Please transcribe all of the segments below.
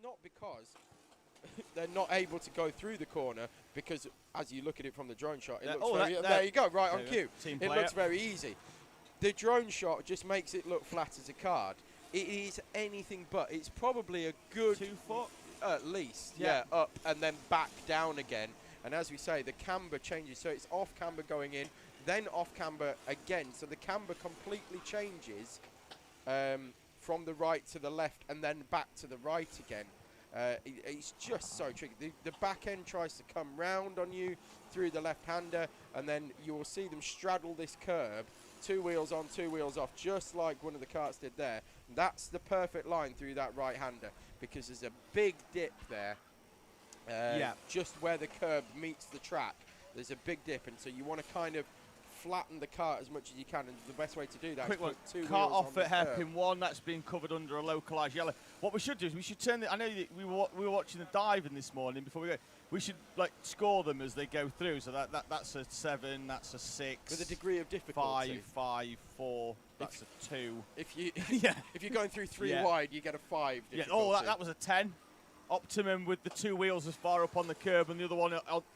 not because they're not able to go through the corner, because as you look at it from the drone shot, it looks very... There you go, right on cue. It looks very easy. The drone shot just makes it look flat as a card. It is anything but. It's probably a good 2 foot at least, up and then back down again. And as we say, the camber changes, so it's off camber going in, then off camber again. So the camber completely changes from the right to the left and then back to the right again. It's just so tricky. The back end tries to come round on you through the left-hander, and then you will see them straddle this curb, 2 wheels on, 2 wheels off, just like one of the karts did there. And that's the perfect line through that right-hander, because there's a big dip there, just where the curb meets the track. There's a big dip, and so you want to kind of flatten the kart as much as you can, and the best way to do that is put 2 wheels kart off on at hairpin 1, that's been covered under a localised yellow. What we should do is we should turn the, I know that we were watching the diving this morning before we go. We should like score them as they go through. So that's a 7, that's a 6. With a degree of difficulty. 5, 5, 4. That's a 2. If you if you're going through 3 wide, you get a 5. Yeah. Oh, that was a 10. Optimum with the 2 wheels as far up on the curb, and the other one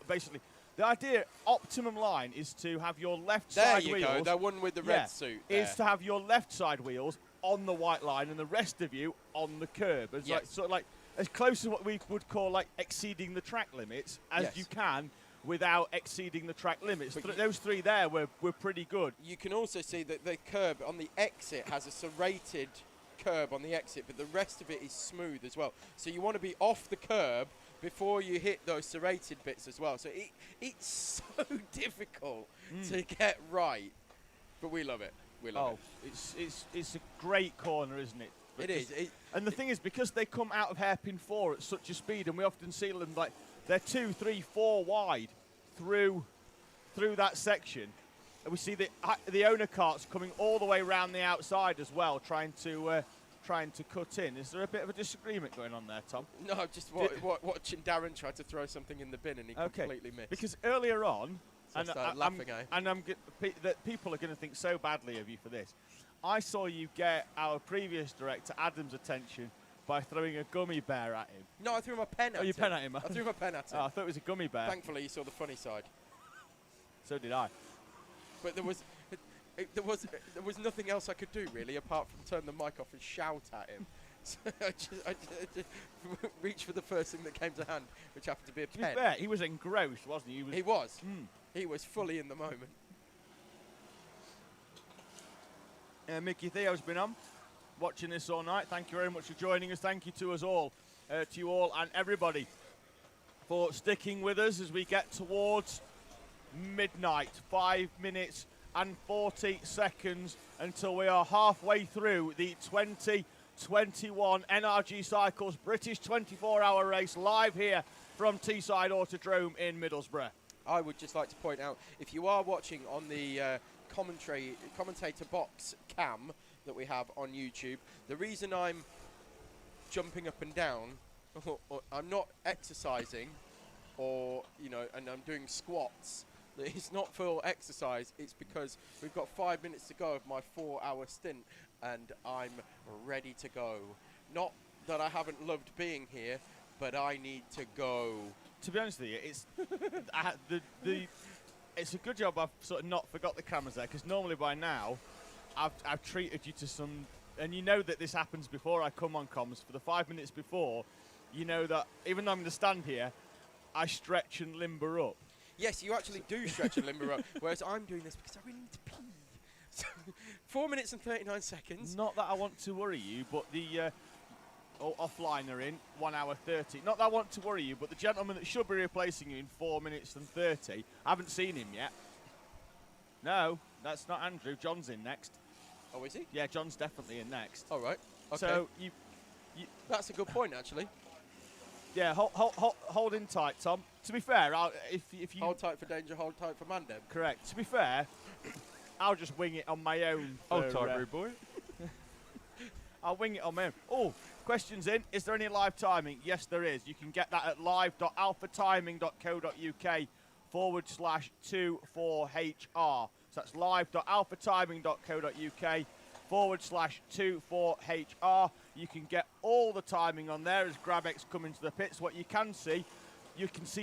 basically. The idea, optimum line, is to have your left side wheels. There you go, the one with the red suit there. Is to have your left side wheels on the white line and the rest of you on the curb. It's like, sort of like as close to what we would call like exceeding the track limits as you can without exceeding the track limits. Those 3 there were pretty good. You can also see that the curb on the exit has a serrated curb on the exit, but the rest of it is smooth as well. So you want to be off the curb before you hit those serrated bits as well. So it's so difficult to get right, but we love it. We love it. It's a great corner, isn't it? It is. And the thing is, because they come out of hairpin 4 at such a speed, and we often see them like they're 2, 3, 4 wide through that section, and we see the owner karts coming all the way around the outside as well, trying to cut in. Is there a bit of a disagreement going on there, Tom? No, just watching Darren try to throw something in the bin and he completely missed. Because earlier on, so people are going to think so badly of you for this. I saw you get our previous director Adam's attention by throwing a gummy bear at him. No, I threw my pen at him. Oh, you pen at him? I threw my pen at him. I thought it was a gummy bear. Thankfully, you saw the funny side. So did I. But there was nothing else I could do really, apart from turn the mic off and shout at him. So I just reached for the first thing that came to hand, which happened to be a pen. To be fair, he was engrossed, wasn't he? He was. He was fully in the moment. Mickey Theo's been on, watching this all night. Thank you very much for joining us. Thank you to us all, to you all and everybody, for sticking with us as we get towards midnight. 5 minutes and 40 seconds until we are halfway through the 2021 NRG Cycles British 24-hour race, live here from Teesside Autodrome in Middlesbrough. I would just like to point out, if you are watching on the commentator box cam that we have on YouTube, the reason I'm jumping up and down, or I'm not exercising, or and I'm doing squats. It's not for exercise, it's because we've got 5 minutes to go of my 4-hour stint and I'm ready to go. Not that I haven't loved being here, but I need to go. To be honest with you, it's it's a good job I've sort of not forgot the cameras there, because normally by now I've treated you to some, and you know that this happens before I come on comms. For the 5 minutes before, you know that even though I'm going to stand here, I stretch and limber up. Yes, you actually do stretch and limber up, whereas I'm doing this because I really need to pee. So 4 minutes and 39 seconds. Not that I want to worry you, but the offline are in 1 hour 30. Not that I want to worry you, but the gentleman that should be replacing you in 4 minutes and 30, I haven't seen him yet. No, that's not Andrew. John's in next. Oh, is he? Yeah, John's definitely in next. All right. Okay. So you that's a good point, actually. Yeah, hold in tight, Tom. To be fair, if you hold tight for danger, hold tight for Mandem. Correct. To be fair, I'll just wing it on my own. Hold tight, rude boy. I'll wing it on my own. Oh, questions in. Is there any live timing? Yes, there is. You can get that at live.alphatiming.co.uk/24HR. So that's live.alphatiming.co.uk /24HR. You can get all the timing on there as Grabex come into the pits. What you can see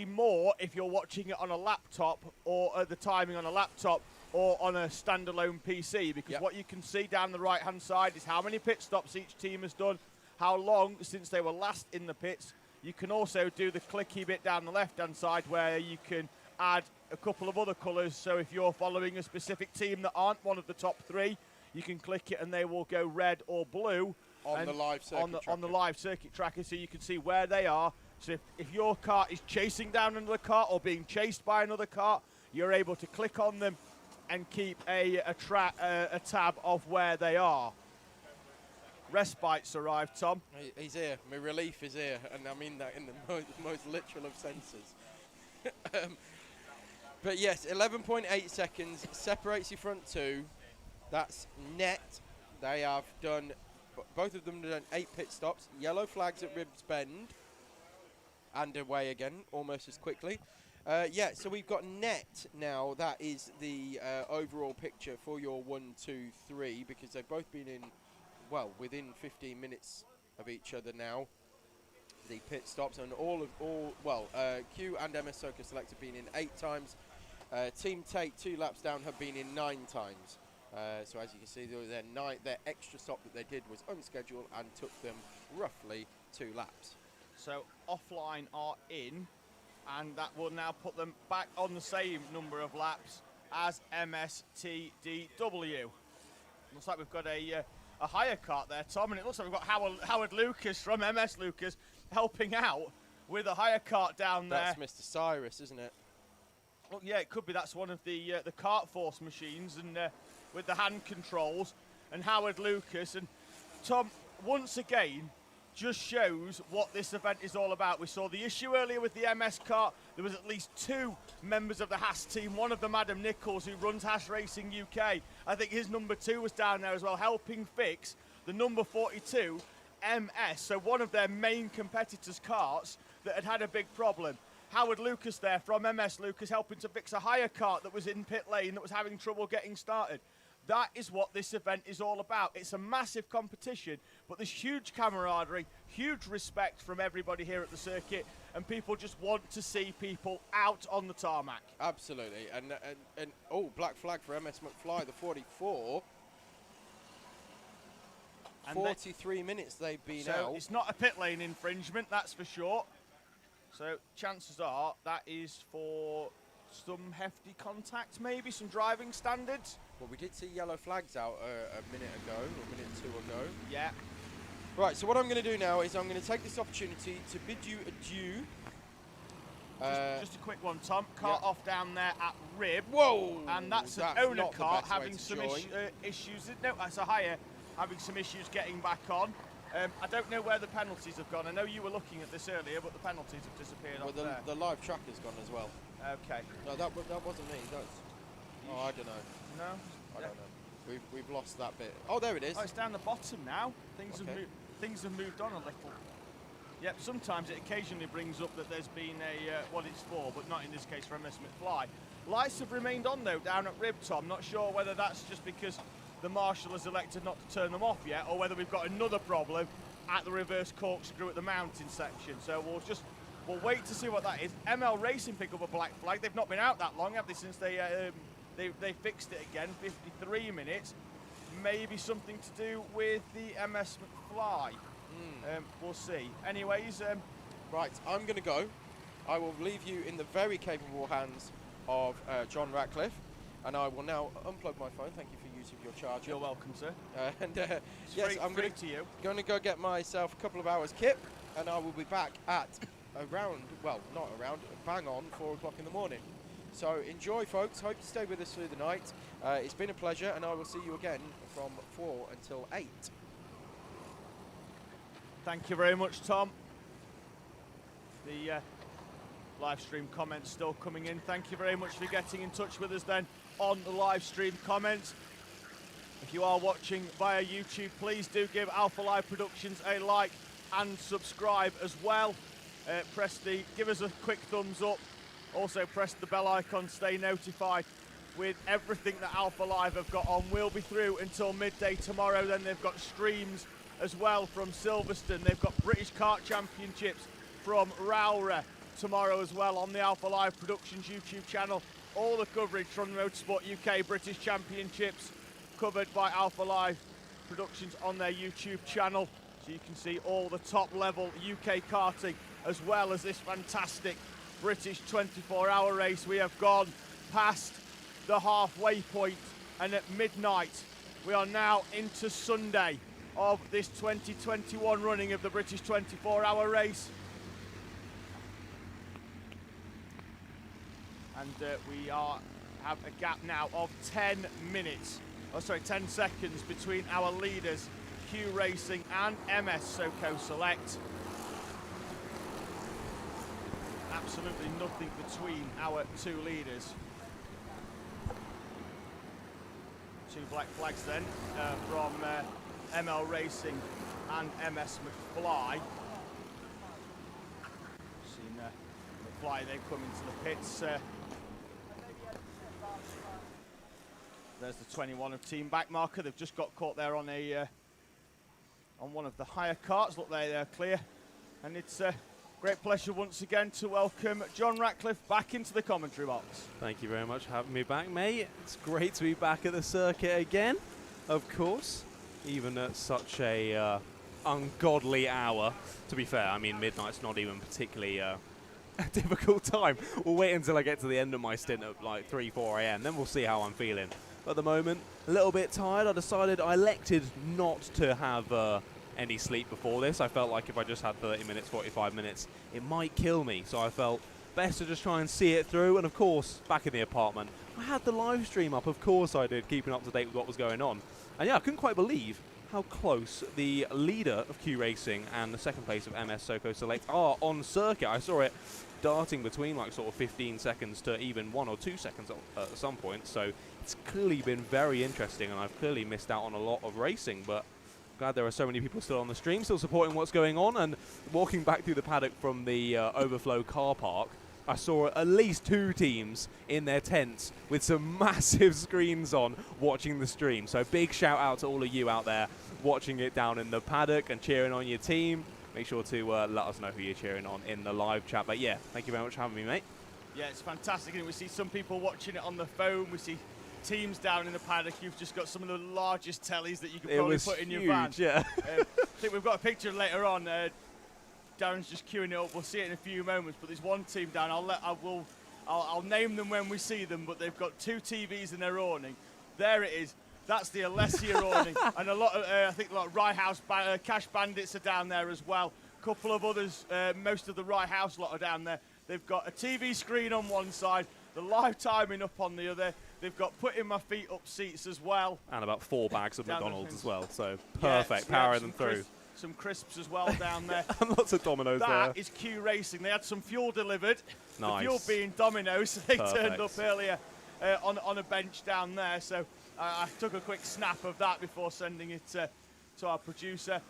more if you're watching it on a laptop, or the timing on a laptop or on a standalone PC, because what you can see down the right hand side is how many pit stops each team has done, how long since they were last in the pits. You can also do the clicky bit down the left hand side where you can add a couple of other colours. So if you're following a specific team that aren't one of the top 3, you can click it and they will go red or blue on the live circuit on the live circuit tracker, so you can see where they are. So if your kart is chasing down another kart or being chased by another kart, you're able to click on them and keep a tab of where they are. Respite's arrived, Tom. He's here. My relief is here, and I mean that in the most literal of senses. But yes, 11.8 seconds separates your front two. That's net. They have done, both of them have done 8 pit stops. Yellow flags at Ribs Bend. And away again, almost as quickly. So we've got net now. That is the overall picture for your 1, 2, 3, because they've both been in, well, within 15 minutes of each other now. The pit stops, and Q and MS Soka Select have been in 8 times. Team Tate, 2 laps down, have been in 9 times. So as you can see, their extra stop that they did was unscheduled and took them roughly 2 laps. So offline are in, and that will now put them back on the same number of laps as MSTDW. Looks like we've got a hire kart there, Tom, and it looks like we've got Howard Lucas from MS Lucas helping out with a hire kart down there. That's Mr. Cyrus, isn't it? Well, yeah, it could be. That's one of the kart force machines, and with the hand controls, and Howard Lucas. And Tom, once again, just shows what this event is all about. We saw the issue earlier with the MS kart. There was at least 2 members of the Haas team, one of them Adam Nichols, who runs Haas Racing UK. I think his number 2 was down there as well, helping fix the number 42 MS, so one of their main competitors' karts that had a big problem. Howard Lucas there from MS Lucas helping to fix a hire kart that was in pit lane that was having trouble getting started. That is what this event is all about. It's a massive competition, but there's huge camaraderie, huge respect from everybody here at the circuit, and people just want to see people out on the tarmac. Absolutely, and black flag for MS McFly, the 44. And 43 minutes they've been out. So it's not a pit lane infringement, that's for sure. So chances are that is for some hefty contact, maybe some driving standards. Well, we did see yellow flags out a minute ago, or a minute or 2 ago. Yeah. Right, so what I'm going to do now is I'm going to take this opportunity to bid you adieu. Just a quick one, Tom. Kart off down there at Rib. Whoa! And that's an owner kart having some issues. No, that's a hire, having some issues getting back on. I don't know where the penalties have gone. I know you were looking at this earlier, but the penalties have disappeared off there. The live tracker's gone as well. Okay. No, that wasn't me. I don't know. No? I don't know. We've lost that bit. Oh, there it is. Oh, it's down the bottom now. Things have moved on a little. Yep, sometimes it occasionally brings up that there's been what it's for, but not in this case for MS McFly. Lights have remained on, though, down at Rib, Tom. Not sure whether that's just because the marshal has elected not to turn them off yet, or whether we've got another problem at the reverse corkscrew at the mountain section. So we'll wait to see what that is. ML Racing pick up a black flag. They've not been out that long, have they, since they fixed it again. 53 minutes. Maybe something to do with the MS McFly. We'll see. Anyways, right, I'm going to go. I will leave you in the very capable hands of John Ratcliff, and I will now unplug my phone. Thank you for using your charger. You're welcome, sir. Yes, I'm going to go get myself a couple of hours kip, and I will be back at bang on 4 o'clock in the morning. So enjoy, folks. Hope you stay with us through the night. It's been a pleasure, and I will see you again from 4 until 8. Thank you very much, Tom. The live stream comments still coming in. Thank you very much for getting in touch with us then on the live stream comments. If you are watching via YouTube, please do give Alpha Live Productions a like and subscribe as well. Give us a quick thumbs up. Also press the bell icon, stay notified with everything that Alpha Live have got on. We'll be through until midday tomorrow. Then they've got streams as well from Silverstone. They've got British Kart Championships from Rowra tomorrow as well on the Alpha Live Productions YouTube channel. All the coverage from the Motorsport UK British Championships covered by Alpha Live Productions on their YouTube channel. So you can see all the top level UK karting as well as this fantastic British 24-hour race. We have gone past the halfway point, and at midnight we are now into Sunday of this 2021 running of the British 24-hour race. And we have a gap now of 10 seconds between our leaders, Q Racing and MS SoCo Select. Absolutely nothing between our two leaders. Two black flags then from ML Racing and MS McFly. Seen McFly, they've come into the pits. There's the 21 of Team Backmarker. They've just got caught there on a on one of the higher carts. Look, they're clear. And it's a great pleasure once again to welcome John Ratcliff back into the commentary box. Thank you very much for having me back, mate. It's great to be back at the circuit again, of course, even at such a ungodly hour. To be fair, I mean, midnight's not even particularly a difficult time. We'll wait until I get to the end of my stint at like 3, 4 a.m. Then we'll see how I'm feeling. But at the moment, a little bit tired. I elected not to have any sleep before this. I felt like if I just had 30 minutes, 45 minutes, it might kill me. So I felt best to just try and see it through. And of course, back in the apartment, I had the live stream up. Of course I did, keeping up to date with what was going on. And yeah, I couldn't quite believe how close the leader of Q Racing and the second place of MS SoCo Select are on circuit. I saw it darting between like sort of 15 seconds to even 1 or 2 seconds at some point. So it's clearly been very interesting, and I've clearly missed out on a lot of racing, but glad there are so many people still on the stream, still supporting what's going on. And walking back through the paddock from the overflow car park, I saw at least 2 teams in their tents with some massive screens on watching the stream. So big shout out to all of you out there watching it down in the paddock and cheering on your team. Make sure to let us know who you're cheering on in the live chat. But yeah, thank you very much for having me, mate. Yeah, it's fantastic. And we see some people watching it on the phone. We see teams down in the paddock. You've just got some of the largest tellies that you could probably put in your van. Yeah. I think we've got a picture later on. Darren's just queuing it up. We'll see it in a few moments. But there's one team down. I'll name them when we see them. But they've got 2 TVs in their awning. There it is. That's the Alessia awning, and a lot of I think like Rye House Cash Bandits are down there as well. A couple of others. Most of the Rye House lot are down there. They've got a TV screen on one side, the live timing up on the other. They've got putting my feet up seats as well. And about 4 bags of McDonald's as well, so yeah, perfect, powering them through. Some crisps as well down there. And lots of Domino's there. That is Q Racing. They had some fuel delivered. Nice. The fuel being Domino's. They Perfect. turned up earlier on a bench down there. So I took a quick snap of that before sending it to our producer.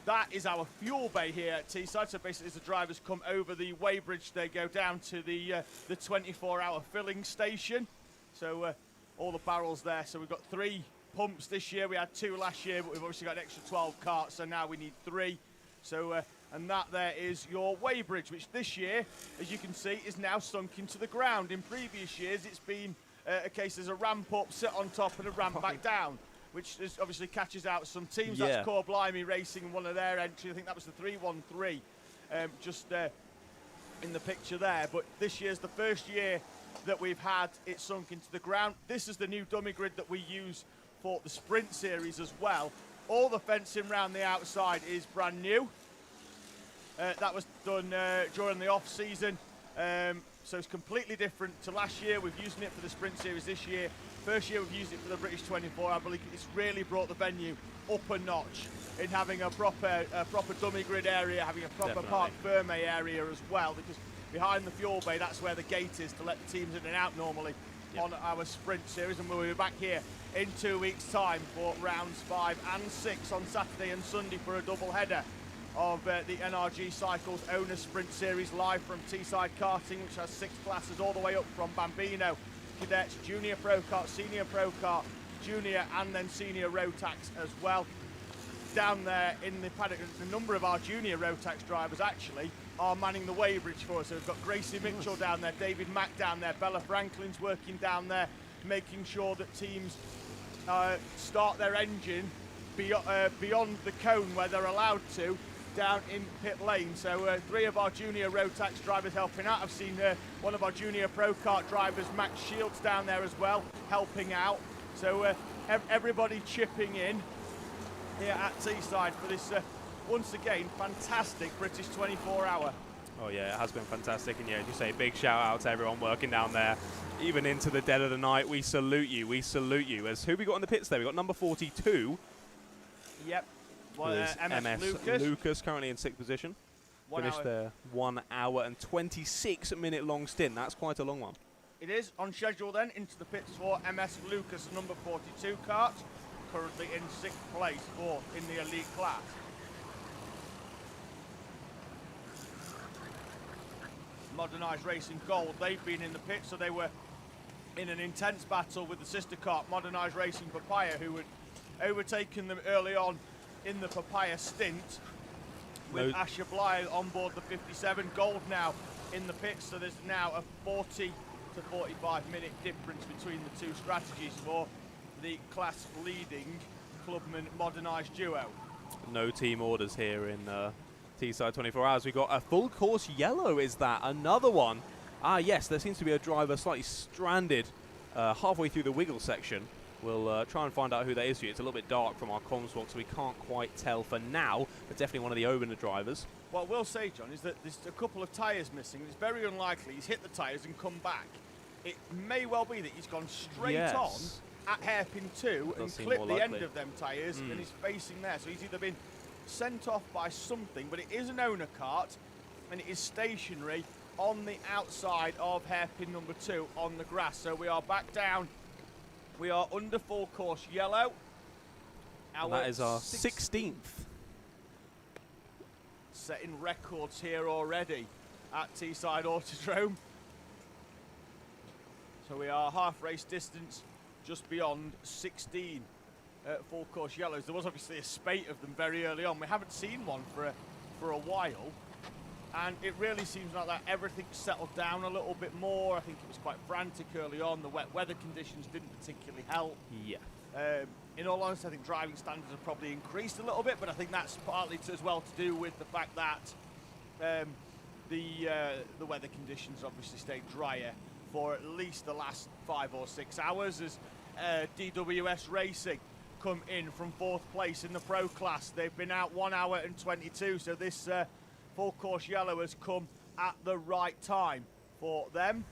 That is our fuel bay here at Teesside. So basically, as the drivers come over the weighbridge, they go down to the 24-hour filling station. So all the barrels there. So we've got 3 pumps this year. We had 2 last year, but we've obviously got an extra 12 carts, so now we need 3. So and that there is your weighbridge, which this year, as you can see, is now sunk into the ground. In previous years, it's been a case there's a ramp up, sit on top, and a ramp back down, which is obviously catches out some teams. Yeah. That's Core Blimey Racing in one of their entries. I think that was the 313, just in the picture there. But this year's the first year that we've had it sunk into the ground. This is the new dummy grid that we use for the sprint series as well. All the fencing around the outside is brand new. That was done during the off season, so it's completely different to last year. We've used it for the sprint series this year. First year we've used it for the British 24. I believe it's really brought the venue up a notch in having a proper dummy grid area, having a proper Parc Ferme area as well, because behind the fuel bay, that's where the gate is to let the teams in and out normally on our sprint series. And we'll be back here in 2 weeks' time for rounds 5 and 6 on Saturday and Sunday for a double header of the NRG Cycles Owner Sprint Series live from Teesside Karting, which has 6 classes all the way up from Bambino cadets, junior pro kart, senior pro kart, junior and then senior Rotax as well. Down there in the paddock, a number of our junior Rotax drivers actually are manning the weighbridge for us. So we've got Gracie Mitchell down there, David Mack down there, Bella Franklin's working down there, making sure that teams start their engine beyond the cone where they're allowed to, down in pit lane. So 3 of our junior Rotax drivers helping out. I've seen one of our junior pro kart drivers, Max Shields, down there as well, helping out. So everybody chipping in here at Teesside for this, once again, fantastic British 24-hour. Oh yeah, it has been fantastic, and yeah, as you say, big shout out to everyone working down there, even into the dead of the night. We salute you, we salute you. As who we got in the pits there? We got number 42. Yep. Well, MS Lucas currently in 6th position. Finished their 1 hour and 26-minute long stint. That's quite a long one. It is on schedule then into the pits for MS Lucas, number 42 kart, currently in 6th place in the elite class. Modernised Racing Gold, they've been in the pit, so they were in an intense battle with the sister kart, Modernised Racing Papaya, who had overtaken them early on in the Papaya stint, with Asher Bly on board the 57. Gold now in the pits, so there's now a 40 to 45 minute difference between the two strategies for the class leading Clubman Modernised duo. No team orders here in Teesside 24 Hours. We've got a full course yellow, is that? Another one. Ah, yes, there seems to be a driver slightly stranded halfway through the wiggle section. We'll try and find out who that is for you. It's a little bit dark from our comms box, so we can't quite tell for now, but definitely one of the opener drivers. What we'll say, John, is that there's a couple of tyres missing. It's very unlikely he's hit the tyres and come back. It may well be that he's gone straight on at hairpin 2 and clipped the end of them tyres and he's facing there. So he's either been sent off by something, but it is an owner kart and it is stationary on the outside of hairpin number 2 on the grass. So we are back down. We are under full course yellow. And that is our 16th. Setting records here already at Teesside Autodrome. So we are half race distance just beyond 16 full course yellows. There was obviously a spate of them very early on. We haven't seen one for a while. And it really seems like that everything's settled down a little bit more. I think it was quite frantic early on. The wet weather conditions didn't particularly help. Yeah. In all honesty, I think driving standards have probably increased a little bit, but I think that's partly as well to do with the fact that the weather conditions obviously stayed drier for at least the last 5 or 6 hours as DWS Racing come in from 4th place in the pro class. They've been out 1 hour and 22, so this full course yellow has come at the right time for them.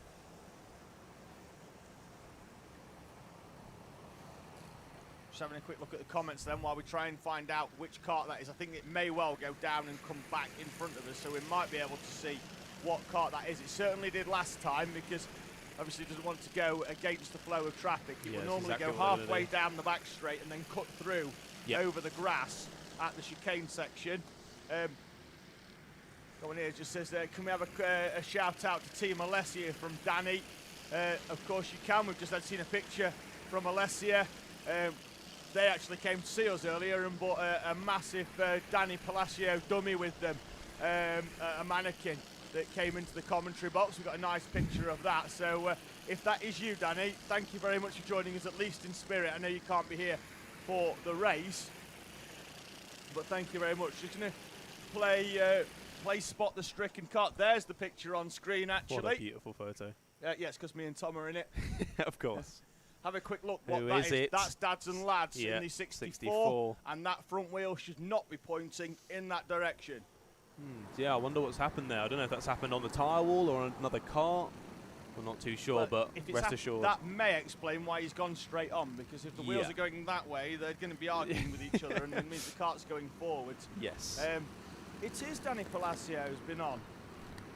Just having a quick look at the comments then while we try and find out which kart that is. I think it may well go down and come back in front of us, so we might be able to see what kart that is. It certainly did last time because obviously it doesn't want to go against the flow of traffic. It will normally go halfway down the back straight and then cut through over the grass at the chicane section. Going here just says, can we have a shout out to Team Alessia from Danny? Of course you can. We've just seen a picture from Alessia. They actually came to see us earlier and bought a massive Danny Palacio dummy with them, a mannequin that came into the commentary box. We've got a nice picture of that. So if that is you, Danny, thank you very much for joining us, at least in spirit. I know you can't be here for the race, but thank you very much. Just going to play Spot the Stricken Kart. There's the picture on screen, actually. What a beautiful photo. Yeah, it's because me and Tom are in it. Of course. Have a quick look what Who that is is. it? That's Dads and Lads in the 64, and that front wheel should not be pointing in that direction. Yeah, I wonder what's happened there. I don't know if that's happened on the tyre wall or on another kart. I'm not too sure, but rest assured. That may explain why he's gone straight on, because if the wheels are going that way, they're going to be arguing with each other, and it means the cart's going forwards. Yes. It is Danny Palacio who's been on.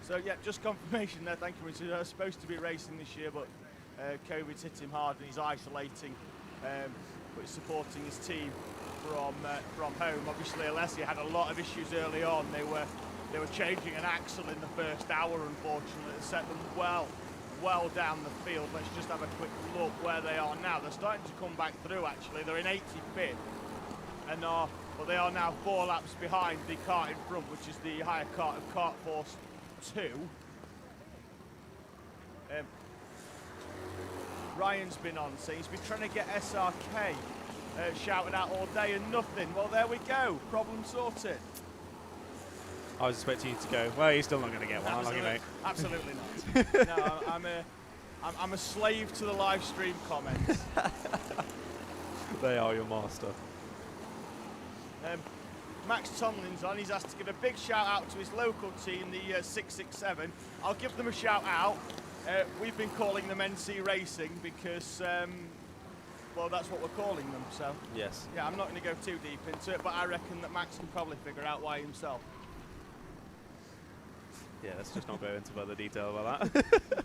So, yeah, just confirmation there. Thank you. He's supposed to be racing this year, but COVID's hit him hard and he's isolating, but he's supporting his team from home. Obviously, Alessia had a lot of issues early on. They were changing an axle in the first hour, unfortunately. It set them well well down the field. Let's just have a quick look where they are now. They're starting to come back through, actually. They're in 85th, and but they are now 4 laps behind the kart in front, which is the higher kart of Kart Force 2. Ryan's been on, so he's been trying to get SRK shouted out all day and nothing. Well, there we go. Problem sorted. I was expecting you to go, well, you're still not going to get one, Absolutely, mate. absolutely not. No, I'm a slave to the live stream comments. They are your master. Max Tomlin's on. He's asked to give a big shout out to his local team, the 667. I'll give them a shout out. We've been calling them NC Racing because, well, that's what we're calling them. So Yes. yeah, I'm not going to go too deep into it, but I reckon that Max can probably figure out why himself. Yeah, let's just not go into further detail about that.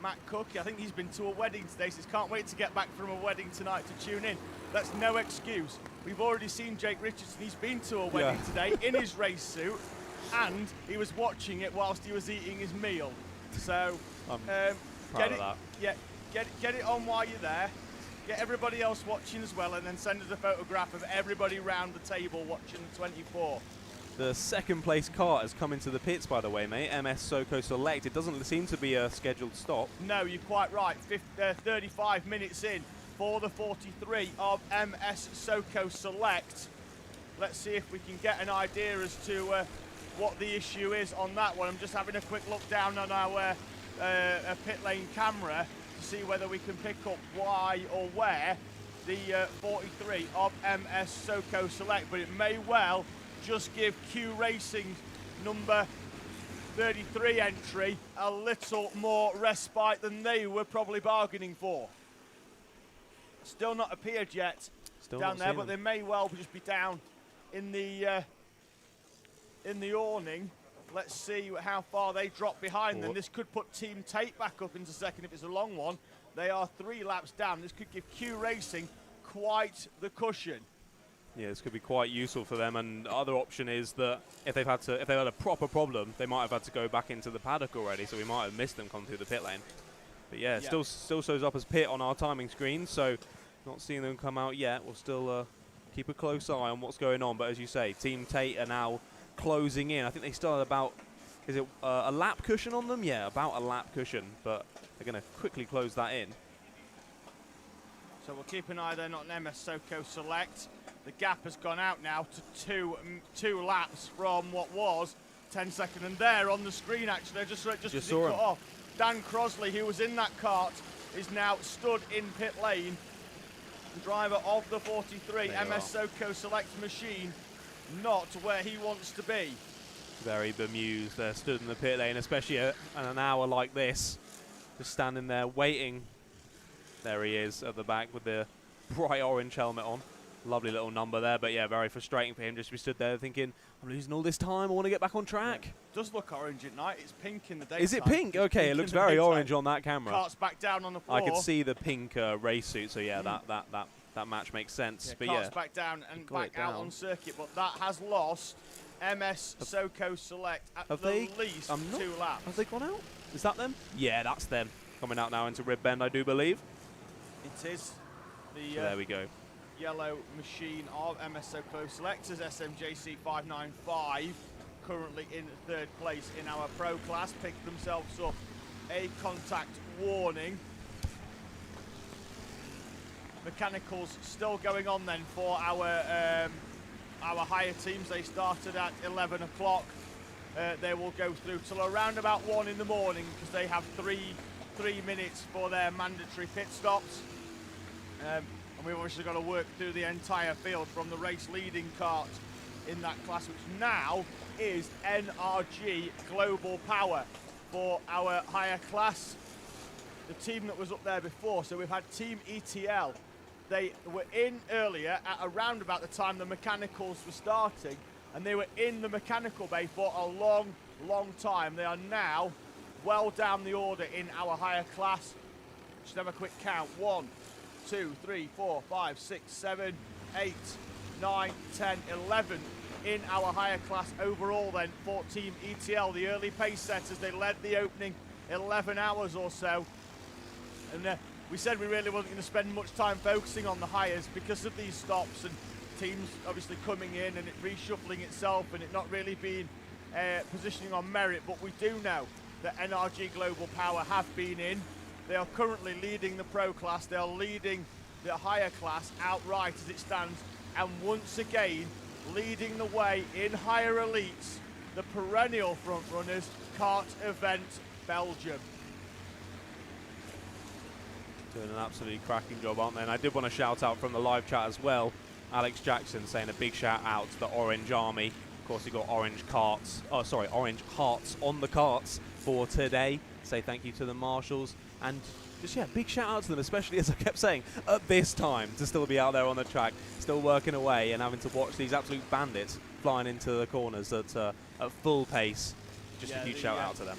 Matt Cook, I think he's been to a wedding today, so he can't wait to get back from a wedding tonight to tune in. That's no excuse. We've already seen Jake Richardson. He's been to a wedding today in his race suit, and he was watching it whilst he was eating his meal. So Proud of that. Yeah, get it on while you're there. Get everybody else watching as well, and then send us a photograph of everybody round the table watching the 24. The second place kart has come into the pits, by the way, mate. MS Soko Select. It doesn't seem to be a scheduled stop. No, you're quite right. 35 minutes in for the 43 of MS Soko Select. Let's see if we can get an idea as to what the issue is on that one. I'm just having a quick look down on our pit lane camera to see whether we can pick up why or where the 43 of MS Soko Select, but it may well just give Q Racing number 33 entry a little more respite than they were probably bargaining for. Still not appeared yet down there, but they may well just be down in the awning. Let's see how far they drop behind them. This could put Team Tate back up into second if it's a long one. They are 3 laps down. This could give Q Racing quite the cushion. Yeah, this could be quite useful for them. And the other option is that if they had a proper problem, they might have had to go back into the paddock already. So we might have missed them come through the pit lane. But yeah, still shows up as pit on our timing screen. So not seeing them come out yet. We'll still keep a close eye on what's going on. But as you say, Team Tate are now closing in. I think they still had about, is it a lap cushion on them? Yeah, about a lap cushion. But they're going to quickly close that in. So we'll keep an eye then on MS Soko Select. The gap has gone out now to two laps from what was 10 seconds. And there on the screen, actually, just as it cut off, Dan Crosley, who was in that kart, is now stood in pit lane. The driver of the 43 MS Soko Select machine, not where he wants to be. Very bemused. They're stood in the pit lane, especially at an hour like this. Just standing there waiting. There he is at the back with the bright orange helmet on. Lovely little number there, but yeah, very frustrating for him just to be stood there thinking, I'm losing all this time, I want to get back on track. Yeah. Does look orange at night, it's pink in the daytime. Is it pink? Okay, it looks very orange on that camera. Cart's back down on the floor. I could see the pink race suit, so yeah, that match makes sense. Yeah, but cart's back down and back out on circuit, but that has lost MS Soko Select at the least 2 laps. Have they gone out? Is that them? Yeah, that's them. Coming out now into Rib Bend, I do believe. It is. So there we go. Yellow machine of MS Soko Select as SMJC 595, currently in 3rd place in our pro class, picked themselves up a contact warning. Mechanicals still going on then for our higher teams. They started at 11 o'clock. They will go through till around about 1 in the morning because they have three minutes for their mandatory pit stops. And we've obviously got to work through the entire field from the race leading kart in that class, which now is NRG Global Power for our higher class. The team that was up there before, so we've had Team ETL. They were in earlier at around about the time the mechanicals were starting, and they were in the mechanical bay for a long, long time. They are now well down the order in our higher class. Just have a quick count. 1, 2, 3, 4, 5, 6, 7, 8, 9, 10, 11 in our higher class overall then for Team ETL. The early pace setters, they led the opening 11 hours or so. And we said we really wasn't going to spend much time focusing on the hires because of these stops and teams obviously coming in and it reshuffling itself and it not really being positioning on merit. But we do know that NRG Global Power have been in. They are currently leading the pro class. They are leading the higher class outright as it stands. And once again, leading the way in higher elites, the perennial front runners, Kart Event Belgium. Doing an absolutely cracking job, aren't they? And I did want to shout out from the live chat as well. Alex Jackson saying a big shout out to the Orange Army. Of course, he got orange hearts on the carts for today. Say thank you to the marshals. And just, yeah, big shout out to them, especially as I kept saying, at this time, to still be out there on the track, still working away and having to watch these absolute bandits flying into the corners at full pace. Just a huge shout out to them.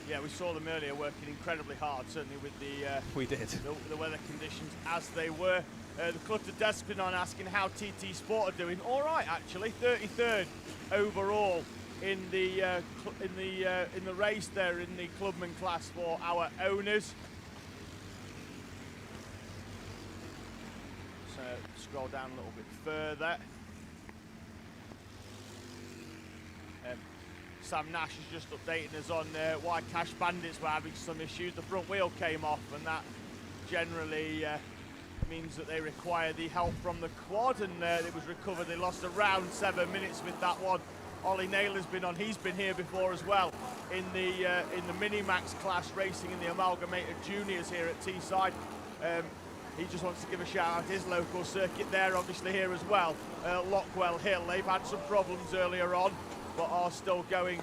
Yeah, we saw them earlier working incredibly hard, certainly with the weather conditions as they were. The Clutter Despinon asking how TT Sport are doing. All right, actually, 33rd overall in the race there in the clubman class for our owners. So scroll down a little bit further. Sam Nash is just updating us on why Cash Bandits were having some issues. The front wheel came off, and that generally means that they require the help from the quad, and it was recovered. They lost around 7 minutes with that one. Ollie Naylor's been on. He's been here before as well in the Minimax class, racing in the Amalgamated Juniors here at Teesside. He just wants to give a shout out to his local circuit there, obviously here as well. Lockwell Hill. They've had some problems earlier on, but are still going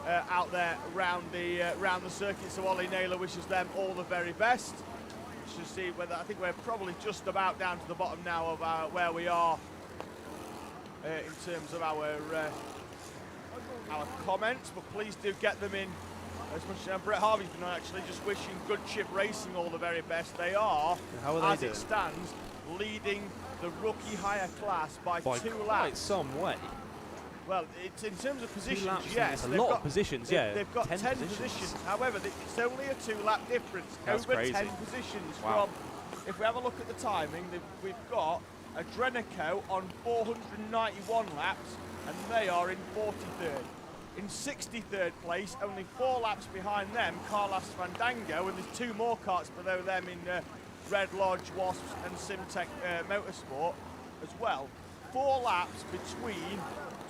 out there around the circuit. So Ollie Naylor wishes them all the very best. To see whether, I think we're probably just about down to the bottom now of where we are in terms of our comments, but please do get them in as much. Brett Harvey's been on, actually, just wishing Good Chip Racing all the very best. They are, as it stands, leading the rookie higher class by 2 laps. Quite some way. Well, it's in terms of positions, yes. A lot of positions, yeah. They've got 10 positions. However, it's only a 2-lap difference. That's over crazy. 10 positions. Wow. From, if we have a look at the timing, we've got Adrenico on 491 laps, and they are in 43rd. In 63rd place, only 4 laps behind them, Carlos Fandango, and there's 2 more karts below them in Red Lodge, Wasps, and Simtech Motorsport as well. 4 laps between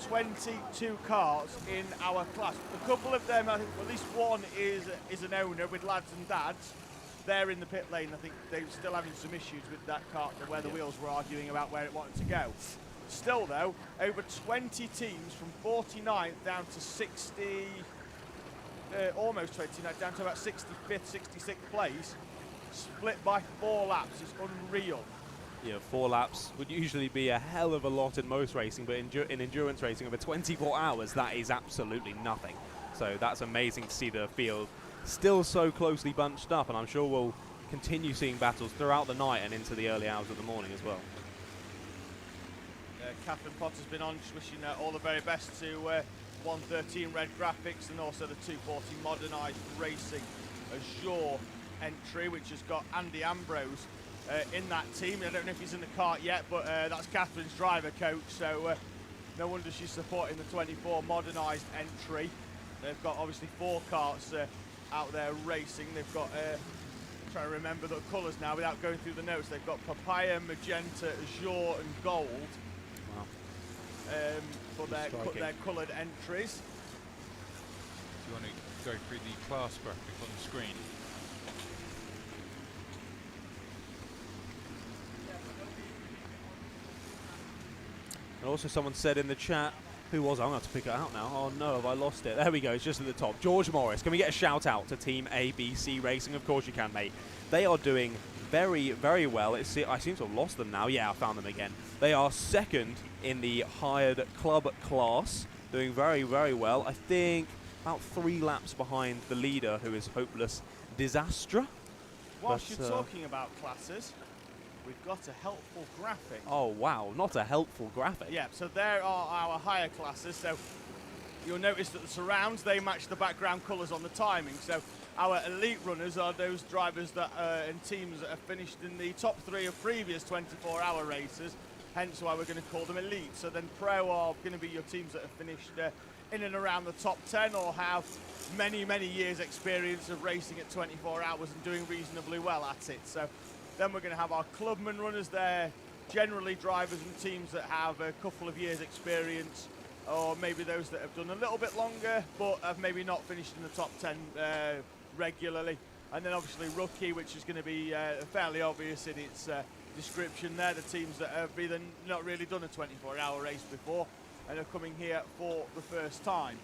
22 cars in our class. A couple of them, I think at least one is an owner with lads and dads. They're in the pit lane. I think they're still having some issues with that kart where the wheels were arguing about where it wanted to go. Still though, over 20 teams from 49th down to 60, almost 29, down to about 65th, 66th place, split by 4 laps. It's unreal. Yeah, 4 laps would usually be a hell of a lot in most racing, but in endurance racing over 24 hours, that is absolutely nothing. So that's amazing to see the field still so closely bunched up, and I'm sure we'll continue seeing battles throughout the night and into the early hours of the morning as well. Catherine Potter's been on, just wishing all the very best to 113 Red Graphics and also the 240 Modernised Racing Azure entry, which has got Andy Ambrose in that team. I don't know if he's in the kart yet, but that's Catherine's driver coach, so no wonder she's supporting the 24 modernised entry. They've got obviously 4 karts out there racing. They've got, trying to remember the colours now without going through the notes, they've got papaya, magenta, azure and gold. Wow. For their coloured entries. Do you want to go through the class graphic on the screen? And also someone said in the chat, who was it? I'm going to have to pick it out now. Oh no, have I lost it? There we go, it's just at the top. George Morris, can we get a shout out to Team ABC Racing? Of course you can, mate. They are doing very, very well. I seem to have lost them now. Yeah, I found them again. They are 2nd in the hired club class, doing very, very well. I think about 3 laps behind the leader, who is Hopeless Disaster. Whilst you're talking about classes, we've got a helpful graphic. Oh wow, not a helpful graphic. Yeah, so there are our higher classes. So you'll notice that the surrounds, they match the background colours on the timing. So Our elite runners are those drivers that and teams that have finished in the top 3 of previous 24-hour races, hence why we're going to call them elite. So then pro are going to be your teams that have finished in and around the top 10 or have many, many years experience of racing at 24 hours and doing reasonably well at it. So then we're going to have our clubman runners there, generally drivers and teams that have a couple of years experience, or maybe those that have done a little bit longer but have maybe not finished in the top 10 regularly. And then obviously rookie, which is going to be fairly obvious in its description there, the teams that have either not really done a 24-hour race before and are coming here for the first time.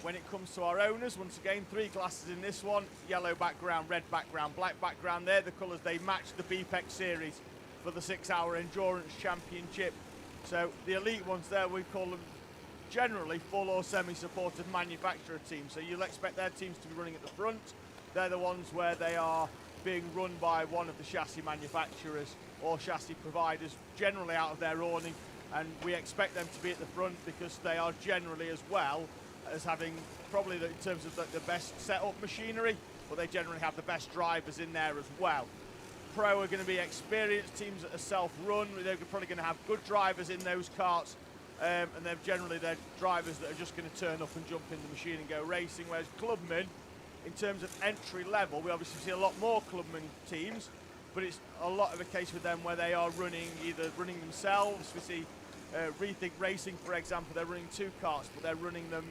When it comes to our owners, once again, 3 classes in this one: yellow background, red background, black background. They're the colours they match the BPEX series for the 6-hour Endurance Championship. So the elite ones there, we call them generally full or semi-supported manufacturer teams. So you'll expect their teams to be running at the front. They're the ones where they are being run by one of the chassis manufacturers or chassis providers, generally out of their awning, and we expect them to be at the front because they are generally, as well as having probably in terms of the best setup machinery, but they generally have the best drivers in there as well. Pro are going to be experienced teams that are self-run. They're probably going to have good drivers in those karts, and they're drivers that are just going to turn up and jump in the machine and go racing. Whereas clubmen, in terms of entry level, we obviously see a lot more clubman teams, but it's a lot of a case with them where they are either running themselves. We see Rethink Racing, for example, they're running 2 karts, but they're running them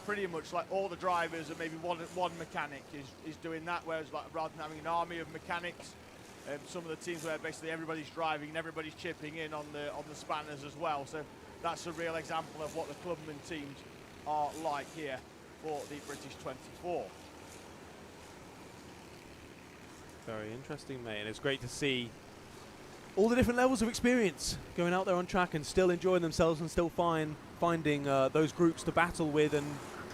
pretty much like all the drivers, and maybe one mechanic is doing that, whereas like rather than having an army of mechanics, some of the teams where basically everybody's driving and everybody's chipping in on the spanners as well. So that's a real example of what the clubman teams are like here for the British 24. Very interesting, mate, and it's great to see all the different levels of experience going out there on track and still enjoying themselves and still finding those groups to battle with and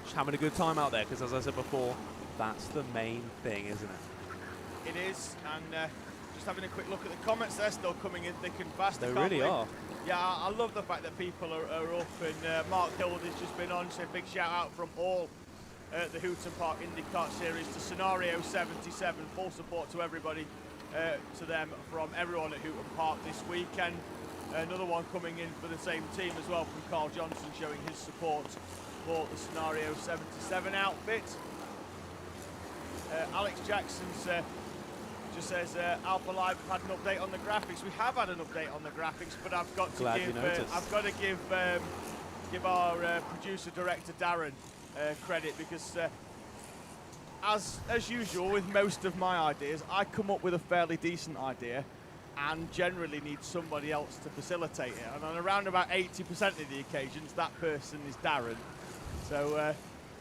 just having a good time out there, because as I said before, that's the main thing, isn't it? It is, and just having a quick look at the comments, they're still coming in thick and fast. They really are. Yeah, I love the fact that people are up, and Mark Hill has just been on, so big shout out from all the Hooton Park IndyCar Series to Scenario 77, full support to everybody, to them from everyone at Hooton Park this weekend. Another one coming in for the same team as well from Carl Johnson, showing his support for the Scenario 77 outfit. Alex Jackson just says, Alpha Live have had an update on the graphics. We have had an update on the graphics, but I've got to give our producer director Darren credit, because as usual with most of my ideas, I come up with a fairly decent idea and generally need somebody else to facilitate it, and on around about 80% of the occasions that person is Darren. So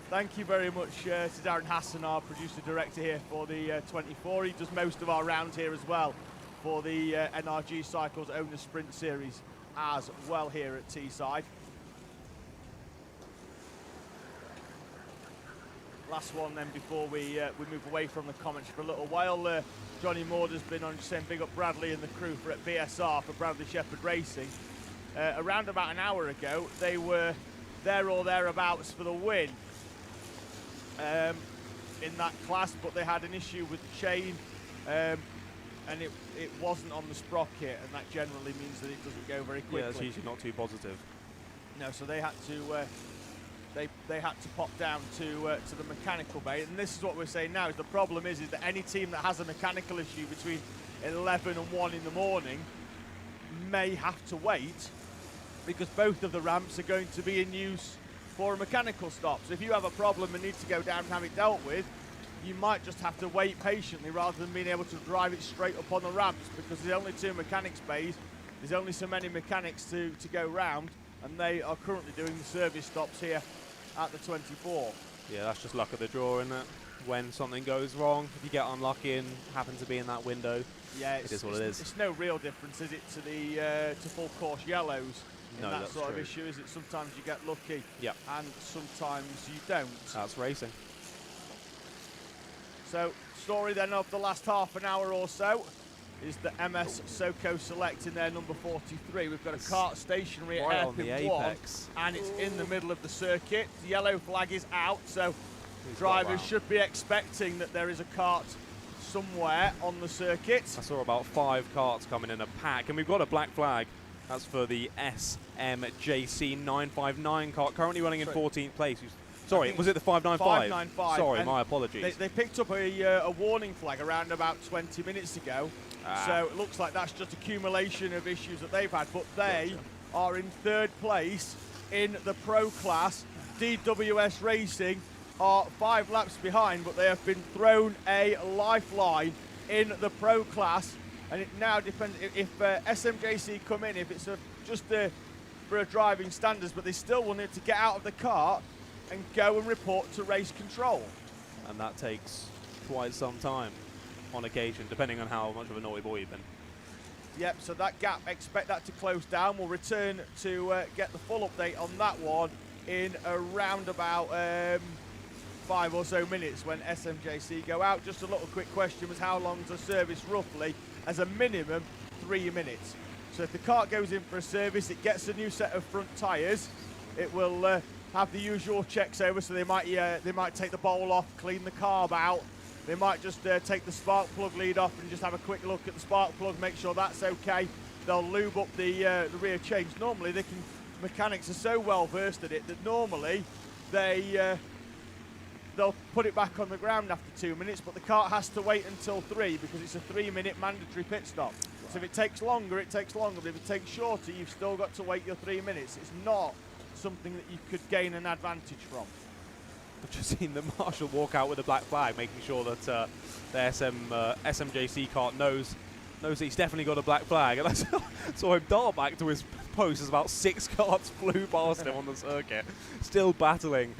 thank you very much to Darren Hassan, our producer director here for the 24. He does most of our rounds here as well for the NRG Cycles Owner Sprint Series as well here at Teesside. Last one then before we move away from the comments for a little while. Johnny Maud has been on just saying big up Bradley and the crew for at BSR for Bradley Shepherd Racing. Around about an hour ago, they were there or thereabouts for the win in that class, but they had an issue with the chain, and it wasn't on the sprocket, and that generally means that it doesn't go very quickly. Yeah, that's usually not too positive. No, so they had to they had to pop down to the mechanical bay, and this is what we're saying now. Is the problem is that any team that has a mechanical issue between 11 and 1 in the morning may have to wait, because both of the ramps are going to be in use for a mechanical stop. So if you have a problem and need to go down and have it dealt with, you might just have to wait patiently rather than being able to drive it straight up on the ramps, because there's only 2 mechanics bays, there's only so many mechanics to go round, and they are currently doing the service stops here at the 24. Yeah, that's just luck of the draw, isn't it? When something goes wrong, if you get unlucky and happen to be in that window, yeah, it is what it is. It's no real difference, is it, to the to full course yellows in no, that that's sort true. of issue? Is it sometimes you get lucky, yep, and sometimes you don't. That's racing. So, story then of the last half an hour or so. is the MS Soco Select in their number 43. We've got a kart stationary right at on the hairpin 1, apex. and it's in the middle of the circuit. The yellow flag is out, so He's got drivers round. should be expecting that there is a kart somewhere on the circuit. I saw about 5 karts coming in a pack, and we've got a black flag. That's for the SMJC 959 kart, currently running in 14th place. Sorry, was it the 595? 595. Sorry, my apologies. They picked up a warning flag around about 20 minutes ago, so it looks like that's just accumulation of issues that they've had, but they are in 3rd place in the pro class. DWS Racing are 5 laps behind, but they have been thrown a lifeline in the pro class, and it now depends if SMJC come in, if it's just for a driving standards, but they still will need to get out of the kart and go and report to race control. And that takes quite some time on occasion, depending on how much of a naughty boy you've been. Yep, so that gap, expect that to close down. We'll return to get the full update on that one in around about 5 or so minutes when SMJC go out. Just a little quick question was how long is a service roughly? As a minimum, 3 minutes. So if the kart goes in for a service, it gets a new set of front tyres. It will have the usual checks over, so they might take the bowl off, clean the carb out. They might just take the spark plug lead off and just have a quick look at the spark plug, make sure that's okay. They'll lube up the rear chains. Normally, mechanics are so well versed at it that normally they'll put it back on the ground after 2 minutes, but the kart has to wait until 3 because it's a 3-minute mandatory pit stop. So if it takes longer, it takes longer. But if it takes shorter, you've still got to wait your 3 minutes. It's not something that you could gain an advantage from. I've just seen the marshal walk out with a black flag, making sure that the SMJC kart knows that he's definitely got a black flag. And I saw him dart back to his post as about 6 karts flew past him on the circuit, still battling,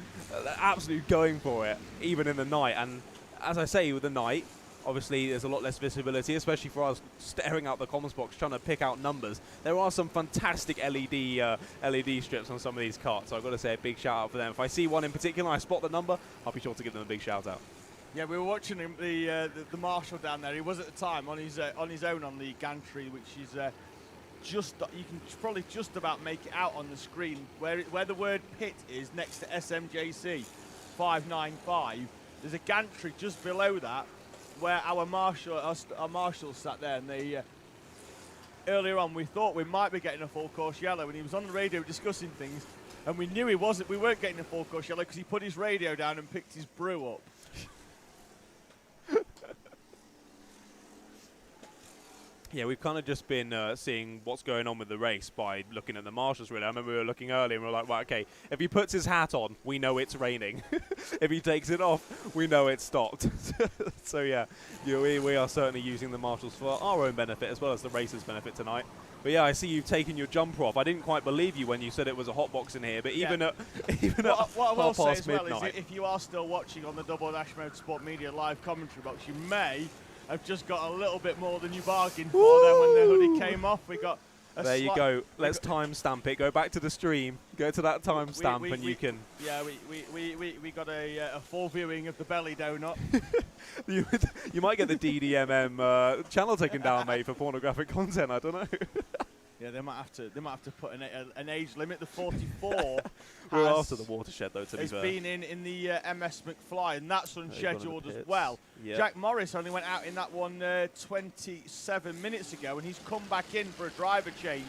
absolutely going for it, even in the night. And as I say, with the night, obviously there's a lot less visibility, especially for us staring out the comms box trying to pick out numbers. There are some fantastic LED strips on some of these karts, so I've got to say a big shout out for them. If I see one in particular and I spot the number, I'll be sure to give them a big shout out. Yeah, we were watching him, the marshal down there. He was at the time on his own on the gantry, which is you can probably just about make it out on the screen where the word pit is next to SMJC 595. There's a gantry just below that where our marshal sat there, and they earlier on we thought we might be getting a full course yellow, and he was on the radio discussing things, and we knew we weren't getting a full course yellow because he put his radio down and picked his brew up. Yeah, we've kind of just been seeing what's going on with the race by looking at the marshals, really. I remember we were looking earlier and we were like, right, okay, if he puts his hat on, we know it's raining. If he takes it off, we know it's stopped. So, yeah, we are certainly using the marshals for our own benefit as well as the racers' benefit tonight. But, yeah, I see you've taken your jumper off. I didn't quite believe you when you said it was a hot box in here, but even at what I will say as well midnight, is if you are still watching on the Double Dash Motorsport Media live commentary box, you may have just got a little bit more than you bargained for then when the hoodie came off. We got there you go. Let's timestamp it. Go back to the stream. Go to that timestamp and you can... Yeah, we got a full viewing of the belly donut. you might get the DDMM channel taken down, mate, for pornographic content. I don't know. Yeah, they might have to put an age limit. The 44 we're after the watershed, though, to be fair. Has been in the MS McFly, and that's unscheduled as well. Yep. Jack Morris only went out in that one 27 minutes ago, and he's come back in for a driver change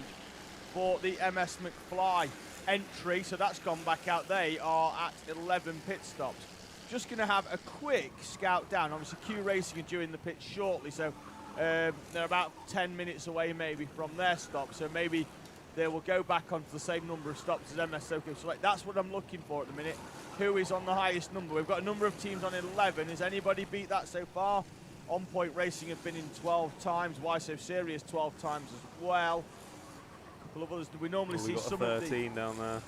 for the MS McFly entry, so that's gone back out. They are at 11 pit stops. Just going to have a quick scout down. Obviously, Q Racing are due in the pit shortly, so they're about 10 minutes away maybe from their stop, so maybe they will go back onto the same number of stops as MS Soco Select. That's what I'm looking for at the minute. Who is on the highest number? We've got a number of teams on 11. Has anybody beat that so far? On Point Racing have been in 12 times. Why So Serious 12 times as well. A couple of others. Do we normally see some 13 of the... down there.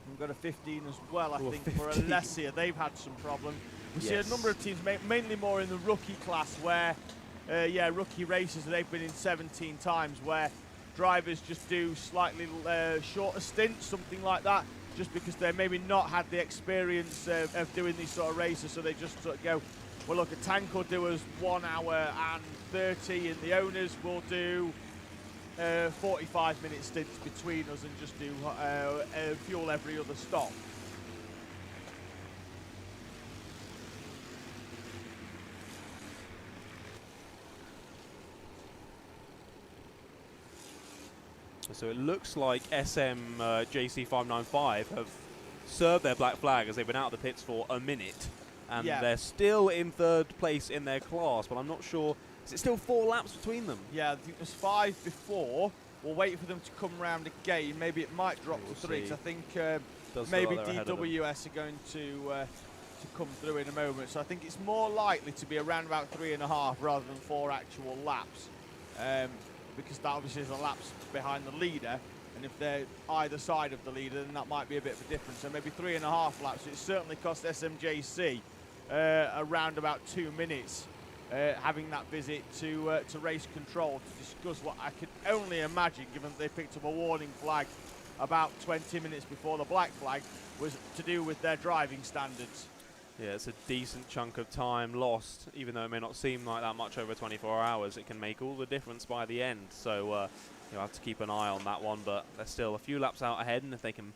We've got a 15 as well, I think, 15. for Alessia. They've had some problems. We see a number of teams, mainly more in the rookie class, where, rookie races, they've been in 17 times, where drivers just do slightly shorter stints, something like that, just because they maybe not had the experience of doing these sort of races, so they just sort of go Well, look, a tank will do us 1 hour and 30, and the owners will do 45-minute stints between us and just do fuel every other stop. So it looks like SM JC595 have served their black flag as they've been out of the pits for a minute. And they're still in 3rd place in their class, but I'm not sure. Is it still 4 laps between them? Yeah, I think there's 5 before. We'll wait for them to come round again. Maybe it might drop to 3, because I think maybe DWS are going to come through in a moment. So I think it's more likely to be around about 3.5 rather than 4 actual laps. Because that obviously is a laps behind the leader, and if they're either side of the leader, then that might be a bit of a difference. So maybe 3.5 laps. It certainly cost SMJC around about 2 minutes having that visit to race control to discuss what I could only imagine, given that they picked up a warning flag about 20 minutes before the black flag, was to do with their driving standards. Yeah, it's a decent chunk of time lost, even though it may not seem like that much over 24 hours. It can make all the difference by the end. So you'll have to keep an eye on that one, but they're still a few laps out ahead, and if they can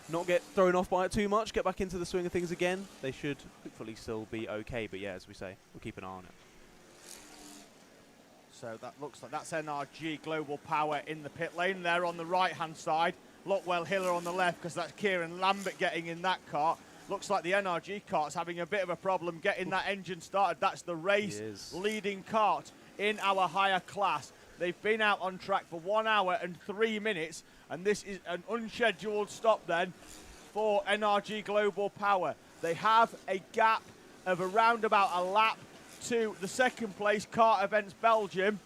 not get thrown off by it too much, get back into the swing of things again, they should hopefully still be okay. But yeah, as we say, we'll keep an eye on it. So that looks like that's NRG Global Power in the pit lane there on the right-hand side. Lockwell Hiller on the left, because that's Kieran Lambert getting in that kart. Looks like the NRG kart's having a bit of a problem getting that engine started. That's the race leading kart in our higher class. They've been out on track for 1 hour and 3 minutes, and this is an unscheduled stop then for NRG Global Power. They have a gap of around about a lap to the 2nd place Kart Events Belgium.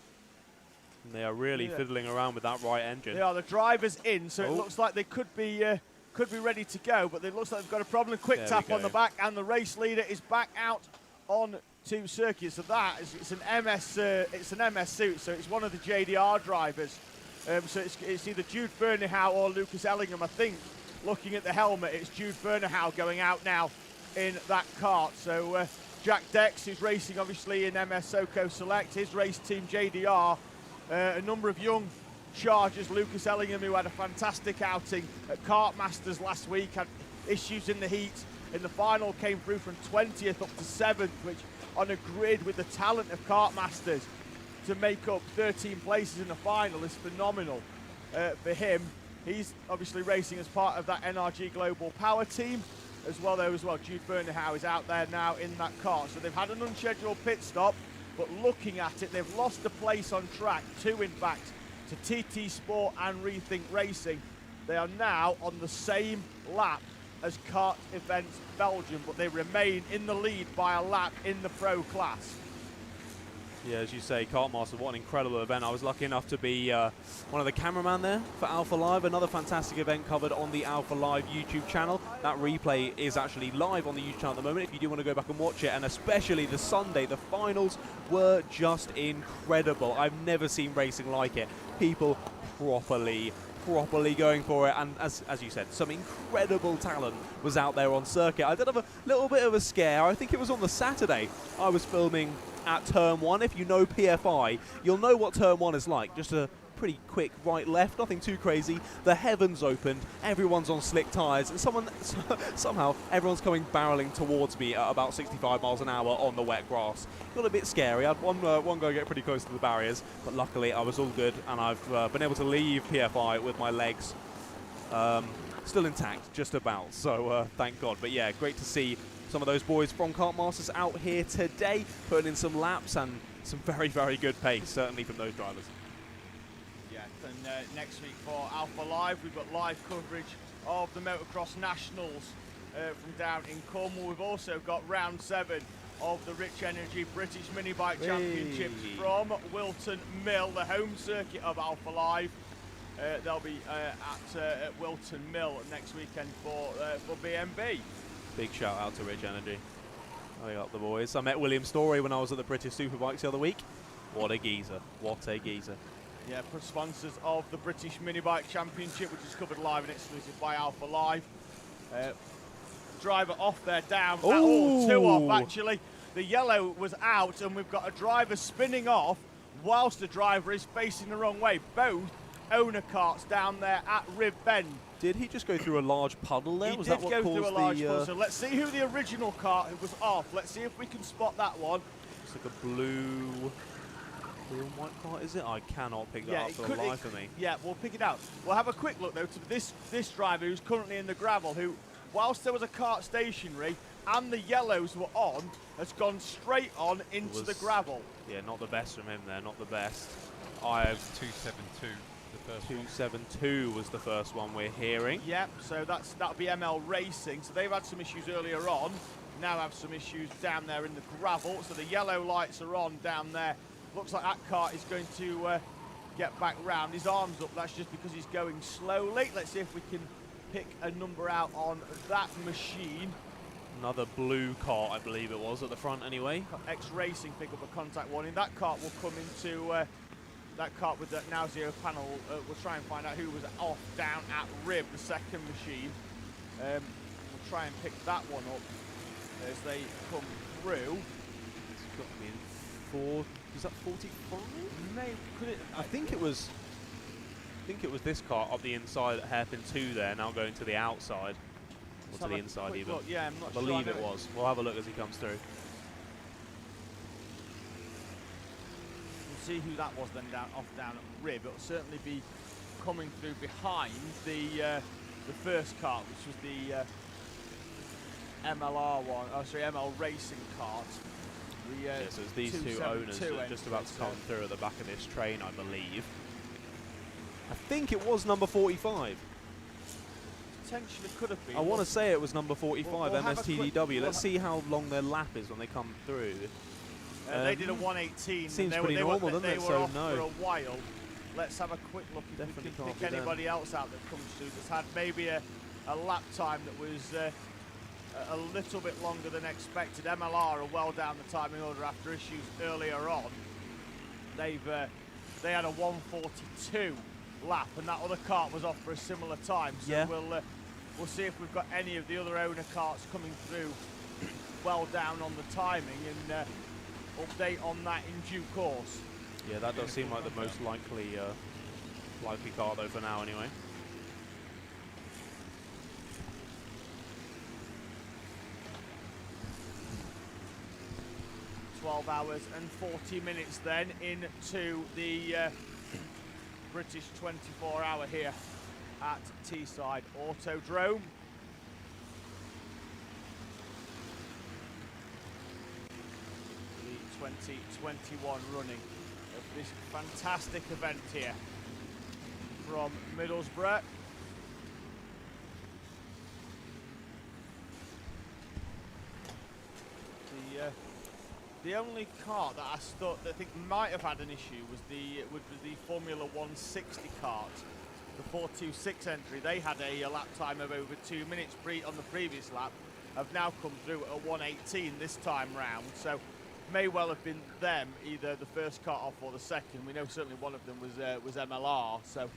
And they are really fiddling around with that right engine. They are. The driver's in, so it looks like they could be ready to go, but it looks like they've got a problem. Quick tap on the back, and the race leader is back out on to circuit. So that is, it's an MS suit, so it's one of the JDR drivers. So it's either Jude Fernihau or Lucas Ellingham. I think, looking at the helmet, it's Jude Fernihau going out now in that kart. So Jack Dex, who's racing obviously in MS Soco Select, his race team JDR, a number of young chargers. Lucas Ellingham, who had a fantastic outing at Kart Masters last week, had issues in the heat. In the final, came through from 20th up to 7th, which on a grid with the talent of Kart Masters to make up 13 places in the final is phenomenal for him. He's obviously racing as part of that NRG Global Power team as well. Jude Fernihau is out there now in that car. So they've had an unscheduled pit stop, but looking at it, they've lost a place on track, 2 in fact, to TT Sport and Rethink Racing. They are now on the same lap as Kart Events Belgium, but they remain in the lead by a lap in the pro class. Yeah, as you say, Kart Masters, what an incredible event. I was lucky enough to be one of the cameramen there for Alpha Live, another fantastic event covered on the Alpha Live YouTube channel. That replay is actually live on the YouTube channel at the moment if you do want to go back and watch it, and especially the Sunday, the finals were just incredible. I've never seen racing like it. People properly going for it, and as you said, some incredible talent was out there on circuit. I did have a little bit of a scare. I think it was on the Saturday. I was filming at turn 1. If you know PFI, you'll know what turn 1 is like. Just a pretty quick right left, nothing too crazy. The heavens opened, everyone's on slick tyres, and somehow everyone's coming barreling towards me at about 65 miles an hour on the wet grass. Got a bit scary. I had one guy get pretty close to the barriers, but luckily I was all good, and I've been able to leave PFI with my legs still intact, just about. So thank God. But yeah, great to see some of those boys from Kart Masters out here today, putting in some laps and some very, very good pace, certainly from those drivers. And next week for Alpha Live, we've got live coverage of the Motocross Nationals from down in Cornwall. We've also got round 7 of the Rich Energy British Minibike Championships from Wilton Mill, the home circuit of Alpha Live. They'll be at Wilton Mill next weekend for BMB. Big shout out to Rich Energy. I got the boys. I met William Story when I was at the British Superbikes the other week. What a geezer. What a geezer. Yeah, sponsors of the British Minibike Championship, which is covered live and exclusive by Alpha Live. Driver off there, down. 2 off, actually. the yellow was out, and we've got a driver spinning off whilst the driver is facing the wrong way. Both owner carts down there at Rib Bend. Did he just go through a large puddle there? He Was did that what go caused through a large the, puddle. So let's see who the original cart was off. Let's see if we can spot that one. it's like a blue and white cart, is it? I cannot pick that up for the life of me. Yeah, we'll pick it out. We'll have a quick look, though, to this driver who's currently in the gravel, who, whilst there was a cart stationary and the yellows were on, has gone straight on into the gravel. Yeah, not the best from him there, not the best. I've 272, the first one. 272 was the first one we're hearing. Yep, so that'll be ML Racing. So they've had some issues earlier on, now have some issues down there in the gravel. So the yellow lights are on down there. Looks like that cart is going to get back round. His arm's up, that's just because he's going slowly. Let's see if we can pick a number out on that machine. Another blue cart, I believe it was, at the front anyway. X Racing pick up a contact warning. That cart will come into that cart with the Nauseo panel. We'll try and find out who was off down at Rib, the second machine. We'll try and pick that one up as they come through. It's got to be in 4. Was that 45? Maybe, could it? I think it was this cart up the inside at hairpin 2 there, now going to the outside. Or to the inside even. Look. Yeah, I'm not I sure. believe it was. We'll have a look as he comes through. We'll see who that was then down at Rib. It'll certainly be coming through behind the first cart, which was the MLR one. Oh, sorry, ML Racing cart. The, so it's these two owners that are just about to come through at the back of this train, I believe. I think it was number 45. Potentially could have been. I want to say it was number 45, we'll MSTDW. Let's see how long their lap is when they come through. They did a 118. Seems they pretty normal, doesn't it? They were So off no. for a while. Let's have a quick look if Definitely we can can't pick be anybody else out that comes through that's had maybe a lap time that was a little bit longer than expected. MLR are well down the timing order after issues earlier on. They had a 142 lap, and that other cart was off for a similar time. So yeah. We'll see if we've got any of the other owner carts coming through well down on the timing, and update on that in due course. Yeah, that does seem like the most likely cart though for now anyway. 12 hours and 40 minutes then into the British 24-hour here at Teesside Autodrome. The 2021 running of this fantastic event here from Middlesbrough. The only cart that I think might have had an issue was the Formula 160 cart, the 426 entry. They had a lap time of over 2 minutes on the previous lap, have now come through at a 118 this time round. So may well have been them, either the first cart off or the second. We know certainly one of them was MLR. So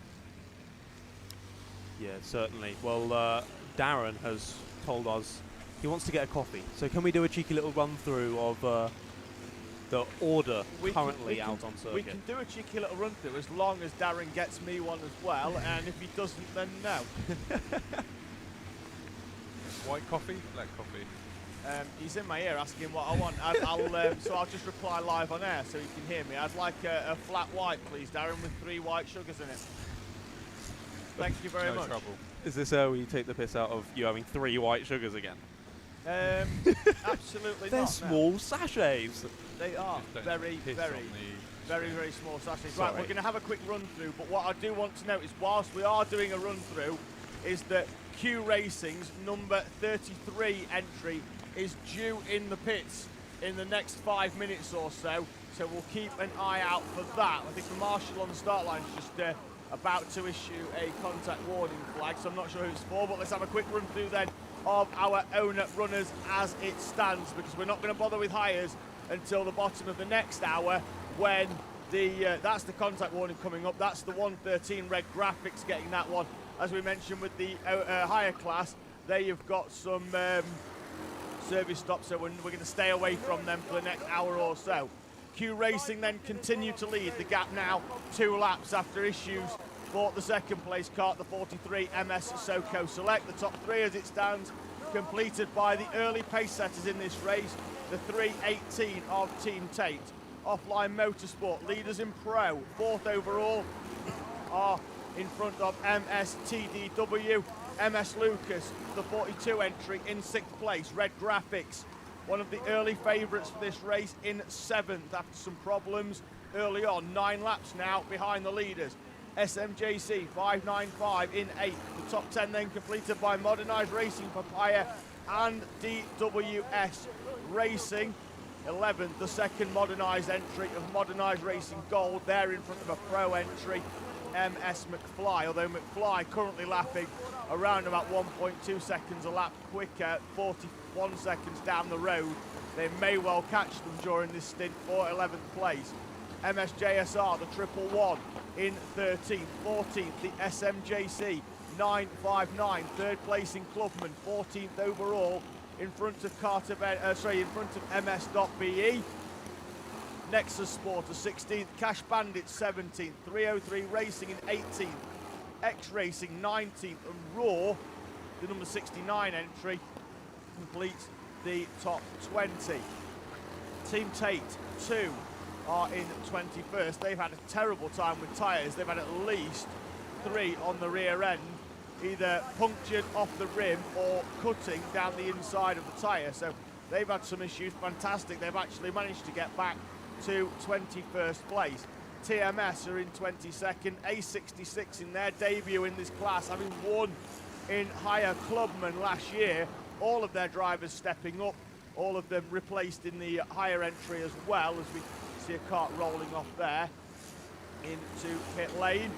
yeah, certainly. Well, Darren has told us he wants to get a coffee. So can we do a cheeky little run through of the order currently out on circuit? We can do a cheeky little run through as long as Darren gets me one as well, and if he doesn't, then no. White coffee, black coffee. He's in my ear asking what I want. So I'll just reply live on air so he can hear me. I'd like a flat white, please, Darren, with 3 white sugars in it. Thank you very much. No trouble. Is this where you take the piss out of you having 3 white sugars again? Absolutely They're not. small sachets. They are very small sachets. Right, we're going to have a quick run through, but what I do want to note is whilst we are doing a run through, is that Q Racing's number 33 entry is due in the pits in the next 5 minutes or so. So we'll keep an eye out for that. I think the marshal on the start line is just about to issue a contact warning flag, so I'm not sure who it's for, but let's have a quick run through then of our owner runners as it stands, because we're not going to bother with hires until the bottom of the next hour when that's the contact warning coming up. That's the 113 red graphics getting that one. As we mentioned with the higher class, they have got some service stop, so we're going to stay away from them for the next hour or so. Q Racing then continue to lead the gap now 2 laps after issues for the second place kart, the 43 MS SoCo Select. The top 3 as it stands completed by the early pace setters in this race, the 3:18 of Team Tate. Offline Motorsport, leaders in Pro, 4th overall, are in front of MSTDW. MS Lucas, the 42 entry, in 6th place. Red Graphics, one of the early favourites for this race, in 7th after some problems early on. 9 laps now behind the leaders. SMJC 595 in 8th. The top 10 then completed by Modernised Racing, Papaya and DWS Racing. 11th, the second modernised entry of Modernised Racing Gold. They're in front of a pro entry, MS McFly, although McFly currently lapping around about 1.2 seconds a lap quicker, 41 seconds down the road. They may well catch them during this stint for 11th place. MSJSR, the 111 in 13th. 14th, the SMJC 959, 3rd place in Clubman, 14th overall, in front of in front of MS.BE. Nexus Sport, a 16th. Cash Bandit 17th. 303 Racing in 18th. X Racing 19th. And Raw, the number 69 entry, completes the top 20. Team Tate 2 are in 21st. They've had a terrible time with tyres. They've had at least 3 on the rear end, either punctured off the rim or cutting down the inside of the tyre. So they've had some issues. Fantastic. They've actually managed to get back to 21st place. TMS are in 22nd. A66 in their debut in this class, having won in higher Clubman last year. All of their drivers stepping up, all of them replaced in the higher entry as well, as we see a kart rolling off there into pit lane.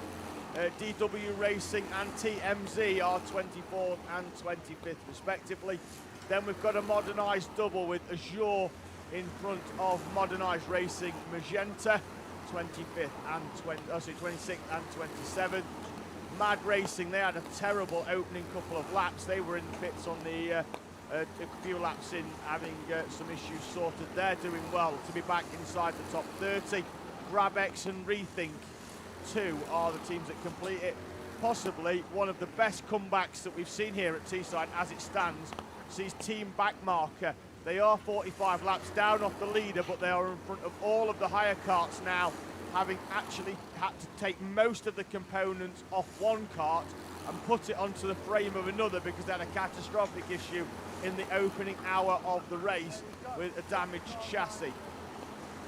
DW Racing and TMZ are 24th and 25th respectively. Then we've got a modernised double with Azure in front of Modernised Racing Magenta, 25th and 26th and 27th. Mad Racing, they had a terrible opening couple of laps. They were in the pits on the a few laps in, having some issues sorted. They're doing well to be back inside the top 30. GrabX and Rethink 2 are the teams that complete it. Possibly one of the best comebacks that we've seen here at Teesside as it stands. Sees Team Backmarker. They are 45 laps down off the leader, but they are in front of all of the higher karts now, having actually had to take most of the components off one kart and put it onto the frame of another because they had a catastrophic issue in the opening hour of the race with a damaged chassis.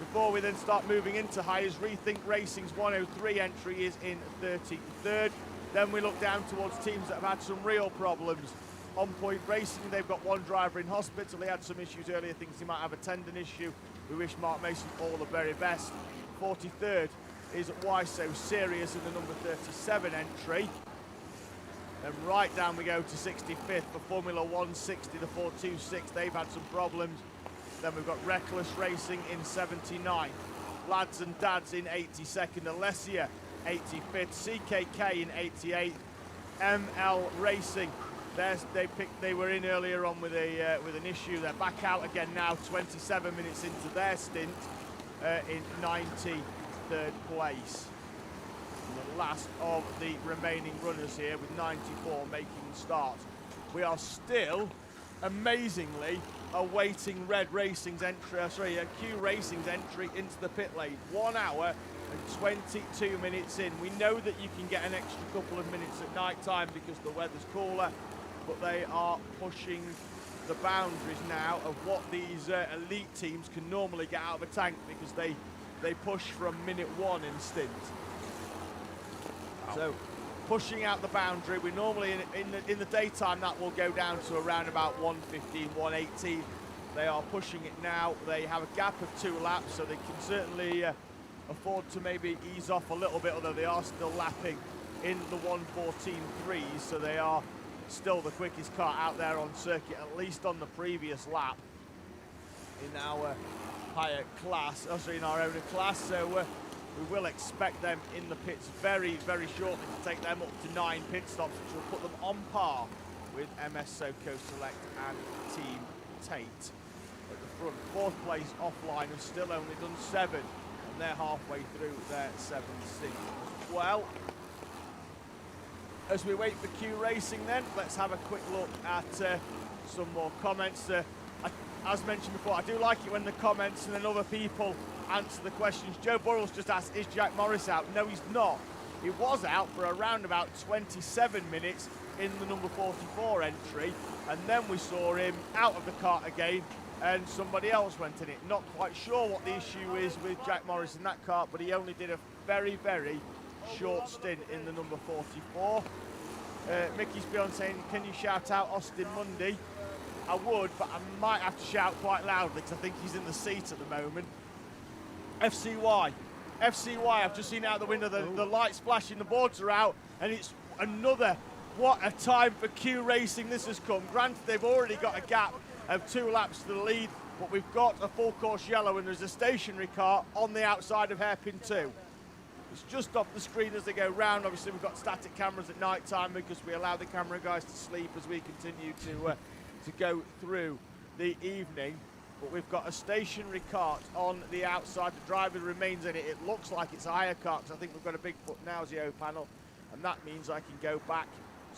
Before we then start moving into highs, Rethink Racing's 103 entry is in 33rd. Then we look down towards teams that have had some real problems. On Point Racing, they've got one driver in hospital. He had some issues earlier, thinks he might have a tendon issue. We wish Mark Mason all the very best. 43rd is Why So Serious in the number 37 entry. And right down we go to 65th for Formula 160, the 426. They've had some problems. Then we've got Reckless Racing in 79. Lads and Dads in 82nd. Alessia 85th. CKK in 88th. ML Racing. They were in earlier on with an issue. They're back out again now, 27 minutes into their stint, in 93rd place. And the last of the remaining runners here with 94 making the start. We are still, amazingly, awaiting Red Racing's entry, Q Racing's entry into the pit lane. 1 hour and 22 minutes in. We know that you can get an extra couple of minutes at night time because the weather's cooler, but they are pushing the boundaries now of what these elite teams can normally get out of a tank because they push from minute 1 in stint. Wow. So pushing out the boundary, we normally in the daytime that will go down to around about 1:15, 1:18. They are pushing it now. They have a gap of 2 laps, so they can certainly afford to maybe ease off a little bit, although they are still lapping in the 1:14.3s, so they are still the quickest car out there on circuit, at least on the previous lap in our higher class, in our owner class. So we will expect them in the pits very, very shortly to take them up to 9 pit stops, which will put them on par with MS SoCo Select and Team Tate at the front. 4th place offline have still only done 7, and they're halfway through their 7th stint as well. As we wait for Q Racing then, let's have a quick look at some more comments. As mentioned before, I do like it when the comments and then other people answer the questions. Joe Burrell's just asked, is Jack Morris out? No, he's not. He was out for around about 27 minutes in the number 44 entry, and then we saw him out of the kart again, and somebody else went in it. Not quite sure what the issue is with Jack Morris in that kart, but he only did a very, very short stint in the number 44. Mickey's beyond saying, can you shout out Austin Mundy? I would, but I might have to shout quite loudly because I think he's in the seat at the moment. FCY, I've just seen out the window, the lights flashing, the boards are out, and it's another, what a time for Q Racing this has come. Granted, they've already got a gap of 2 laps to the lead, but we've got a full course yellow and there's a stationary car on the outside of hairpin 2. It's just off the screen as they go round. Obviously, we've got static cameras at night time because we allow the camera guys to sleep as we continue to go through the evening. But we've got a stationary kart on the outside. The driver remains in it. It looks like it's a higher kart because I think we've got a big foot Nauseo panel, and that means I can go back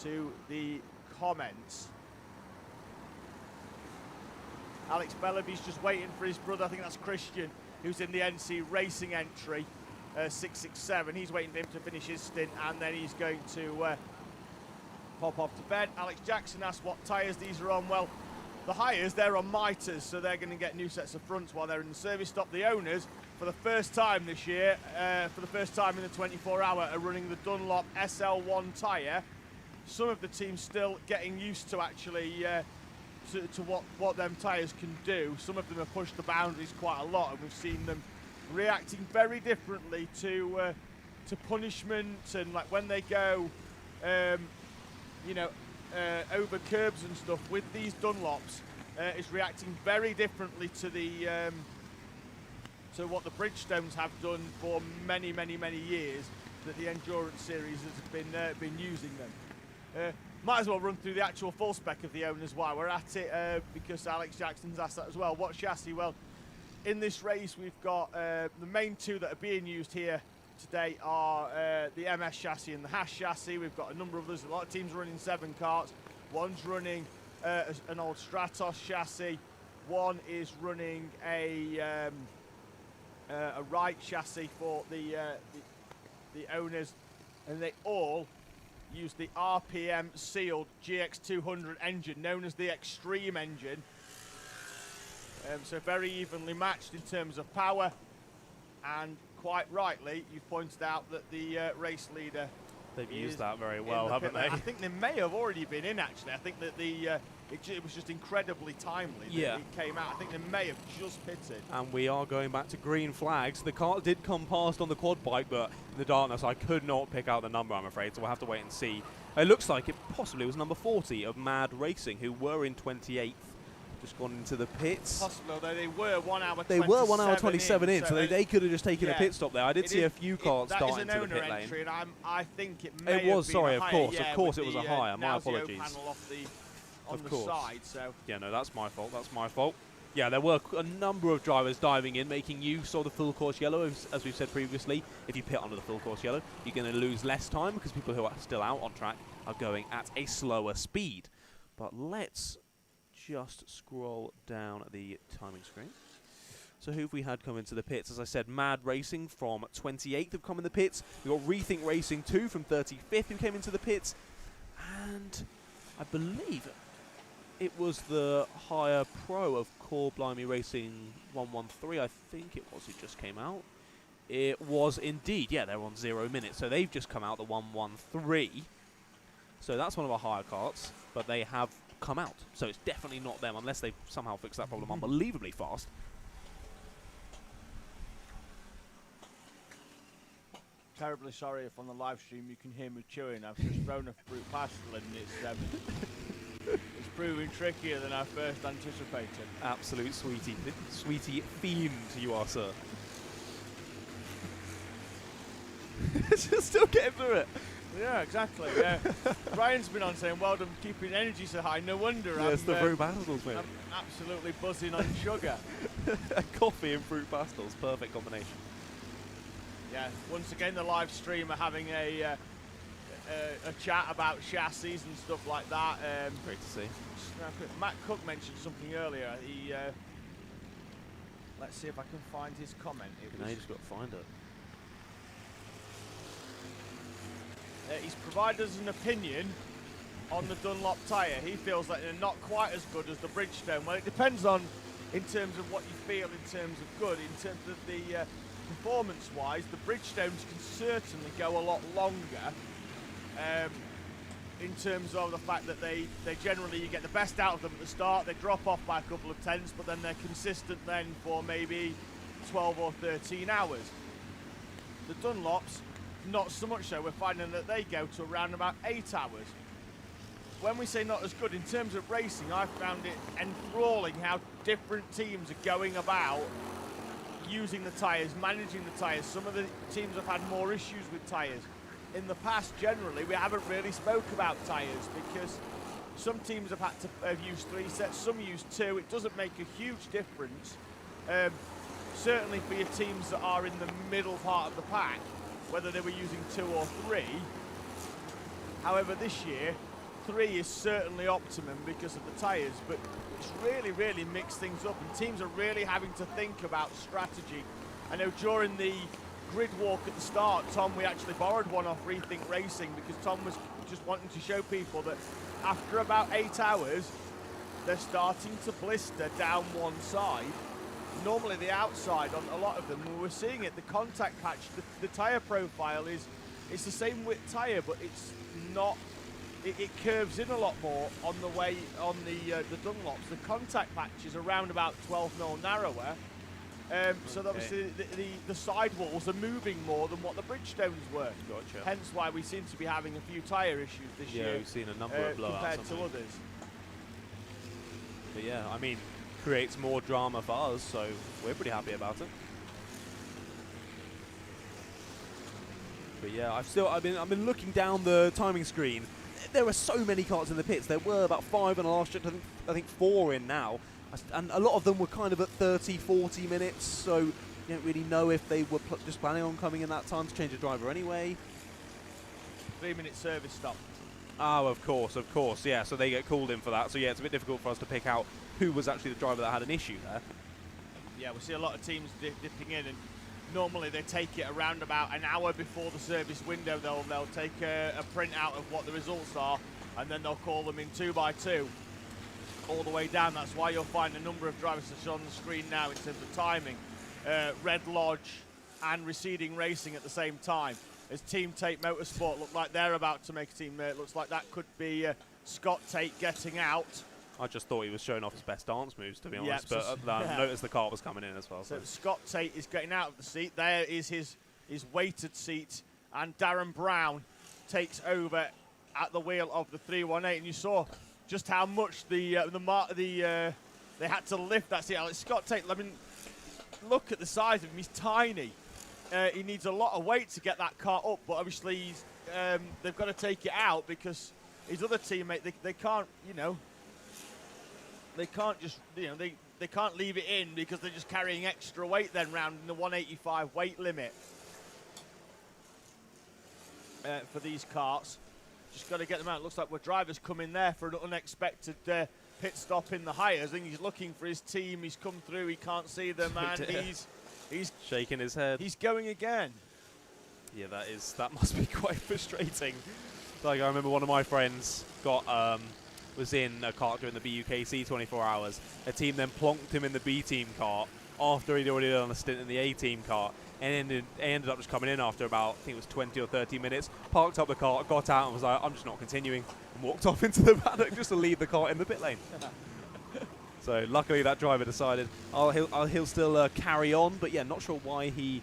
to the comments. Alex Bellaby's just waiting for his brother. I think that's Christian, who's in the NC Racing entry. 667. He's waiting for him to finish his stint, and then he's going to pop off to bed. Alex Jackson asked what tyres these are on. Well, the Highers, they're on miters, so they're going to get new sets of fronts while they're in the service stop. The owners, for the first time this year, for the first time in the 24-hour, are running the Dunlop SL1 tyre. Some of the teams still getting used to actually to what them tyres can do. Some of them have pushed the boundaries quite a lot, and we've seen them reacting very differently to punishment, and like when they go over curbs and stuff with these Dunlops, is reacting very differently to the to what the Bridgestones have done for many years that the Endurance Series has been using them. Might as well run through the actual full spec of the owners while we're at it, because Alex Jackson's asked that as well. What chassis? Well, in this race, we've got the main 2 that are being used here today are the MS chassis and the Hash chassis. We've got a number of others. A lot of teams running 7 karts. One's running an old Stratos chassis. One is running a Wright chassis for the owners, and they all use the RPM sealed GX200 engine, known as the Extreme engine. So very evenly matched in terms of power, and quite rightly, you've pointed out that the race leader. They've used that very well, haven't they? I think they may have already been in, actually. I think that it was just incredibly timely that it came out. I think they may have just pitted. And we are going back to green flags. The car did come past on the quad bike, but in the darkness, I could not pick out the number, I'm afraid, so we'll have to wait and see. It looks like it possibly was number 40 of Mad Racing, who were in 28th. Just gone into the pits. Possibly, although they were 1 hour 27 They were 1 hour 27 in, so they could have just taken a pit stop there. I did see a few cars start into the pit lane. Entry, and I think it may it was, have sorry, been of course it was a higher. My apologies. On the side, so. Yeah, no, that's my fault. Yeah, there were a number of drivers diving in, making use of the full course yellow, as we've said previously. If you pit under the full course yellow, you're going to lose less time because people who are still out on track are going at a slower speed. But let's just scroll down the timing screen. So who have we had come into the pits? As I said, Mad Racing from 28th have come in the pits. We've got Rethink Racing 2 from 35th who came into the pits. And I believe it was the higher pro of Core Blimey Racing 113, I think it was, who just came out. It was indeed, yeah, they're on 0 minutes. So they've just come out, the 113. So that's one of our higher karts, but they have come out. So it's definitely not them, unless they somehow fix that problem unbelievably fast. Terribly sorry if on the live stream you can hear me chewing. I've just thrown a fruit pastel and it's proving trickier than I first anticipated. Absolute sweetie fiend you are, sir. Just still getting through it. Yeah, exactly. Brian's been on saying, well done keeping energy so high. No wonder Yes, the fruit pastels, mate. I'm absolutely buzzing on sugar. Coffee and fruit pastels, perfect combination. Yeah, once again the live stream are having a chat about chassis and stuff like that. Great to see. Matt Cook mentioned something earlier. He, let's see if I can find his comment. Now you just got to find it. He's provided us an opinion on the Dunlop tyre. He feels that they're not quite as good as the Bridgestone. Well, it depends on, in terms of what you feel in terms of good. In terms of the performance-wise, the Bridgestones can certainly go a lot longer. In terms of the fact that they generally, you get the best out of them at the start, they drop off by a couple of tenths, but then they're consistent then for maybe 12 or 13 hours. The Dunlops, not so much so. We're finding that they go to around about 8 hours. When we say not as good, in terms of racing, I found it enthralling how different teams are going about using the tyres, managing the tyres. Some of the teams have had more issues with tyres. In the past, generally, we haven't really spoke about tyres because some teams have had to have used 3 sets, some use 2. It doesn't make a huge difference. Certainly for your teams that are in the middle part of the pack, whether they were using 2 or 3. However, this year, 3 is certainly optimum because of the tyres, but it's really mixed things up, and teams are really having to think about strategy. I know during the grid walk at the start, Tom, we actually borrowed one off Rethink Racing because Tom was just wanting to show people that after about 8 hours, they're starting to blister down one side. Normally the outside on a lot of them, we're seeing it, the contact patch, the tyre profile it's the same width tyre, but it's not, it curves in a lot more on the way, on the Dunlops. The contact patch is around about 12mm narrower, so obviously the sidewalls are moving more than what the Bridgestones were. Gotcha. Hence why we seem to be having a few tyre issues this year. Yeah, we've seen a number of blowouts compared to others. But yeah, I mean, creates more drama for us, so we're pretty happy about it. But yeah, I've been looking down the timing screen. There were so many karts in the pits. There were about 5 in the last shift, I think 4 in now. And a lot of them were kind of at 30, 40 minutes, so you don't really know if they were just planning on coming in that time to change the driver anyway. 3-minute service stop. Oh, of course, yeah, so they get called in for that. So yeah, it's a bit difficult for us to pick out who was actually the driver that had an issue there. Yeah, we see a lot of teams dipping in, and normally they take it around about an hour before the service window. They'll take a print out of what the results are, and then they'll call them in 2 by 2 all the way down. That's why you'll find a number of drivers that are on the screen now in terms of timing. Red Lodge and Receding Racing at the same time. As Team Tate Motorsport look like they're about to make a team. It looks like that could be Scott Tate getting out. I just thought he was showing off his best dance moves, to be honest, Yep, but I noticed the car was coming in as well. So Scott Tate is getting out of the seat. There is his weighted seat, and Darren Brown takes over at the wheel of the 318. And you saw just how much they had to lift that seat. Scott Tate, I mean, look at the size of him. He's tiny. He needs a lot of weight to get that car up, but obviously they've got to take it out because his other teammate, they can't, they can't just, they can't leave it in because they're just carrying extra weight then round in the 185 weight limit for these carts. Just got to get them out. It looks like we're drivers come in there for an unexpected pit stop in the Hires. I think he's looking for his team. He's come through. He can't see them, and he's shaking his head. He's going again. Yeah, that must be quite frustrating. Like, I remember one of my friends was in a kart during the BUKC 24 hours. A team then plonked him in the B team kart after he'd already done a stint in the A team kart, and ended up just coming in after about, I think it was 20 or 30 minutes, parked up the kart, got out and was like, I'm just not continuing, and walked off into the paddock just to leave the kart in the pit lane. So luckily that driver decided he'll still carry on, but yeah, not sure why he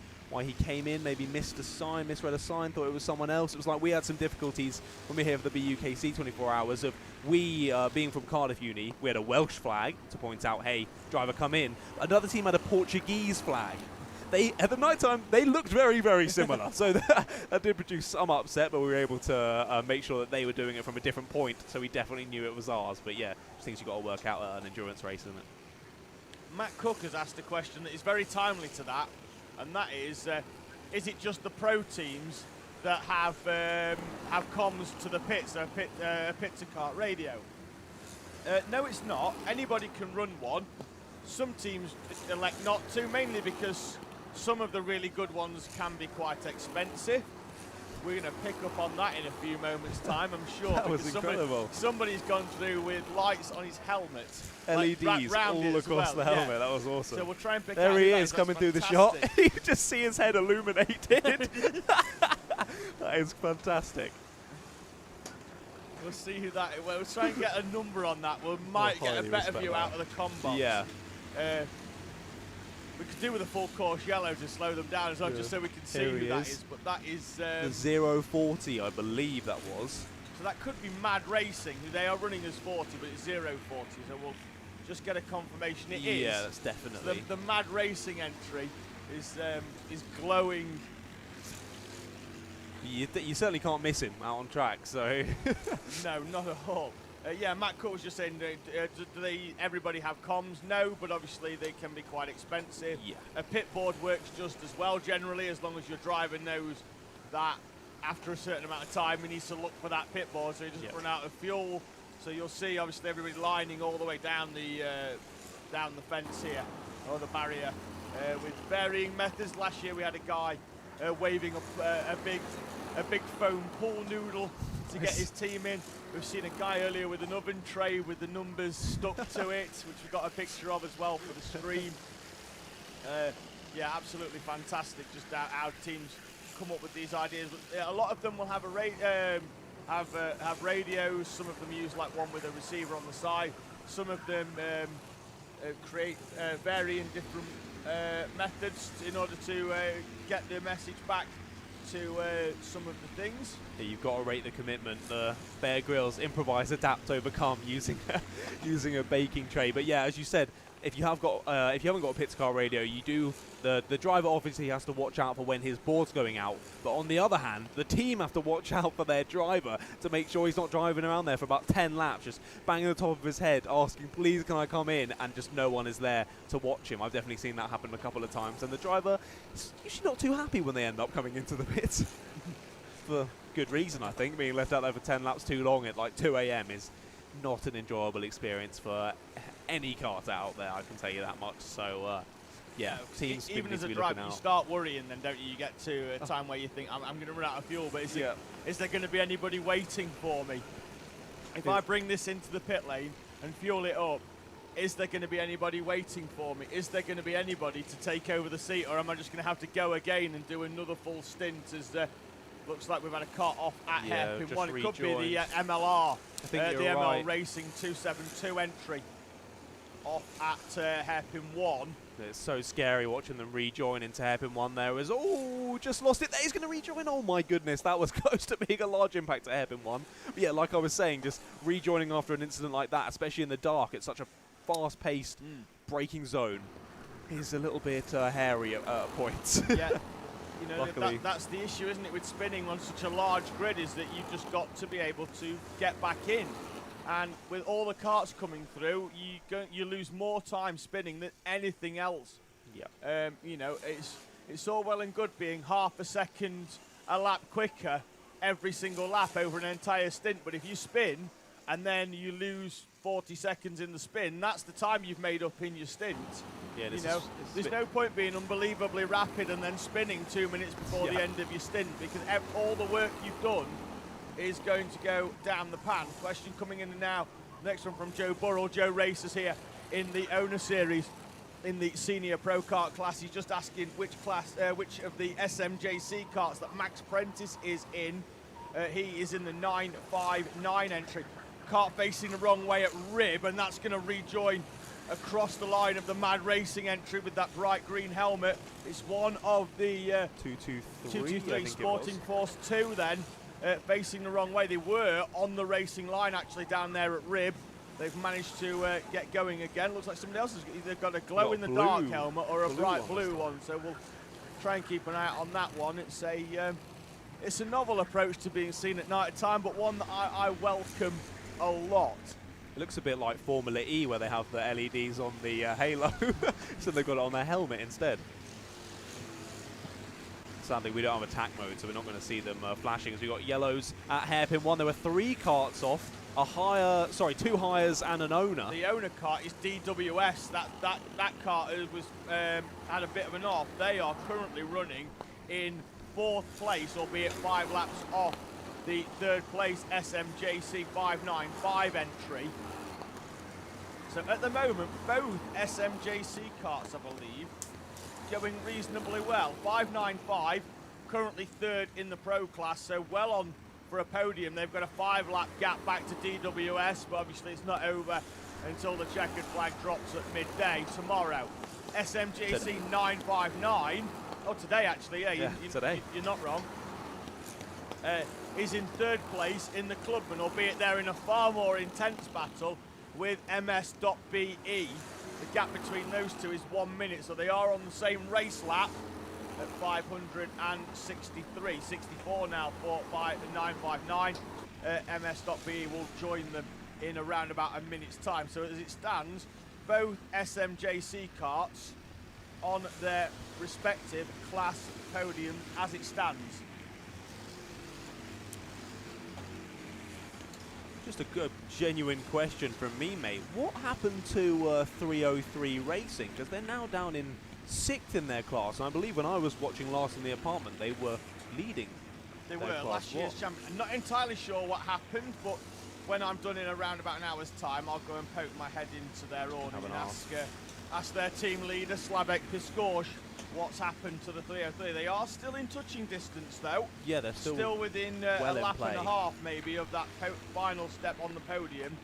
came in. Maybe misread a sign, thought it was someone else. It was like we had some difficulties when we here for the BUKC 24 hours of being from Cardiff Uni. We had a Welsh flag to point out, hey, driver, come in. Another team had a Portuguese flag at the night time, they looked very, very similar. So that did produce some upset, but we were able to make sure that they were doing it from a different point, so we definitely knew it was ours. But yeah, just things you've got to work out at an endurance race, isn't it? Matt Cook has asked a question that is very timely to that, and that is it just the pro teams that have comms to the pits, a pit-to-kart radio? No, it's not. Anybody can run one. Some teams elect not to, mainly because some of the really good ones can be quite expensive. We're going to pick up on that in a few moments' time, I'm sure. That was incredible. Somebody's gone through with lights on his helmet. LEDs like, all across the helmet. Yeah. That was awesome. So we'll try and pick there out he is coming through the shot. You just see his head illuminated. That is fantastic. We'll see who that is. We'll try and get a number on that. We might get a better view out of the combo. Yeah. We could do with a full course yellow to slow them down as well, just so we can see who that is. But that is the 040, I believe that was. So that could be Mad Racing. They are running as 40, but it's 040. So we'll just get a confirmation. It is. Yeah, that's definitely. So the Mad Racing entry is glowing. You certainly can't miss him out on track. So. No, not at all. Yeah, Matt Cook was just saying, do everybody have comms? No, but obviously they can be quite expensive. Yeah. A pit board works just as well generally, as long as your driver knows that after a certain amount of time he needs to look for that pit board so he doesn't run out of fuel. So you'll see obviously everybody lining all the way down the fence here, or the barrier, with varying methods. Last year we had a guy waving up a big foam pool noodle to get his team in. We've seen a guy earlier with an oven tray with the numbers stuck to it, which we've got a picture of as well for the stream. Yeah, absolutely fantastic. Just how teams come up with these ideas. But, a lot of them will have have radios. Some of them use like one with a receiver on the side. Some of them create varying different methods in order to get the message back to some of the things. Yeah, you've got to rate the commitment. The Bear Grylls improvise, adapt, overcome using using a baking tray. But yeah, as you said, if you haven't got a pit car radio, you do the driver obviously has to watch out for when his board's going out. But on the other hand, the team have to watch out for their driver to make sure he's not driving around there for about 10 laps, just banging the top of his head, asking, "Please, can I come in?" And just no one is there to watch him. I've definitely seen that happen a couple of times, and the driver is usually not too happy when they end up coming into the pits. For good reason, I think. Being left out there for 10 laps too long at like 2 a.m. is not an enjoyable experience for any kart out there, I can tell you that much. So yeah, teams even as a driver, you start worrying then, don't you? You get to a time where you think, I'm going to run out of fuel, but is there going to be anybody waiting for me? If I bring this into the pit lane and fuel it up, is there going to be anybody waiting for me? Is there going to be anybody to take over the seat, or am I just going to have to go again and do another full stint as looks like we've had a cut off at Hairpin 1. It could be the MLR, the ML Racing 272 entry off at Hairpin 1. It's so scary watching them rejoin into Hairpin 1 there. Just lost it there. He's going to rejoin. Oh my goodness, that was close to being a large impact at Hairpin 1. But yeah, like I was saying, just rejoining after an incident like that, especially in the dark, it's such a fast-paced braking zone, is a little bit hairy at points. Yeah. You know, that's the issue, isn't it, with spinning on such a large grid, is that you've just got to be able to get back in. And with all the karts coming through, you lose more time spinning than anything else. Yeah. You know, it's all well and good being half a second a lap quicker every single lap over an entire stint, but if you spin and then you lose 40 seconds in the spin, that's the time you've made up in your stint. Yeah, there's no point being unbelievably rapid and then spinning 2 minutes before the end of your stint, because all the work you've done is going to go down the pan. Question coming in now. Next one from Joe Burrell. Joe races here in the owner series in the senior pro kart class. He's just asking which of the SMJC karts that Max Prentice is in. He is in the 959 entry. Kart facing the wrong way at Rib, and that's going to rejoin across the line of the Mad Racing entry with that bright green helmet. It's one of the 223 Sporting Force 2 then, facing the wrong way. They were on the racing line actually down there at Rib. They've managed to get going again. Looks like somebody else has either got a glow-in-the-dark helmet or a bright blue one. So we'll try and keep an eye out on that one. It's a novel approach to being seen at night time, but one that I welcome a lot. It looks a bit like Formula E, where they have the LEDs on the halo, so they've got it on their helmet instead. Sadly, we don't have attack mode, so we're not going to see them flashing. As we got yellows at hairpin 1, there were 3 karts off. 2 hires and an owner. The owner kart is DWS. That kart was had a bit of an off. They are currently running in 4th place, albeit 5 laps off the 3rd place SMJC 595 entry. So at the moment, both SMJC karts, I believe, going reasonably well. 595 currently 3rd in the pro class, so well on for a podium. They've got a 5-lap gap back to DWS, but obviously it's not over until the checkered flag drops at midday tomorrow. SMJC 959, today actually, yeah, today. You're not wrong. Is in 3rd place in the clubman, albeit they're in a far more intense battle with MS.BE. The gap between those two is 1 minute, so they are on the same race lap at 563, 64 now for 959. MS.BE will join them in around about a minute's time. So as it stands, both SMJC karts on their respective class podiums as it stands. Just a good, genuine question from me, mate. What happened to 303 Racing? Because they're now down in 6th in their class. And I believe when I was watching last in the apartment, they were leading. They were last year's champion. I'm not entirely sure what happened, but when I'm done in around about an hour's time, I'll go and poke my head into their orders and ask their team leader, Slavek Piskorz, what's happened to the 303. They are still in touching distance, though. Yeah, they're still within well a lap in play. and a half, maybe, of that final step on the podium.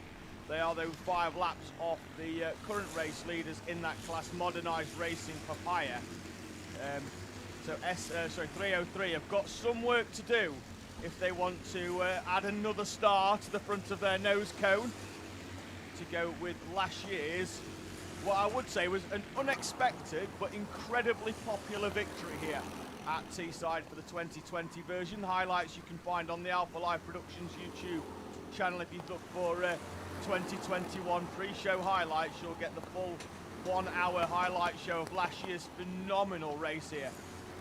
They are, though, 5 laps off the current race leaders in that class, Modernised Racing Papaya. So 303 have got some work to do if they want to add another star to the front of their nose cone to go with last year's, what I would say was an unexpected but incredibly popular victory here at Teesside for the 2020 version. The highlights you can find on the Alpha Live Productions YouTube channel. If you look for 2021 pre-show highlights, you'll get the full 1-hour highlight show of last year's phenomenal race here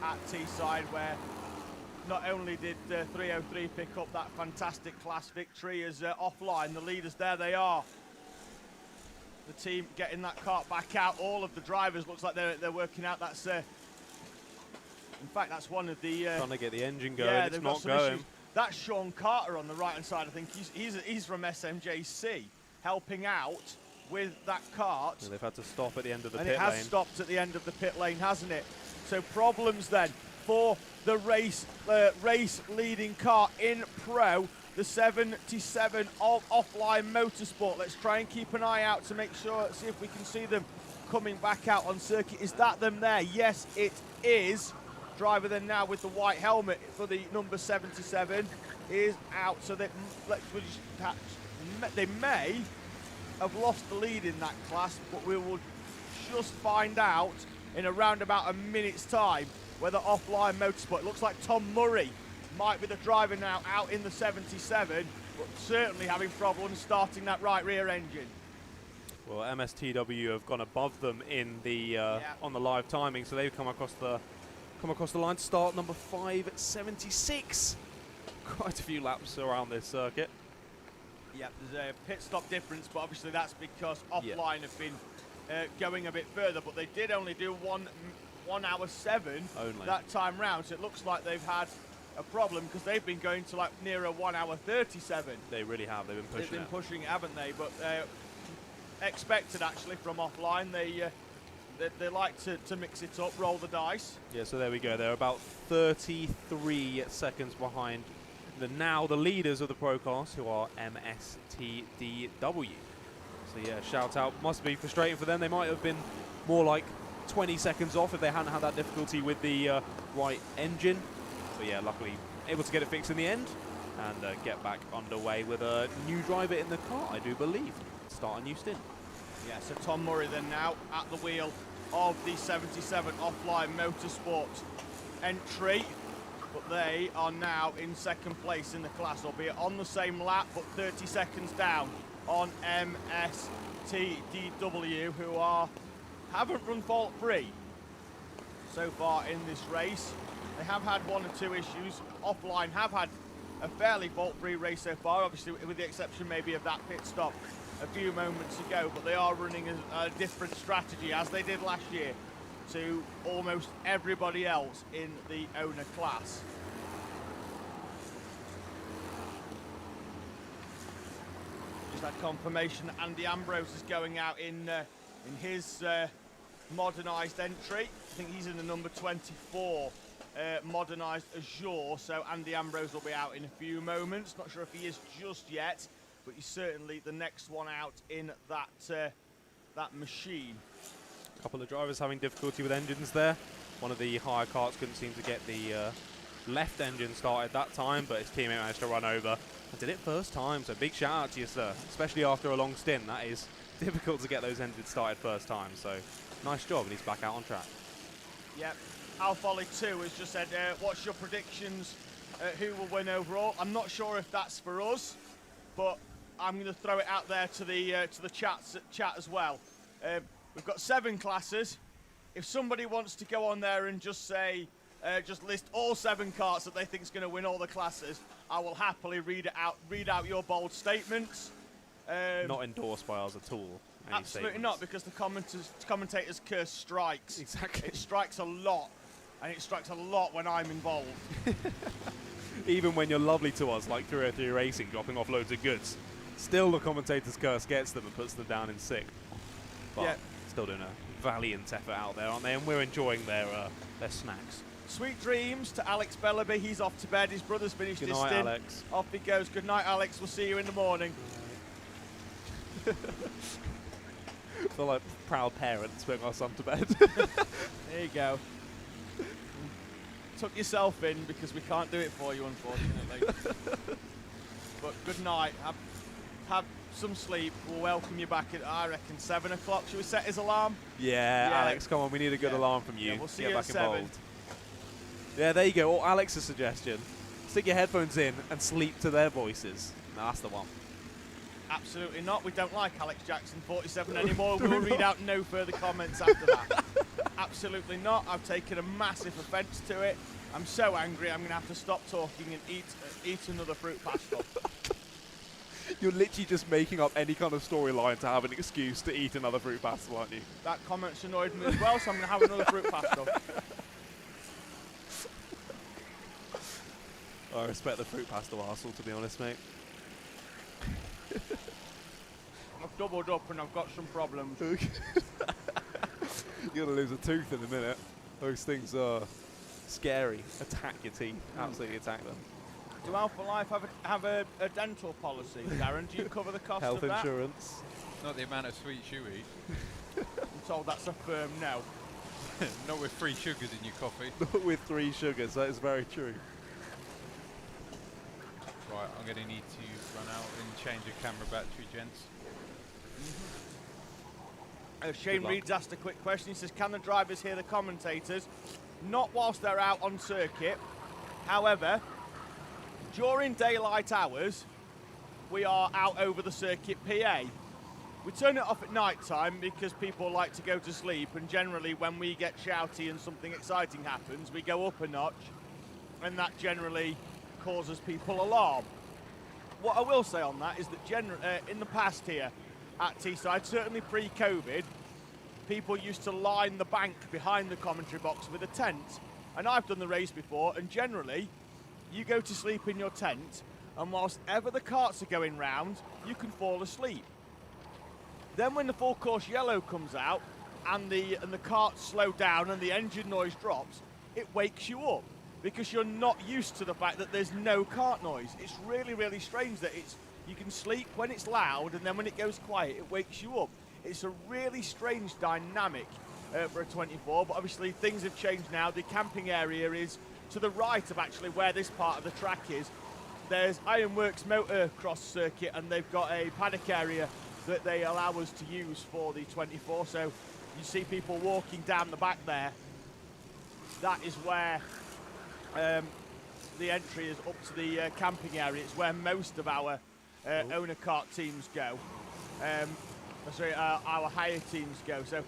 at Teesside, where not only did 303 pick up that fantastic class victory as offline, the leaders, there they are. The team getting that kart back out. All of the drivers, looks like they're working out. That's in fact, that's one of the trying to get the engine going. Yeah, it's not going. Issues. That's Sean Carter on the right hand side. I think he's from SMJC, helping out with that kart. And they've had to stop at the end of the and pit lane. it has stopped at the end of the pit lane, hasn't it? So problems then for the race leading car in pro, the 77 of Offline Motorsport. Let's try and keep an eye out to make sure, see if we can see them coming back out on circuit. Is that them there? Yes, it is. Driver then now with the white helmet for the number 77 is out. So they may have lost the lead in that class, but we will just find out in around about a minute's time whether Offline Motorsport, it looks like Tom Murray might be the driver now out in the 77, but certainly having problems starting that right rear engine. Well, MSTW have gone above them in the on the live timing, so they've come across the line to start number 576. Quite a few laps around this circuit. Yeah, there's a pit stop difference, but obviously that's because Offline have been going a bit further, but they did only do 1 hour 7 only that time round, so it looks like they've had a problem because they've been going to like near a 1 hour 37. They really have. They've been pushing it, haven't they? But expected actually from Offline. They like to mix it up, roll the dice. Yeah, so there we go. They're about 33 seconds behind the leaders of the pro class, who are MSTDW. So yeah, shout out. Must be frustrating for them. They might have been more like 20 seconds off if they hadn't had that difficulty with the right engine. But yeah, luckily able to get it fixed in the end and get back underway with a new driver in the car, I do believe. Start a new stint. Yeah, so Tom Murray then now at the wheel of the 77 offline Motorsport entry, but they are now in second place in the class, albeit on the same lap, but 30 seconds down on MSTDW, who haven't run fault-free so far in this race. They have had one or two issues. Offline have had a fairly fault-free race so far, obviously with the exception maybe of that pit stop a few moments ago, but they are running a different strategy, as they did last year, to almost everybody else in the owner class. Just had confirmation that Andy Ambrose is going out in his modernised entry. I think he's in the number 24 modernised Azure, so Andy Ambrose will be out in a few moments. Not sure if he is just yet, but he's certainly the next one out in that machine. A couple of drivers having difficulty with engines there. One of the higher karts couldn't seem to get the left engine started that time, but his teammate managed to run over and did it first time, so big shout out to you, sir, especially after a long stint. That is difficult to get those engines started first time, so nice job, and he's back out on track. Yep. Alfolly2 has just said, what's your predictions, who will win overall? I'm not sure if that's for us, but I'm going to throw it out there to the chat as well. We've got 7 classes. If somebody wants to go on there and just say, just list all 7 karts that they think is going to win all the classes, I will happily read out your bold statements. Not endorsed by us at all. Absolutely not, because the commentators curse strikes. Exactly. It strikes a lot, and it strikes a lot when I'm involved. Even when you're lovely to us, like 303 Racing, dropping off loads of goods, still the commentator's curse gets them and puts them down in sick. But yeah, still doing a valiant effort out there, aren't they? And we're enjoying their snacks. Sweet dreams to Alex Bellaby. He's off to bed. His brother's finished his stint. Good night, Alex. Off he goes. Good night, Alex. We'll see you in the morning. Feel like proud parents putting our son to bed. There you go. Tuck yourself in, because we can't do it for you, unfortunately. But good night. Have some sleep. We'll welcome you back at, I reckon, 7 o'clock. Should we set his alarm? Yeah, Alex, come on. We need a good alarm from you. Yeah, we'll see Get you back at 7. involved. Yeah, there you go. Or Alex's suggestion. Stick your headphones in and sleep to their voices. No, that's the one. Absolutely not. We don't like Alex Jackson 47 anymore. We'll read out no further comments after that. Absolutely not. I've taken a massive offence to it. I'm so angry I'm going to have to stop talking and eat another fruit pastel. You're literally just making up any kind of storyline to have an excuse to eat another fruit pastel, aren't you? That comment's annoyed me as well, so I'm going to have another fruit pastel. I respect the fruit pastel arsehole, to be honest, mate. I've doubled up and I've got some problems. You're going to lose a tooth in a minute. Those things are scary. Attack your teeth. Absolutely attack them. Do Alpha Life have a dental policy, Darren? Do you cover the cost Health of that? insurance. Not the amount of sweets you eat. I'm told that's a firm no. Not with 3 sugars in your coffee. Not with 3 sugars. That is very true. Right, I'm going to need to run out and change a camera battery, gents. Shane Reed's asked a quick question. He says, can the drivers hear the commentators? Not whilst they're out on circuit. However, during daylight hours, we are out over the circuit PA. We turn it off at night time because people like to go to sleep, and generally when we get shouty and something exciting happens, we go up a notch, and that generally causes people alarm. What I will say on that is that in the past here at Teesside, certainly pre-COVID, people used to line the bank behind the commentary box with a tent. And I've done the race before, and generally, you go to sleep in your tent, and whilst ever the karts are going round, you can fall asleep. Then when the full course yellow comes out, and the karts slow down and the engine noise drops, it wakes you up, because you're not used to the fact that there's no kart noise. It's really, really strange that you can sleep when it's loud, and then when it goes quiet, it wakes you up. It's a really strange dynamic for a 24, but obviously things have changed now. The camping area is to the right of actually where this part of the track is. There's Ironworks motocross circuit, and they've got a paddock area that they allow us to use for the 24, so you see people walking down the back there. That is where the entry is up to the camping area. It's where most of our owner kart teams go. Sorry, our hire teams go. So,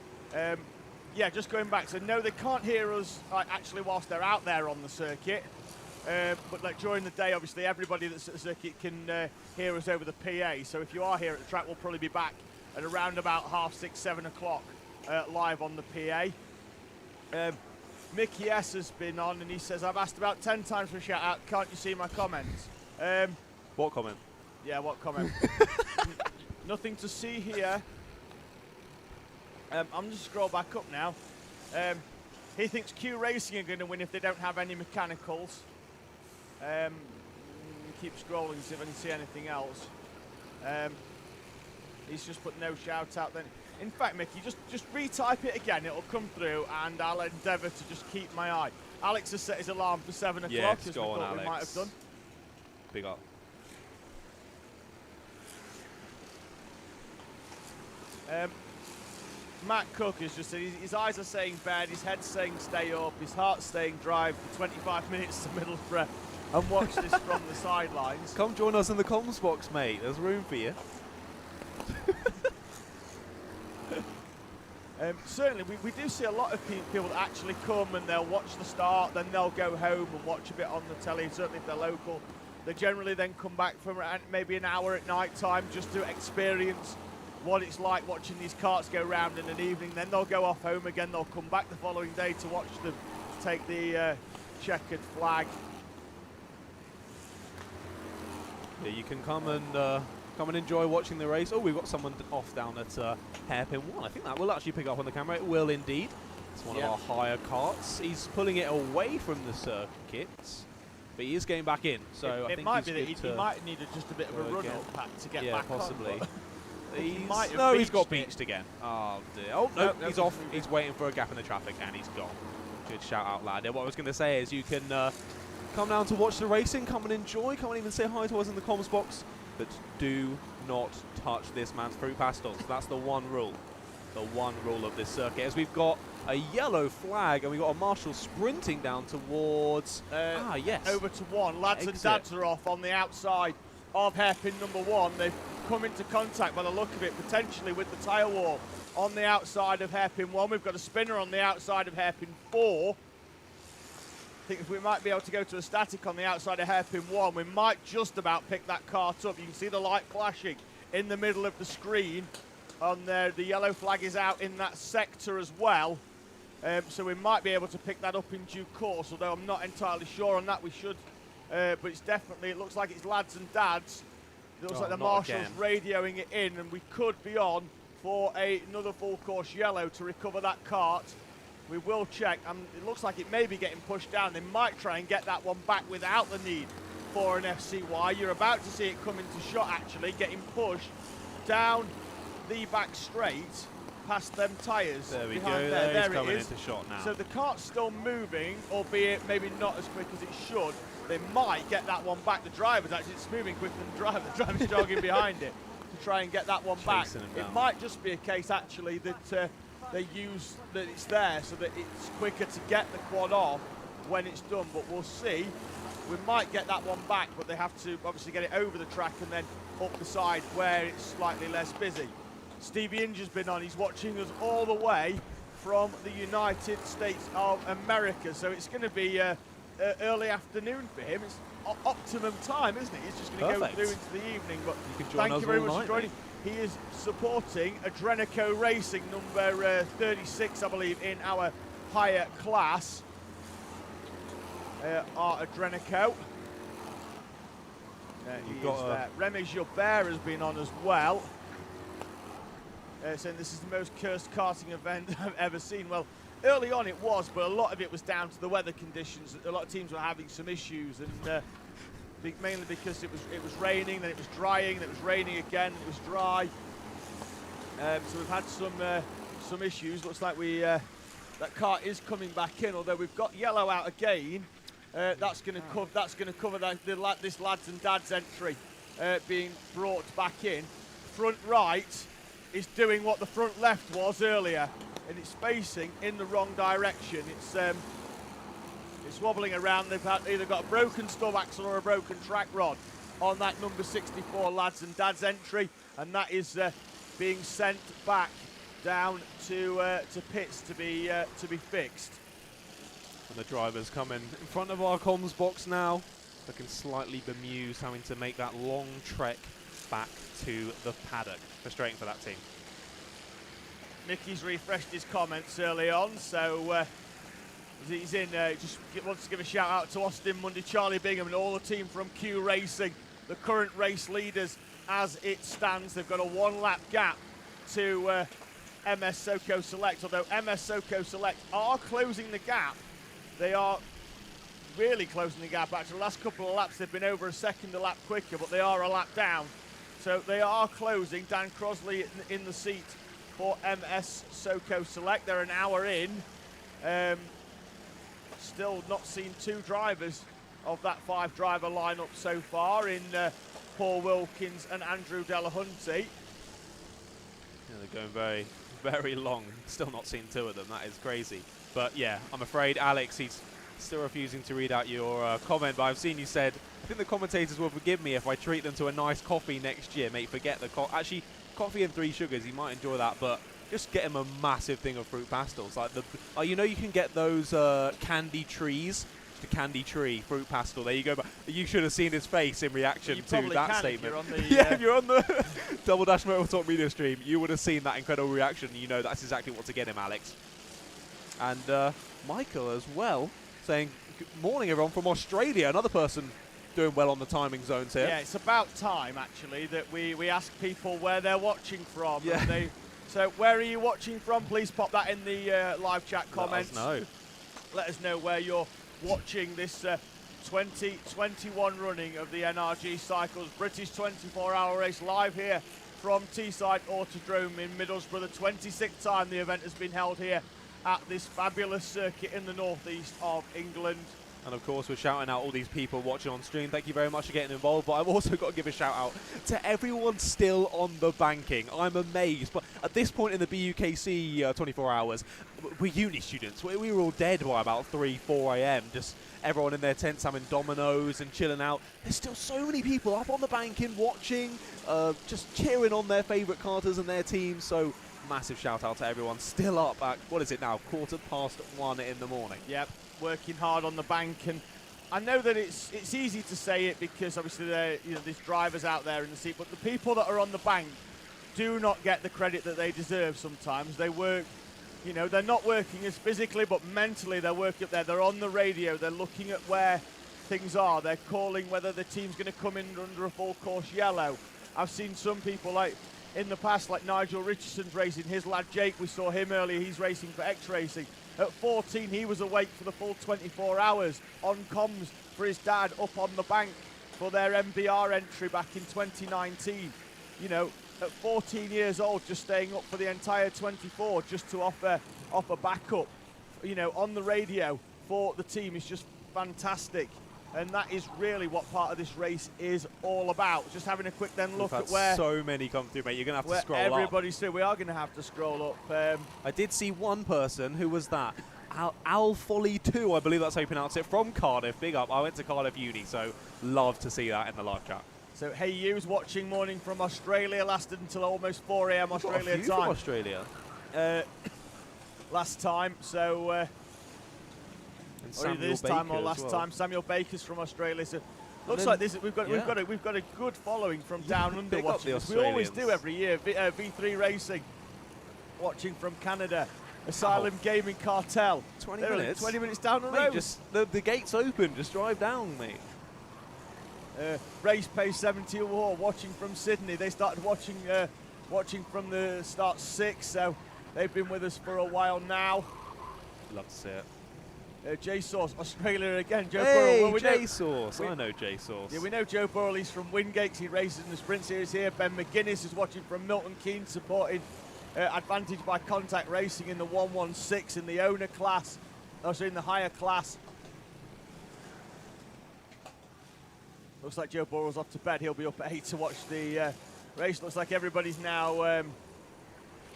yeah, just going back. So, no, they can't hear us actually whilst they're out there on the circuit. But like during the day, obviously, everybody that's at the circuit can hear us over the PA. So if you are here at the track, we'll probably be back at around about 6:30, 7 o'clock live on the PA. Mickey S has been on, and he says, I've asked about 10 times for a shout out. Can't you see my comments? What comment? Yeah, what comment? Nothing to see here. I'm just scroll back up now. He thinks Q Racing are going to win if they don't have any mechanicals. Keep scrolling to see if I can see anything else. He's just put no shout out then. In fact, Mickey, just retype it again. It'll come through, and I'll endeavour to just keep my eye. Alex has set his alarm for 7 o'clock, Yeah, as we go on, thought we might Alex. have done. Big up. Matt Cook has just said his eyes are saying bed, his head's saying stay up, his heart's saying drive for 25 minutes to Middlesbrough and watch this from the sidelines. Come join us in the comms box, mate. There's room for you. Certainly, we do see a lot of people that actually come and they'll watch the start, then they'll go home and watch a bit on the telly. Certainly, if they're local, they generally then come back for maybe an hour at night time just to experience what it's like watching these karts go round in an evening. Then they'll go off home again. They'll come back the following day to watch them take the checkered flag. Yeah, you can come and enjoy watching the race. Oh, we've got someone off down at hairpin 1. I think that will actually pick up on the camera. It will indeed. It's one of our higher karts. He's pulling it away from the circuits, but he is getting back in. So I it think might be he's that good he might need just a bit of a run again. up pack to get Yeah, back possibly. on. but He's he's got beached again. Oh dear. Oh no, No, he's no, off. He's waiting for a gap in the traffic and he's gone. Good shout out, lad. Yeah, what I was going to say is you can come down to watch the racing, come and enjoy, come and even say hi to us in the comms box, but do not touch this man's fruit pastels. That's the one rule. The one rule of this circuit is we've got a yellow flag and we've got a marshal sprinting down towards yes, over to 1. Lads Exit. and dads are off on the outside of hairpin number 1. They've come into contact by the look of it potentially with the tyre wall on the outside of hairpin 1. We've got a spinner on the outside of hairpin 4. I think if we might be able to go to a static on the outside of hairpin 1, we might just about pick that kart up. You can see the light flashing in the middle of the screen on there. The yellow flag is out in that sector as well. So we might be able to pick that up in due course, although I'm not entirely sure on that. We should, but it's definitely, it looks like it's lads and dads. It looks like the marshal's radioing it in, and we could be on for another full course yellow to recover that kart. We will check, and it looks like it may be getting pushed down. They might try and get that one back without the need for an FCY. You're about to see it come into shot, actually, getting pushed down the back straight past them tyres. There we go. There There it coming is. into shot now. So the kart's still moving, albeit maybe not as quick as it should. They might get that one back. The driver's actually, it's moving quicker than the driver. The driver's jogging behind it to try and get that one back. Chasing him It down. might just be a case, actually, that they use that it's there so that it's quicker to get the quad off when it's done, but we'll see. We might get that one back, but they have to obviously get it over the track and then up the side where it's slightly less busy. Stevie Inge has been on. He's watching us all the way from the United States of America, so it's going to be early afternoon for him. It's optimum time, isn't it? He's just going to go through into the evening, but You can join thank us you very all much night, for joining. He is supporting Adrenico Racing, number 36, I believe, in our higher class. Our Adrenico. He is there. Remy Gilbert has been on as well. Saying this is the most cursed karting event I've ever seen. Well, early on it was, but a lot of it was down to the weather conditions. A lot of teams were having some issues, and mainly because it was raining, then it was drying, then it was raining again, it was dry. So we've had some issues. Looks like that kart is coming back in, although we've got yellow out again. That's going to cover this lads and dads entry being brought back in. Front right is doing what the front left was earlier. and it's facing in the wrong direction. It's wobbling around. They've either got a broken stub axle or a broken track rod on that number 64 lads and dads entry, and that is being sent back down to pits to be fixed. And the drivers come in front of our comms box now, looking slightly bemused, having to make that long trek back to the paddock. Frustrating for that team. Mickey's refreshed his comments early on, so he's in. Just wants to give a shout out to Austin Mundy, Charlie Bingham, and all the team from Q Racing, the current race leaders as it stands. They've got a 1 lap gap to MS SoCo Select, although MS SoCo Select are closing the gap. They are really closing the gap. Actually, the last couple of laps they've been over a second a lap quicker, but they are a lap down. So they are closing. Dan Crosley in the seat for MS SoCo Select. They're an hour in. Still not seen 2 drivers of that 5-driver lineup so far in Paul Wilkins and Andrew Delahunty. Yeah, they're going very, very long. Still not seen 2 of them. That is crazy. But yeah, I'm afraid, Alex, he's still refusing to read out your comment. But I've seen you said, I think the commentators will forgive me if I treat them to a nice coffee next year, mate. Forget the actually, coffee and 3 sugars. He might enjoy that, but just get him a massive thing of fruit pastels. Like you know, you can get those candy trees. The candy tree fruit pastel. There you go. But you should have seen his face in reaction to that statement. Yeah, if you're on the Double Dash Motor Talk media stream, you would have seen that incredible reaction. You know that's exactly what to get him, Alex. And Michael as well, saying, good morning everyone from Australia. Another person doing well on the timing zones here. Yeah, it's about time actually that we ask people where they're watching from. Yeah. So where are you watching from? Please pop that in the live chat comments. Let us know where you're watching this 2021 running of the NRG Cycles British 24-hour race live here from Teesside Autodrome in Middlesbrough. The 26th time the event has been held here at this fabulous circuit in the northeast of England. And of course, we're shouting out all these people watching on stream. Thank you very much for getting involved. But I've also got to give a shout out to everyone still on the banking. I'm amazed. But at this point in the BUKC 24 hours, we're uni students. We were all dead by about 3, 4 a.m. Just everyone in their tents having dominoes and chilling out. There's still so many people up on the banking watching, just cheering on their favourite karters and their teams. So massive shout out to everyone still up at, what is it now, 1:15 in the morning. Yep. Working hard on the bank, and I know that it's easy to say it because obviously there's drivers out there in the seat, but the people that are on the bank do not get the credit that they deserve sometimes. They work, they're not working as physically, but mentally they're working up there. They're on the radio, they're looking at where things are, they're calling whether the team's going to come in under a full course yellow. I've seen some people like in the past, like Nigel Richardson's racing, his lad Jake, we saw him earlier, he's racing for X Racing. At 14, he was awake for the full 24 hours on comms for his dad up on the bank for their MBR entry back in 2019. At 14 years old, just staying up for the entire 24 just to offer backup, on the radio for the team is just fantastic. And that is really what part of this race is all about. Just having a quick look at where so many come through, mate. You're going to have to scroll up. Everybody's through. We are going to have to scroll up. I did see one person. Who was that? Al Folly 2, I believe that's how you pronounce it, from Cardiff. Big up. I went to Cardiff Uni, so love to see that in the live chat. So Hey You's watching morning from Australia. Lasted until almost 4 a.m. Australia time. From Australia. Last time. So. Or this time or last time. Samuel Baker's from Australia. So looks like this. We've got a good following from down under watching. We always do every year. V3 Racing watching from Canada. Asylum Gaming Cartel. 20 minutes. 20 minutes down the mate, road. Just the gate's open. Just drive down, mate. Race Pace 70 War watching from Sydney. They started watching from the start 6, so they've been with us for a while now. Love to see it. J-Source, Australia again. Joe hey, Burrell. Well, J-Source. I know J-Source. Yeah, we know Joe Burrell. He's from Wingates. He races in the Sprint Series here. Ben McGuinness is watching from Milton Keynes, supporting Advantage by Contact Racing in the 116 in the owner class. Also in the higher class. Looks like Joe Burrell's off to bed. He'll be up at 8 to watch the race. Looks like everybody's now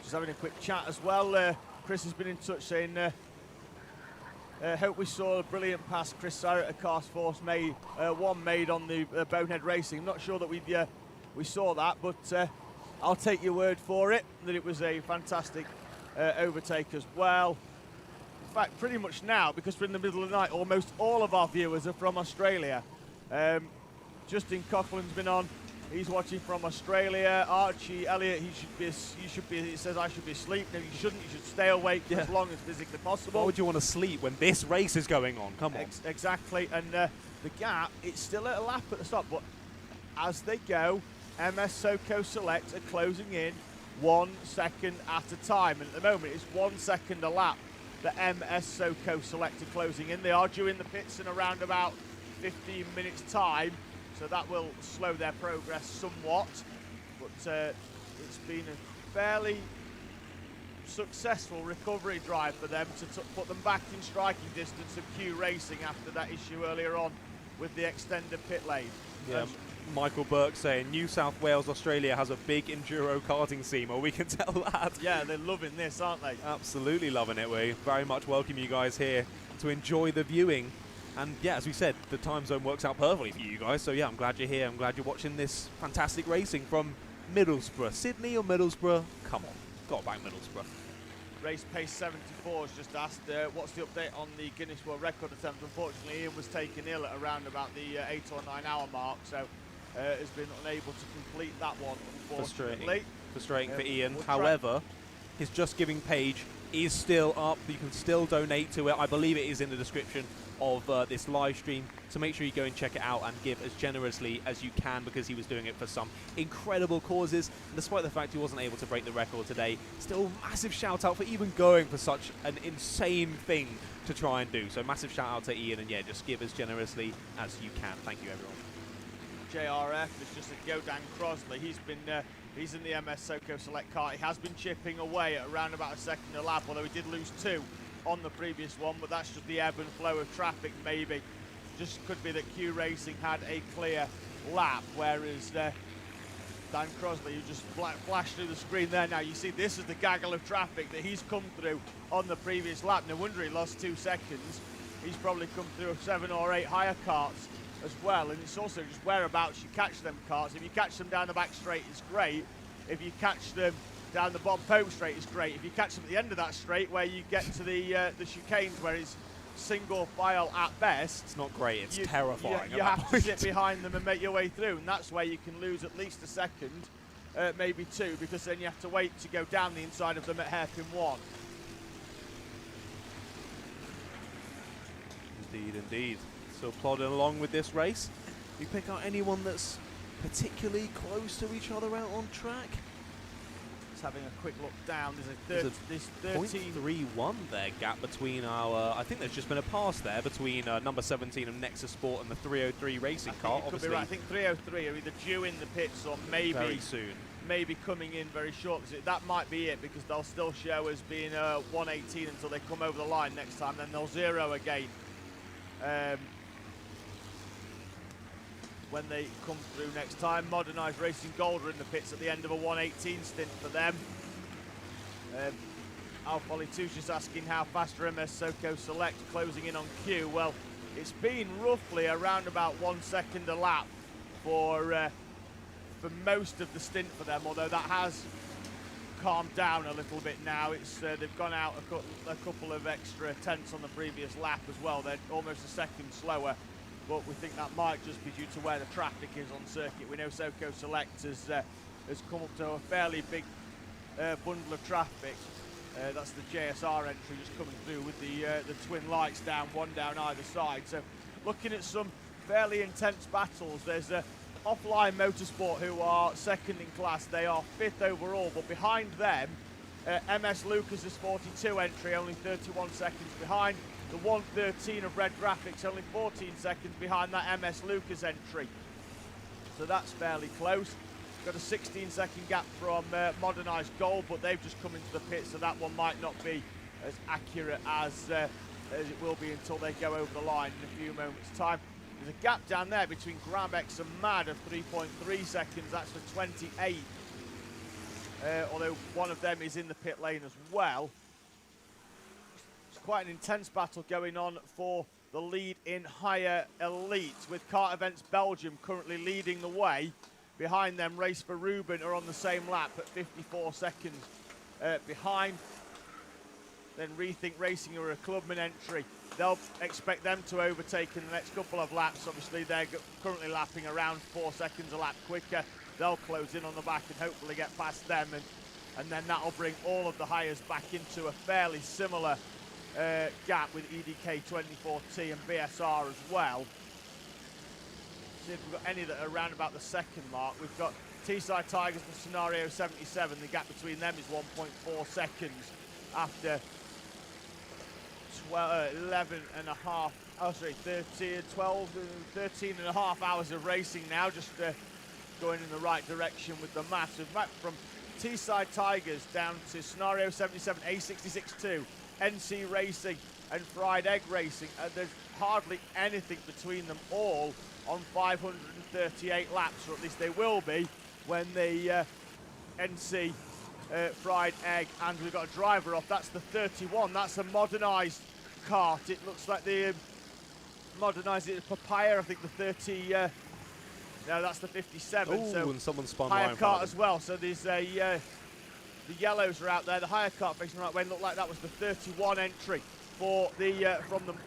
just having a quick chat as well. Chris has been in touch saying, hope we saw a brilliant pass Chris Sarrett at Cast Force made, one made on the Bonehead Racing. I'm not sure that we saw that, but I'll take your word for it, that it was a fantastic overtake as well. In fact, pretty much now, because we're in the middle of the night, almost all of our viewers are from Australia. Justin Coughlin's been on. He's watching from Australia. Archie Elliott, he says I should be asleep. No, you shouldn't. You should stay awake for as long as physically possible. Why would you want to sleep when this race is going on? Come on. Exactly. And the gap, it's still at a lap at the stop, but as they go, MS SoCo Select are closing in 1 second at a time. And at the moment, it's 1 second a lap. The MS SoCo Select are closing in. They are due in the pits in around about 15 minutes time. So that will slow their progress somewhat, but it's been a fairly successful recovery drive for them to put them back in striking distance of Q Racing after that issue earlier on with the extended pit lane. Yeah, Michael Burke saying New South Wales, Australia has a big enduro karting scene. Well, we can tell that. Yeah, they're loving this, aren't they? Absolutely loving it. We very much welcome you guys here to enjoy the viewing. And yeah, as we said, the time zone works out perfectly for you guys. So yeah, I'm glad you're here. I'm glad you're watching this fantastic racing from Middlesbrough. Sydney or Middlesbrough? Come on, got back Middlesbrough. Race Pace 74 has just asked, what's the update on the Guinness World Record attempt? Unfortunately, Ian was taken ill at around about the 8 or 9 hour mark, so has been unable to complete that one, unfortunately. Frustrating for Ian. However, his Just Giving page is still up. You can still donate to it. I believe it is in the description of this live stream, so make sure you go and check it out and give as generously as you can, because he was doing it for some incredible causes. And despite the fact he wasn't able to break the record today, still massive shout out for even going for such an insane thing to try and do. So massive shout out to Ian, and yeah, just give as generously as you can. Thank you, everyone. JRF is just a go Dan Crosley. He's in the MS SoCo Select car. He has been chipping away at around about a second a lap, although he did lose 2 on the previous one, but that's just the ebb and flow of traffic, maybe. Just could be that Q Racing had a clear lap, whereas Dan Crosley, who just flashed through the screen there now, you see this is the gaggle of traffic that he's come through on the previous lap. No wonder he lost 2 seconds. He's probably come through 7 or 8 higher carts as well, and it's also just whereabouts you catch them carts. If you catch them down the back straight, it's great. If you catch them down the bottom post straight, is great. If you catch them at the end of that straight, where you get to the chicanes, where it's single file at best, it's not great. It's terrifying. You have to sit behind them and make your way through, and that's where you can lose at least a second, maybe 2, because then you have to wait to go down the inside of them at hairpin 1. Indeed. So plodding along with this race, you pick out anyone that's particularly close to each other out on track? Having a quick look down, there's a 0.31 there gap between our, I think there's just been a pass there between number 17 of Nexus Sport and the 303 racing car. Could be right. I think 303 are either due in the pits or maybe very soon, maybe coming in very shortly. So that might be it, because they'll still show as being 118 until they come over the line next time, then they'll 0 again when they come through next time. Modernised Racing Gold are in the pits at the end of a 118 stint for them. Alpha Litouche is asking how fast are MS SoCo Select closing in on Q. Well, it's been roughly around about 1 second a lap for most of the stint for them, although that has calmed down a little bit now. It's they've gone out a couple of extra tenths on the previous lap as well. They're almost a second slower, but we think that might just be due to where the traffic is on circuit. We know SoCo Select has come up to a fairly big bundle of traffic. That's the JSR entry just coming through with the twin lights down, one down either side. So looking at some fairly intense battles. There's Offline Motorsport, who are second in class. They are 5th overall, but behind them, MS Lucas's 42 entry, only 31 seconds behind. The 113 of Red Graphics, only 14 seconds behind that MS Lucas entry. So that's fairly close. Got a 16-second gap from Modernised Gold, but they've just come into the pit, so that one might not be as accurate as it will be until they go over the line in a few moments' time. There's a gap down there between Gramex and Mad of 3.3 seconds. That's for 28. Although one of them is in the pit lane as well. quite an intense battle going on for the lead in higher elite, with Kart Events Belgium currently leading the way. Behind them, Race for Ruben are on the same lap at 54 seconds behind. Then Rethink Racing are a clubman entry. They'll expect them to overtake in the next couple of laps. Obviously, they're currently lapping around 4 seconds a lap quicker. They'll close in on the back and hopefully get past them, and then that'll bring all of the hires back into a fairly similar gap with EDK 24T and BSR as well. See if we've got any that are around about the second mark. We've got Teesside Tigers and Scenario 77. The gap between them is 1.4 seconds after 13 and a half hours of racing now, just going in the right direction with the maths. We've mapped from Teesside Tigers down to Scenario 77, A66-2, NC Racing and Fried Egg Racing. There's hardly anything between them all on 538 laps, or at least they will be when the NC Fried Egg, and we've got a driver off. That's the 31. That's a modernised kart. It looks like they modernised it as Papaya. I think the 30. No, that's the 57. Ooh, so and someone spun higher right kart as well. So there's a the yellows are out there. The higher kart facing the right way. Looked like that was the 31 entry for the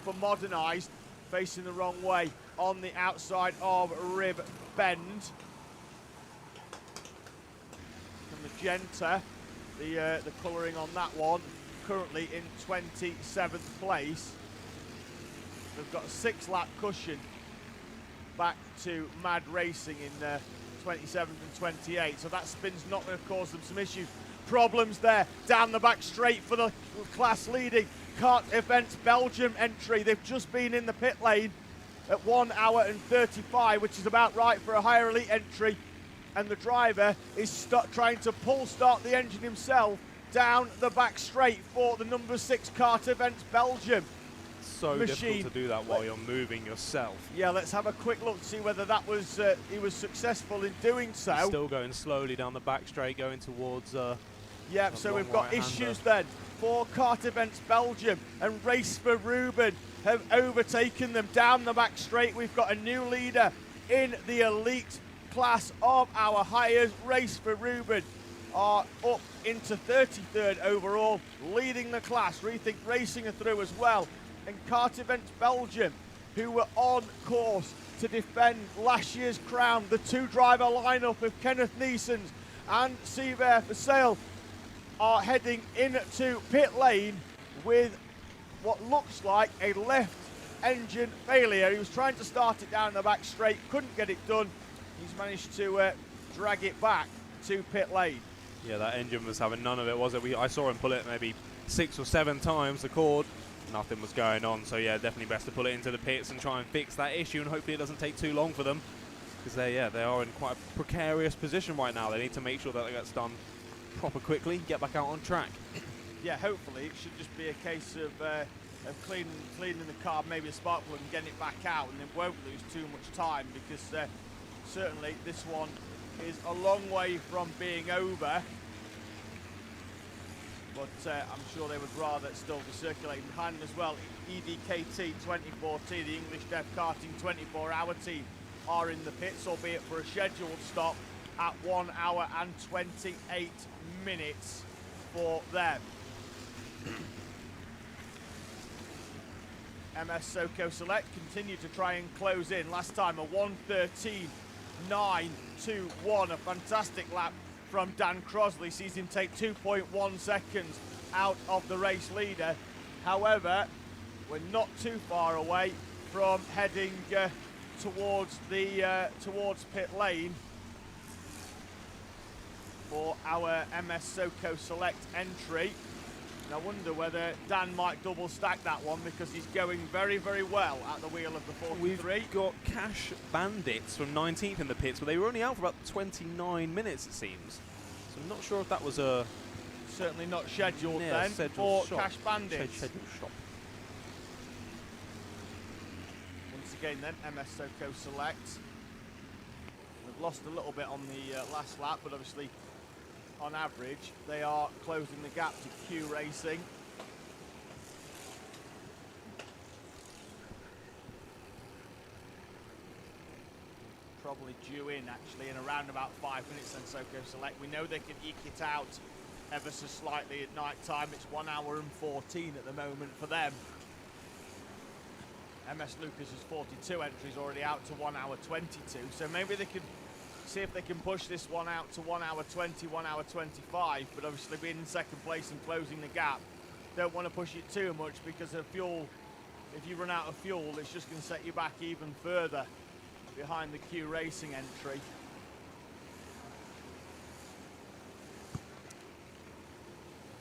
for modernised, facing the wrong way on the outside of Rib Bend. Magenta, the colouring on that one, currently in 27th place. They've got a 6-lap cushion back to Mad Racing in 27th and 28, so that spin's not going to cause them some issues. Problems there, down the back straight for the class leading Kart Events Belgium entry. They've just been in the pit lane at 1 hour and 35, which is about right for a higher elite entry. And the driver is trying to pull start the engine himself down the back straight for the number 6 Kart Events Belgium So machine. difficult to do that while you're moving yourself. Yeah, let's have a quick look to see whether that was he was successful in doing so. He's still going slowly down the back straight, going towards Yeah, so we've got issues then for Kart Events Belgium, and Race for Ruben have overtaken them down the back straight. We've got a new leader in the elite class of our hires. Race for Ruben are up into 33rd overall, leading the class. Rethink Racing are through as well, and Kart Events Belgium, who were on course to defend last year's crown, the 2-driver lineup of Kenneth Neesons and Seabear for Sale, are heading into pit lane with what looks like a left engine failure. He was trying to start it down the back straight, couldn't get it done. He's managed to drag it back to pit lane. Yeah, that engine was having none of it, was it? I saw him pull it maybe 6 or 7 times, the cord. Nothing was going on, so yeah, definitely best to pull it into the pits and try and fix that issue, and hopefully it doesn't take too long for them, because they are in quite a precarious position right now. They need to make sure that it gets done proper quickly, get back out on track. Yeah, hopefully it should just be a case of cleaning the car, maybe a spark plug, and getting it back out, and then won't lose too much time, because certainly this one is a long way from being over. But I'm sure they would rather still be circulating behind them as well. EDKT 24T, the English Dev Karting 24-hour team, are in the pits, albeit for a scheduled stop at 1 hour and 28 minutes for them. MS Soko Select continue to try and close in. Last time a 1:13.921, a fantastic lap from Dan Crosley, sees him take 2.1 seconds out of the race leader. However, we're not too far away from heading towards pit lane for our MS Soko Select entry. And I wonder whether Dan might double stack that one, because he's going very, very well at the wheel of the 43. We've got Cash Bandits from 19th in the pits, but they were only out for about 29 minutes, it seems. So I'm not sure if that was a... Certainly not scheduled yeah, then for shot. Cash Bandits. Scheduled stop. Once again then, MS Soko Select. We've lost a little bit on the last lap, but obviously on average they are closing the gap to Q Racing. probably due in actually in around about 5 minutes then, Soko Select. We know they can eke it out ever so slightly at night time. It's 1 hour and 14 at the moment for them. MS Lucas's 42 entries already out to 1 hour 22, so maybe they could see if they can push this one out to 1 hour 20, 1 hour 25, but obviously being in second place and closing the gap, don't want to push it too much because of fuel. If you run out of fuel, it's just going to set you back even further behind the Q Racing entry.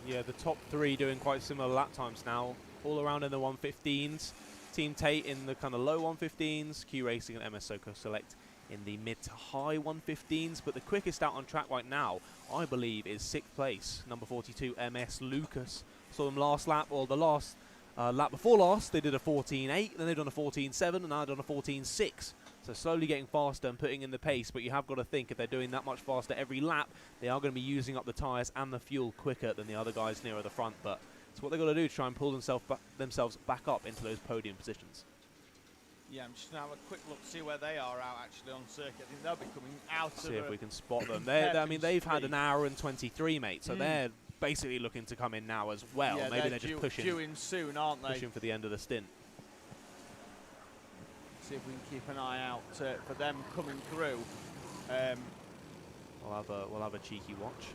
Yeah, the top three doing quite similar lap times now, all around in the 115s. Team Tate in the kind of low 115s, Q Racing and MS Soko Select in the mid to high 115s, but the quickest out on track right now, I believe, is 6th place, number 42, MS Lucas. Saw them last lap, or the last lap before last, they did a 14.8, then they've done a 14.7, and now they've done a 14.6. So slowly getting faster and putting in the pace, but you have got to think if they're doing that much faster every lap, they are going to be using up the tyres and the fuel quicker than the other guys nearer the front, but it's what they've got to do to try and pull themselves back up into those podium positions. Yeah, I'm just going to have a quick look to see where they are out actually on circuit. I think they'll be coming out of See if we can spot them. I mean, they've had an hour and 23, mate, so they're basically looking to come in now as well. Yeah, maybe they're just pushing in soon, aren't they? Pushing for the end of the stint. See if we can keep an eye out for them coming through. We'll have a cheeky watch.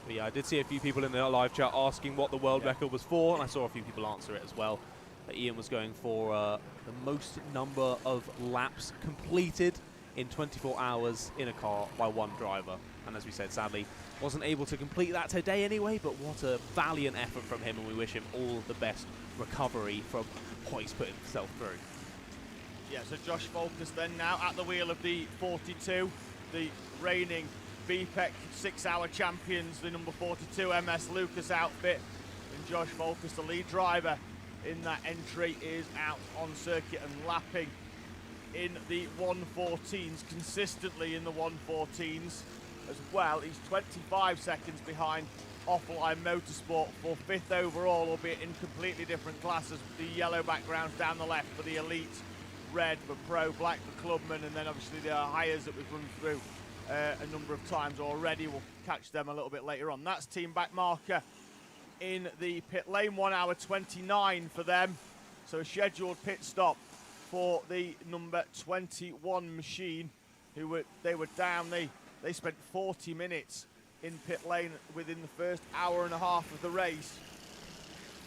But yeah, I did see a few people in the live chat asking what the world record was for, and I saw a few people answer it as well. Ian was going for the most number of laps completed in 24 hours in a car by one driver. And as we said, sadly, wasn't able to complete that today anyway, but what a valiant effort from him, and we wish him all the best recovery from what he's put himself through. Yeah, so Josh Volkers then now at the wheel of the 42, the reigning BPEC 6-hour champions, the number 42 MS Lucas outfit, and Josh Volkers, the lead driver in that entry, is out on circuit and lapping in the 114s, consistently in the 114s as well. He's 25 seconds behind Offline Motorsport for 5th overall, albeit in completely different classes. The yellow backgrounds down the left for the elite, red for pro, black for clubman, and then obviously the hires that we've run through a number of times already. We'll catch them a little bit later on. That's team back marker in the pit lane, 1 hour 29 for them. So a scheduled pit stop for the number 21 machine, they were down. They spent 40 minutes in pit lane within the first hour and a half of the race.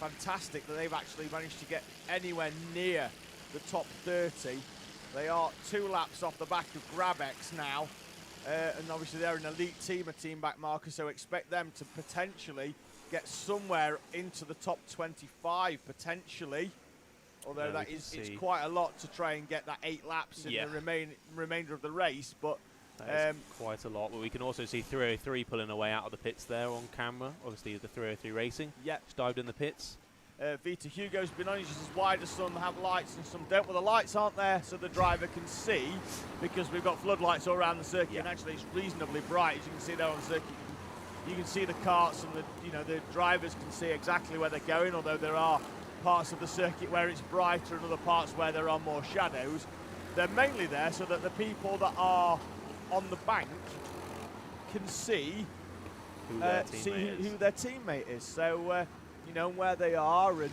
Fantastic that they've actually managed to get anywhere near the top 30. They are 2 laps off the back of Grabex now, and obviously they're an elite team, a team back marker, so expect them to potentially get somewhere into the top 25 potentially, although that is it's quite a lot to try and get that 8 laps in the remainder of the race, but that is quite a lot. But we can also see 303 pulling away out of the pits there on camera. Obviously the 303 Racing just dived in the pits. Vita Hugo's been on, just as wide as some have lights and some don't. Well, the lights aren't there so the driver can see, because we've got floodlights all around the circuit, and actually it's reasonably bright, as you can see there on the circuit. You can see the karts, and the drivers can see exactly where they're going, although there are parts of the circuit where it's brighter and other parts where there are more shadows. They're mainly there so that the people that are on the bank can see who their teammate is. So you know where they are, and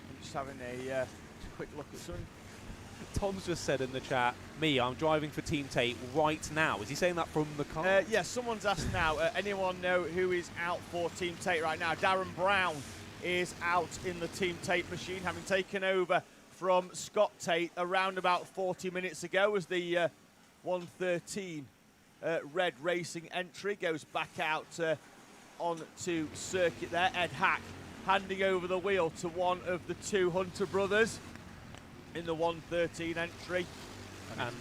I'm just having a quick look at something. Tom's just said in the chat, I'm driving for Team Tate right now. Is he saying that from the car? Yes, someone's asked now, anyone know who is out for Team Tate right now? Darren Brown is out in the Team Tate machine, having taken over from Scott Tate around about 40 minutes ago, as the 113 red Racing entry goes back out onto circuit there. Ed Hack handing over the wheel to one of the 2 Hunter brothers in the 113 entry. And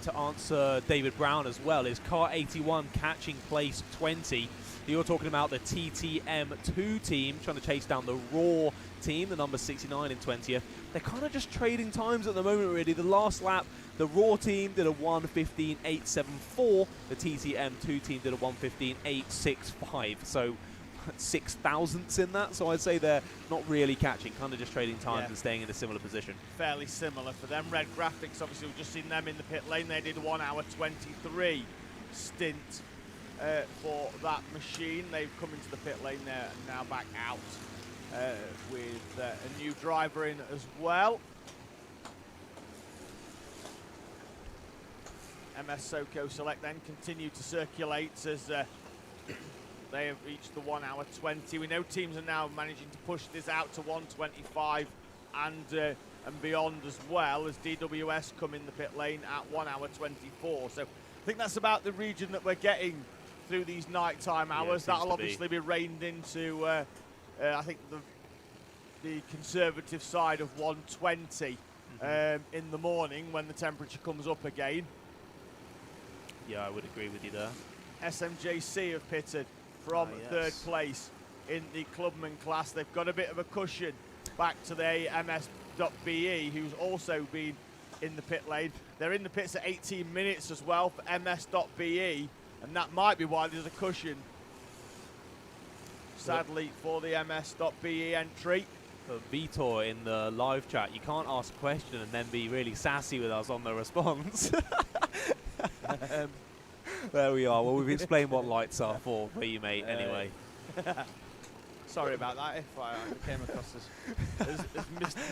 to answer David Brown as well, is car 81 catching place 20. You're talking about the TTM2 team trying to chase down the Raw team, the number 69 in 20th. They're kind of just trading times at the moment, really. The last lap, the Raw team did a 1:15.874. The TTM2 team did a 1:15.865. So 6 thousandths in that, so I'd say they're not really catching, kind of just trading times Yeah. and staying in a similar position. Fairly similar for them. Red Graphics, obviously, we've just seen them in the pit lane. They did 1 hour 23 stint for that machine. They've come into the pit lane there and now back out with a new driver in as well. MS Soko Select then continue to circulate as they have reached the 1 hour 20. We know teams are now managing to push this out to 1:25 and beyond as well, as DWS come in the pit lane at 1 hour 24. So I think that's about the region that we're getting through these nighttime hours. That'll obviously be reined into, I think, the conservative side of 120 in the morning when the temperature comes up again. Yeah, I would agree with you there. SMJC have pitted from third place in the clubman class. They've got a bit of a cushion back to the MS.BE, who's also been in the pit lane. They're in the pits at 18 minutes as well for MS.BE, and that might be why there's a cushion, sadly, for the MS.BE entry. Vitor in the live chat, you can't ask a question and then be really sassy with us on the response. There we are. Well, we've explained what lights are for you, mate, anyway. Sorry about that if I came across as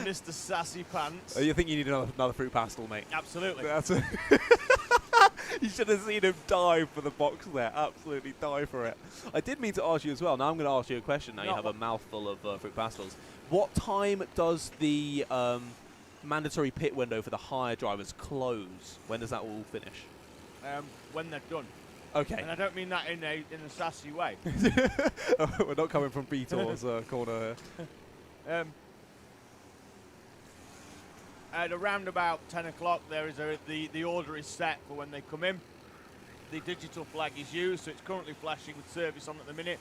Mr. Sassy Pants. Oh, you think you need another fruit pastel, mate? Absolutely. That's you should have seen him dive for the box there. Absolutely dive for it. I did mean to ask you as well. Now I'm going to ask you a question. Now you have a mouthful of fruit pastels. What time does the mandatory pit window for the hire drivers close? When does that all finish? When they're done. Okay. And I don't mean that in a sassy way. We're not coming from Vitor's corner here. At around about 10 o'clock, there is the order is set for when they come in. The digital flag is used, so it's currently flashing with service on at the minute.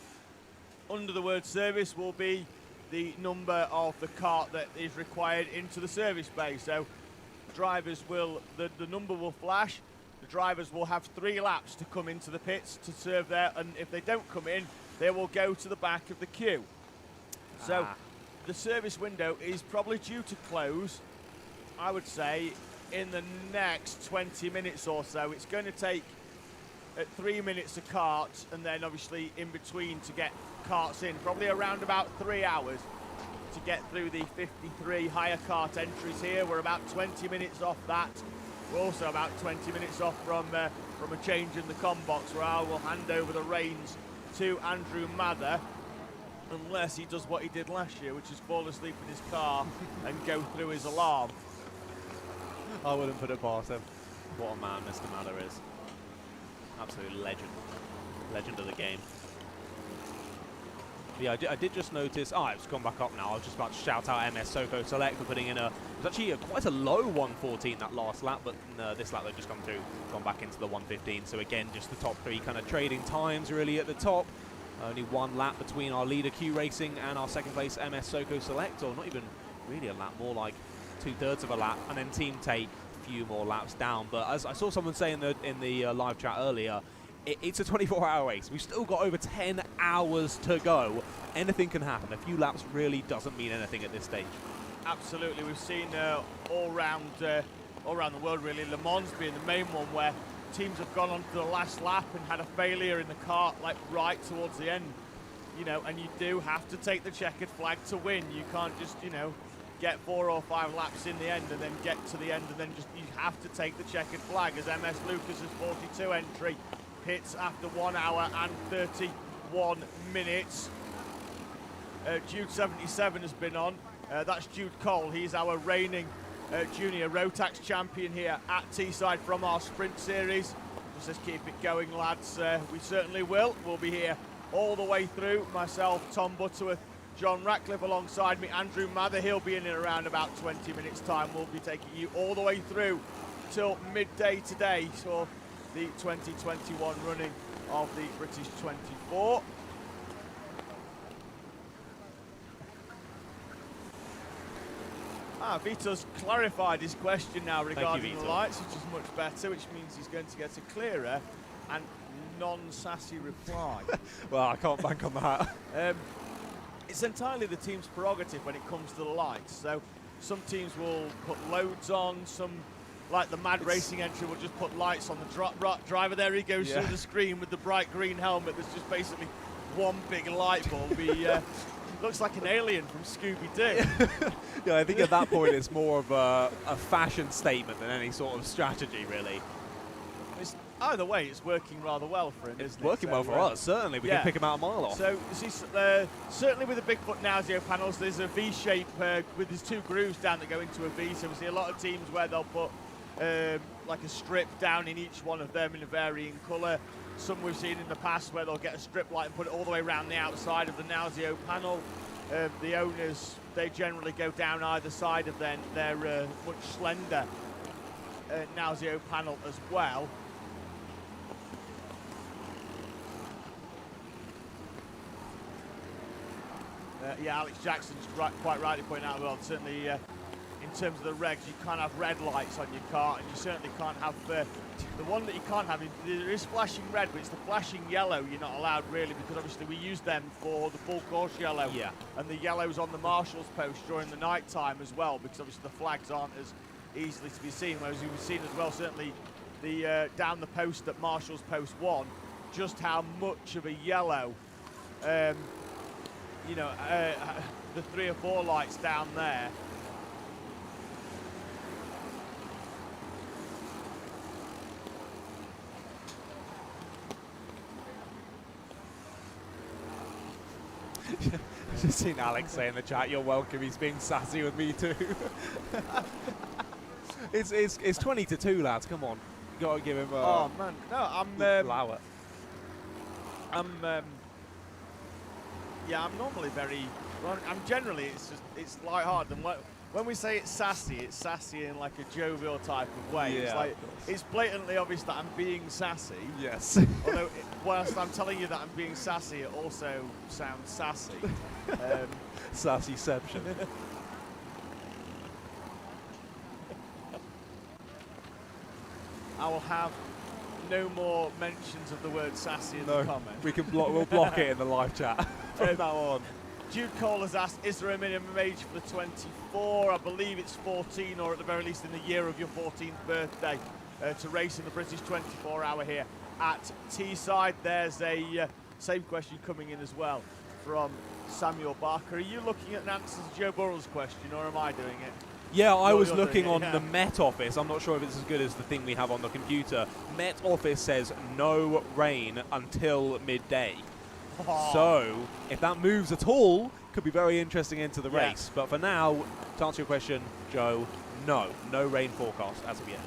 Under the word service will be the number of the cart that is required into the service bay. So drivers will, the number will flash. The drivers will have 3 laps to come into the pits to serve there, and if they don't come in, they will go to the back of the queue. So the service window is probably due to close, I would say, in the next 20 minutes or so. It's going to take 3 minutes a cart, and then obviously in between to get carts in, probably around about 3 hours to get through the 53 hire cart entries here. We're about 20 minutes off that. We're also about 20 minutes off from a change in the comm box, where I will hand over the reins to Andrew Mather, unless he does what he did last year, which is fall asleep in his car and go through his alarm. I wouldn't put it past him. What a man Mr. Mather is. Absolute legend. Legend of the game. Yeah, I did just notice. It's gone back up now. I was just about to shout out MS Soko Select for putting in it was actually quite a low 114 that last lap, but this lap they've just come through, gone back into the 115. So again, just the top 3 kind of trading times really at the top. Only 1 lap between our leader Q Racing and our second place MS Soko Select, or not even really a lap, more like 2/3 of a lap, and then Team Tate a few more laps down. But as I saw someone say in the live chat earlier, it's a 24-hour race. We've still got over 10 hours to go. Anything can happen. A few laps really doesn't mean anything at this stage. Absolutely. We've seen all around the world, really. Le Mans being the main one, where teams have gone on to the last lap and had a failure in the cart, like right towards the end. And you do have to take the checkered flag to win. You can't just, get 4 or 5 laps in the end and then get to the end and then you have to take the checkered flag, as MS Lucas's 42 entry hits after 1 hour and 31 minutes. Jude 77 has been on. That's Jude Cole. He's our reigning junior Rotax champion here at Teesside from our sprint series. Just says, keep it going, lads. We certainly will. We'll be here all the way through. Myself, Tom Butterworth, John Ratcliff alongside me, Andrew Mather. He'll be in around about 20 minutes time. We'll be taking you all the way through till midday today for the 2021 running of the British 24. Vito's clarified his question now regarding the lights, which is much better, which means he's going to get a clearer and non-sassy reply. Well, I can't bank on that. It's entirely the team's prerogative when it comes to the lights. So some teams will put loads on, some, like the Mad Racing entry, will just put lights on the driver. There he goes through the screen with the bright green helmet. There's just basically one big light bulb. He looks like an alien from Scooby-Doo. Yeah, I think at that point it's more of a fashion statement than any sort of strategy, really. Either way, it's working rather well for him, isn't it? Working well for us, certainly. We can pick him out a mile off. So, you see, certainly with the Bigfoot Nauseo panels, there's a V shape with these two grooves down that go into a V. So we see a lot of teams where they'll put like a strip down in each one of them in a varying colour. Some we've seen in the past where they'll get a strip light and put it all the way around the outside of the Nauseo panel. The owners, they generally go down either side of their much slender Nauseo panel as well. Yeah, Alex Jackson's quite rightly pointing out, well, certainly in terms of the regs, you can't have red lights on your car, and you certainly can't have the one that you can't have. There is flashing red, but it's the flashing yellow you're not allowed, really, because obviously we use them for the full course yellow, and the yellow's on the marshal's post during the night time as well, because obviously the flags aren't as easily to be seen. Whereas we've seen as well, certainly the down the post at Marshall's post 1, just how much of a yellow. You know, the 3 or 4 lights down there. I've just seen Alex say in the chat, "You're welcome." He's being sassy with me too. It's 20-2, lads. Come on, you gotta give him. Oh man, no, allow it. Yeah, I'm normally I'm generally, it's light-hearted. And when we say it's sassy in like a jovial type of way. Yeah, it's blatantly obvious that I'm being sassy. Yes. Although, whilst I'm telling you that I'm being sassy, it also sounds sassy. Sassyception. I will have no more mentions of the word sassy in the comments. We can we'll block it in the live chat from now on. Jude Cole has asked, is there a minimum age for the 24? I believe it's 14, or at the very least in the year of your 14th birthday, to race in the British 24-hour here at Teesside. There's a same question coming in as well from Samuel Barker. Are you looking at an answer to Joe Burrell's question, or am I doing it? Yeah, I was looking on the Met Office. I'm not sure if it's as good as the thing we have on the computer. Met Office says no rain until midday. Oh. So, if that moves at all, could be very interesting into the race. But for now, to answer your question, Joe, no rain forecast as of yet.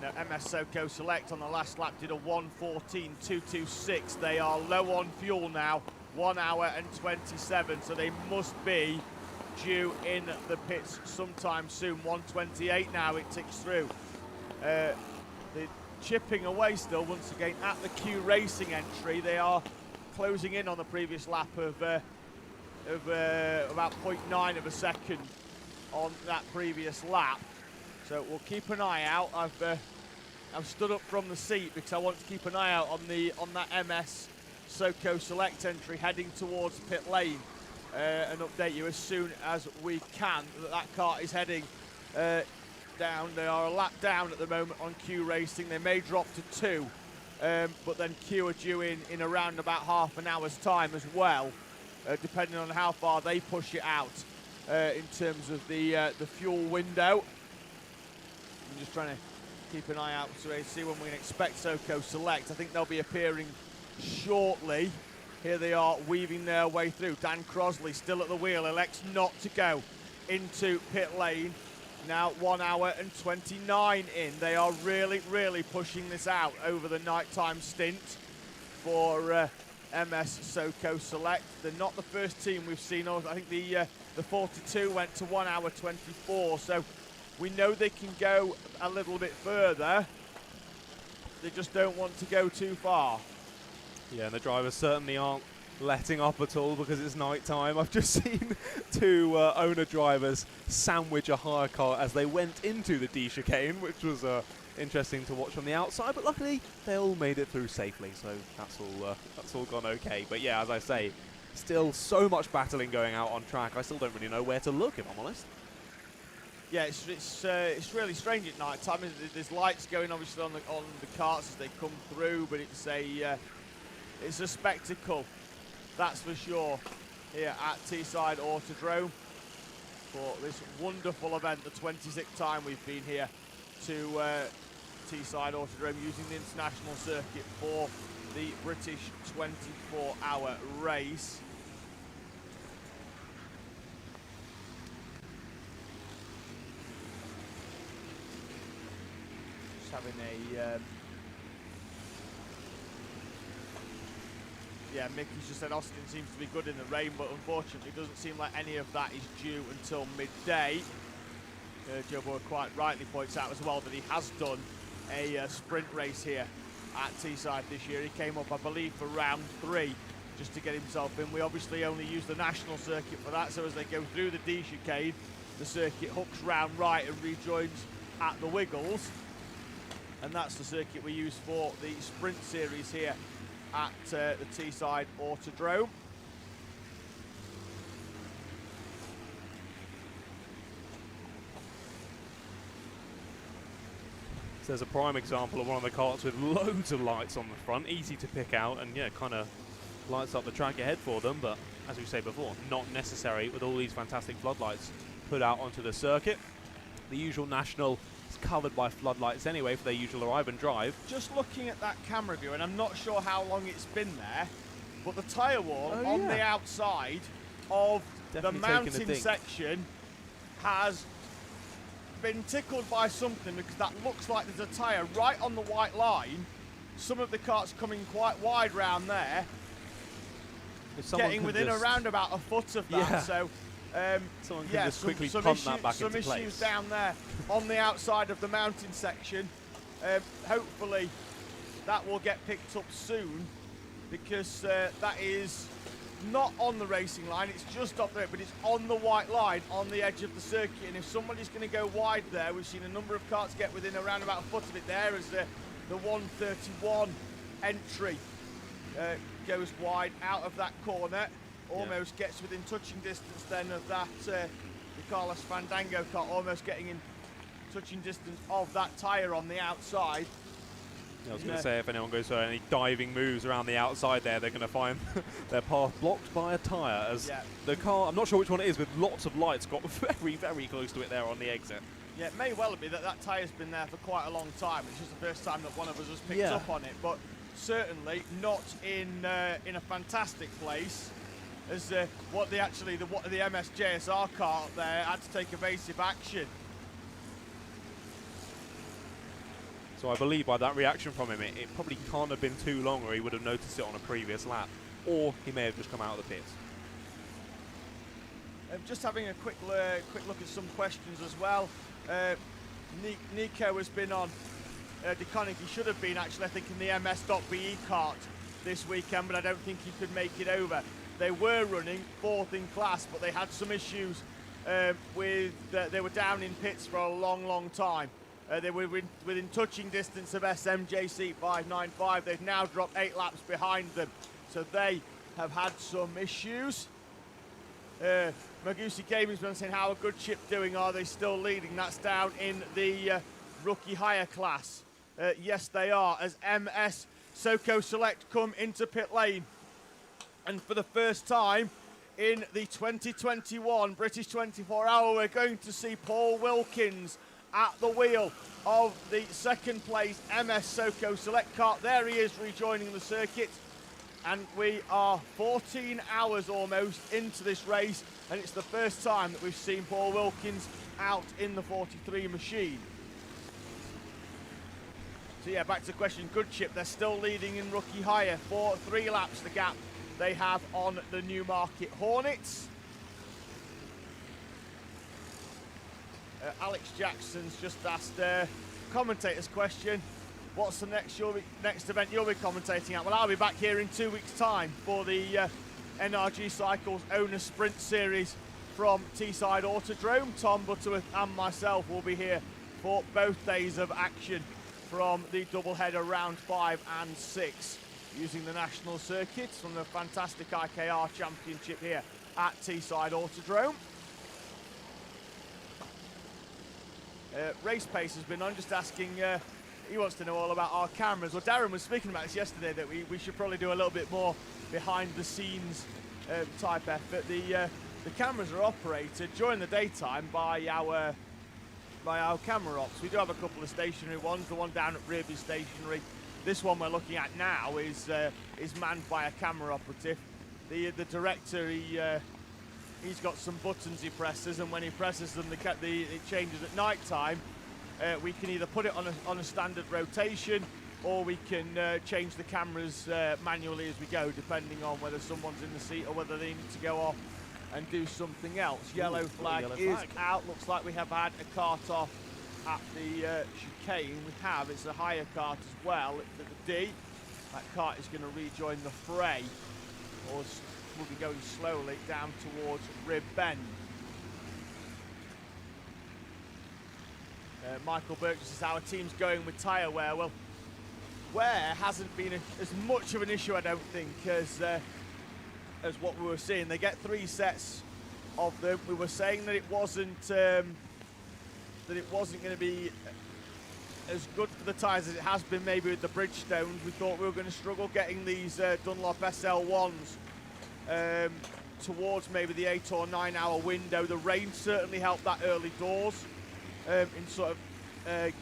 Now, MS SoCo Select on the last lap did a 1:14.226. They are low on fuel now, 1 hour and 27, so they must be due in the pits sometime soon. 1:28 now, it ticks through. They're chipping away still once again at the Q Racing entry. They are closing in on the previous lap of about 0.9 of a second on that previous lap. So we'll keep an eye out. I've stood up from the seat because I want to keep an eye out on that MS SoCo Select entry heading towards pit lane, and update you as soon as we can that car is heading down. They are a lap down at the moment on Q Racing. They may drop to 2. But then Q are due in around about half an hour's time as well, depending on how far they push it out in terms of the fuel window. I'm just trying to keep an eye out to see when we can expect SoCo Select. I think they'll be appearing shortly. Here they are weaving their way through. Dan Crosley still at the wheel, elects not to go into pit lane. Now 1 hour and 29 in. They are really pushing this out over the nighttime stint for MS SoCo Select. They're not the first team we've seen. I think the 42 went to 1 hour 24, so we know they can go a little bit further. They just don't want to go too far. Yeah, and the drivers certainly aren't letting up at all because it's night time. I've just seen two owner drivers sandwich a hire car as they went into the D chicane, which was interesting to watch from the outside, but luckily they all made it through safely, so that's all gone okay. But yeah, as I say, still so much battling going out on track. I still don't really know where to look, if I'm honest. Yeah, it's really strange at night time. There's lights going obviously on the carts as they come through, but it's a spectacle, that's for sure, here at Teesside Autodrome for this wonderful event. The 26th time we've been here to Teesside Autodrome using the international circuit for the British 24-hour race. Just having a yeah, Mickey's just said Austin seems to be good in the rain, but unfortunately it doesn't seem like any of that is due until midday. Joe Boy quite rightly points out as well that he has done a sprint race here at Teesside this year. He came up, I believe, for round 3 just to get himself in. We obviously only use the national circuit for that, so as they go through the D chicane, the circuit hooks round right and rejoins at the Wiggles, and that's the circuit we use for the sprint series here at the Teesside Autodrome. So there's a prime example of one of the carts with loads of lights on the front, easy to pick out, and yeah, kind of lights up the track ahead for them, but as we say before, not necessary with all these fantastic floodlights put out onto the circuit. The usual national is covered by floodlights anyway for their usual arrive and drive. Just looking at that camera view, and I'm not sure how long it's been there, but the tyre wall on the outside of Definitely the mountain section has been tickled by something, because that looks like there's a tyre right on the white line. Some of the carts coming quite wide round there, getting within around about a foot of that. Yeah. So someone can yeah, just quickly some pump that back some into place. issues down there on the outside of the mountain section. Hopefully that will get picked up soon, because that is not on the racing line, it's just up there, but it's on the white line on the edge of the circuit, and if somebody's going to go wide there, we've seen a number of carts get within around about a foot of it there as the 131 entry goes wide out of that corner, almost gets within touching distance then of that the Carlos Fandango car, almost getting in touching distance of that tyre on the outside. I was going to say, if anyone goes for any diving moves around the outside there, they're going to find their path blocked by a tyre, as the car, I'm not sure which one it is, with lots of lights, got very, very close to it there on the exit. Yeah, it may well be that tyre's been there for quite a long time. It's just the first time that one of us has picked up on it, but certainly not in a fantastic place, as what the MS JSR car up there had to take evasive action. So I believe by that reaction from him, it probably can't have been too long, or he would have noticed it on a previous lap, or he may have just come out of the pits. Just having a quick look at some questions as well. Nico has been on DeConnick. He should have been actually, I think, in the MS.BE kart this weekend, but I don't think he could make it over. They were running 4th in class, but they had some issues with they were down in pits for a long time. They were within touching distance of SMJC 595. They've now dropped 8 laps behind them, so they have had some issues. Magusi Gaming's been saying, how a good chip doing? Are they still leading? That's down in the rookie hire class. Yes, they are, as MS Soko Select come into pit lane. And for the first time in the 2021 British 24-hour, we're going to see Paul Wilkins at the wheel of the second place MS Soko Select kart. There he is, rejoining the circuit. And we are 14 hours almost into this race, and it's the first time that we've seen Paul Wilkins out in the 43 machine. So yeah, back to the question, good chip, they're still leading in rookie hire for 3 laps, the gap they have on the Newmarket Hornets. Alex Jackson's just asked commentator's question. What's the next event you'll be commentating at? Well, I'll be back here in 2 weeks' time for the NRG Cycles Owner Sprint Series from Teesside Autodrome. Tom Butterworth and myself will be here for both days of action from the double-header round 5 and 6 using the national circuits from the fantastic IKR Championship here at Teesside Autodrome. Race Pace has been on, just asking, he wants to know all about our cameras. Well, Darren was speaking about this yesterday, that we should probably do a little bit more behind the scenes type effort. The cameras are operated during the daytime by our camera ops. We do have a couple of stationary ones. The one down at Rib is stationary. This one we're looking at now is manned by a camera operative. The director, he's got some buttons he presses, and when he presses them, it changes at night time. We can either put it on a standard rotation, or we can change the cameras manually as we go, depending on whether someone's in the seat or whether they need to go off and do something else. Yellow flag is out. Looks like we have had a kart off at the chicane. We have. It's a higher kart as well. It's at the D. That kart is going to rejoin the fray, or we'll be going slowly down towards Rib Bend. Michael Burgess says our team's going with tyre wear. Well, wear hasn't been as much of an issue, I don't think, as what we were seeing. They get 3 sets of them. We were saying that it wasn't going to be as good for the tyres as it has been maybe with the Bridgestones. We thought we were going to struggle getting these Dunlop SL1s towards maybe the 8 or 9 hour window. The rain certainly helped that early doors in sort of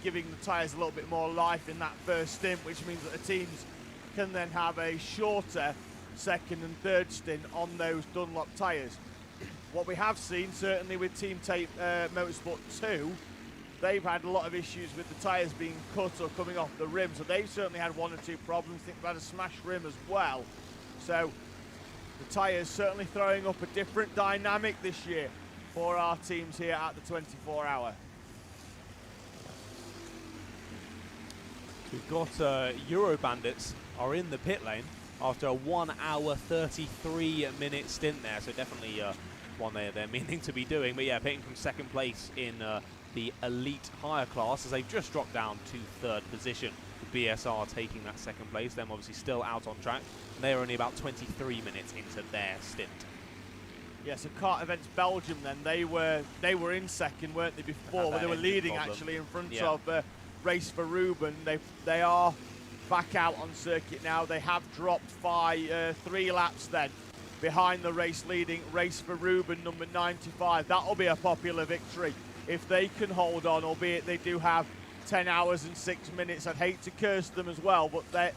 giving the tyres a little bit more life in that first stint, which means that the teams can then have a shorter second and third stint on those Dunlop tyres. What we have seen, certainly with Team Tape Motorsport 2, they've had a lot of issues with the tyres being cut or coming off the rim, so they've certainly had 1 or 2 problems. I think they've had a smashed rim as well. So the tyres certainly throwing up a different dynamic this year for our teams here at the 24 hour. We've got Euro Bandits are in the pit lane after a 1 hour 33 minute stint there, so definitely one they're meaning to be doing. But yeah, pitting from second place in the elite higher class as they've just dropped down to 3rd position. The BSR taking that second place, them obviously still out on track, and they're only about 23 minutes into their stint. Yes, yeah, so Kart Events Belgium then, they were in second, weren't they, before, but they were leading actually in front of Race for Ruben. They are back out on circuit now. They have dropped 3 laps then behind the race leading Race for Ruben, number 95. That'll be a popular victory if they can hold on, albeit they do have 10 hours and 6 minutes. I'd hate to curse them as well, but that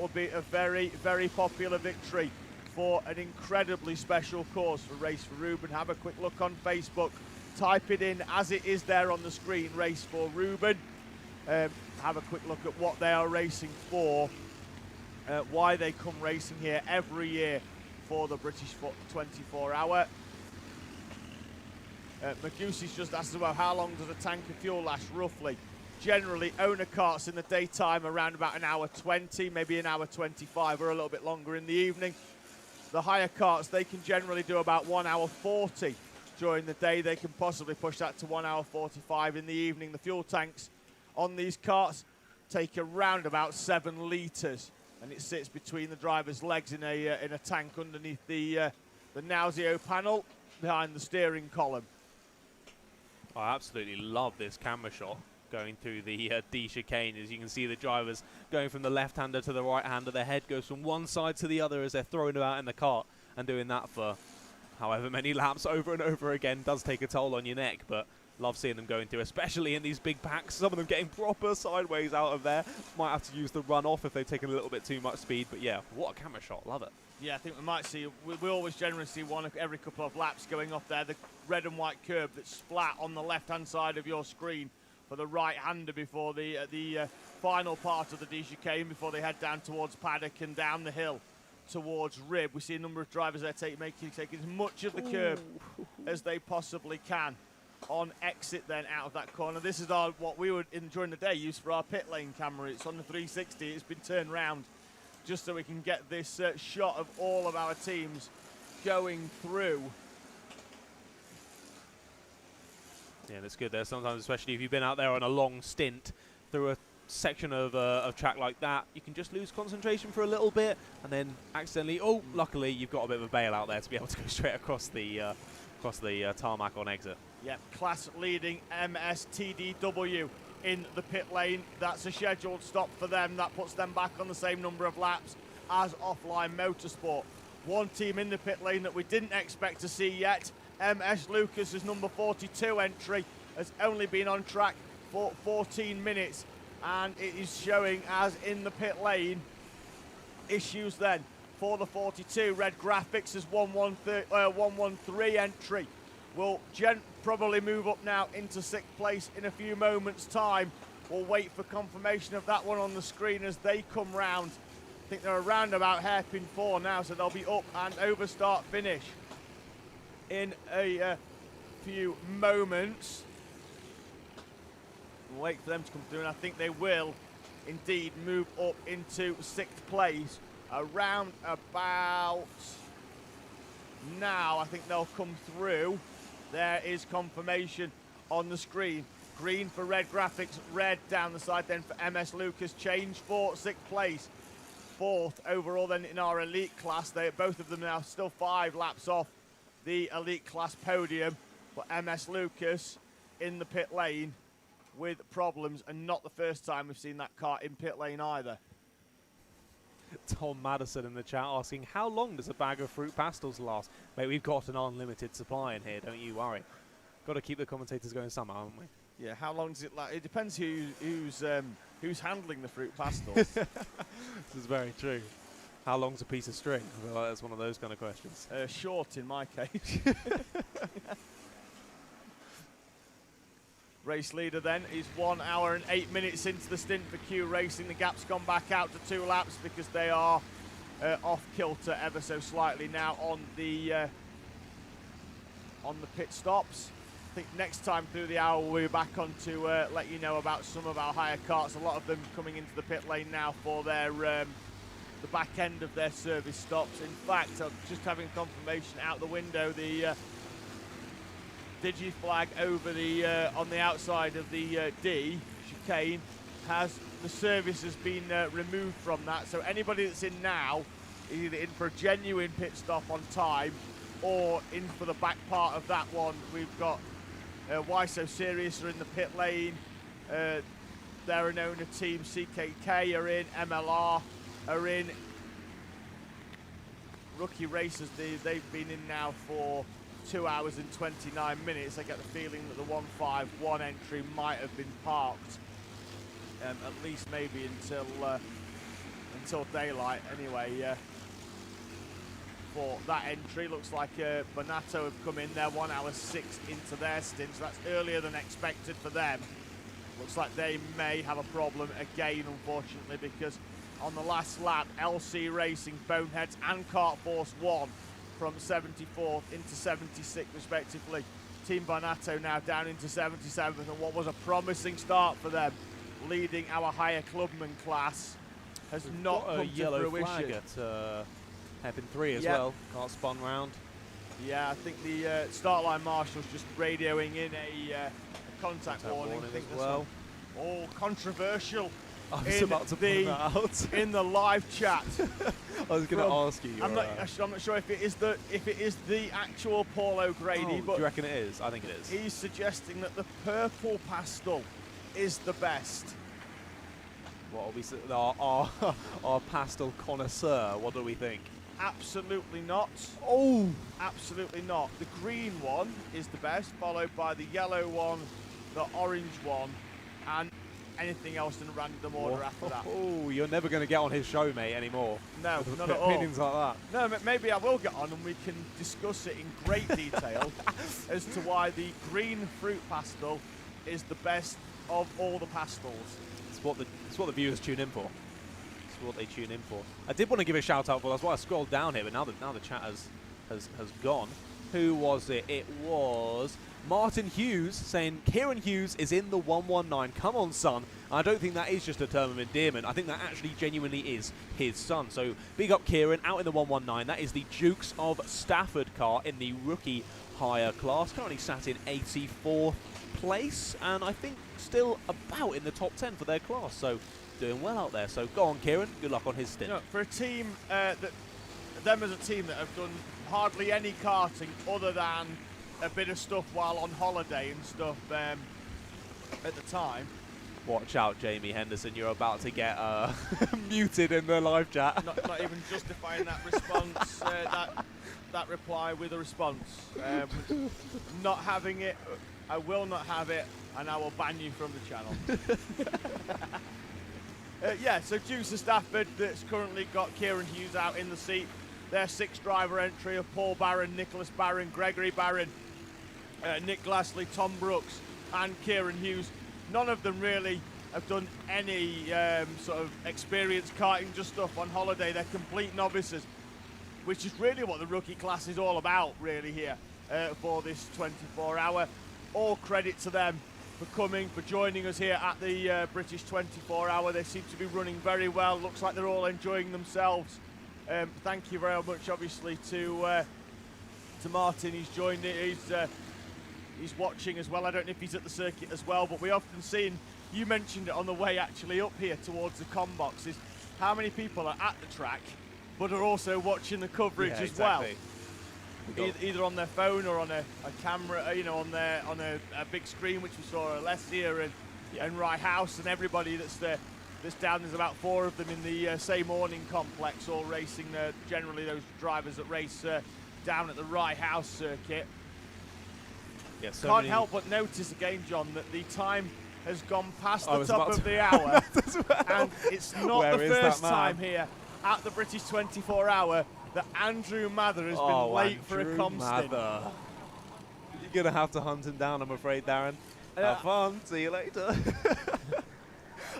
would be a very, very popular victory for an incredibly special cause for Race for Ruben. Have a quick look on Facebook. Type it in as it is there on the screen, Race for Ruben. Have a quick look at what they are racing for, why they come racing here every year for the British 24 hour. Magusi's just asked as well, how long does a tank of fuel last roughly? Generally, owner karts in the daytime around about 1 hour 20, maybe 1 hour 25, or a little bit longer in the evening. The higher karts, they can generally do about 1 hour 40 during the day. They can possibly push that to 1 hour 45 in the evening. The fuel tanks on these karts take around about 7 litres, and it sits between the driver's legs in a tank underneath the Nauseo panel behind the steering column. I absolutely love this camera shot going through the D chicane. As you can see the drivers going from the left-hander to the right-hander. Their head goes from one side to the other as they're throwing it out in the cart, and doing that for however many laps over and over again does take a toll on your neck, but love seeing them going through, especially in these big packs. Some of them getting proper sideways out of there. Might have to use the run-off if they've taken a little bit too much speed, but yeah, what a camera shot. Love it. Yeah, I think we might see, we always generally see one every couple of laps going off there. The red and white curb that's flat on the left-hand side of your screen for the right-hander before the final part of the D chicane, before they head down towards Paddock and down the hill towards Rib. We see a number of drivers there taking as much of the curb as they possibly can on exit then out of that corner. This is what we would during the day use for our pit lane camera. It's on the 360. It's been turned round just so we can get this shot of all of our teams going through. Yeah, that's good there. Sometimes, especially if you've been out there on a long stint through a section of track like that, you can just lose concentration for a little bit and then accidentally, luckily you've got a bit of a bail out there to be able to go straight across the tarmac on exit. Yep, class leading MSTDW in the pit lane. That's a scheduled stop for them. That puts them back on the same number of laps as Offline Motorsport. One team in the pit lane that we didn't expect to see yet, MS Lucas's number 42 entry, has only been on track for 14 minutes, and it is showing as in the pit lane. Issues then for the 42. Red Graphics' 113 entry will probably move up now into 6th place in a few moments' time. We'll wait for confirmation of that one on the screen as they come round. I think they're around about hairpin 4 now, so they'll be up and over start finish in a few moments. We'll wait for them to come through, and I think they will indeed move up into 6th place around about now. I think they'll come through. There is confirmation on the screen. Green for Red Graphics, red down the side then for MS Lucas. Change for 6th place. 4th overall then in our elite class. Both of them now still 5 laps off the elite class podium. But MS Lucas in the pit lane with problems, and not the first time we've seen that car in pit lane either. Tom Madison in the chat asking, how long does a bag of fruit pastels last? Mate, we've got an unlimited supply in here, don't you worry. Got to keep the commentators going somehow, haven't we? Yeah, how long does it last? It depends who's handling the fruit pastels. This is very true. How long's a piece of string? I feel like that's one of those kind of questions. Short in my case. Race leader then is 1 hour and 8 minutes into the stint for Q Racing. The gap's gone back out to 2 laps because they are off kilter ever so slightly now on the pit stops. I think next time through the hour we'll be back on to let you know about some of our higher karts. A lot of them coming into the pit lane now for their the back end of their service stops. In fact, I'm just having confirmation out the window. The Digi flag over the on the outside of the D chicane the service has been removed from that. So anybody that's in now is either in for a genuine pit stop on time or in for the back part of that one. We've got Why So Serious are in the pit lane. They're an owner team. CKK are in. MLR are in. Rookie Racers, they've been in now for 2 hours and 29 minutes. I get the feeling that the 151 entry might have been parked, at least maybe until daylight. Anyway, for that entry, looks like Bonato have come in there 1 hour 6 into their stint, so that's earlier than expected for them. Looks like they may have a problem again, unfortunately, because on the last lap, LC Racing, Boneheads and Kart Force 1 from 74th into 76th respectively. Team Bonato now down into 77th, and what was a promising start for them, leading our higher clubman class, has not come to fruition. A yellow flag at hairpin 3 as well. Kart spun round. Yeah, I think the start line marshal's just radioing in a contact warning. I think as well. All controversial. I was about to point that out in the live chat. I was going to ask you. I'm not sure if it is the actual Paul O'Grady, but do you reckon it is? I think it is. He's suggesting that the purple pastel is the best. What are we? Our pastel connoisseur. What do we think? Absolutely not. Oh, absolutely not. The green one is the best, followed by the yellow one, the orange one, and anything else in random order after that. Oh, you're never going to get on his show, mate, anymore. No, not at all. Opinions like that. No, maybe I will get on and we can discuss it in great detail as to why the green fruit pastel is the best of all the pastels. It's what the viewers tune in for. It's what they tune in for. I did want to give a shout out for. That's why I scrolled down here, but now the chat has gone. Who was it? It was Martin Hughes saying, Kieran Hughes is in the 119. Come on, son. I don't think that is just a term of endearment. I think that actually genuinely is his son. So big up Kieran out in the 119. That is the Dukes of Stafford car in the rookie hire class. Currently sat in 84th place, and I think still about in the top 10 for their class. So doing well out there. So go on, Kieran. Good luck on his stint. You know, for a team them as a team that have done hardly any karting other than a bit of stuff while on holiday and stuff at the time. Watch out, Jamie Henderson. You're about to get muted in the live chat. Not even justifying that response, that reply with a response. Not having it, I will not have it, and I will ban you from the channel. Yeah, so Dukes of Stafford that's currently got Kieran Hughes out in the seat. Their 6th driver entry of Paul Barron, Nicholas Barron, Gregory Barron, Nick Glassley, Tom Brooks and Kieran Hughes. None of them really have done any sort of experienced karting, just stuff on holiday. They're complete novices, which is really what the rookie class is all about really here for this 24-hour. All credit to them for coming, for joining us here at the British 24-hour. They seem to be running very well. Looks like they're all enjoying themselves. Thank you very much, obviously, to Martin. He's joined it. He's watching as well. I don't know if he's at the circuit as well, but we often seen, you mentioned it on the way actually up here towards the com boxes, how many people are at the track but are also watching the coverage as well. Either on their phone or on a camera, you know, on a big screen, which we saw Alessia and Rye House and everybody that's there. This down, there's about 4 of them in the same awning complex, all racing. Generally, those drivers that race down at the Rye House circuit. Yeah, so can't help but notice again, John, that the time has gone past the top of the hour, and it's not the first time here at the British 24-hour that Andrew Mather has been late for a com stint. You're gonna have to hunt him down, I'm afraid, Darren. Have fun. See you later.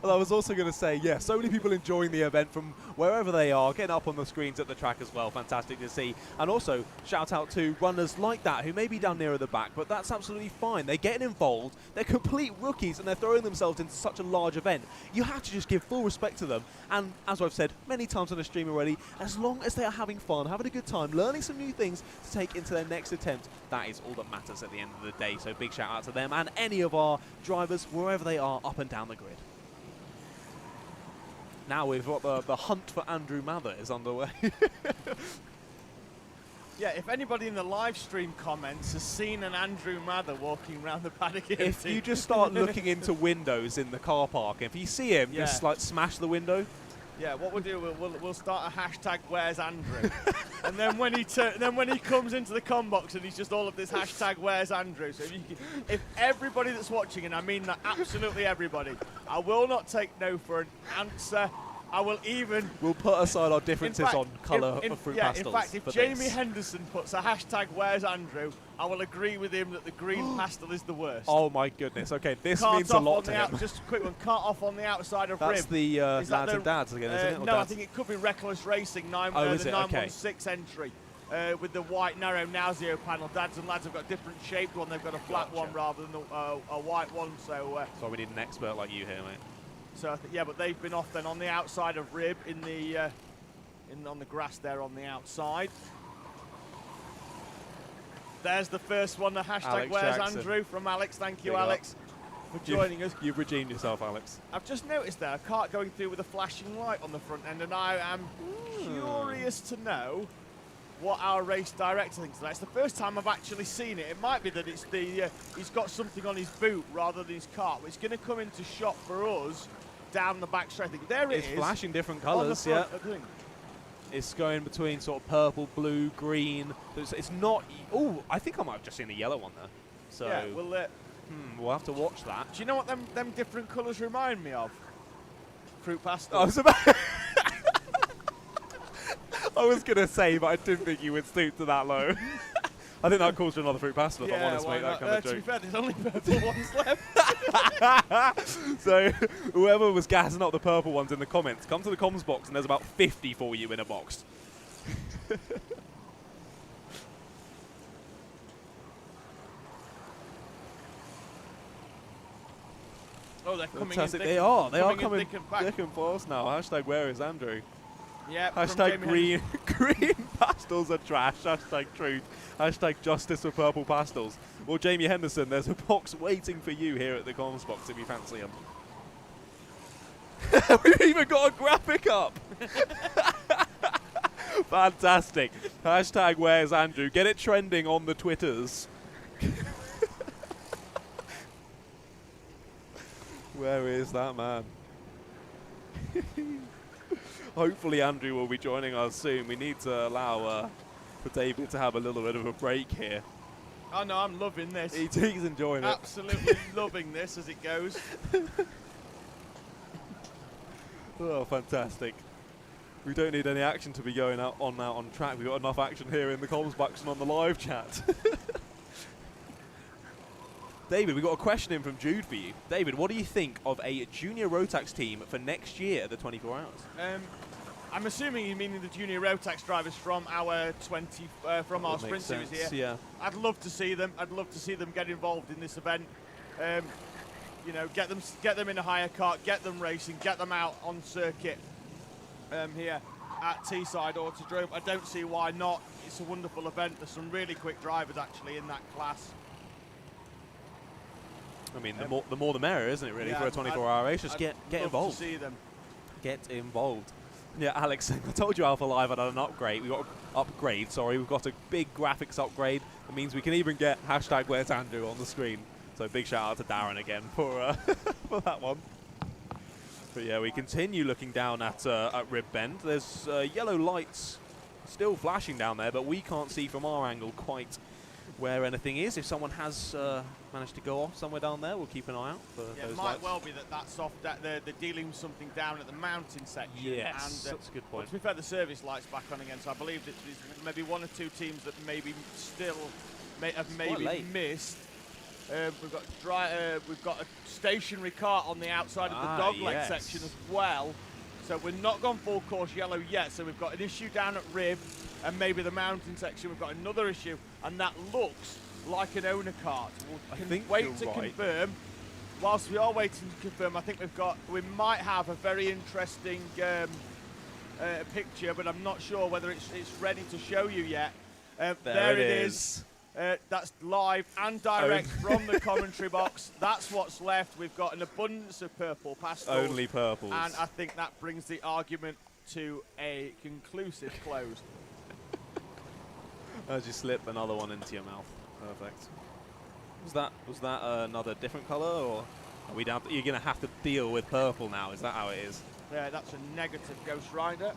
Well, I was also going to say, yeah, so many people enjoying the event from wherever they are, getting up on the screens at the track as well. Fantastic to see. And also, shout out to runners like that who may be down near the back, but that's absolutely fine. They're getting involved. They're complete rookies, and they're throwing themselves into such a large event. You have to just give full respect to them. And as I've said many times on the stream already, as long as they are having fun, having a good time, learning some new things to take into their next attempt, that is all that matters at the end of the day. So big shout out to them and any of our drivers, wherever they are, up and down the grid. Now we've got the hunt for Andrew Mather is underway. Yeah, if anybody in the live stream comments has seen an Andrew Mather walking around the paddock, if you just start looking into windows in the car park, if you see him, just like smash the window. Yeah, what we'll do, we'll start a hashtag Where's Andrew, and then when he comes into the com box and he's just all of this hashtag Where's Andrew. So if everybody that's watching, and I mean that absolutely everybody, I will not take no for an answer. I will even... We'll put aside our differences on colour of fruit pastels. In fact, if Jamie Henderson puts a hashtag Where's Andrew, I will agree with him that the green pastel is the worst. Oh my goodness, okay, this means a lot to him. Just a quick one, cart off on the outside of That's Rib. the Lads and Dads again, isn't it? No, I think it could be Reckless Racing, the 916 entry. With the white narrow Nauseo panel. Dads and Lads have got different shaped one, they've got a flat one rather than a white one. So we need an expert like you here, mate. So yeah, but they've been off then on the outside of Rib in the on the grass there on the outside. There's the first one, the hashtag Alex Where's Jackson. Andrew from Alex. Thank you, Alex, for joining us. You've redeemed yourself, Alex. I've just noticed there a cart going through with a flashing light on the front end, and I am curious to know what our race director thinks of that. It's the first time I've actually seen it. It might be that it's the he's got something on his boot rather than his cart, but it's going to come into shot for us down the back straight. There it is. It's flashing different colours, yeah. It's going between sort of purple, blue, green. It's not... Oh, I think I might have just seen the yellow one there. So yeah, well, we'll have to watch that. Do you know what them different colours remind me of? Fruit pastel. I was going to say, but I didn't think you would stoop to that low. I think that calls for another fruit pastel, if I'm honest, mate, that kind of joke. To be fair, there's only purple ones left. So, whoever was gassing up the purple ones in the comments, come to the comms box and there's about 50 for you in a box. Oh, they're coming Fantastic. in. They are coming thick and fast. thick and fast now. Hashtag where is Andrew? Yeah. Hashtag green pastels are trash. Hashtag truth. Hashtag justice for purple pastels. Well, Jamie Henderson, there's a box waiting for you here at the comms box if you fancy him. We've even got a graphic up. Fantastic. Hashtag where's Andrew? Get it trending on the Twitters. Where is that man? Hopefully Andrew will be joining us soon. We need to allow for David to have a little bit of a break here. Oh no, I'm loving this. He's enjoying it. Absolutely loving this as it goes. Oh, fantastic. We don't need any action to be going out on track. We've got enough action here in the comms box and on the live chat. David, we've got a question in from Jude for you. David, what do you think of a junior Rotax team for next year at the 24 Hours? I'm assuming you meaning the junior Rotax drivers from our our sprint series here. Yeah. I'd love to see them. I'd love to see them get involved in this event. You know, get them in a higher kart, get them racing, get them out on circuit here at Teesside Autodrome. I don't see why not. It's a wonderful event. There's some really quick drivers actually in that class. I mean, the more the merrier, isn't it, really, yeah, for a 24-hour race? Just get involved. To see them. Get involved. Yeah, Alex, I told you Alpha Live had an upgrade. We've got We've got a big graphics upgrade. That means we can even get hashtag where's Andrew on the screen. So big shout out to Darren again for for that one. But yeah, we continue looking down at Rib Bend. There's yellow lights still flashing down there, but we can't see from our angle quite where anything is. If someone has managed to go off somewhere down there, we'll keep an eye out for those It might lights. well be that's off. That they're dealing with something down at the mountain section. Yes, and, that's a good point. To be fair, the service light's back on again, so I believe that there's maybe one or two teams that maybe still have maybe missed. We've got a stationary cart on the outside of the dogleg section as well. So we're not gone full course yellow yet. So we've got an issue down at Rib and maybe the mountain section. We've got another issue, and that looks like an owner cart. We'll wait to confirm. Whilst we are waiting to confirm, I think we might have a very interesting picture, but I'm not sure whether it's ready to show you yet. There it is. That's live and direct from the commentary box. That's what's left. We've got an abundance of purple pastels. Only purples. And I think that brings the argument to a conclusive close. As you slip another one into your mouth. Perfect. Was that another different colour, or are we down? You're gonna have to deal with purple now. Is that how it is? Yeah, that's a negative Ghost Rider.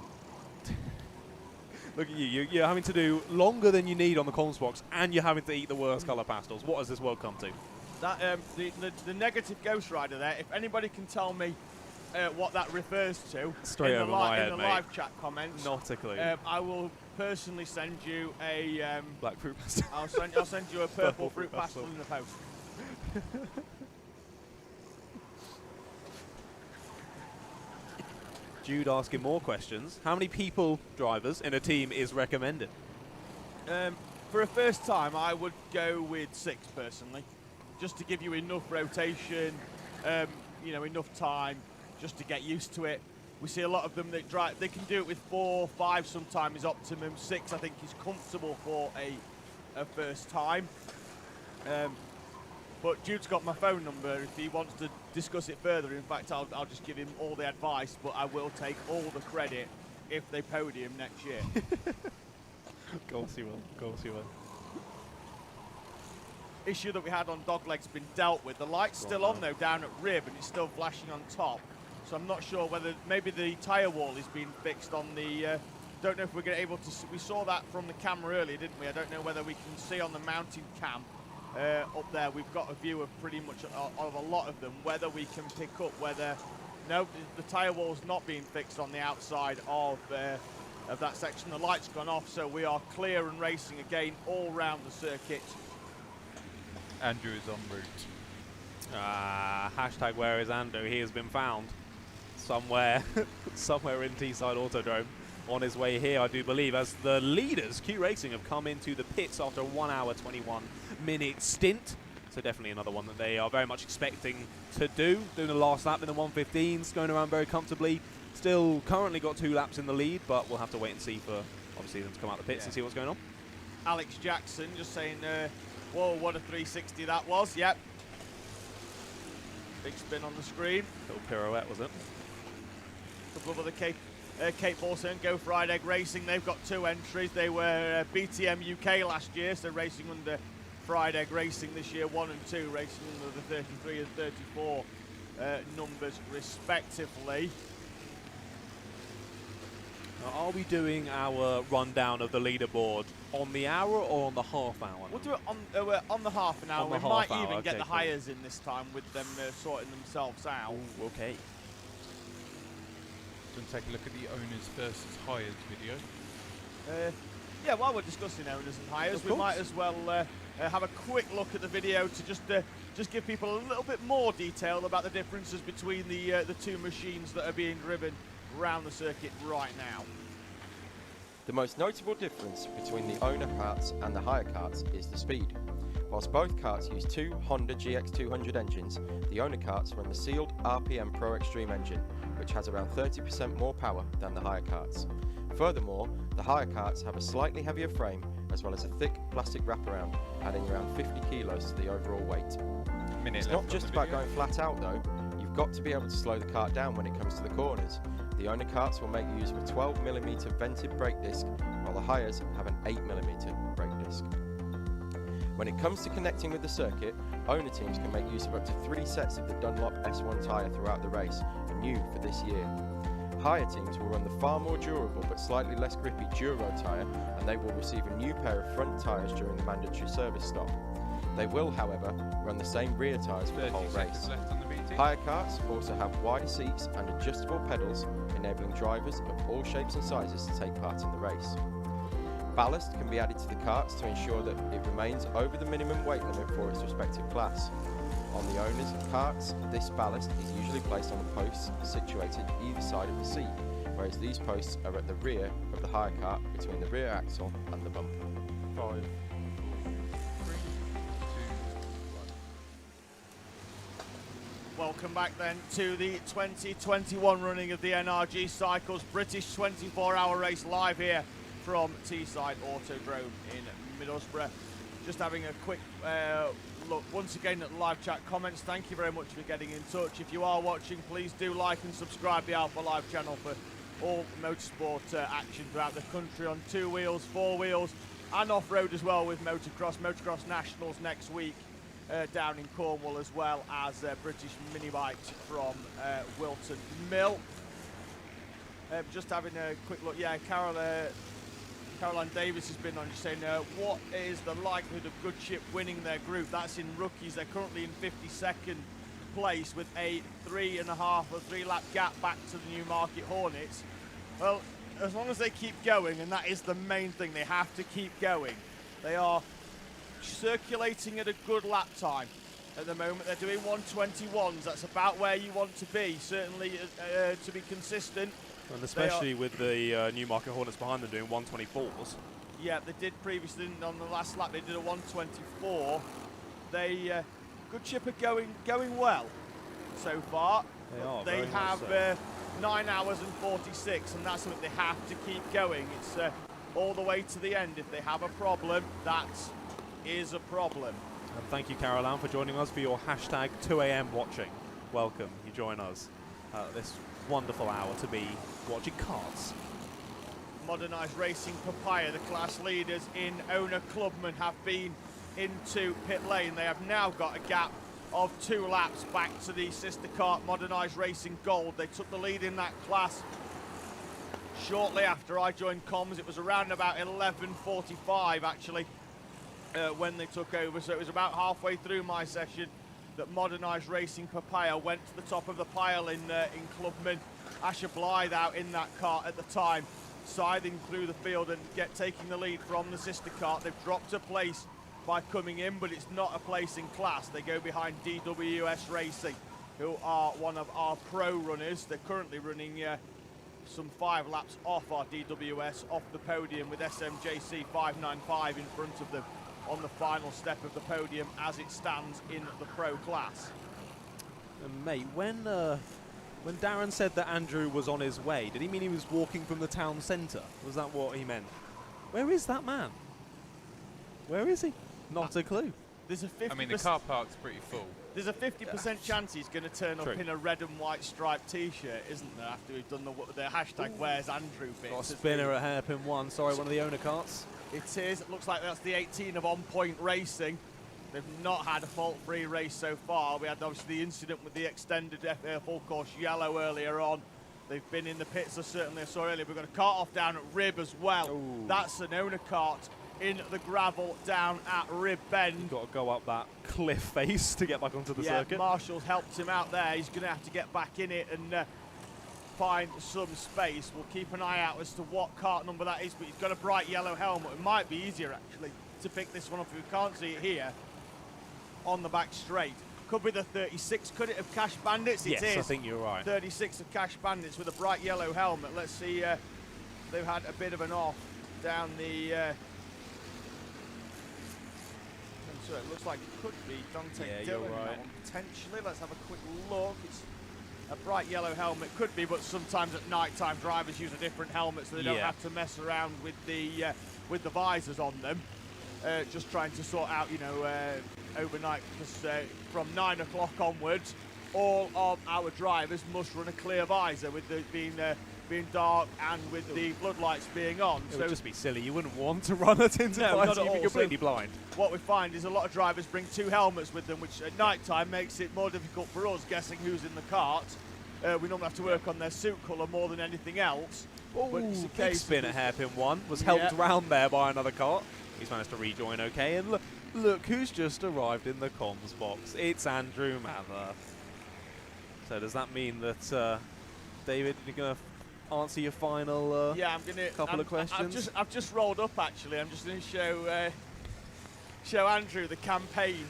Look at you. You're having to do longer than you need on the comms box, and you're having to eat the worst colour pastels. What has this world come to? That the negative Ghost Rider there. If anybody can tell me what that refers to, straight over my head, in the mate. Live chat comments, Not a clue. I will personally send you a black fruit pastel. I'll send you a purple fruit pastel in the post. Jude asking more questions. How many drivers in a team is recommended? For a first time, I would go with 6 personally, just to give you enough rotation, enough time, just to get used to it. We see a lot of them that drive. They can do it with 4, 5. Sometimes is optimum. 6, I think, is comfortable for a first time. But Jude's got my phone number if he wants to discuss it further. In fact, I'll just give him all the advice, but I will take all the credit if they podium next year. Of course you will. Of course you will. Issue that we had on dogleg's been dealt with. The light's still on though down at Rib, and it's still flashing on top. So I'm not sure whether maybe the tyre wall is being fixed on the. Don't know if we're going to able to. We saw that from the camera earlier, didn't we? I don't know whether we can see on the mounting cam. Up there, we've got a view of pretty much of a lot of them. Whether we can pick up whether the tyre wall's not being fixed on the outside of that section. The light's gone off, so we are clear and racing again all round the circuit. Andrew is en route. Hashtag where is Andrew? He has been found somewhere, somewhere in Teesside Autodrome. On his way here, I do believe, as the leaders, Q Racing, have come into the pits after a 1 hour, 21 minute stint. So definitely another one that they are very much expecting to do. Doing the last lap in the 115s, going around very comfortably. Still currently got 2 laps in the lead, but we'll have to wait and see for obviously them to come out the pits and see what's going on. Alex Jackson just saying, whoa, what a 360 that was. Yep. Big spin on the screen. Little pirouette, was it? A couple of other Kate Borson, Go Fried Egg Racing. They've got 2 entries. They were BTM UK last year, so racing under Fried Egg Racing this year, 1 and 2, racing under the 33 and 34 numbers respectively. Now, are we doing our rundown of the leaderboard on the hour or on the half hour? We'll do it on the half an hour. We might even get the hires in this time with them sorting themselves out. Ooh, okay. Going to take a look at the owners versus hires video. Yeah, while we're discussing owners and hires, we might as well have a quick look at the video to just give people a little bit more detail about the differences between the 2 machines that are being driven around the circuit right now. The most notable difference between the owner karts and the hire karts is the speed. Whilst both karts use 2 Honda GX200 engines, the owner karts run the sealed RPM Pro Extreme engine, which has around 30% more power than the hire karts. Furthermore, the hire karts have a slightly heavier frame as well as a thick plastic wraparound, adding around 50 kilos to the overall weight. It's not just about going flat out though, you've got to be able to slow the kart down when it comes to the corners. The owner karts will make use of a 12mm vented brake disc, while the hires have an 8mm brake disc. When it comes to connecting with the circuit, owner teams can make use of up to 3 sets of the Dunlop S1 tyre throughout the race, new for this year. Hire teams will run the far more durable but slightly less grippy Duro tyre, and they will receive a new pair of front tyres during the mandatory service stop. They will, however, run the same rear tyres for the whole race. Hire karts also have wider seats and adjustable pedals, enabling drivers of all shapes and sizes to take part in the race. Ballast can be added to the karts to ensure that it remains over the minimum weight limit for its respective class. On the owner's karts, this ballast is usually placed on the posts situated either side of the seat, whereas these posts are at the rear of the hire kart between the rear axle and the bumper. 5, 4, 3, 2, 1. Welcome back then to the 2021 running of the NRG Cycles British 24-hour race live here from Teesside Autodrome in Middlesbrough. Just having a quick look once again at the live chat comments. Thank you very much for getting in touch. If you are watching, please do like and subscribe the Alpha Live channel for all motorsport action throughout the country on 2 wheels, 4 wheels and off-road as well with Motocross Nationals next week down in Cornwall, as well as British mini bikes from Wilton Mill. Just having a quick look, yeah, Caroline Davis has been on, just saying, what is the likelihood of Good Ship winning their group? That's in rookies. They're currently in 52nd place with a 3.5 or 3 lap gap back to the Newmarket Hornets. Well, as long as they keep going, and that is the main thing, they have to keep going. They are circulating at a good lap time at the moment. They're doing 121s. That's about where you want to be, certainly to be consistent. And especially with the Newmarket Hornets behind them doing 124s. Yeah, they did previously on the last lap. They did a 124. They Good Ship are going well so far. They are. They have 9 hours and 46, and that's something they have to keep going. It's all the way to the end. If they have a problem, that is a problem. And thank you, Caroline, for joining us for your hashtag 2 a.m. watching. Welcome. You join us this wonderful hour to be watching karts. Modernised Racing Papaya, the class leaders in owner clubman, have been into pit lane. They have now got a gap of 2 laps back to the sister kart Modernised Racing Gold. They took the lead in that class shortly after I joined comms. It was around about 11:45 actually when they took over, so it was about halfway through my session that Modernised Racing Papaya went to the top of the pile in clubman. Asher Blythe out in that kart at the time, scything through the field and taking the lead from the sister kart. They've dropped a place by coming in, but it's not a place in class. They go behind DWS Racing, who are one of our pro runners. They're currently running some 5 laps off our DWS, off the podium, with SMJC 595 in front of them. on the final step of the podium as it stands in the pro class. And mate, when Darren said that Andrew was on his way, did he mean he was walking from the town centre? Was that what he meant? Where is that man? Where is he? Not a clue. There's a 50%. I mean, the car park's pretty full. There's a 50% chance he's going to turn up True. in a red and white striped T-shirt, isn't there? After we've done the hashtag Where's Andrew bit. Got a spinner at hairpin 1. Sorry, one of the owner carts. It is. It looks like that's the 18 of On Point Racing. They've not had a fault-free race so far. We had obviously the incident with the extended full course yellow earlier on. They've been in the pits, certainly I saw earlier. We've got a cart off down at Rib as well. Ooh. That's an owner cart in the gravel down at Rib Bend. You've got to go up that cliff face to get back onto the Yeah, circuit. Marshall's helped him out there. He's going to have to get back in it and find some space. We'll keep an eye out as to what cart number that is, but he's got a bright yellow helmet. It might be easier, actually, to pick this one up if we can't see it here on the back straight. Could be the 36. Could it have Cash Bandits? Yes, it is. I think you're right. 36 of Cash Bandits with a bright yellow helmet. Let's see. They've had a bit of an off down the... so it looks like it could be Dante Yeah, Dillon, you're right. that one, potentially. Let's have a quick look. It's a bright yellow helmet. Could be, but sometimes at night time drivers use a different helmet so they don't Yeah. have to mess around with the visors on them. Just trying to sort out, overnight, because from 9 o'clock onwards, all of our drivers must run a clear visor with the being dark and with the floodlights being on. It would just be silly. You wouldn't want to run a tinted No, visor. not at You'd be all. completely So blind. what we find is a lot of drivers bring 2 helmets with them, which at night time makes it more difficult for us guessing who's in the cart. We normally have to work on their suit colour more than anything else. But it's a Big case spin of at hairpin 1. Was helped Yeah. round there by another cart. He's managed to rejoin okay. And look who's just arrived in the comms box. It's Andrew Mather. So does that mean that, David, you're going to answer your final yeah, I'm gonna couple of questions? I've just rolled up actually. I'm just going to show Andrew the campaign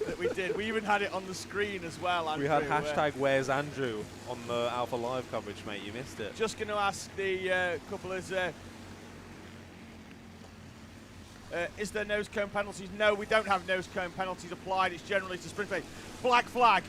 that we did. We even had it on the screen as well. Andrew, We had hashtag Where's Andrew on the Alpha Live coverage, mate. You missed it. Just going to ask the couple is there nose cone penalties? No, we don't have nose cone penalties applied. It's generally to sprint race. Black flag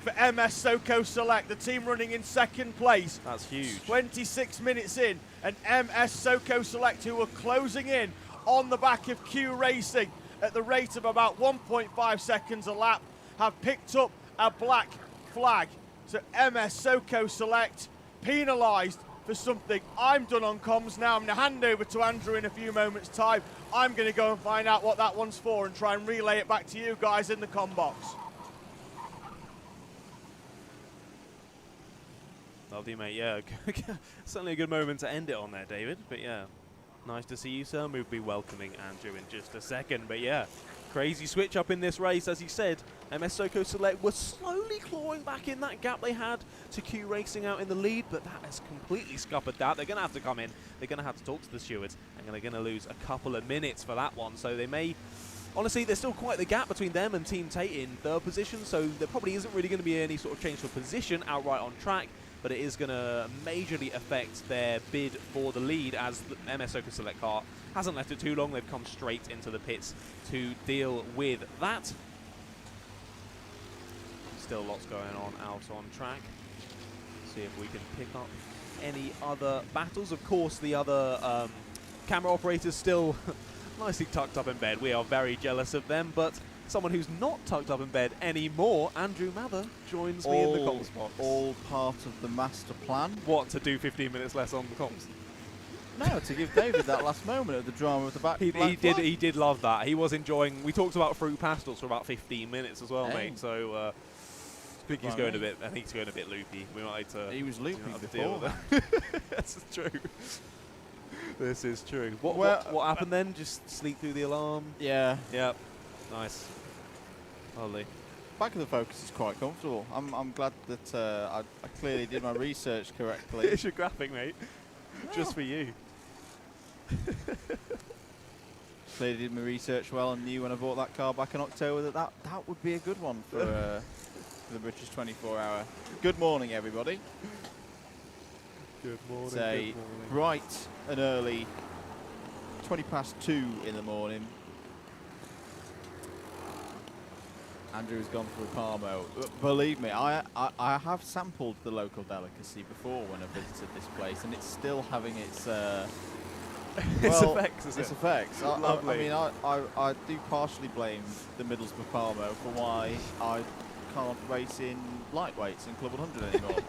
for MS Soko Select, the team running in second place. That's huge. 26 minutes in, and MS Soko Select, who are closing in on the back of Q Racing at the rate of about 1.5 seconds a lap, have picked up a black flag. So MS Soko Select penalised for something. I'm done on comms now. I'm going to hand over to Andrew in a few moments' time. I'm going to go and find out what that one's for and try and relay it back to you guys in the comm box. Lovely, mate. Yeah, certainly a good moment to end it on there, David. But yeah, nice to see you, sir. We'll be welcoming Andrew in just a second. But yeah, crazy switch up in this race. As you said, MS Soko Select were slowly clawing back in that gap they had to Q Racing out in the lead, but that has completely scuppered that. They're going to have to come in. They're going to have to talk to the stewards, and they're going to lose a couple of minutes for that one. So they may... Honestly, there's still quite the gap between them and Team Tate in third position, so there probably isn't really going to be any sort of change for position outright on track, but it is going to majorly affect their bid for the lead, as the MS Soko Select car hasn't left it too long. They've come straight into the pits to deal with that. Still lots going on out on track. See if we can pick up any other battles. Of course, the other camera operators still nicely tucked up in bed. We are very jealous of them, but someone who's not tucked up in bed anymore, Andrew Mather, joins me in the comms box. All part of the master plan. What, to do 15 minutes less on the comms? No, to give David that last moment of the drama of the back. He black did. flag. He did love that. He was enjoying. We talked about fruit pastels for about 15 minutes as well, Hey. mate. So I think he's Right, going mate. a bit. I think he's going a bit loopy. We might. He was loopy have to before deal with that. That's true. This is true. What happened then? Just sleep through the alarm. Yeah, Yep. Nice. Lovely. back of the Focus is quite comfortable. I'm glad that I clearly did my research correctly. It's your graphic, mate. Just for you. Clearly did my research well and knew when I bought that car back in October that would be a good one for the British 24-hour. Good morning, everybody. Good morning. It's a bright and early 2 in the morning Andrew's gone for a Parmo. Believe me, I have sampled the local delicacy before when I visited this place, and it's still having its Its effects, is its it? effects. I Lovely. mean, I do partially blame the Middlesbrough Parmo for why I can't race in lightweights in Club 100 anymore.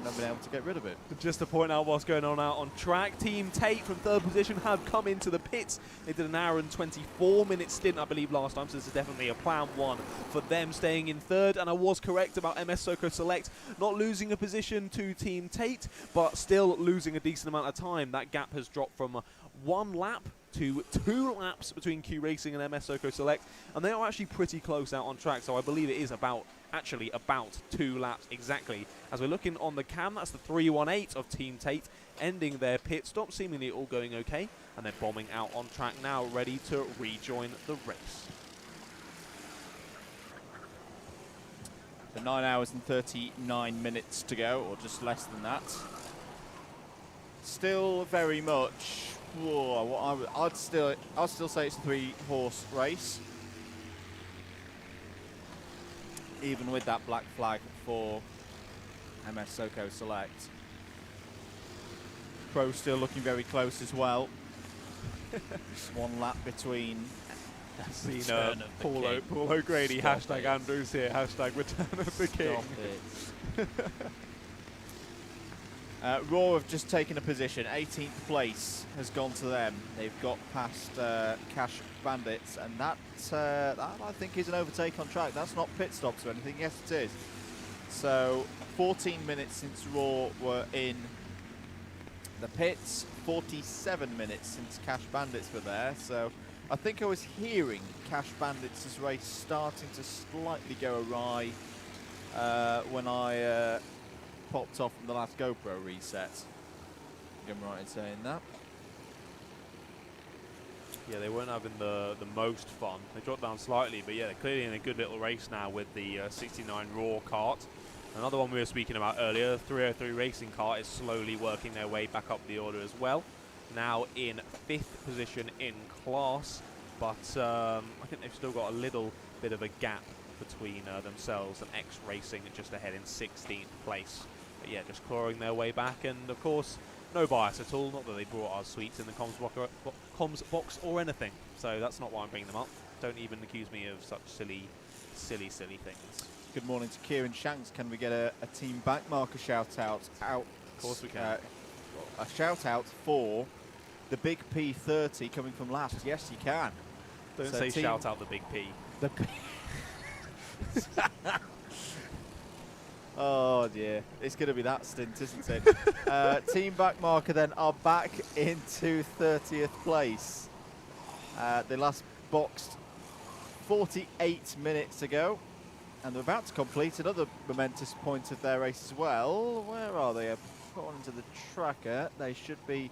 I've been able to get rid of it. Just to point out what's going on out on track, Team Tate from third position have come into the pits. They did an hour and 24-minute stint, I believe, last time, so this is definitely a plan one for them, staying in third. And I was correct about MS Soko Select not losing a position to Team Tate, but still losing a decent amount of time. That gap has dropped from 1 lap to 2 laps between Q Racing and MS Soko Select, and they are actually pretty close out on track, so I believe it is about 2 laps exactly. As we're looking on the cam, that's the 318 of Team Tate ending their pit stop, seemingly all going okay, and then bombing out on track now, ready to rejoin the race. So 9 hours and 39 minutes to go, or just less than that. Still very much, I'd still say it's a 3-horse race. Even with that black flag for MS Soko Select. Pro still looking very close as well. 1 lap between. Seen Paul O'Grady, hashtag Andrews here, hashtag return of the king. Stop it. Raw have just taken a position. 18th place has gone to them. They've got past Cash Bandits, and that I think is an overtake on track. That's not pit stops or anything. Yes, it is. So 14 minutes since Raw were in the pits. 47 minutes since Cash Bandits were there. So I think I was hearing Cash Bandits' race starting to slightly go awry when I popped off from the last GoPro reset. I think I'm right in saying that. Yeah, they weren't having the most fun. They dropped down slightly, but yeah, they're clearly in a good little race now with the 69 Raw kart. Another one we were speaking about earlier, 303 Racing kart is slowly working their way back up the order as well. Now in 5th position in class, but I think they've still got a little bit of a gap between themselves and X Racing just ahead in 16th place. But yeah, just clawing their way back, and of course, no bias at all. Not that they brought our sweets in the comms box or anything. So that's not why I'm bringing them up. Don't even accuse me of such silly things. Good morning to Kieran Shanks. Can we get a team backmarker shout out? Of course we can. A shout out for the Big P30 coming from last. Yes, you can. Don't So say team- shout out the big P. The P Oh dear, it's going to be that stint, isn't it? Team backmarker then are back into 30th place. They last boxed 48 minutes ago, and they're about to complete another momentous point of their race as well. Where are they? I've put on into the tracker. They should be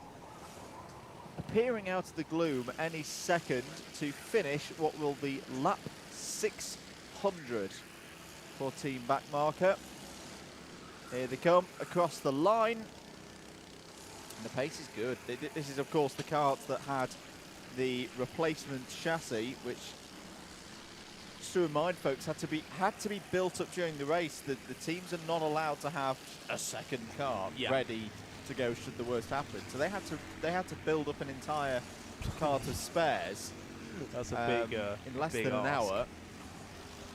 appearing out of the gloom any second to finish what will be lap 600 for Team Backmarker. Here they come across the line, and the pace is good. This is, of course, the kart that had the replacement chassis, which, just to remind folks, had to be built up during the race. The teams are not allowed to have a second car ready to go should the worst happen. So they had to build up an entire cart of spares. That's a big in less big than an ask. hour.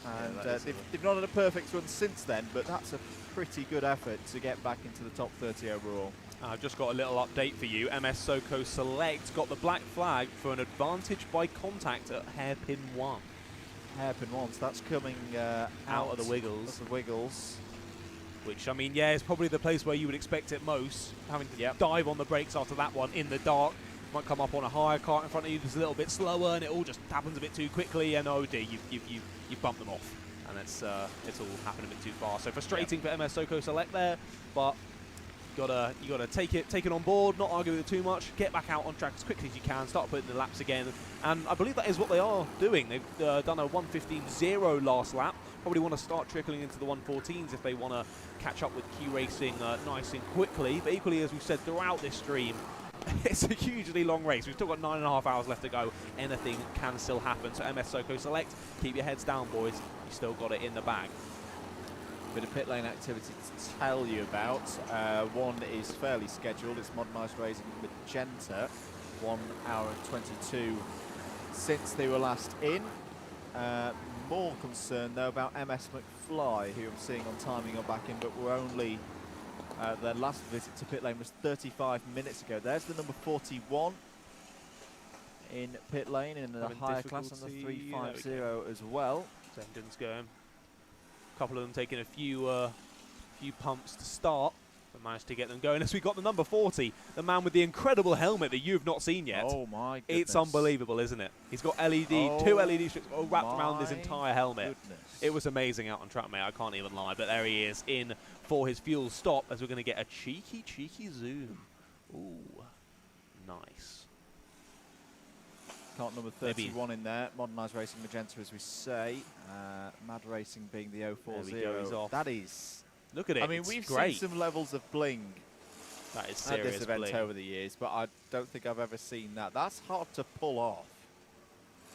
And they've not had a perfect run since then, but that's a pretty good effort to get back into the top 30 overall. I've just got a little update for you. MS Soko Select got the black flag for an advantage by contact at hairpin 1. Hairpin 1, so that's coming Out of the wiggles. Of the wiggles. Which, I mean, yeah, is probably the place where you would expect it most. Having to dive on the brakes after that one in the dark. Might come up on a higher kart in front of you that's a little bit slower, and it all just happens a bit too quickly, and oh dear, you bumped them off. And it's all happened a bit too fast. So frustrating for MS Soko Select there, but you gotta take it on board, not argue with it too much, get back out on track as quickly as you can, start putting the laps again, and I believe that is what they are doing. They've done a 1:15.0 last lap. Probably want to start trickling into the 1:14s if they want to catch up with Q Racing nice and quickly. But equally, as we've said throughout this stream, it's a hugely long race. We've still got 9.5 hours left to go. anything can still happen. So MS Soko Select, keep your heads down, boys. You still got it in the bag. Bit of pit lane activity to tell you about. One is fairly scheduled. It's Modernised Racing Magenta. 1 hour and 22 since they were last in. More concerned though about MS McFly, who I'm seeing on timing are back in, but we're only their last visit to pit lane was 35 minutes ago. There's the number 41 in pit lane in the higher class, and the 350 as well. Engine's going. A couple of them taking a few pumps to start, but managed to get them going. As we got the number 40, the man with the incredible helmet that you've not seen yet. Oh my goodness. It's unbelievable, isn't it? He's got LED, 2 LED strips wrapped around his entire helmet. Goodness. It was amazing out on track, mate. I can't even lie. But there he is in for his fuel stop, as we're going to get a cheeky zoom. Ooh, nice. Cart number 31 in there. Modernised Racing Magenta, as we say. Mad Racing being the 040. There we go, he's off. That is... Look at it. I mean, it's we've great. seen some levels of bling That is at serious this event bling. over the years, but I don't think I've ever seen that. That's hard to pull off.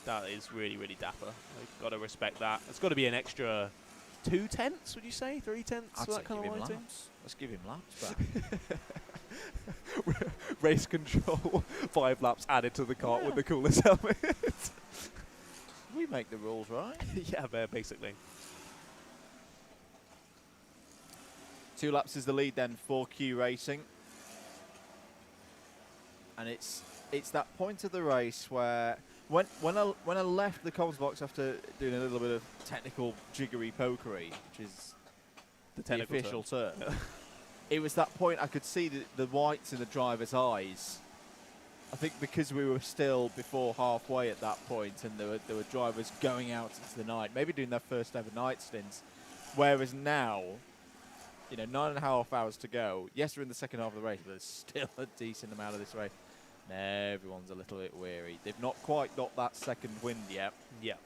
That is really, really dapper. I've got to respect that. It's got to be an extra 2 tenths, would you say? 3 tenths for that kind of lighting? Let's give him laps back. Race control, 5 laps added to the cart with the coolest helmet. We make the rules, right? Yeah, basically. 2 laps is the lead then for Q Racing. And it's that point of the race where when I left the comms box after doing a little bit of technical jiggery pokery, which is the official term, it was that point I could see the whites in the driver's eyes. I think because we were still before halfway at that point, and there were drivers going out into the night, maybe doing their first ever night stints. Whereas now, 9.5 hours to go. Yes, we're in the second half of the race, but there's still a decent amount of this race. Everyone's a little bit weary. They've not quite got that second wind yet. Yeah,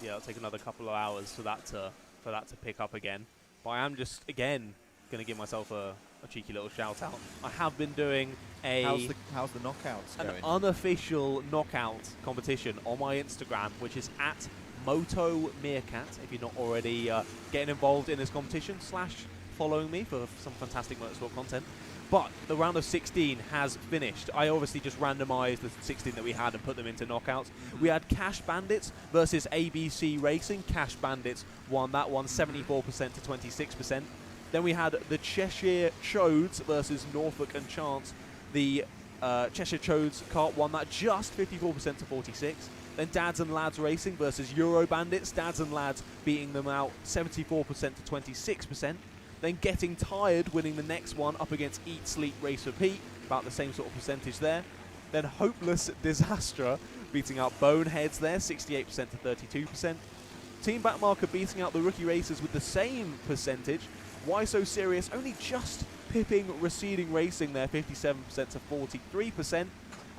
it'll take another couple of hours for that to pick up again. But I am just again going to give myself a cheeky little shout out. I have been doing How's the knockouts an going? unofficial knockout competition on my Instagram, which is at Moto Meerkat. If you're not already getting involved in this competition, / following me for some fantastic motorsport content. But the round of 16 has finished. I obviously just randomized the 16 that we had and put them into knockouts. We had Cash Bandits versus ABC Racing. Cash Bandits won that one 74% to 26%. Then we had the Cheshire Chodes versus Norfolk and Chance. The Cheshire Chodes cart won that just 54% to 46%. Then Dads and Lads Racing versus Euro Bandits. Dads and Lads beating them out 74% to 26%. Then Getting Tired winning the next one up against Eat, Sleep, Race, Repeat. About the same sort of percentage there. Then Hopeless Disaster beating out Boneheads there, 68% to 32%. Team Backmarker beating out the rookie racers with the same percentage. Why So Serious only just pipping Receding Racing there, 57% to 43%.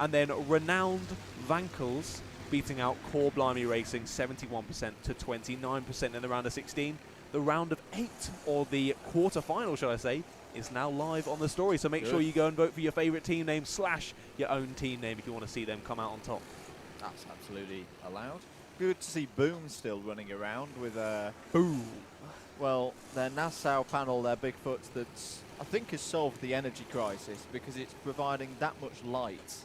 And then Renowned Vankles beating out Core Blimey Racing, 71% to 29% in the round of 16. The round of 8, or the quarter-final, shall I say, is now live on the story. So make sure you go and vote for your favourite team name / your own team name if you want to see them come out on top. That's absolutely allowed. Good to see Boom still running around with Boom. Well, their Nassau panel, their Bigfoot, that I think has solved the energy crisis because it's providing that much light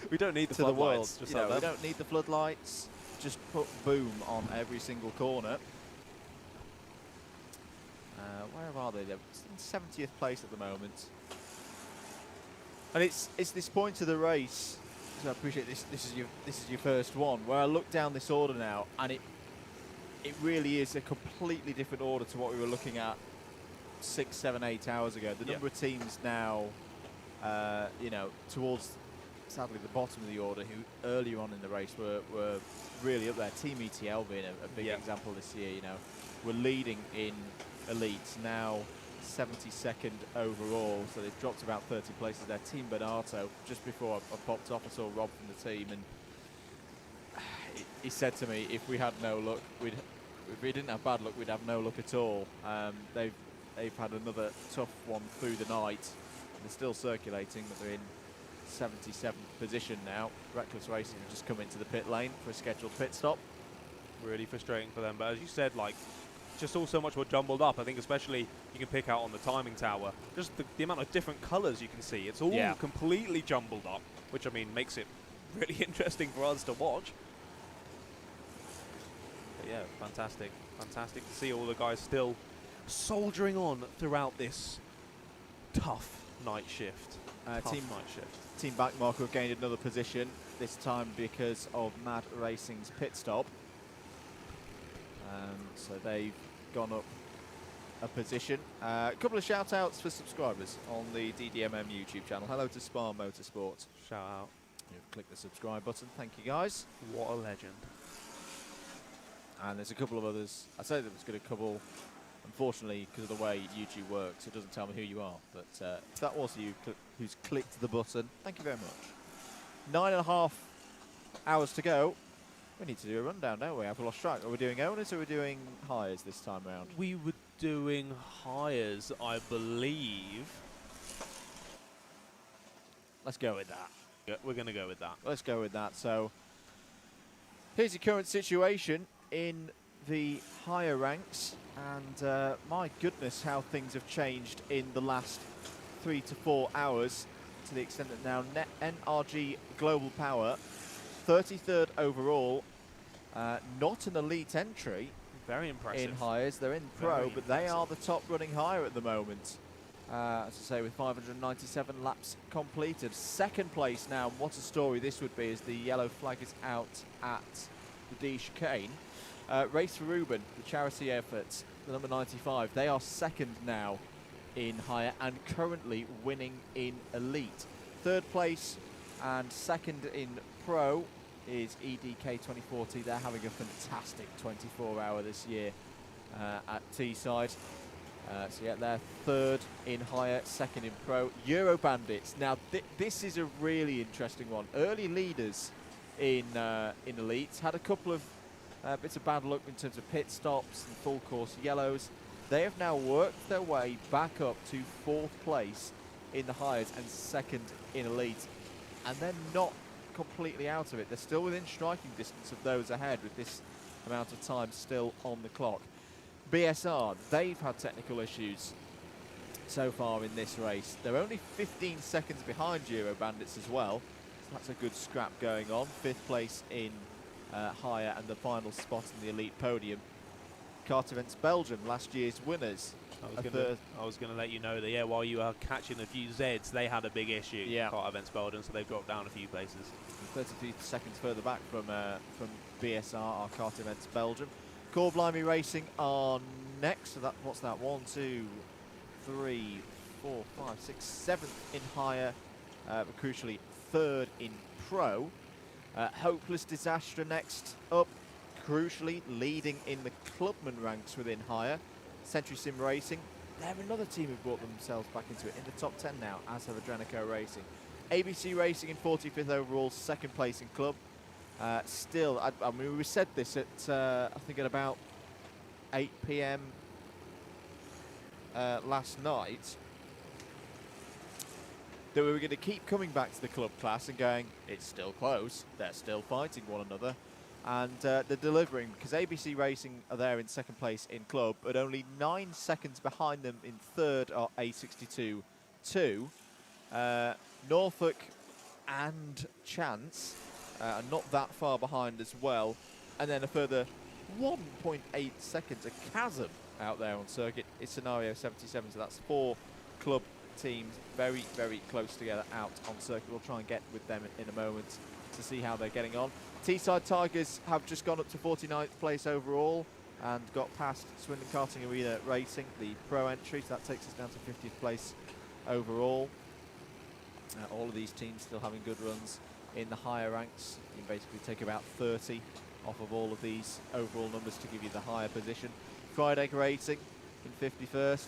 We don't need the to the world. floodlights, just You know, like we that. don't need the floodlights. Just put Boom on every single corner. Where are they? They're in 70th place at the moment. And it's this point of the race. So I appreciate this. This is your first one. Where I look down this order now, and it really is a completely different order to what we were looking at 6, 7, 8 hours ago. The number of teams now, towards sadly the bottom of the order, who earlier on in the race were really up there. Team ETL being a big example this year. We're leading in elites now, 72nd overall, so they've dropped about 30 places there. Team Bernardo, just before I popped off, I saw Rob from the team, and he said to me, if we had no luck, if we didn't have bad luck, we'd have no luck at all. They've had another tough one through the night. They're still circulating, but they're in 77th position now. Ratcliff Racing have just come into the pit lane for a scheduled pit stop. Really frustrating for them. But as you said, like, just all so much more jumbled up. I think especially you can pick out on the timing tower, just the amount of different colours you can see. It's all completely jumbled up, which, I mean, makes it really interesting for us to watch. But yeah, fantastic. Fantastic to see all the guys still soldiering on throughout this tough night shift. Team Backmarker have gained another position, this time because of Mad Racing's pit stop. So they've gone up a position. A couple of shout outs for subscribers on the DDMM YouTube channel. Hello to Spa Motorsport. Shout out. Click the subscribe button. Thank you, guys. What a legend. And there's a couple of others. I say there was going to couple. Unfortunately, because of the way YouTube works, it doesn't tell me who you are. But if that was you who's clicked the button, thank you very much. 9.5 hours to go. We need to do a rundown, don't we? I've lost track. Are we doing owners or are we doing hires this time around? We were doing hires, I believe. Let's go with that. Yeah, we're going to go with that. Let's go with that. So here's your current situation in the higher ranks. And my goodness, how things have changed in the last 3 to 4 hours, to the extent that now NRG Global Power, 33rd overall, not an elite entry. Very impressive. In hires. They're in pro, but they are the top running hire at the moment. As I say, with 597 laps completed. Second place now, what a story this would be as the yellow flag is out at the D chicane. Race for Ruben, the charity efforts, the number 95. They are second now in hire and currently winning in elite. Third place and second in pro is EDK 2040. They're having a fantastic 24-hour this year at Teesside. So yeah, they're third in hire, second in pro. Euro Bandits. Now this is a really interesting one. Early leaders in elite had a couple of bits of bad luck in terms of pit stops and full course yellows. They have now worked their way back up to 4th place in the hires and second in elite, and they're not completely out of it. They're still within striking distance of those ahead with this amount of time still on the clock. BSR, they've had technical issues so far in this race. They're only 15 seconds behind Euro Bandits as well, so that's a good scrap going on. 5th place in higher and the final spot in the elite podium. Kart Events Belgium, last year's winners. I was going to let you know that, yeah, while you are catching a few Zs, they had a big issue. Yeah. Kart Events Belgium, so they've dropped down a few places. 33 seconds further back from BSR, our Kart Events Belgium. Core Blimey Racing are next. So what's that? 1, 2, 3, 4, 5, 6, 7th in higher, but crucially 3rd in pro. Hopeless Disaster next up, crucially leading in the clubman ranks within hire. Century Sim Racing, they're another team who brought themselves back into it, in the top 10 now, as have Adrenico Racing. ABC Racing in 45th overall, 2nd place in club. Still, I mean, we said this at, I think at about 8 PM last night, that we were going to keep coming back to the club class and going, it's still close, they're still fighting one another. And they're delivering, because ABC Racing are there in 2nd place in club, but only 9 seconds behind them in 3rd are A62-2. Norfolk and Chance are not that far behind as well. And then a further 1.8 seconds, a chasm out there on circuit is Scenario 77. So that's 4 club teams very, very close together out on circuit. We'll try and get with them in a moment to see how they're getting on. Teesside Tigers have just gone up to 49th place overall and got past Swindon Karting Arena Racing, the pro entry, so that takes us down to 50th place overall. All of these teams still having good runs in the higher ranks. You can basically take about 30 off of all of these overall numbers to give you the higher position. Friday Racing in 51st.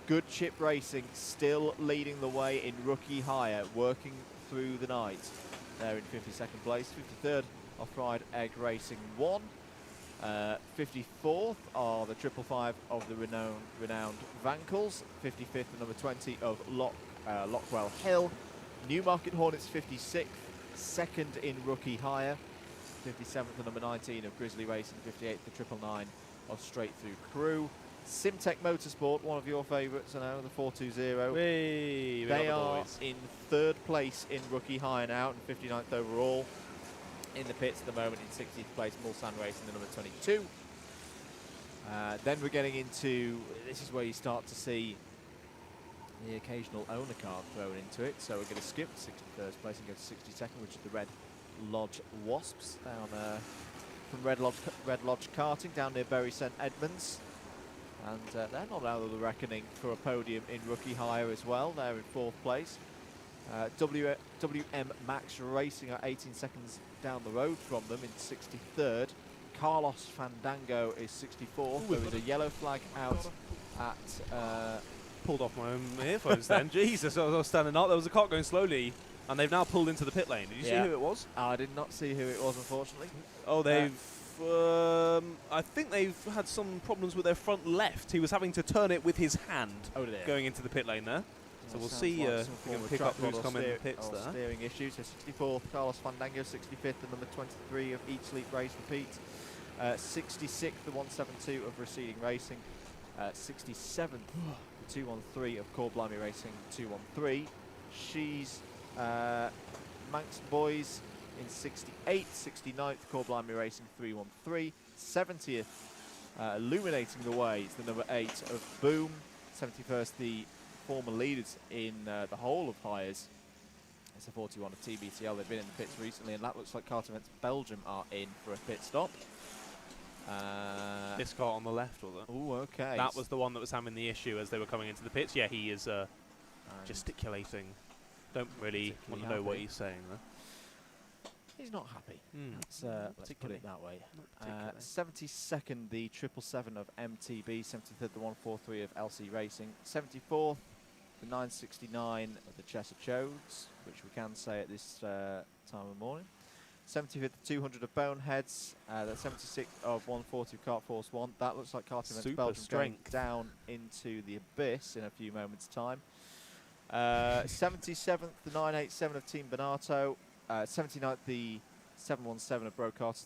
Good Chip Racing still leading the way in rookie hire, working through the night. They're in 52nd place. 53rd are Fried Egg Racing 1. 54th are the 555 of the renowned Vankels. 55th, the number 20 of Lockwell Hill. Newmarket Hornets 56th, second in rookie hire, 57th the number 19 of Grizzly Racing, 58th the 999 of Straight Through Crew. Simtech Motorsport, one of your favourites, I know, the 420. Hey, They are in third place in rookie hire now and 59th overall. In the pits at the moment in 60th place, Mulsanne Racing, the number 22. Then we're getting into, this is where you start to see the occasional owner card thrown into it. So we're going to skip 61st place and go to 62nd, which is the Red Lodge Wasps down from Red Lodge Karting down near Bury St Edmunds. And they're not out of the reckoning for a podium in rookie hire as well. They're in 4th place. WM Max Racing are 18 seconds down the road from them in 63rd. Carlos Fandango is 64th. There is a yellow flag out at... pulled off my own earphones then. Jesus, I was standing up. There was a car going slowly, and they've now pulled into the pit lane. Did you see who it was? I did not see who it was, unfortunately. Oh, they've... I think they've had some problems with their front left. He was having to turn it with his hand going into the pit lane there. So we'll see if we can pick up who's coming in the pits there. Steering issues. So 64th, Carlos Fandango, 65th, the number 23 of Each Sleep Race Repeat. 66th, the 172 of Receding Racing. 67th, the 213 of Core Blimey Racing, 213. She's Manx Boys in 68th, 69th, Core Blimey Racing, 313. 70th, illuminating the way, is the number 8 of Boom. 71st, the former leaders in the whole of hires. It's a 41 of TBTL. They've been in the pits recently, and that looks like Kart Events Belgium are in for a pit stop. This car on the left, was it? Oh, okay. That was the one that was having the issue as they were coming into the pits. Yeah, he is gesticulating. Don't really want to know what he's saying there. He's not happy. Let's put it that way. 72nd, the 777 of MTB. 73rd, the 143 of LC Racing. 74th, the 969 of the Cheshire Chodes, which we can say at this time of morning. 75th, the 200 of Boneheads. The 76th of 140 of Kart Force 1. That looks like Kart Events Belgium going down into the abyss in a few moments' time. 77th, the 987 of Team Bonato. 79th, the 717 of Bro Kart.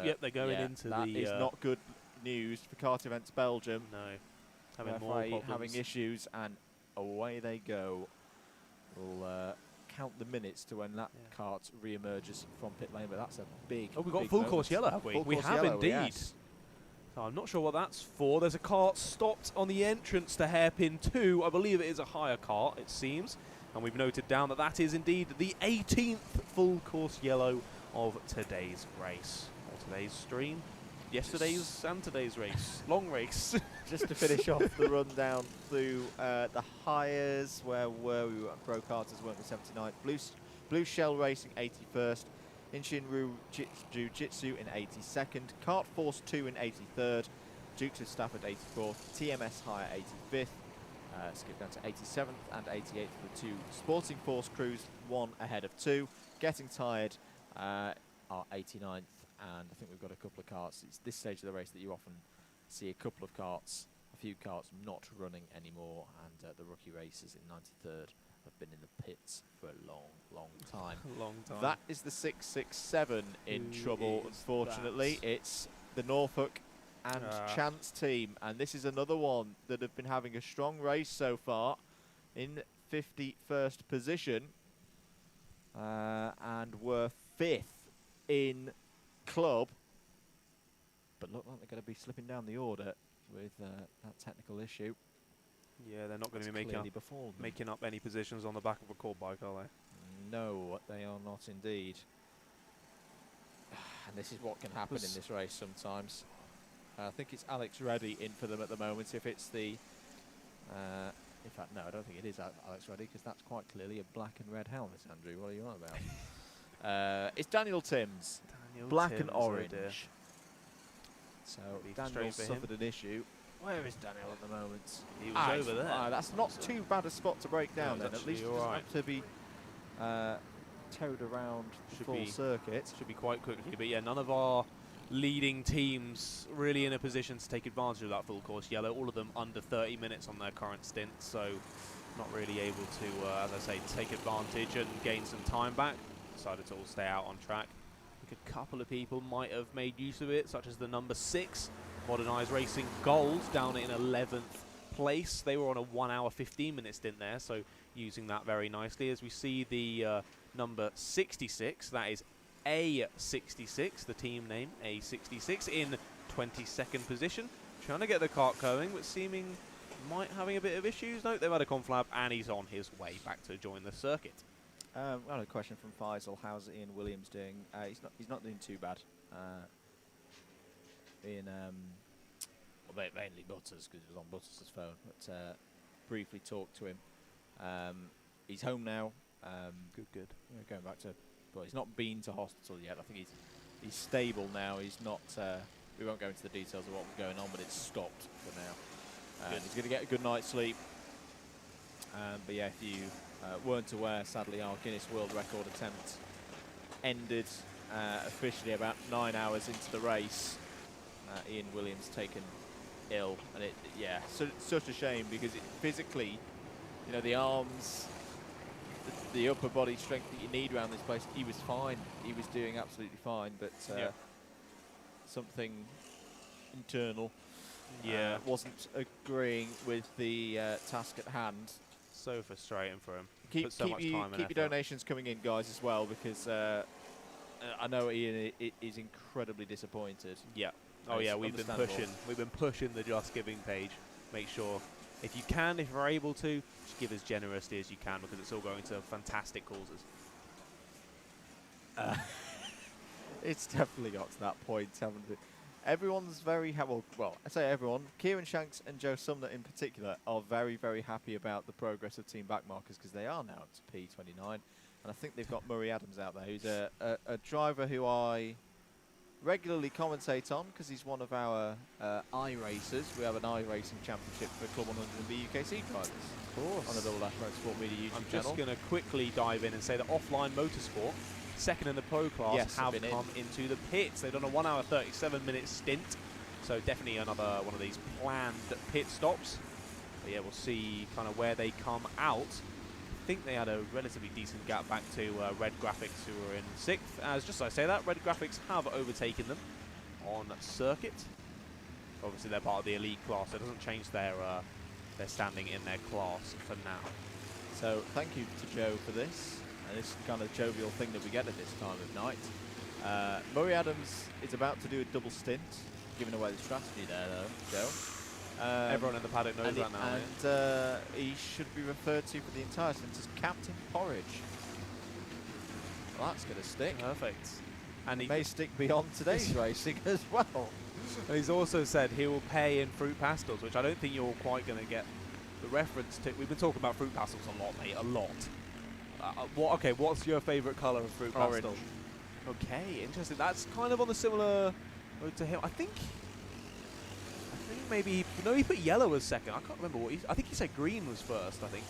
Yep, they're going into that the... That is not good news for Kart Events Belgium. No, having more problems. Having issues, and away they go. We'll count the minutes to when that kart re-emerges from pit lane, but that's a big... Oh, we've got full course yellow, have we? We have indeed. Yes. So I'm not sure what that's for. There's a kart stopped on the entrance to hairpin 2. I believe it is a higher kart, it seems. And we've noted down that that is indeed the 18th full course yellow of today's race, or today's stream. Yesterday's and today's race. Long race. Just to finish off the rundown through the hires, where were we? Pro Karters weren't we? 79th. Blue Shell Racing 81st. Inshinru Jiu-Jitsu in 82nd. Kart Force 2 in 83rd. Dukes of Stafford 84th. TMS Hire 85th. Skip down to 87th and 88th for the two Sporting Force crews, one ahead of two. Getting Tired are 89th, and I think we've got a couple of karts. It's this stage of the race that you often see a couple of karts, a few karts not running anymore, and the rookie racers in 93rd have been in the pits for a long, long time. Long time. That is the 667 in trouble, unfortunately. It's the Norfolk and Chance team, and this is another one that have been having a strong race so far in 51st position, and were 5th in club, but look like they're going to be slipping down the order with that technical issue. Yeah, they're not going to be making up any positions on the back of a core bike, are they? No, they are not indeed. And this is what can happen in this race sometimes. I think it's Alex Reddy in for them at the moment. If it's the... in fact, no, I don't think it is Alex Reddy, because that's quite clearly a black and red helmet, Andrew. What are you on about? It's Daniel Timms. Black and orange. So Daniel suffered an issue. Where is Daniel at the moment? He was over there. That's not too bad a spot to break down then. At least it doesn't have to be towed around full circuit. Should be quite quickly, but yeah, none of our leading teams really in a position to take advantage of that full course yellow. All of them under 30 minutes on their current stint, so not really able to, as I say, take advantage and gain some time back. Decided to all stay out on track. I think a couple of people might have made use of it, such as the number 6, Modernised Racing Gold, down in 11th place. They were on a 1 hour 15 minute stint there, so using that very nicely. As we see the number 66, that is A66, the team name, A66, in 22nd position. Trying to get the kart going, but seeming having a bit of issues. No, they've had a conflab, and he's on his way back to join the circuit. I had a question from Faisal. How's Ian Williams doing? He's not doing too bad. Ian, well, mainly Butters, because it was on Butters' phone. But briefly talked to him. He's home now. Good. Going back to, well, he's not been to hospital yet. I think he's stable now. He's not. We won't go into the details of what was going on, but it's stopped for now. He's going to get a good night's sleep. But yeah, if you weren't aware, sadly, our Guinness World Record attempt ended officially about 9 hours into the race. Ian Williams taken ill, and such a shame, because physically, you know, the arms, the upper body strength that you need around this place, he was fine. He was doing absolutely fine, but something internal wasn't agreeing with the task at hand. So frustrating for him. Keep your donations coming in, guys, as well, because I know Ian is incredibly disappointed. Yeah. Oh yeah, we've been pushing the Just Giving page. Make sure, if you're able to, just give as generously as you can, because it's all going to fantastic causes. It's definitely got to that point, haven't it? Everyone's very well, I say everyone. Kieran Shanks and Joe Sumner in particular are very, very happy about the progress of Team Backmarkers, because they are now up to P29, and I think they've got Murray Adams out there, who's a driver who I regularly commentate on, because he's one of our iRacers. We have an iRacing championship for Club 100 and BUKC drivers. Of course. On the Double Dash Motorsport Media YouTube channel. I'm just going to quickly dive in and say that Offline Motorsport, second in the pro class, have come into the pits. They've done a 1 hour 37 minute stint, so definitely another one of these planned pit stops. But yeah, we'll see kind of where they come out. I think they had a relatively decent gap back to Red Graphics, who were in 6th. As just as I say that, Red Graphics have overtaken them on circuit. Obviously, they're part of the elite class, so it doesn't change their standing in their class for now. So thank you to Joe for this, and this kind of jovial thing that we get at this time of night. Murray Adams is about to do a double stint, giving away the strategy there, though, Joe. Everyone in the paddock knows that now. And he should be referred to for the entire stint as Captain Porridge. Well, that's going to stick. Perfect. And he may stick beyond today's racing as well. And he's also said he will pay in fruit pastels, which I don't think you're quite going to get the reference to. We've been talking about fruit pastels a lot, mate, a lot. Okay, what's your favourite colour of fruit pastel? Okay, interesting. That's kind of on the similar road to him. I think maybe he put yellow as second. I can't remember what I think he said green was first. I think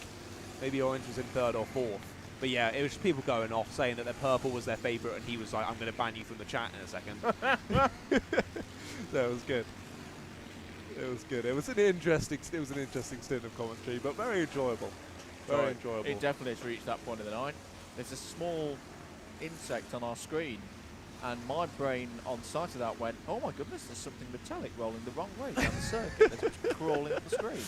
maybe orange was in 3rd or 4th. But yeah, it was just people going off saying that their purple was their favourite, and he was like, "I'm going to ban you from the chat in a second." That was good. It was good. It was an interesting stint of commentary, but very enjoyable. Very enjoyable. It definitely has reached that point of the night. There's a small insect on our screen, and my brain on sight of that went, "Oh my goodness, there's something metallic rolling the wrong way down the circuit. There's what's crawling up the screen."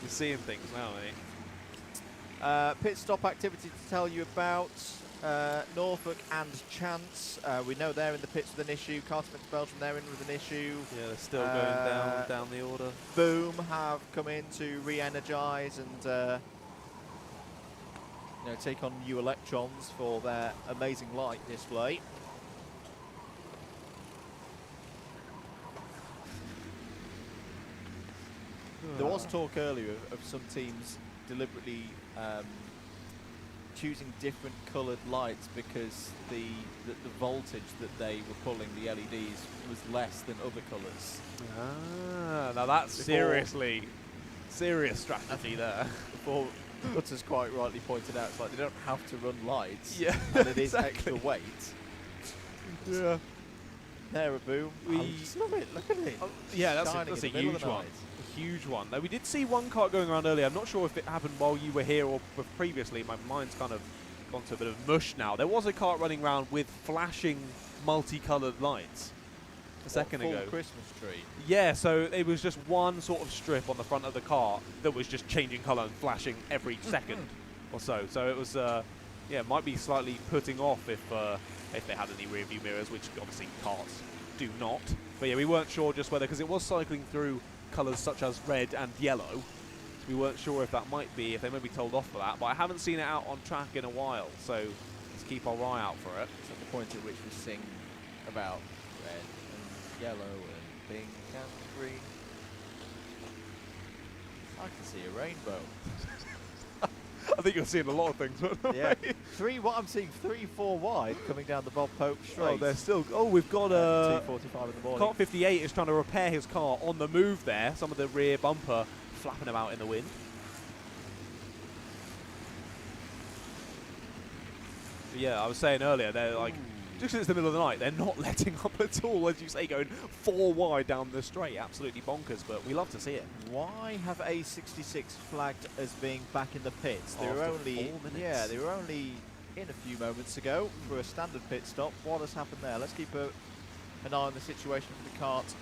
You're seeing things now, eh? Pit stop activity to tell you about. Norfolk and Chance. We know they're in the pits with an issue. Carterman to Belgium, they're in with an issue. Yeah, they're still going down the order. Boom have come in to re-energise and take on new electrons for their amazing light display. There was talk earlier of some teams deliberately choosing different coloured lights because the voltage that they were pulling the LEDs was less than other colours. Ah, now that's serious strategy there. Before Butters quite rightly pointed out, it's like they don't have to run lights. Yeah, and it is extra weight. Yeah. There, a boom. I just love it. Look at it. Yeah, that's a huge one. huge one. Now, we did see one kart going around earlier. I'm not sure if it happened while you were here or previously. My mind's kind of gone to a bit of mush now. There was a kart running around with flashing multicoloured lights a second ago. Full Christmas tree. Yeah, so it was just one sort of strip on the front of the car that was just changing colour and flashing every second or so. So it was, yeah, it might be slightly putting off if they had any rear view mirrors, which obviously cars do not. But yeah, we weren't sure just whether, because it was cycling through colours such as red and yellow. We weren't sure if that might be, if they might be told off for that. But I haven't seen it out on track in a while, so let's keep our eye out for it. It's at the point at which we sing about red and yellow and pink and green. I can see a rainbow. I think you're seeing a lot of things. Yeah, what I'm seeing 3-4 wide coming down the Bob Pope straight. Oh, they're still. Oh, we've got 2:45 in the morning. Kart 58 is trying to repair his car on the move there. Some of the rear bumper flapping about in the wind. But yeah, I was saying earlier, they're like, just 'cause it's the middle of the night, they're not letting up at all, as you say, going 4 wide down the straight. Absolutely bonkers, but we love to see it. Why have A66 flagged as being back in the pits? They were After only 4 minutes. Yeah, they were only in a few moments ago for a standard pit stop. What has happened there? Let's keep an eye on the situation for the kart.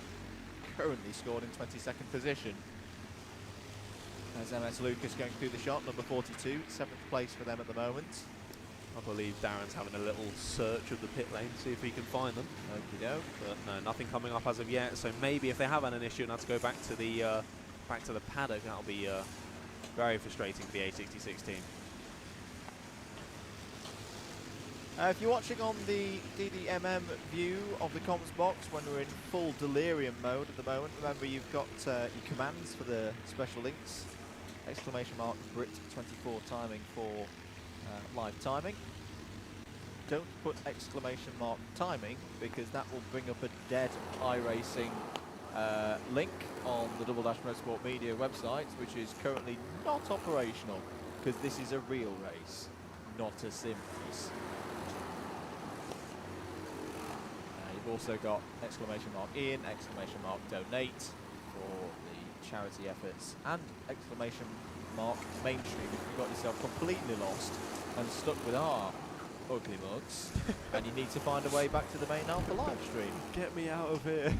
Currently scored in 22nd position. As MS Lucas going through the shot, number 42, 7th place for them at the moment. I believe Darren's having a little search of the pit lane, see if he can find them. Okie doke. But no, nothing coming up as of yet. So maybe if they have had an issue and have to go back to the paddock, that'll be very frustrating for the A66 team. If you're watching on the DDMM view of the comms box when we're in full delirium mode at the moment, remember you've got your commands for the special links. Exclamation mark Brit24 timing for live timing. Don't put exclamation mark timing because that will bring up a dead iRacing link on the Double Dash Motorsport Media website, which is currently not operational because this is a real race, not a sim race. You've also got exclamation mark in, exclamation mark donate for the charity efforts, and exclamation mark mainstream if you've got yourself completely lost and stuck with our ugly mugs and you need to find a way back to the main Alpha live stream. Get me out of here.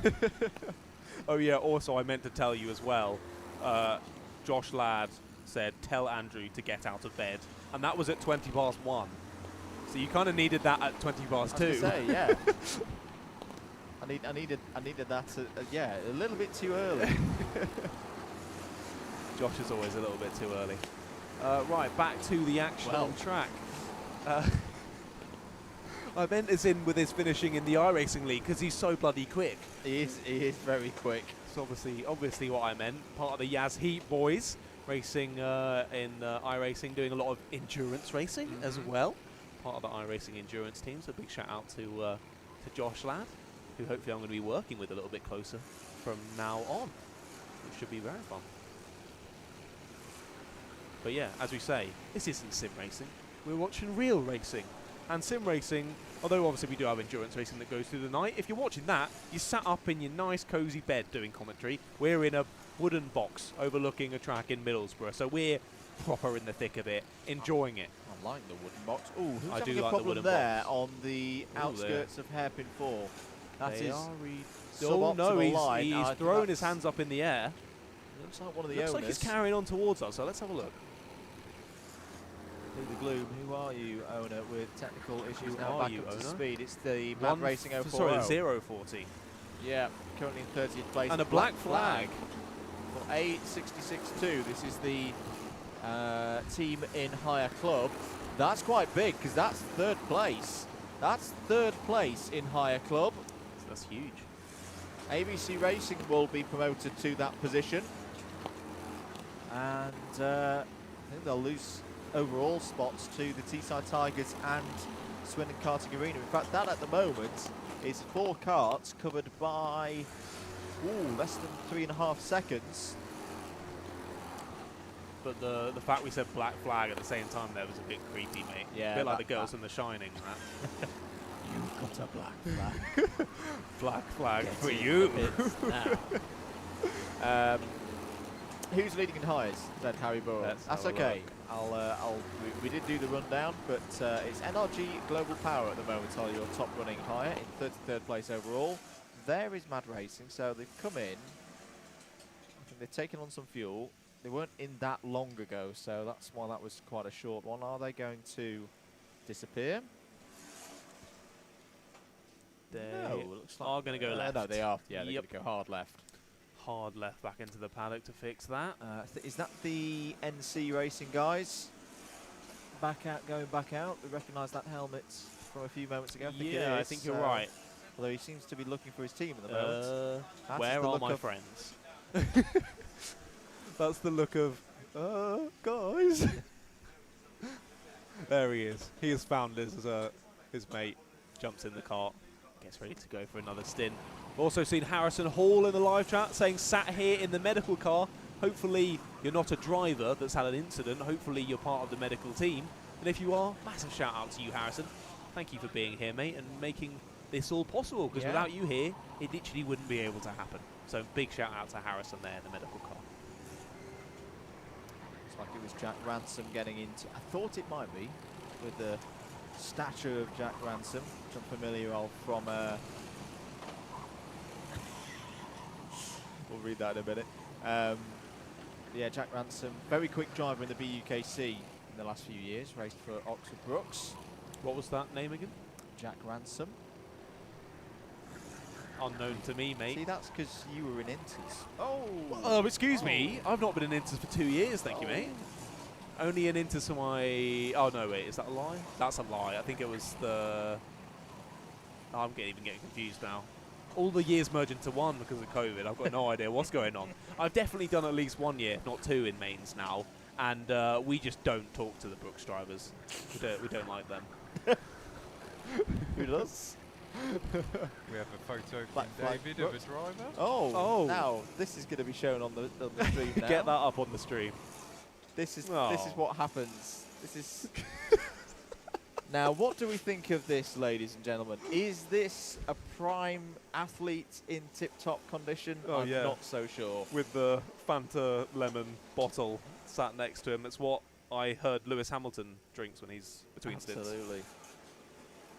Oh yeah, also I meant to tell you as well, Josh Ladd said tell Andrew to get out of bed, and that was at 1:20. So you kind of needed that at 2:02. I was gonna say, yeah. I needed that yeah, a little bit too early. Josh is always a little bit too early. Right, back to the action on track. I meant as in with his finishing in the iRacing League because he's so bloody quick. He is very quick. It's obviously what I meant. Part of the Yaz Heat boys racing in iRacing, doing a lot of endurance racing as well. Part of the iRacing endurance team. So big shout out to Josh Ladd, who hopefully I'm going to be working with a little bit closer from now on, which should be very fun. But yeah, as we say, this isn't sim racing. We're watching real racing. And sim racing, although obviously we do have endurance racing that goes through the night, if you're watching that, you're sat up in your nice cozy bed doing commentary. We're in a wooden box overlooking a track in Middlesbrough, so we're proper in the thick of it, enjoying it. I like the wooden box. Ooh, who's I having do a like the problem wooden there box. on the outskirts of Hairpin 4? That They is are suboptimal oh no, line. he's throwing his hands up in the air. Looks like one of the Looks owners. like he's carrying on towards us, so let's have a look. Through the gloom, who are you, owner, with technical issues Who now are back you, up to owner? speed? It's the Mad Racing 040. Sorry, 040. Yeah, currently in 30th place. And a black flag. For A66-2. This is the team in higher club. That's quite big because that's 3rd place. That's 3rd place in higher club. That's huge. ABC Racing will be promoted to that position. And I think they'll lose overall spots to the Teesside Tigers and Swindon Karting Arena. In fact, that at the moment is 4 karts covered by less than 3.5 seconds. But the fact we said black flag at the same time there was a bit creepy, mate. Yeah, a bit like the girls in The Shining. That. You've got a black flag. Black flag Get for in you. the pits now. who's leading in highs? Said Harry Burrow. Let's That's have a okay. We did do the rundown, but it's NRG Global Power at the moment are your top running hire in 33rd place overall. There is Mad Racing, so they've come in. I think they've taken on some fuel. They weren't in that long ago, so that's why that was quite a short one. Are they going to disappear? They No, it looks like are going to go left. No, they are. Yeah, they're Yep. going to go hard left. Hard left back into the paddock to fix that. Is that the NC Racing guys? Back out, going back out. We recognise that helmet from a few moments ago. I think you're right. Although he seems to be looking for his team at the moment. That's Where the are look my of- friends? That's the look of, guys. There he is. He has found his mate. Jumps in the cart. Gets ready to go for another stint. Also seen Harrison Hall in the live chat saying, sat here in the medical car. Hopefully you're not a driver that's had an incident. Hopefully you're part of the medical team. And if you are, massive shout out to you, Harrison. Thank you for being here, mate, and making this all possible. Because without you here, it literally wouldn't be able to happen. So big shout out to Harrison there in the medical car. Looks like it was Jack Ransom getting into. I thought it might be with the stature of Jack Ransom, which I'm familiar of from. We'll read that in a minute. Yeah, Jack Ransom, very quick driver in the BUKC in the last few years. Raced for Oxford Brooks. What was that name again? Jack Ransom. Unknown to me, mate. See, that's because you were in Inters. Oh, Excuse me. I've not been in Inters for 2 years, thank you, mate. Only in Inters for my... Oh, no, wait. Is that a lie? That's a lie. I think it was the... Oh, I'm even getting confused now. All the years merge into one because of COVID. I've got no idea what's going on. I've definitely done at least 1 year, if not 2 in mains now. And we just don't talk to the Brooks drivers. We don't like them. who does? We have a photo Black from flag David of a Brooks. driver. Oh, now this is going to be shown on the stream now. Get that up on the stream. This is Oh. what happens. This is. Now, what do we think of this, ladies and gentlemen? Is this a prime athlete in tip-top condition? Oh, I'm yeah. not so sure. With the Fanta lemon bottle sat next to him. It's what I heard Lewis Hamilton drinks when he's between stints. Absolutely.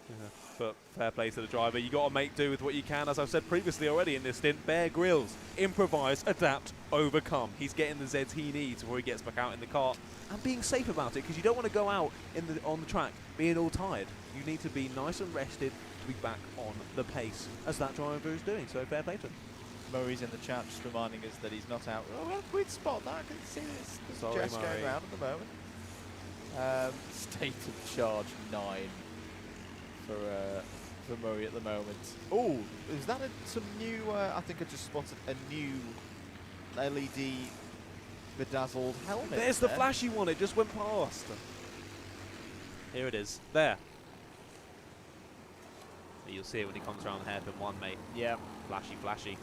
Yeah. But fair play to the driver. You got to make do with what you can. As I've said previously already in this stint, Bear Grylls, improvise, adapt, overcome. He's getting the Zeds he needs before he gets back out in the kart and being safe about it, because you don't want to go out on the track being all tired. You need to be nice and rested to be back on the pace, as that driver is doing. So fair play to him. Murray's in the chat just reminding us that he's not out. Oh, well, we'd spot that. I can see this. Sorry, Jess going Murray. around at the moment. State of charge 9 for Murray at the moment. Oh, is that some new? I think I just spotted a new LED bedazzled helmet. There's the there. flashy one. It just went past. Here it is. There. You'll see it when he comes around the hairpin one, mate. Yeah. Flashy, flashy.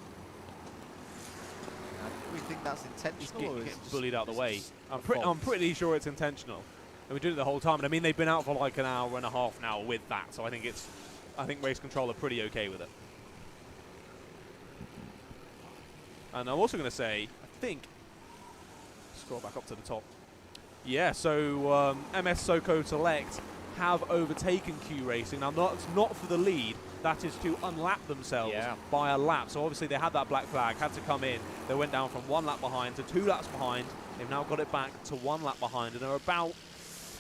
We think that's intentional. He's or is getting it bullied out the just way. a I'm fault? pretty sure it's intentional. And we did it the whole time. And I mean, they've been out for like an hour and a half now with that. So I think race control are pretty okay with it. And I'm also going to say, I think, scroll back up to the top. Yeah, so MS Soko Select have overtaken Q Racing. Now, that's not for the lead. That is to unlap themselves by a lap. So obviously they had that black flag, had to come in. They went down from 1 lap behind to 2 laps behind. They've now got it back to 1 lap behind, and are about,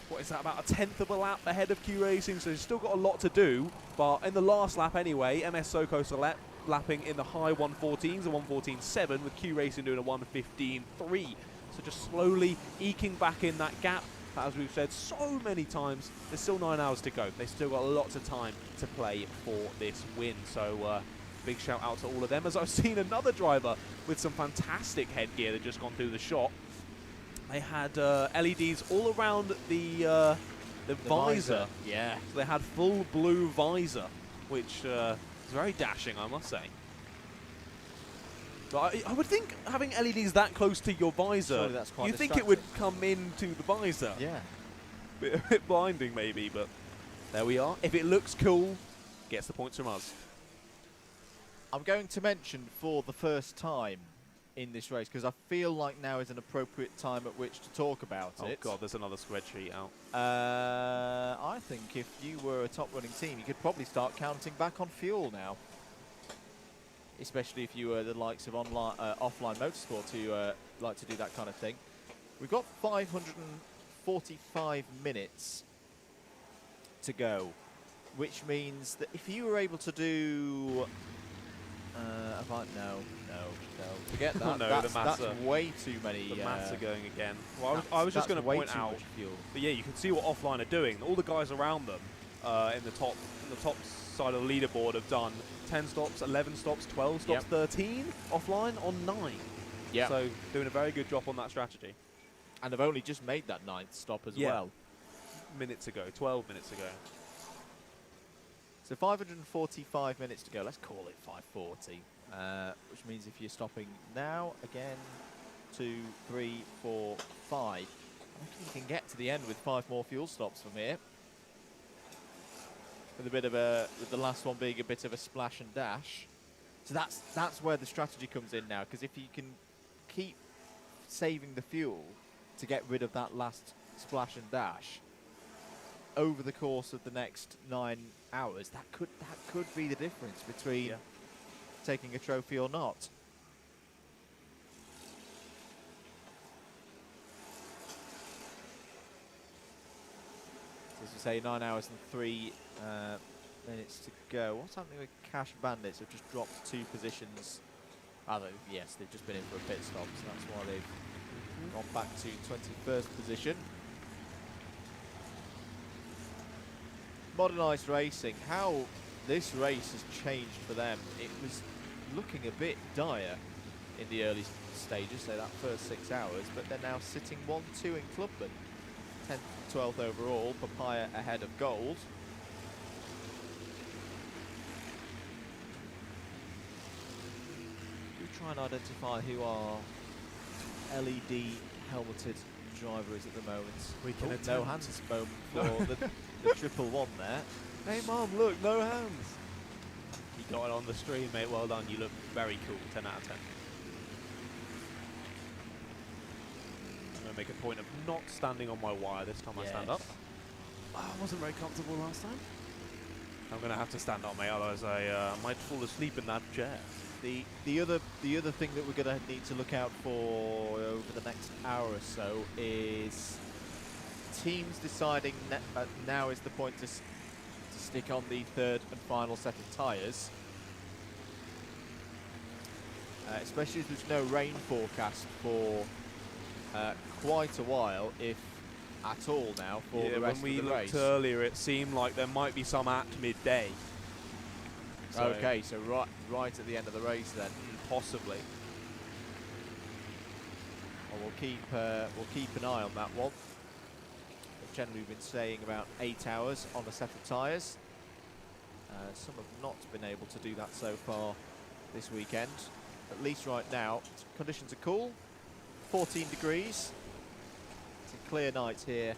what is that, about a 10th of a lap ahead of Q Racing. So they've still got a lot to do. But in the last lap anyway, MS Soko Select lapping in the high 114s, a 114.7, with Q Racing doing a 115.3. So just slowly eking back in that gap. As we've said so many times, there's still 9 hours to go. They've still got lots of time to play for this win. So big shout out to all of them. As I've seen another driver with some fantastic headgear that just gone through the shot. They had LEDs all around the visor. Yeah. So they had full blue visor, which is very dashing, I must say. But I would think having LEDs that close to your visor, Surely that's quite you think it would distracting. come into the visor. Yeah. A bit blinding maybe, but there we are. If it looks cool, gets the points from us. I'm going to mention for the first time in this race, because I feel like now is an appropriate time at which to talk about Oh it. God, there's another spreadsheet out. I think if you were a top running team, you could probably start counting back on fuel now. Especially if you were the likes of online, offline motorsport who like to do that kind of thing. We've got 545 minutes to go, which means that if you were able to do... no. Forget that. No, that's, the maths that's are- way too many... The maths are going again. Well, I was just that's going to way point too out, much fuel. but yeah, you can see what offline are doing. All the guys around them in the top side of the leaderboard have done 10 stops, 11 stops, 12 stops, 13 offline on 9. Yeah. So doing a very good job on that strategy. And they've only just made that 9th stop as Yeah. well. 12 minutes ago. So 545 minutes to go. Let's call it 540. Which means if you're stopping now, again, 2, 3, 4, 5. I reckon you can get to the end with 5 more fuel stops from here. With a bit of with the last one being a bit of a splash and dash. So that's where the strategy comes in now, because if you can keep saving the fuel to get rid of that last splash and dash over the course of the next 9 hours, that could be the difference between taking a trophy or not. So as we say, 9 hours and 3 minutes to go. What's happening with Cash Bandits? They've just dropped 2 positions. Yes, they've just been in for a pit stop, so that's why they've gone back to 21st position. Modernised Racing, how this race has changed for them. It was looking a bit dire in the early stages, so that first 6 hours, but they're now sitting 1-2 in Clubman. 10th, 12th overall, Papaya ahead of Gold. We try and identify who our LED helmeted driver is at the moment. We can no attempt. hands moment for the 111 there. Hey Mum, look, no hands. You got it on the stream, mate. Well done. You look very cool. 10 out of 10. I'm going to make a point of not standing on my wire this time I stand up. I wasn't very comfortable last time. I'm going to have to stand up, mate, otherwise I might fall asleep in that chair. The other thing that we're going to need to look out for over the next hour or so is teams deciding now is the point to stick on the 3rd and final set of tyres. Especially as there's no rain forecast for quite a while, if at all now, for the rest of the race. When we looked earlier, it seemed like there might be some at midday. So Okay, so right at the end of the race then. possibly. Well, we'll keep an eye on that one. They've generally been saying about 8 hours on a set of tyres. Some have not been able to do that so far this weekend. At least right now, conditions are cool. 14 degrees. It's a clear night here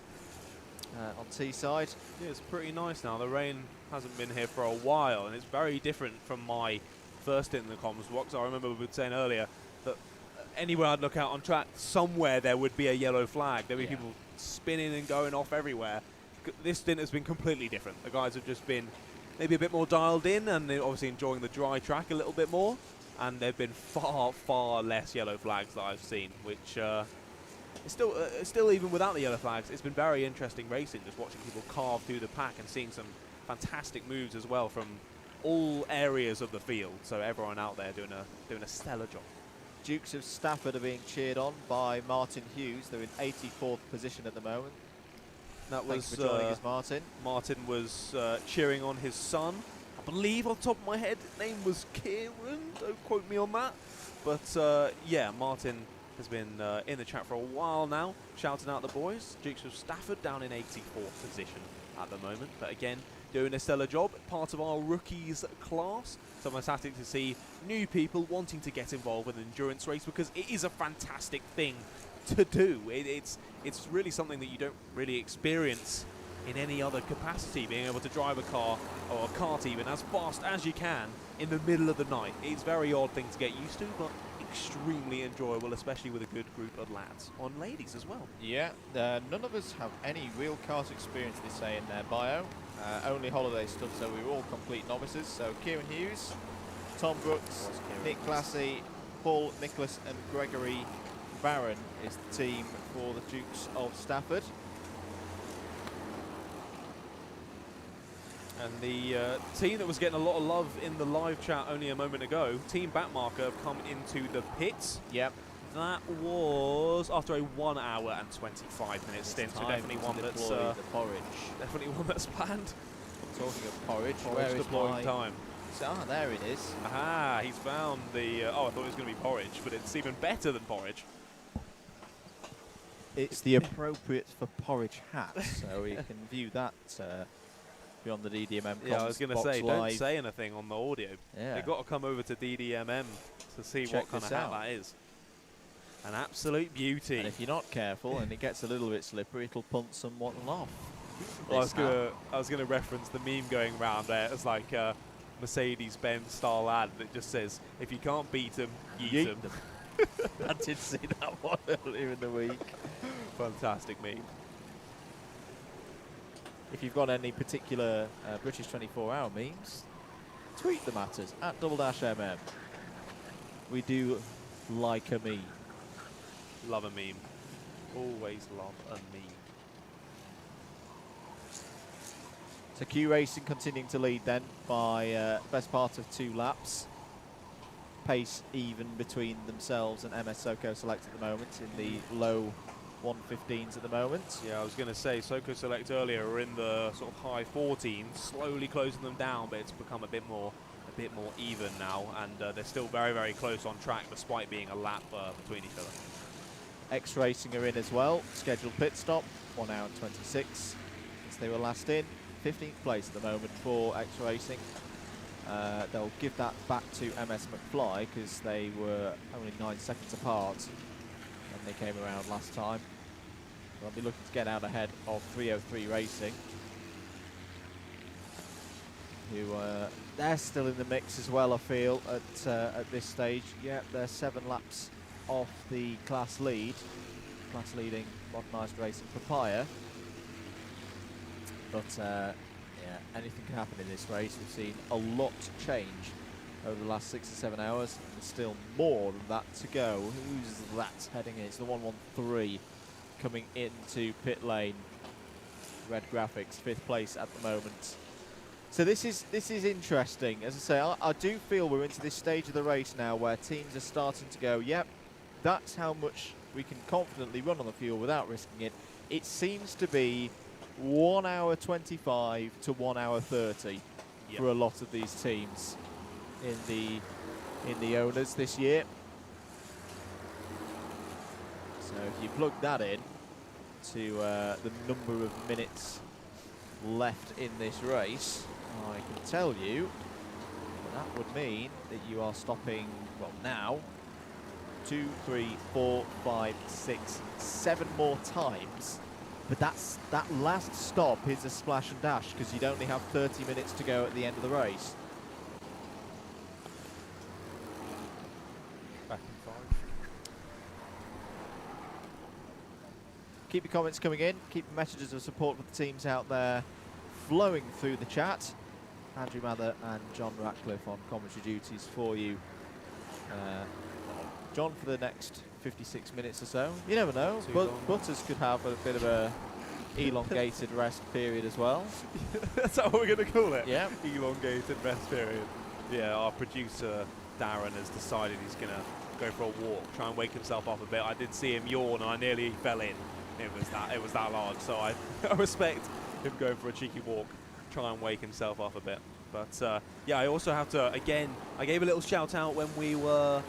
on Teesside. Yeah, it's pretty nice now. The rain hasn't been here for a while, and it's very different from my first stint in the comms box. I remember we were saying earlier that anywhere I'd look out on track, somewhere there would be a yellow flag. There'd be people spinning and going off everywhere. This stint has been completely different. The guys have just been maybe a bit more dialed in, and they're obviously enjoying the dry track a little bit more. And there've been far, far less yellow flags that I've seen, which it's still even without the yellow flags, it's been very interesting racing, just watching people carve through the pack and seeing some fantastic moves as well from all areas of the field. So everyone out there doing a stellar job. Dukes of Stafford are being cheered on by Martin Hughes. They're in 84th position at the moment. That Thanks was for joining us, Martin. Martin was cheering on his son. I believe off the top of my head, his name was Kieran. Don't quote me on that. But yeah, Martin has been in the chat for a while now, shouting out the boys. Dukes of Stafford down in 84th position at the moment. But again, doing a stellar job, part of our rookies class. So fantastic to see new people wanting to get involved with an endurance race, because it is a fantastic thing to do. It's really something that you don't really experience in any other capacity, being able to drive a car, or a kart even, as fast as you can in the middle of the night. It's a very odd thing to get used to, but extremely enjoyable, especially with a good group of lads on ladies as well. Yeah, none of us have any real kart experience, they say in their bio. Only holiday stuff, so we were all complete novices. So Kieran Hughes, Tom Brooks, Nick Classy, Paul, Nicholas and Gregory Barron is the team for the Dukes of Stafford. And the team that was getting a lot of love in the live chat only a moment ago, Team Backmarker, have come into the pits. Yep. That was after a 1 hour and 25 minute stint. So definitely one that's the porridge. definitely one that's planned. Talking of porridge, Porridge where is deploying my... time. So, there it is. Aha, he's found the. Oh, I thought it was going to be porridge, but it's even better than porridge. It's the appropriate for porridge hat, so we can view that beyond the DDMM. Yeah, I was going to say, don't say anything on the audio. Yeah. They've got to come over to DDMM to see Check what kind of this hat out. that is. An absolute beauty. And if you're not careful and it gets a little bit slippery, it'll punt someone off. Well, I was gonna reference the meme going around there. It's like a Mercedes-Benz style ad that just says, "If you can't beat them, yeet them." I did see that one earlier in the week. Fantastic meme. If you've got any particular British 24-hour memes, tweet them at us at @MM. We do like a meme. Love a meme. Always love a meme. So Q Racing continuing to lead then by best part of 2 laps. Pace even between themselves and MS Soko Select at the moment in the low 115s at the moment. Yeah, I was going to say, Soko Select earlier were in the sort of high 14s, slowly closing them down, but it's become a bit more even now, and they're still very, very close on track despite being a lap between each other. X Racing are in as well. Scheduled pit stop, 1 hour and 26 since they were last in. 15th place at the moment for X Racing. They'll give that back to MS McFly because they were only 9 seconds apart when they came around last time. They'll be looking to get out ahead of 303 Racing, who they're still in the mix as well, I feel, at this stage. Yeah, they're 7 laps off the class lead. Class leading Modernised Racing Papaya. But yeah, anything can happen in this race. We've seen a lot change over the last 6 or 7 hours. And there's still more than that to go. Who's that heading in? It's the 113 coming into pit lane. Red Graphics, 5th place at the moment. So this is interesting. As I say, I do feel we're into this stage of the race now where teams are starting to go, yep, that's how much we can confidently run on the fuel without risking it. It seems to be 1 hour 25 to 1 hour 30 for a lot of these teams in the owners this year. So if you plug that in to the number of minutes left in this race, I can tell you that would mean that you are stopping, well, now 2, 3, 4, 5, 6, 7 more times. But that last stop is a splash and dash because you'd only have 30 minutes to go at the end of the race. Back in 5. Keep your comments coming in. Keep the messages of support for the teams out there flowing through the chat. Andrew Mather and John Ratcliff on commentary duties for you. John for the next 56 minutes or so. You never know. Butters could have a bit of a elongated rest period as well. That's what we're going to call it? Yeah. Elongated rest period. Yeah, our producer, Darren, has decided he's going to go for a walk, try and wake himself up a bit. I did see him yawn and I nearly fell in. It was that large, so I respect him going for a cheeky walk, try and wake himself up a bit. But yeah, I also have to, again, I gave a little shout out when we were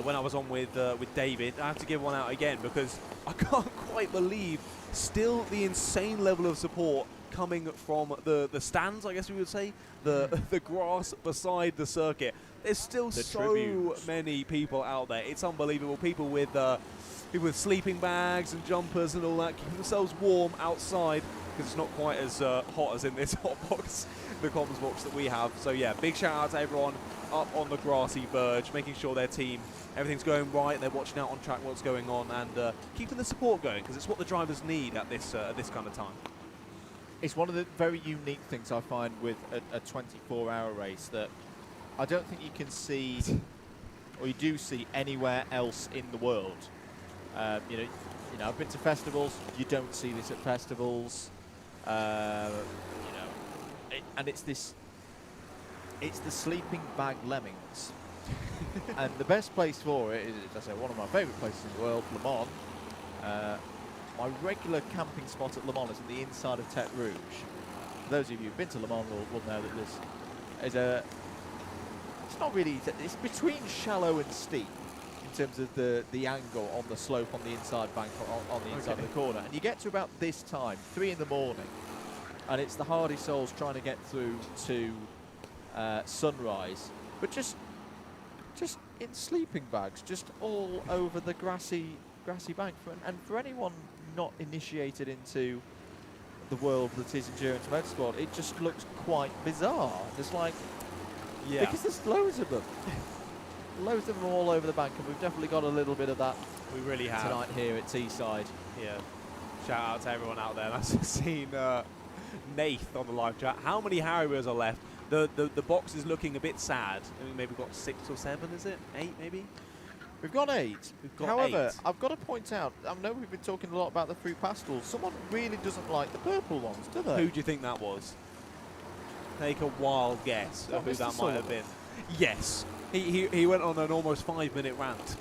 when I was on with David. I have to give one out again because I can't quite believe still the insane level of support coming from the stands, I guess we would say, the grass beside the circuit. There's still so many people out there. It's unbelievable. People with sleeping bags and jumpers and all that, keeping themselves warm outside because it's not quite as hot as in this hot box, the comms box that we have. So yeah, big shout out to everyone up on the grassy verge, making sure their team, everything's going right, they're watching out on track what's going on, and keeping the support going, because it's what the drivers need at this kind of time. It's one of the very unique things I find with a 24-hour race that I don't think you can see, or you do see anywhere else in the world. You know, I've been to festivals. You don't see this at festivals. You know, and it's the sleeping bag lemmings. And the best place for it is, as I say, one of my favourite places in the world, Le Mans. My regular camping spot at Le Mans is in the inside of Tête Rouge. For those of you who've been to Le Mans will know that there's it's not really, it's between shallow and steep in terms of the angle on the slope on the inside bank on the inside of the corner. And you get to about this time, 3 in the morning, and it's the hardy souls trying to get through to sunrise, but just in sleeping bags, just all over the grassy bank. And for anyone not initiated into the world that is endurance motorsport, it just looks quite bizarre. Just like, because there's loads of them. Loads of them all over the bank, and we've definitely got a little bit of that. We really have tonight here at Teesside. Yeah. Shout out to everyone out there. I've just seen Nath on the live chat. How many Harriers are left? The box is looking a bit sad. I mean, maybe we've got 6 or 7, is it? 8 maybe? We've got 8. We've got However, 8. I've got to point out, I know we've been talking a lot about the fruit pastels. Someone really doesn't like the purple ones, do they? Who do you think that was? Take a wild guess of who Mr. that might Sullivan? have been. Yes. He went on an almost 5-minute rant,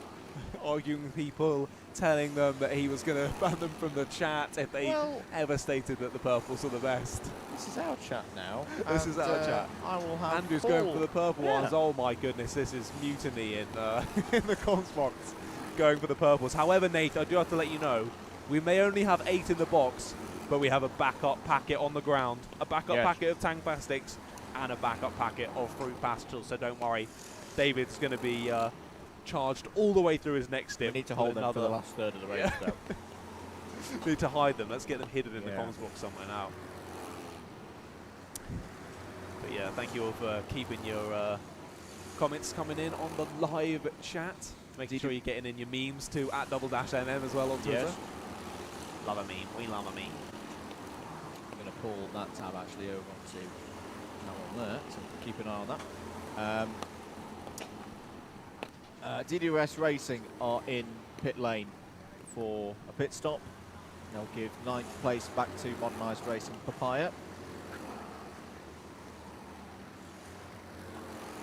arguing with people, telling them that he was going to ban them from the chat if they ever stated that the purples are the best. This is our chat now. This is our chat. I will have Andrew's Paul. going for the purple ones. Oh my goodness, this is mutiny in in the comms box. Going for the purples. However, Nate, I do have to let you know, we may only have 8 in the box, but we have a backup packet on the ground, a backup packet of Tang Plastics, and a backup packet of fruit pastels. So don't worry, David's going to be charged all the way through his next step. We need to hold them for the last third of the race. We need to hide them. Let's get them hidden in the comms box somewhere now. But yeah, thank you all for keeping your comments coming in on the live chat. Making sure you're getting in your memes too at @NM as well on Twitter. Yes. Love a meme. We love a meme. I'm going to pull that tab actually over onto that one there, so keep an eye on that. DDRS Racing are in pit lane for a pit stop. They'll give 9th place back to Modernised Racing Papaya.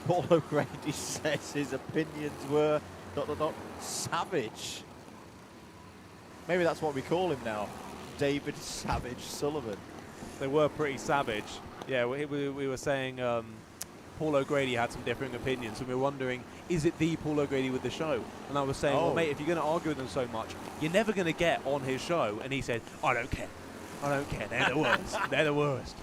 Paul O'Grady says his opinions were ... savage. Maybe that's what we call him now. David Savage Sullivan. They were pretty savage. Yeah, we were saying Paul O'Grady had some differing opinions, and we were wondering, is it the Paul O'Grady with the show? And I was saying, well, mate, if you're going to argue with him so much, you're never going to get on his show. And he said, I don't care. I don't care. They're the worst. They're the worst.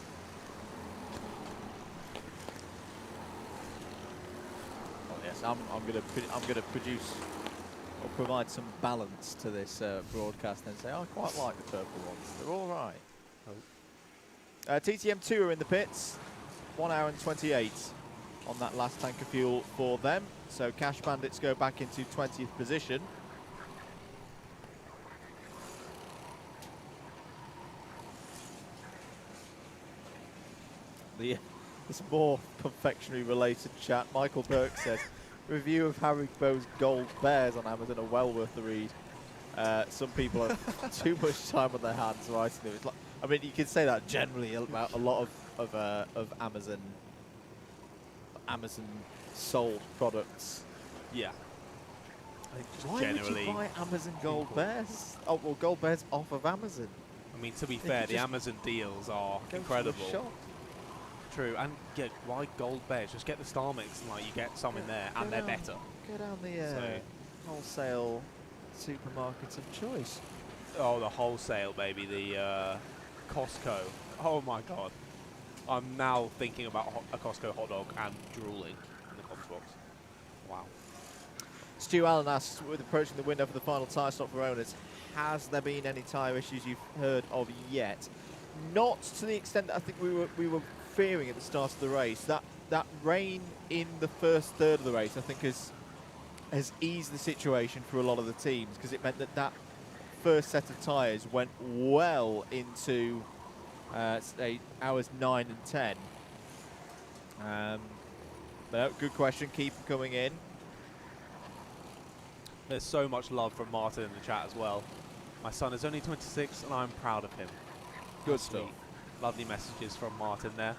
I'm going to produce or provide some balance to this broadcast and say I quite like the purple ones. They're all right. TTM2 are in the pits. 1 hour and 28 on that last tank of fuel for them. So Cash Bandits go back into 20th position. This more confectionery-related chat. Michael Burke says, review of Haribo's Gold Bears on Amazon are well worth the read. Some people have too much time on their hands writing them. It's like, I mean, you can say that generally about a lot of Amazon sold products. Yeah. Why would you buy Amazon Gold Bears? Oh, well, Gold Bears off of Amazon. I mean, to be fair, the Amazon deals are incredible. True, and why Gold Bears? Just get the Star Mix, and like you get some in there, and they're better. Go down the wholesale supermarkets of choice. Oh, the wholesale, baby, the Costco. Oh my God, I'm now thinking about a Costco hot dog and drooling in the comms box. Wow. Stu Allen asks, with approaching the window for the final tyre stop for owners, has there been any tyre issues you've heard of yet? not to the extent that I think we were fearing at the start of the race. That rain in the first third of the race, I think, has eased the situation for a lot of the teams, because it meant that first set of tyres went well into say hours 9 and 10. But good question. Keep coming in. There's so much love from Martin in the chat as well. My son is only 26 and I'm proud of him. Good Sweet. stuff. Lovely messages from Martin there.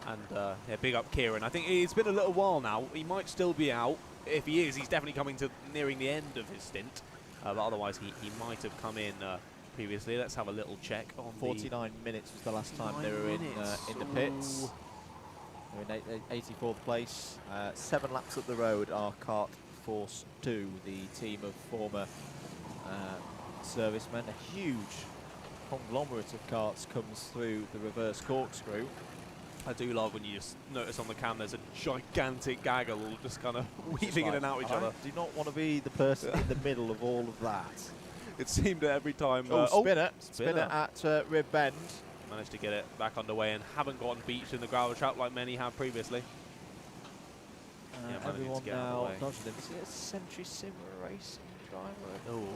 And yeah, big up Kieran. I think it's been a little while now. He might still be out. If he is, he's definitely coming to nearing the end of his stint. But otherwise, he might have come in previously. Let's have a little check on 49 minutes was the last time they were in the pits. They're in 84th place. 7 laps up the road are Kart Force 2, the team of former servicemen. A huge conglomerate of karts comes through the reverse corkscrew. I do love when you just notice on the cam there's a gigantic gaggle all just kind of weaving in and out each other. I do not want to be the person in the middle of all of that. It seemed that every time... Spinner at Rib Bend. Managed to get it back underway and haven't gotten beached in the gravel trap like many have previously. Yeah, everyone get out of now the way. dodging them. Is it a Century Sim Racing driver? Oh,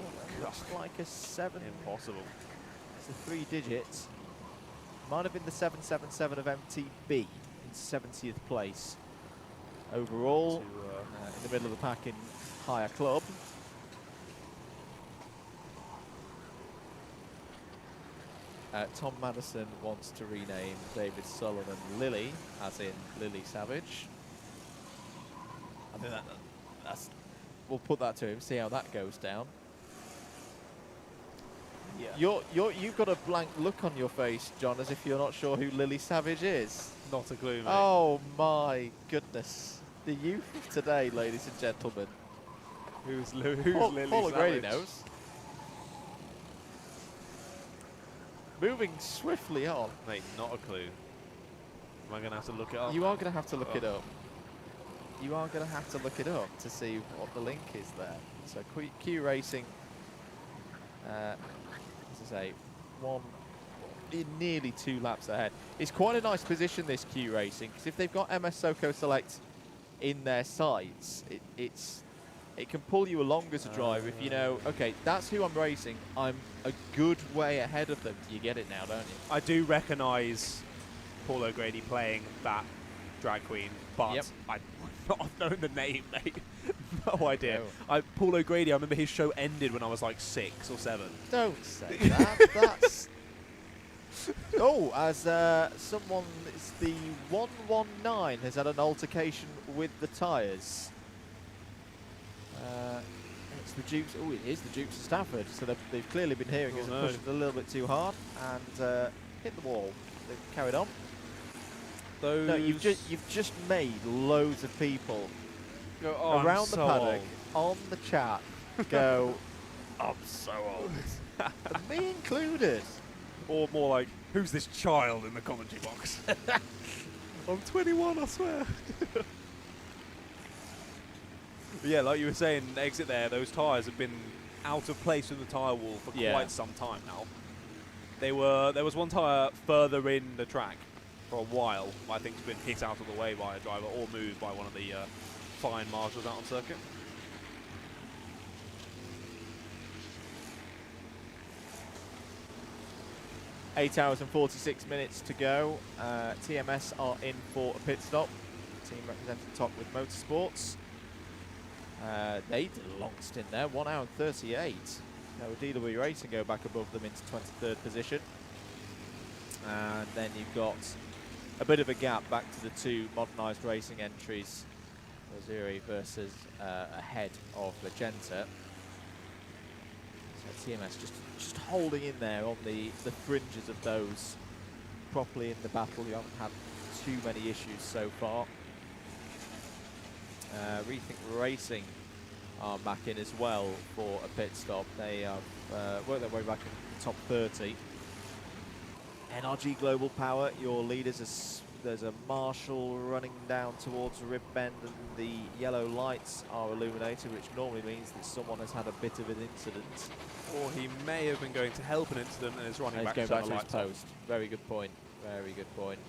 looks like a 7. Impossible. It's a 3 digits. Might have been the 777 of MTB in 70th place. Overall, in the middle of the pack in higher club. Tom Madison wants to rename David Sullivan Lily, as in Lily Savage. I think that's. We'll put that to him. See how that goes down. Yeah. You've got a blank look on your face, John, as if you're not sure who Lily Savage is. Not a clue, mate. Oh my goodness! The youth of today, ladies and gentlemen. Who's Paul Lily O'Grady Savage? knows. Moving swiftly on. Mate, not a clue. Am I going to have to look it up? You are going to have to look it up. You are going to have to look it up to see what the link is there. So Q Racing, as I say, nearly 2 laps ahead. It's quite a nice position, this Q Racing, because if they've got MS Soco Select in their sights, it can pull you along as a driver if you know, okay, that's who I'm racing. I'm a good way ahead of them. You get it now, don't you? I do recognise Paul O'Grady playing that drag queen, but I would not have known the name, mate. No idea. No. Paul O'Grady, I remember his show ended when I was like 6 or 7. Don't say that. That's... Oh, as someone, it's the 119 has had an altercation with the tyres. It's the Dukes. Oh, it is the Dukes of Stafford. So they've clearly been hearing us and pushed it a little bit too hard and hit the wall. They've carried on. No, you've just made loads of people around the paddock on the chat go, I'm so old. And me included. Or more like, who's this child in the commentary box? I'm 21, I swear. But yeah, like you were saying, exit there, those tyres have been out of place in the tyre wall for quite some time now. There was one tyre further in the track for a while, I think it's been hit out of the way by a driver or moved by one of the fine marshals out on circuit. Eight hours and 46 minutes to go. TMS are in for a pit stop. Team representing top with Motorsports. They did a long stint there, 1 hour and 38. Now DW Racing go back above them into 23rd position. And then you've got a bit of a gap back to the 2 modernised racing entries. Rosiri versus ahead of Magenta. So TMS just holding in there on the fringes of those, properly in the battle. You haven't had too many issues so far. Rethink Racing are back in as well for a pit stop. They have worked their way back in the top 30. NRG Global Power, your leaders, as There's a marshal running down towards Rib Bend, and the yellow lights are illuminated, which normally means that someone has had a bit of an incident. Or he may have been going to help an incident and is running And back he's to going shut back the to his lights off. post. Very good point. Very good point.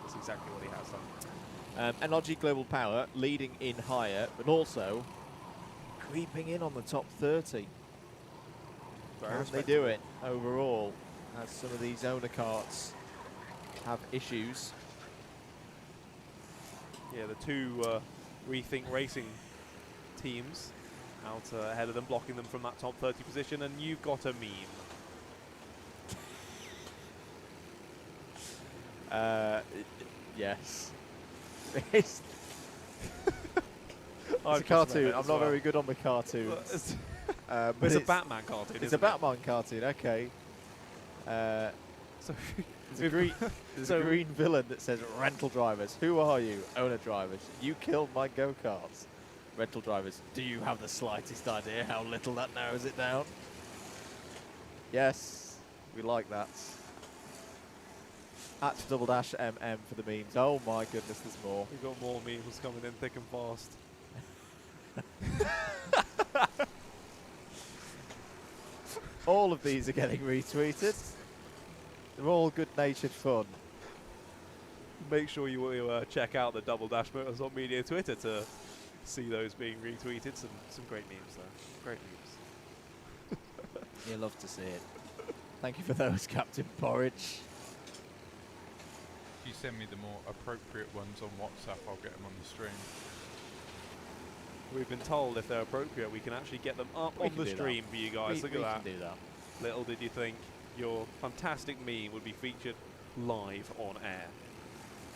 That's exactly what he has done. NRG Global Power leading in higher, but also creeping in on the top 30. Can they do it overall, as some of these owner karts have issues? Yeah, the two Rethink Racing teams out ahead of them, blocking them from that top 30 position, and you've got a meme. Yes. It's a cartoon. I'm not very good on the cartoons. But it's a Batman cartoon. It's a Batman cartoon. Okay. So There's a green villain that says, rental drivers, who are you? Owner drivers, you killed my go-karts. Rental drivers, do you have the slightest idea how little that narrows it down? Yes, we like that. At @MM for the memes. Oh my goodness, there's more. we've got more memes coming in thick and fast. All of these are getting retweeted. They're all good-natured fun. Make sure you check out the Double Dash Motorsport Media Twitter to see those being retweeted. Some great memes there. Great memes. You love to see it. Thank you for those, Captain Porridge. If you send me the more appropriate ones on WhatsApp, I'll get them on the stream. We've been told if they're appropriate, we can actually get them up We on can the do that. stream for you guys. Look at We that. can do that. Little did you think your fantastic meme would be featured live on air.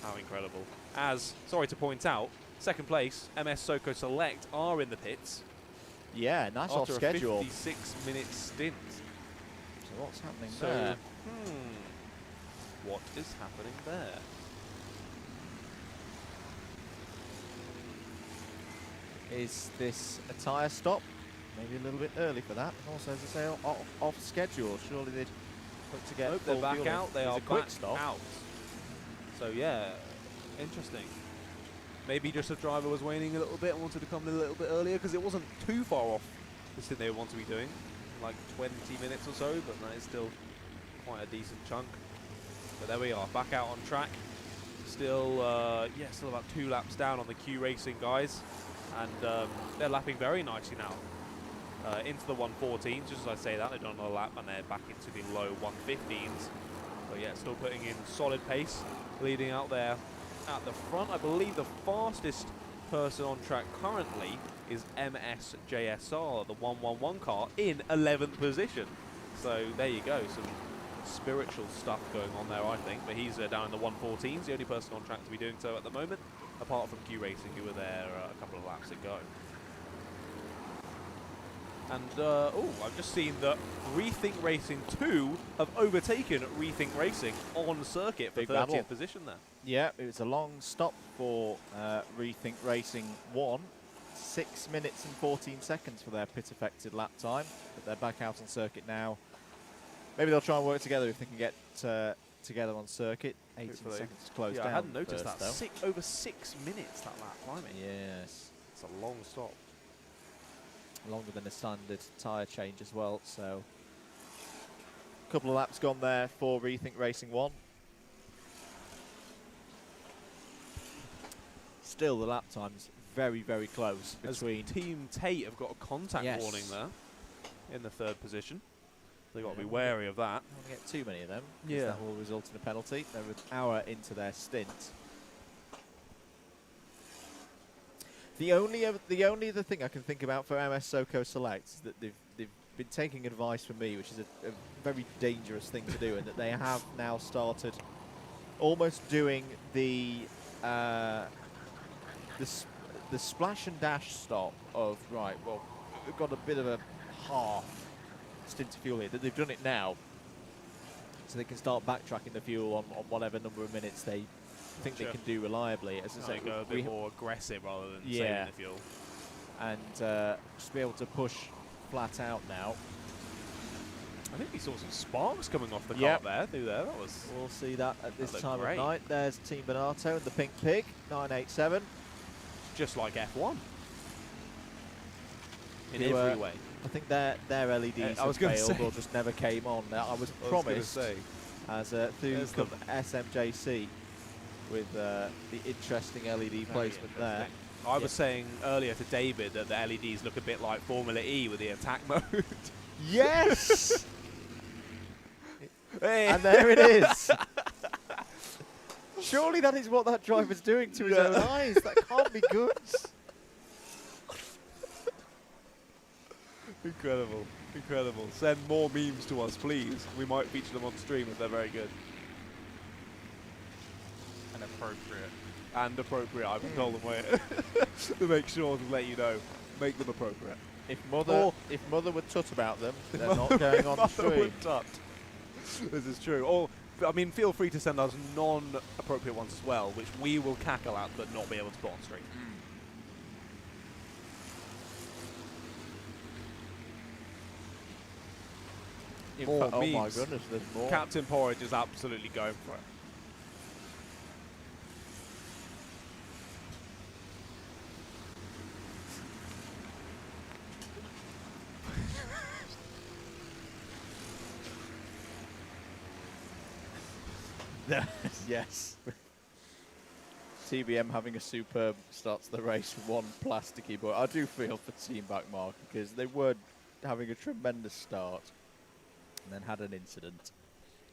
How incredible. Sorry to point out, second place, MS Soko Select are in the pits. Yeah, nice off after schedule. a 56-minute stint. So what's happening So, there? what is happening there? Is this a tyre stop? Maybe a little bit early for that. And also, as I say, off schedule. Surely they'd look to get Nope, they're full back fuel in. out. They It's are a quick back stop. out. So yeah, interesting. Maybe just the driver was waning a little bit and wanted to come in a little bit earlier because it wasn't too far off the stint they would want to be doing, like 20 minutes or so, but that is still quite a decent chunk. But there we are, back out on track. Still, still about 2 laps down on the Q Racing guys, and they're lapping very nicely now. Into the 114s, just as I say that, they've done another lap and they're back into the low 115s. But yeah, still putting in solid pace, leading out there at the front. I believe the fastest person on track currently is MSJSR, the 111 car, in 11th position. So there you go, some spiritual stuff going on there, I think. But he's down in the 114s, the only person on track to be doing so at the moment, apart from Q Racing, who were there a couple of laps ago. And, I've just seen that Rethink Racing 2 have overtaken Rethink Racing on circuit for Big 30th battle. position there. Yeah, it was a long stop for Rethink Racing 1. 6 minutes and 14 seconds for their pit-affected lap time. But they're back out on circuit now. Maybe they'll try and work together if they can get together on circuit. 18 Hopefully. seconds to close Yeah, down. I hadn't noticed first, that. though. Over 6 minutes, that lap climbing. Yes. It's a long stop. Longer than a standard tyre change as well, so a couple of laps gone there for Rethink Racing 1. Still, the lap time's very, very close between. As Team Tate have got a contact Yes. warning there in the 3rd position. They've got to be Yeah. wary of that. Don't want to get too many of them, 'cause Yeah. that will result in a penalty. They're an hour into their stint. The only other thing I can think about for MS Soko Select is that they've been taking advice from me, which is a very dangerous thing to do, and that they have now started almost doing the splash and dash stop of, right, well, we've got a bit of a half stint of fuel here. That they've done it now, so they can start backtracking the fuel on whatever number of minutes they think Sure. they can do reliably. As I So say, they go a bit more aggressive rather than saving Yeah. the fuel. and just be able to push flat out now. I think we saw some sparks coming off the Yep. cart through there. That was We'll see that at this looked time great. of night. There's Team Bonato and the Pink Pig, 987. just like F1 in Who, every way. I think their LEDs I was have gonna failed say. or just never came on. Now, I was promised as through There's the SMJC with the interesting LED placement there. I was saying earlier to David that the LEDs look a bit like Formula E with the attack mode. Yes! Hey. And there it is. Surely that is what that driver's doing to his own eyes. That can't be good. Incredible, incredible. Send more memes to us, please. We might feature them on stream if they're very good. And appropriate. And appropriate, I've told them where to make sure to let you know. Make them appropriate. If mother would tut about them, they're not going on the stream. This is true. Or, I mean, feel free to send us non-appropriate ones as well, which we will cackle at but not be able to put on stream. More Oh my memes. goodness, there's more. Captain Porridge is absolutely going for it. Yes. TBM having a superb starts the race with one plasticky boy. I do feel for Team Backmarker because they were having a tremendous start and then had an incident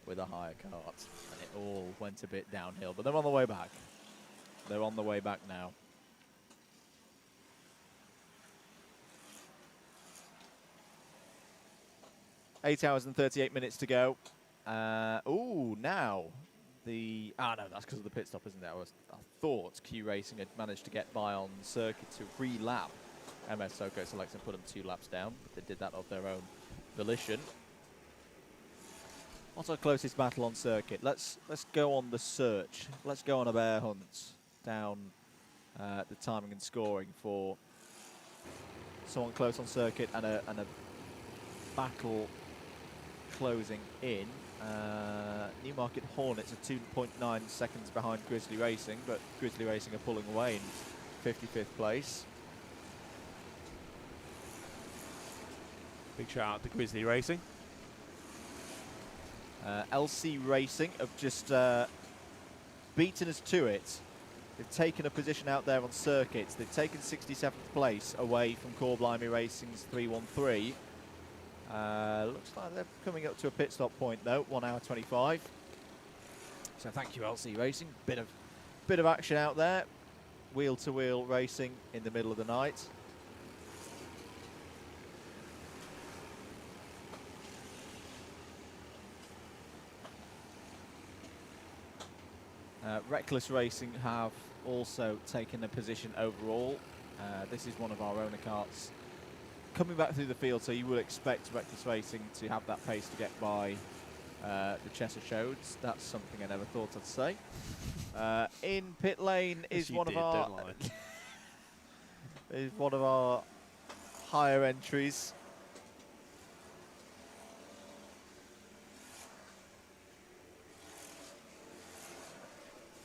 with a hire cart and it all went a bit downhill. But they're on the way back. They're on the way back now. Eight hours and 38 minutes to go. Now the no, that's because of the pit stop, isn't it? I thought Q Racing had managed to get by on circuit to re-lap MS Soko Selects and put them 2 laps down, but they did that of their own volition. What's our closest battle on circuit? Let's go on the search. Let's go on a bear hunt down the timing and scoring for someone close on circuit and a battle closing in. Newmarket Hornets are 2.9 seconds behind Grizzly Racing, but Grizzly Racing are pulling away in 55th place. Big shout out to Grizzly Racing. LC Racing have just beaten us to it. They've taken a position out there on circuits. They've taken 67th place away from Core Blimey Racing's 313. Looks like they're coming up to a pit stop point though, 1 hour 25. So thank you LC Racing. Bit of action out there. Wheel to wheel racing in the middle of the night. Reckless Racing have also taken a position overall. This is one of our owner carts coming back through the field, so you would expect Reckless Racing to have that pace to get by the Cheshire Shows. That's something I never thought I'd say. In pit lane is one of our is one of our higher entries.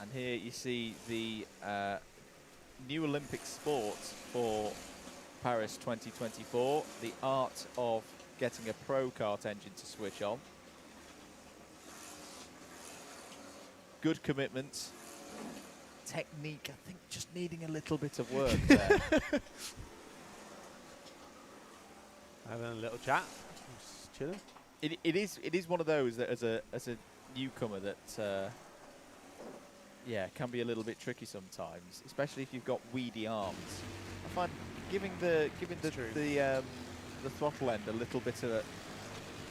And here you see the new Olympic sport for Paris 2024, the art of getting a pro kart engine to switch on. Good commitment. Technique, I think, just needing a little bit of work there. Having a little chat, just chilling. It is one of those that as a newcomer that can be a little bit tricky sometimes, especially if you've got weedy arms. I find giving the throttle end a little bit of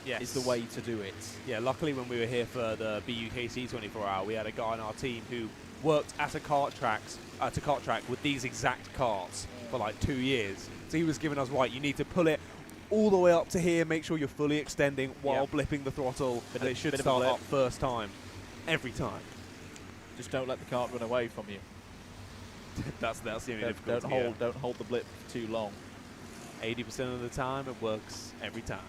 is the way to do it. Yeah, luckily when we were here for the BUKC 24 hour, we had a guy on our team who worked at a kart track with these exact karts for like 2 years. So he was giving us, right, you need to pull it all the way up to here, make sure you're fully extending while blipping the throttle, and it should start up first time, every time. Just don't let the kart run away from you. that's the only difficulty. Don't hold the blip too long. 80% of the time, it works every time.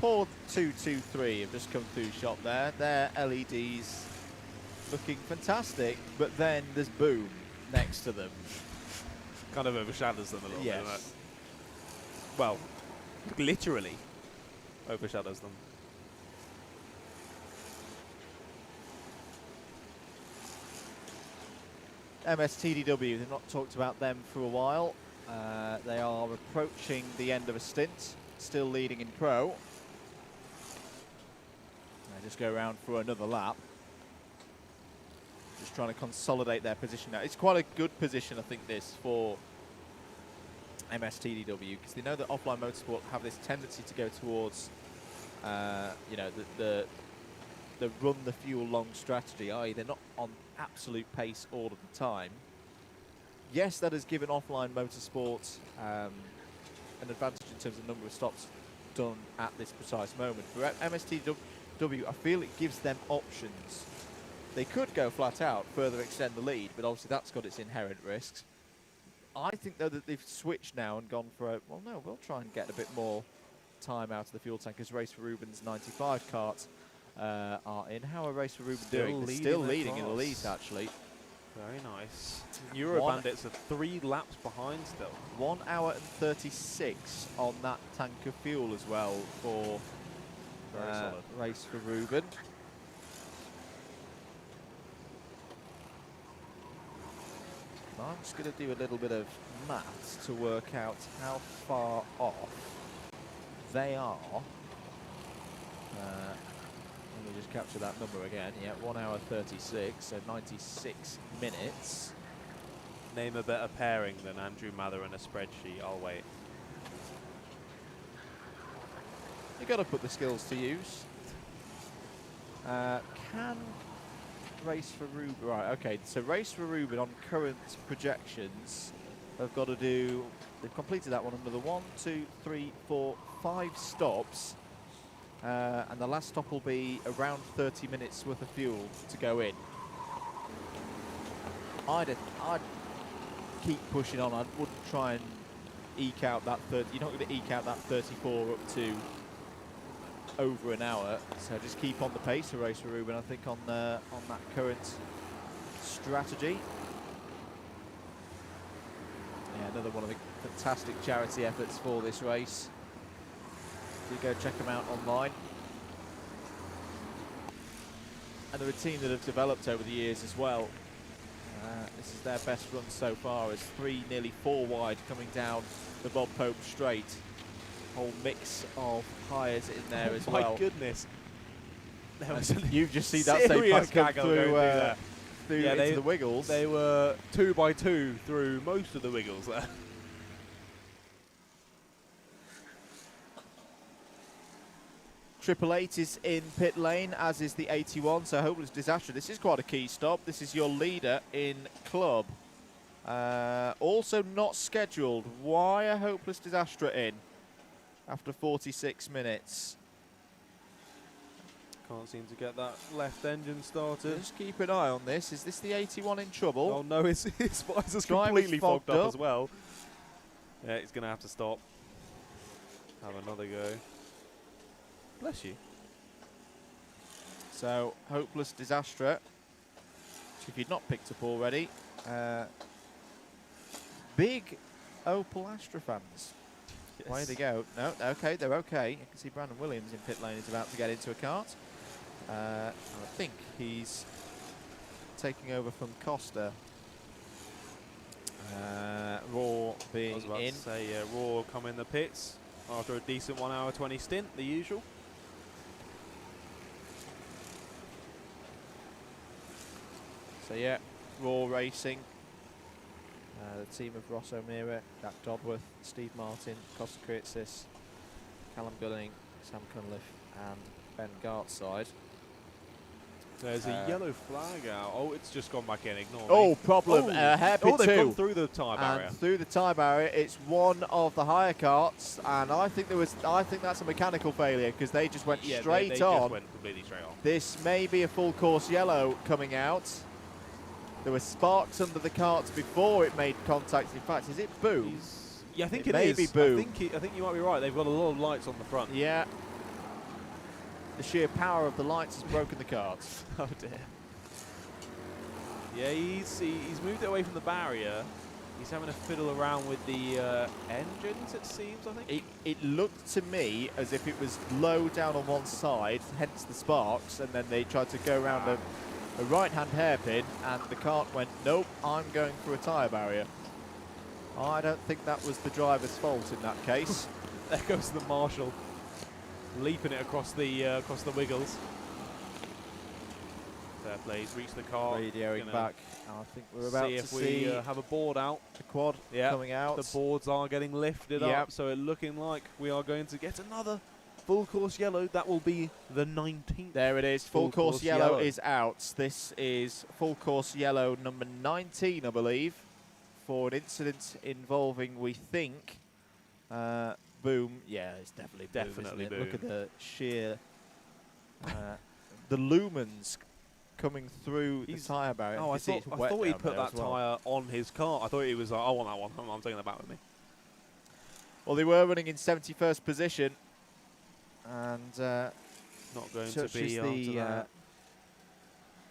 poor 223 have just come through shop there. Their LEDs looking fantastic, but then there's Boom next to them. Kind of overshadows them a little bit, doesn't it? Yes. Well, literally overshadows them. MSTDW, they've not talked about them for a while. They are approaching the end of a stint, still leading in pro. They just go around for another lap. Just trying to consolidate their position now. It's quite a good position, I think, this for MSTDW, because they know that offline motorsport have this tendency to go towards, you know, the run the fuel long strategy, i.e. they're not on absolute pace all of the time. Yes, that has given offline motorsport an advantage in terms of number of stops done at this precise moment. For MSTW, I feel it gives them options. They could go flat out, further extend the lead, but obviously that's got its inherent risks. I think, though, that they've switched now and gone for a, well, no, we'll try and get a bit more time out of the fuel tank as Race for Ruben's 95 carts are in. How are Race for Ruben doing? They're still leading in the lead, actually. Very nice. Euro Bandits are 3 laps behind still. 1 hour and 36 on that tank of fuel as well for Very solid. Race for Ruben. I'm just going to do a little bit of maths to work out how far off they are. Let me just capture that number again. Yeah, 1 hour 36, so 96 minutes. Name a better pairing than Andrew Mather and a spreadsheet. I'll wait. You've got to put the skills to use. Can Race for Ruben, right, okay, so Race for Ruben on current projections have got to do, they've completed that one under the 1, 2, 3, 4, 5 stops, and the last stop will be around 30 minutes worth of fuel to go in. I'd keep pushing on. I wouldn't try and eke out that 30, you're not going to eke out that 34 up to over an hour, so just keep on the pace for Race for Ruben, I think, on that current strategy. Yeah, another one of the fantastic charity efforts for this race. Do go check them out online. And they're a team that have developed over the years as well. This is their best run so far, as 3, nearly 4 wide coming down the Bob Pope straight. Whole mix of tyres in there as well. My goodness. You've just seen that same pack come through yeah, into the wiggles. They were 2 by 2 through most of the wiggles there. Triple Eight is in pit lane, as is the 81, so Hopeless Disaster. This is quite a key stop. This is your leader in club. Also not scheduled. Why are Hopeless Disaster in after 46 minutes? Can't seem to get that left engine started. Just keep an eye on this. Is this the 81 in trouble? Oh no, his visor's Driver's completely fogged fogged up up as well. Yeah, he's going to have to stop. Have another go. Bless you. So, Hopeless Disaster, if you'd not picked up already, big Opel Astra fans. Yes. Way to go. No, okay, they're okay. You can see Brandon Williams in pit lane is about to get into a kart. I think he's taking over from Costa. Raw being I was about in. to say, Raw come in the pits after a decent 1 hour 20 stint, the usual. So yeah, Raw Racing. The team of Ross O'Meara, Jack Dodworth, Steve Martin, Costa Kriatsis, Callum Gunning, Sam Cunliffe and Ben Gartside. There's a yellow flag out. Oh, it's just gone back in. Ignore me. Oh, problem. Hairpin they've 2. gone through the tyre barrier. And through the tyre barrier, it's one of the higher carts, and I think that's a mechanical failure, because they just went straight they on. just went completely straight on. This may be a full course yellow coming out. There were sparks under the carts before it made contact. In fact, is it Boom? Yeah, I think it may is. be Boom. I think you might be right. They've got a lot of lights on the front. Yeah. the sheer power of the lights has broken the cards. Oh dear. Yeah, he's moved it away from the barrier. He's having to fiddle around with the engines, it seems, I think. It looked to me as if it was low down on one side, hence the sparks, and then they tried to go around a right-hand hairpin, and the kart went, nope, I'm going through a tyre barrier. I don't think that was the driver's fault in that case. There goes the marshal, leaping it across the wiggles. Fair play, he's reached the car. Radioing back. I think we're about see to if we see have a board out. the quad coming out. The boards are getting lifted up, so it's looking like we are going to get another full course yellow. That will be the 19th. There it is. Full course yellow is out. This is full course yellow number 19, I believe, for an incident involving, we think, Boom. Yeah, it's definitely Definitely Boom. Boom. Look at the sheer, the lumens coming through the tyre barrier. Oh, I thought he'd put that tyre on his car. I thought he was like, I want that one. I'm taking that back with me. Well, they were running in 71st position, and Not going to be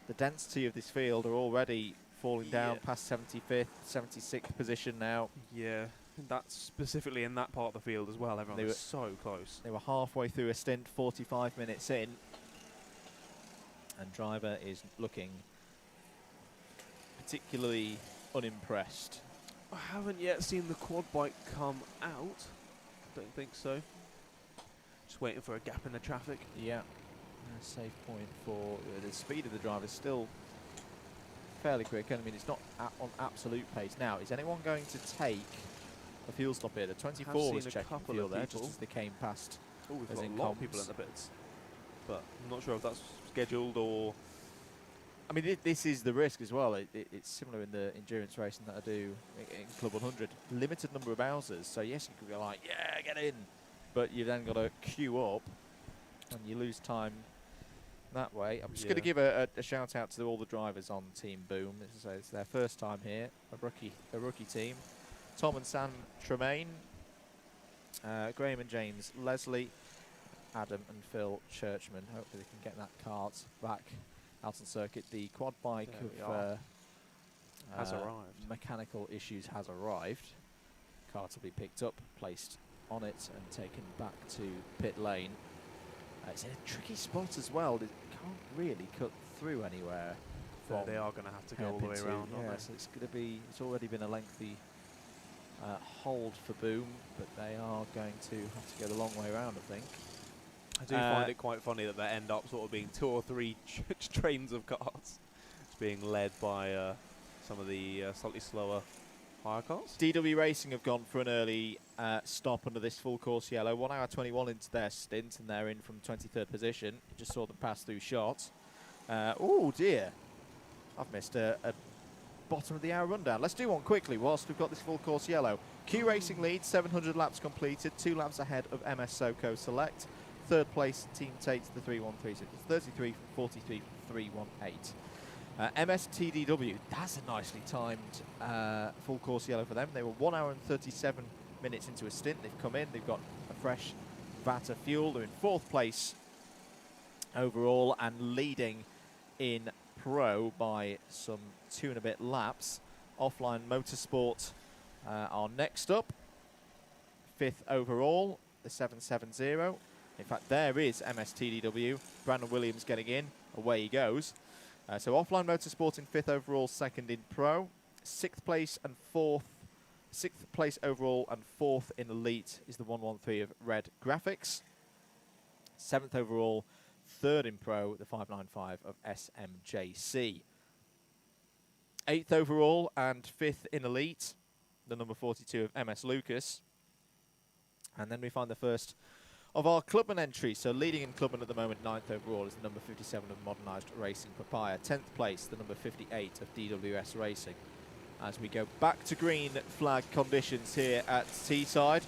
the density of this field are already falling down Yeah. past 75th, 76th position now. Yeah, that's specifically in that part of the field as well. Everyone was so close. They were halfway through a stint, 45 minutes in, and driver is looking particularly unimpressed. I haven't yet seen the quad bike come out. Don't think so. Just waiting for a gap in the traffic. Yeah, a safe point for the speed of the driver is still fairly quick. I mean, it's not on absolute pace. Now, is anyone going to take a fuel stop here? The 24 was checking fuel there just as they came past. Oh, we've as got in a lot of comms. people in the pits. But I'm not sure if that's scheduled or... I mean, this is the risk as well. It's similar in the endurance racing that I do in Club 100. Limited number of houses, so yes, you could be like, yeah, get in. But you've then got to queue up, and you lose time that way. I'm just going to give a shout out to all the drivers on Team Boom. It's their first time here, a rookie team. Tom and Sam Tremaine, Graham and James Leslie, Adam and Phil Churchman. Hopefully they can get that kart back out on circuit. The quad bike has arrived. Mechanical issues has arrived. Kart will be picked up, placed on it, and taken back to pit lane. It's in a tricky spot as well. They can't really cut through anywhere. So they are going to have to go all the way around, aren't they? So it's going to be. It's already been a lengthy hold for Boom, but they are going to have to go the long way around, I think. I do find it quite funny that they end up sort of being 2 or 3 trains of cars. It's being led by some of the slightly slower hire cars. DW Racing have gone for an early stop under this full course yellow. 1 hour 21 into their stint, and they're in from 23rd position. You just saw them pass through shots. Oh dear, I've missed a bottom of the hour rundown. Let's do one quickly whilst we've got this full course yellow. Q Racing leads, 700 laps completed, 2 laps ahead of MS SoCo Select. Third place, Team Tate's the 3136. 33 from 43 from 318. MS TDW, that's a nicely timed full course yellow for them. They were 1 hour and 37 minutes into a stint. They've come in, they've got a fresh vat of fuel. They're in 4th place overall and leading in Pro by some 2 and a bit laps. Offline Motorsport are next up, 5th overall, the 770. In fact, there is MSTDW. Brandon Williams getting in. Away he goes. So Offline Motorsport in 5th overall, 2nd in Pro. 6th place and 4th. 6th place overall and 4th in Elite is the 113 of Red Graphics. 7th overall, 3rd in Pro, the 595 of SMJC. 8th overall and 5th in Elite, the number 42 of MS Lucas. And then we find the first of our Clubman entries. So leading in Clubman at the moment, 9th overall, is the number 57 of Modernised Racing Papaya. 10th place, the number 58 of DWS Racing. As we go back to green flag conditions here at Teesside.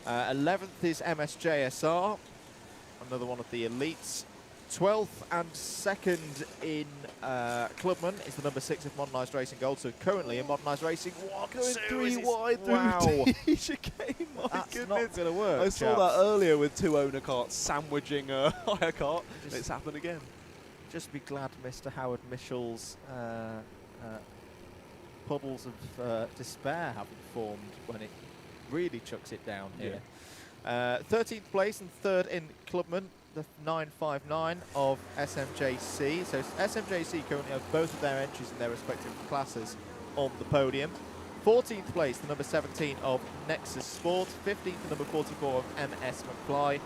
11th is MSJSR, another one of the elites. 12th and 2nd in Clubman is the number 6 of Modernised Racing Gold. So currently in Modernised Racing, 1, 2, Three is wide wow. through chicane. My That's goodness. not going to work. I saw that earlier with 2 owner carts sandwiching a hire cart. Just- It's happened again. Just be glad Mr. Howard Mitchell's puddles of despair haven't formed when it really chucks it down here. 13th place and 3rd in Clubman, the 959 of SMJC. So SMJC currently have both of their entries in their respective classes on the podium. 14th place, the number 17 of Nexus Sport. 15th, the number 44 of MS McFly.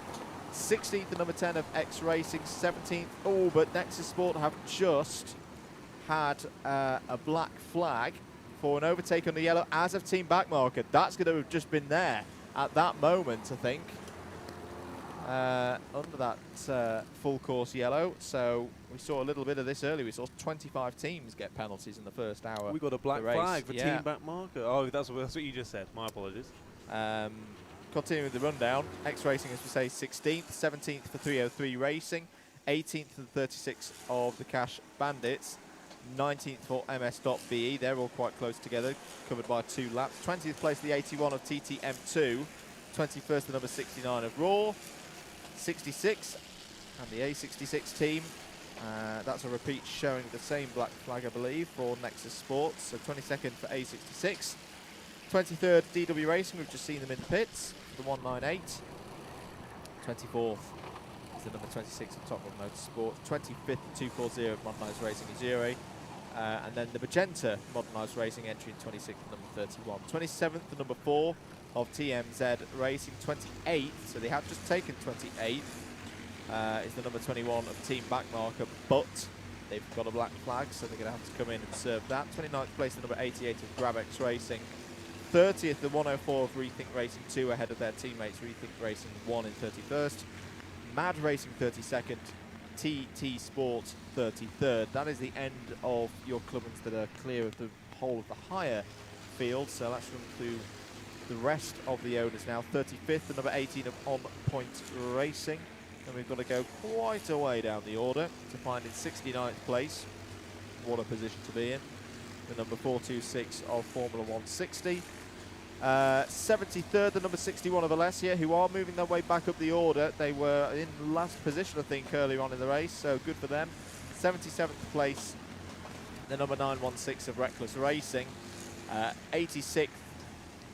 16th, the number 10 of X Racing. 17th, oh, but Nexus Sport have just had a black flag for an overtake on the yellow, as of Team Backmarker. That's going to have just been there at that moment, I think, under that full course yellow. So we saw a little bit of this earlier. We saw 25 teams get penalties in the first hour. We got a black of the race. flag for Yeah. Team Back Marker. Oh, that's what you just said. My apologies. Continuing the rundown, X Racing, as we say, 16th, 17th for 303 Racing, 18th for the 36 of the Cash Bandits, 19th for MS.BE. They're all quite close together, covered by 2 laps. 20th place, the 81 of TTM2, 21st, the number 69 of Raw, 66, and the A66 team. That's a repeat showing the same black flag, I believe, for Nexus Sports. So 22nd for A66. 23rd, DW Racing, we've just seen them in the pits, the 198. 24th is the number 26 of Top Rope Motorsport. 25th, 240 of Modernised Racing Azure. And then the Magenta Modernised Racing entry in 26th, number 31. 27th, the number 4 of TMZ Racing. 28th, so they have just taken 28th, is the number 21 of Team Backmarker, but they've got a black flag, so they're going to have to come in and serve that. 29th place, the number 88 of GrabX Racing. 30th, the 104 of Rethink Racing 2, ahead of their teammates Rethink Racing 1 in 31st. Mad Racing 32nd, TT Sports 33rd. That is the end of your clubmans that are clear of the whole of the higher field. So let's run through the rest of the owners now. 35th, the number 18 of On Point Racing. And we've got to go quite a way down the order to find in 69th place. What a position to be in. The number 426 of Formula 160. 73rd, the number 61 of Alessia, who are moving their way back up the order. They were in last position, I think, earlier on in the race, so good for them. 77th place, the number 916 of Reckless Racing. 86th,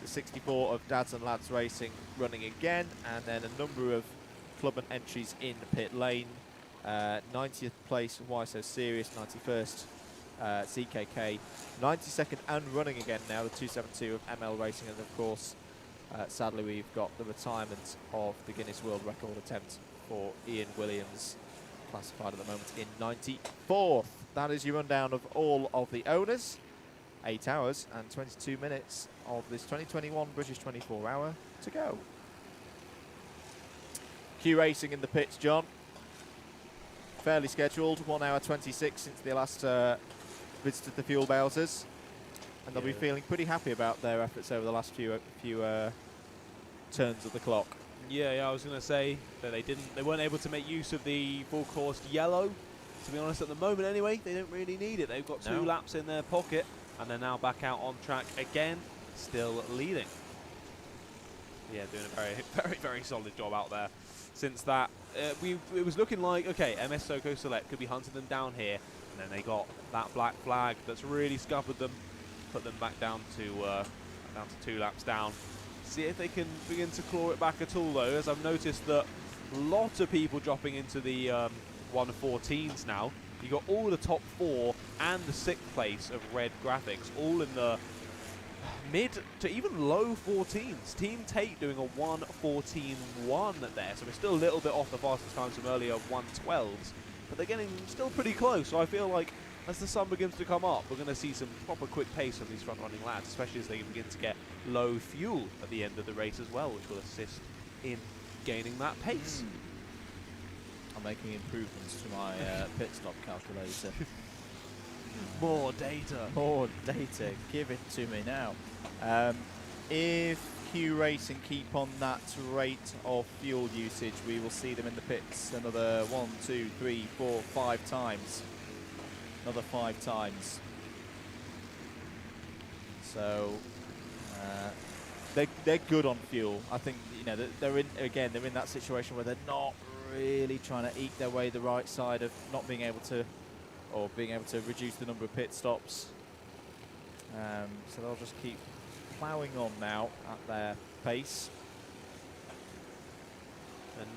the 64 of Dads and Lads Racing running again, and then a number of clubman entries in pit lane. 90th place, Why So Serious. 91st, CKK, 92nd and running again now, the 272 of ML Racing, and of course, sadly, we've got the retirement of the Guinness World Record attempt for Ian Williams, classified at the moment in 94th. That is your rundown of all of the owners. 8 hours and 22 minutes of this 2021 British 24 hour to go. Q Racing in the pits, John. Fairly scheduled, 1 hour 26 since they last visited the fuel belters, and they'll be feeling pretty happy about their efforts over the last few turns of the clock. Yeah, I was going to say that they weren't able to make use of the full course yellow. To be honest, at the moment anyway, they don't really need it. They've got 2 laps in their pocket, and they're now back out on track again, still leading. Yeah, doing a very, very, very solid job out there. Since that, it was looking like, okay, MS Soko Select could be hunting them down here, and then they got that black flag that's really scuppered them, put them back down to 2 laps down. See if they can begin to claw it back at all, though, as I've noticed that lots of people dropping into the 114s now. You got all the top 4 and the 6th place of Red Graphics, all in the mid to even low 14s. Team Tate doing a 1:14.1 there, so we're still a little bit off the fastest times from earlier of 1:12s, but they're getting still pretty close. So I feel like as the sun begins to come up, we're going to see some proper quick pace from these front-running lads, especially as they begin to get low fuel at the end of the race as well, which will assist in gaining that pace. I'm making improvements to my pit stop calculator. More data. More data, give it to me now. If Q Racing keep on that rate of fuel usage, we will see them in the pits another 1, 2, 3, 4, 5 times. Another 5 times. So they're good on fuel. I think they're in that situation where they're not really trying to eke their way the right side of not being able to, or being able to reduce the number of pit stops. So they'll just keep ploughing on now at their pace. And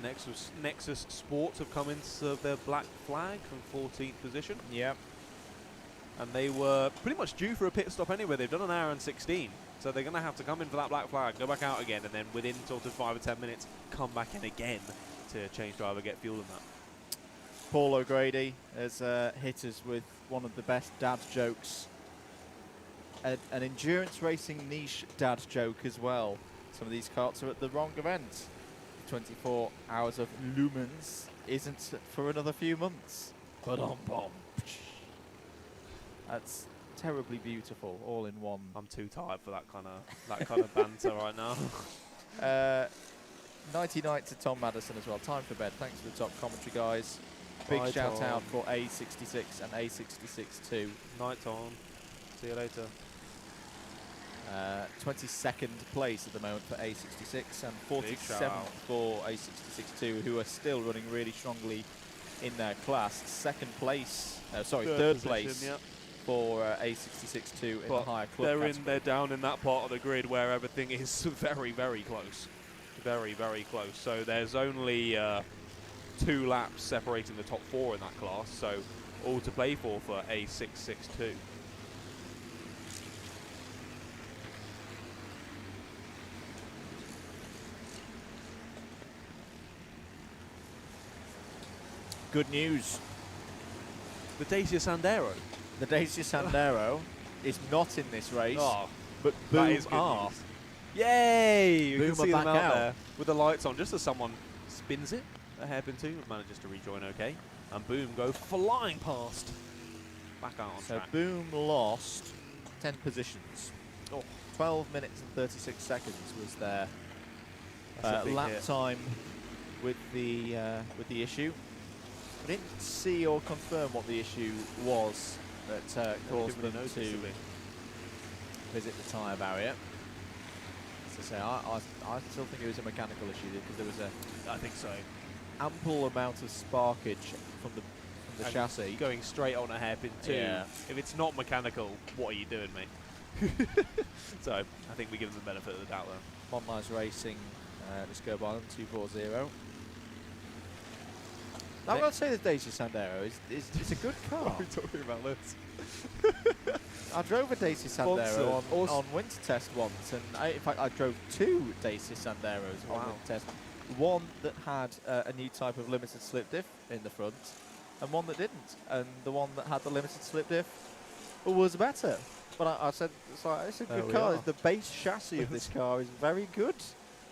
Nexus Sports have come in to serve their black flag from 14th position. Yep. And they were pretty much due for a pit stop anyway. They've done an hour and 16. So they're going to have to come in for that black flag, go back out again, and then within sort of 5 or 10 minutes, come back in again to change driver, get fuel in that. Paul O'Grady has hit us with one of the best dad jokes. An endurance racing niche dad joke as well. Some of these karts are at the wrong event. 24 hours of lumens isn't for another few months. Ba-dum-bum. That's terribly beautiful, all in one. I'm too tired for that kind of banter right now. 99 to Tom Madison as well. Time for bed. Thanks for the top commentary, guys. Big Bye, shout Tom. out for A66 and A66 too. Night, Tom. See you later. 22nd place at the moment for A66 and 47th for A66-2, who are still running really strongly in their class. Third place yep. for A66-2 in the higher club category. They're down in that part of the grid where everything is very, very close. Very, very close. So there's only 2 laps separating the top 4 in that class, so all to play for A662. Good news. The Dacia Sandero. The Dacia Sandero is not in this race, but that Boom is good are. news. Yay! You Boom can see are them back out out. there with the lights on, just as someone spins it. A hairpin 2 manages to rejoin okay, and Boom go flying past. Back out on So track. Boom lost 10 positions. Oh. 12 minutes and 36 seconds was their That's a big lap hit. time with the issue. I didn't see or confirm what the issue was that caused them to visit the tyre barrier. As I say, I still think it was a mechanical issue because there was I think so. ample amount of sparkage from the And chassis. Going straight on a hairpin 2. Yeah. If it's not mechanical, what are you doing, mate? So I think we give them the benefit of the doubt there. Monline's Racing, let's go by them, 240. I'm going to say the Dacia Sandero is a good car. What are we talking about this? I drove a Dacia Sandero Sponsored. on winter test once, and in fact I drove 2 Dacia Sanderos on Wow. winter test. One that had a new type of limited slip diff in the front, and one that didn't. And the one that had the limited slip diff was better. But I said, it's a There good we car. are. The base chassis of this car is very good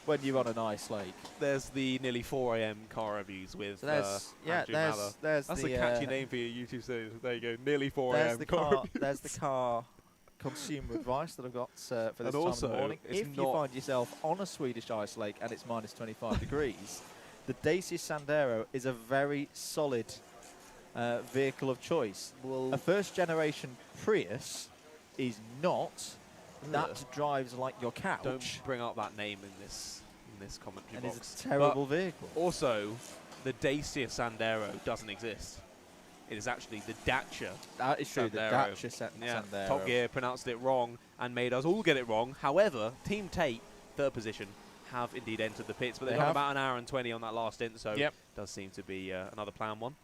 when you're on an ice lake. There's the nearly 4 AM car reviews with So there's Andrew Mather. there's That's the a catchy name for your YouTube series. There you go, nearly 4 there's AM the car car. reviews. There's the car consumer advice that I've got for this And time also, of the morning. it's If you not- find yourself on a Swedish ice lake and it's minus 25 degrees, the Dacia Sandero is a very solid vehicle of choice. A first generation Prius is not. That drives like your couch. Don't bring up that name in this commentary and box. it's a terrible vehicle. But also, the Dacia Sandero doesn't exist. It is actually the Dacia. That is true. The Sandero. Dacia Yeah, Sandero. Top Gear pronounced it wrong and made us all get it wrong. However, Team Tate, 3rd position, have indeed entered the pits, but they've They got have. about an hour and 20 on that last stint, so Yep. does seem to be another plan one.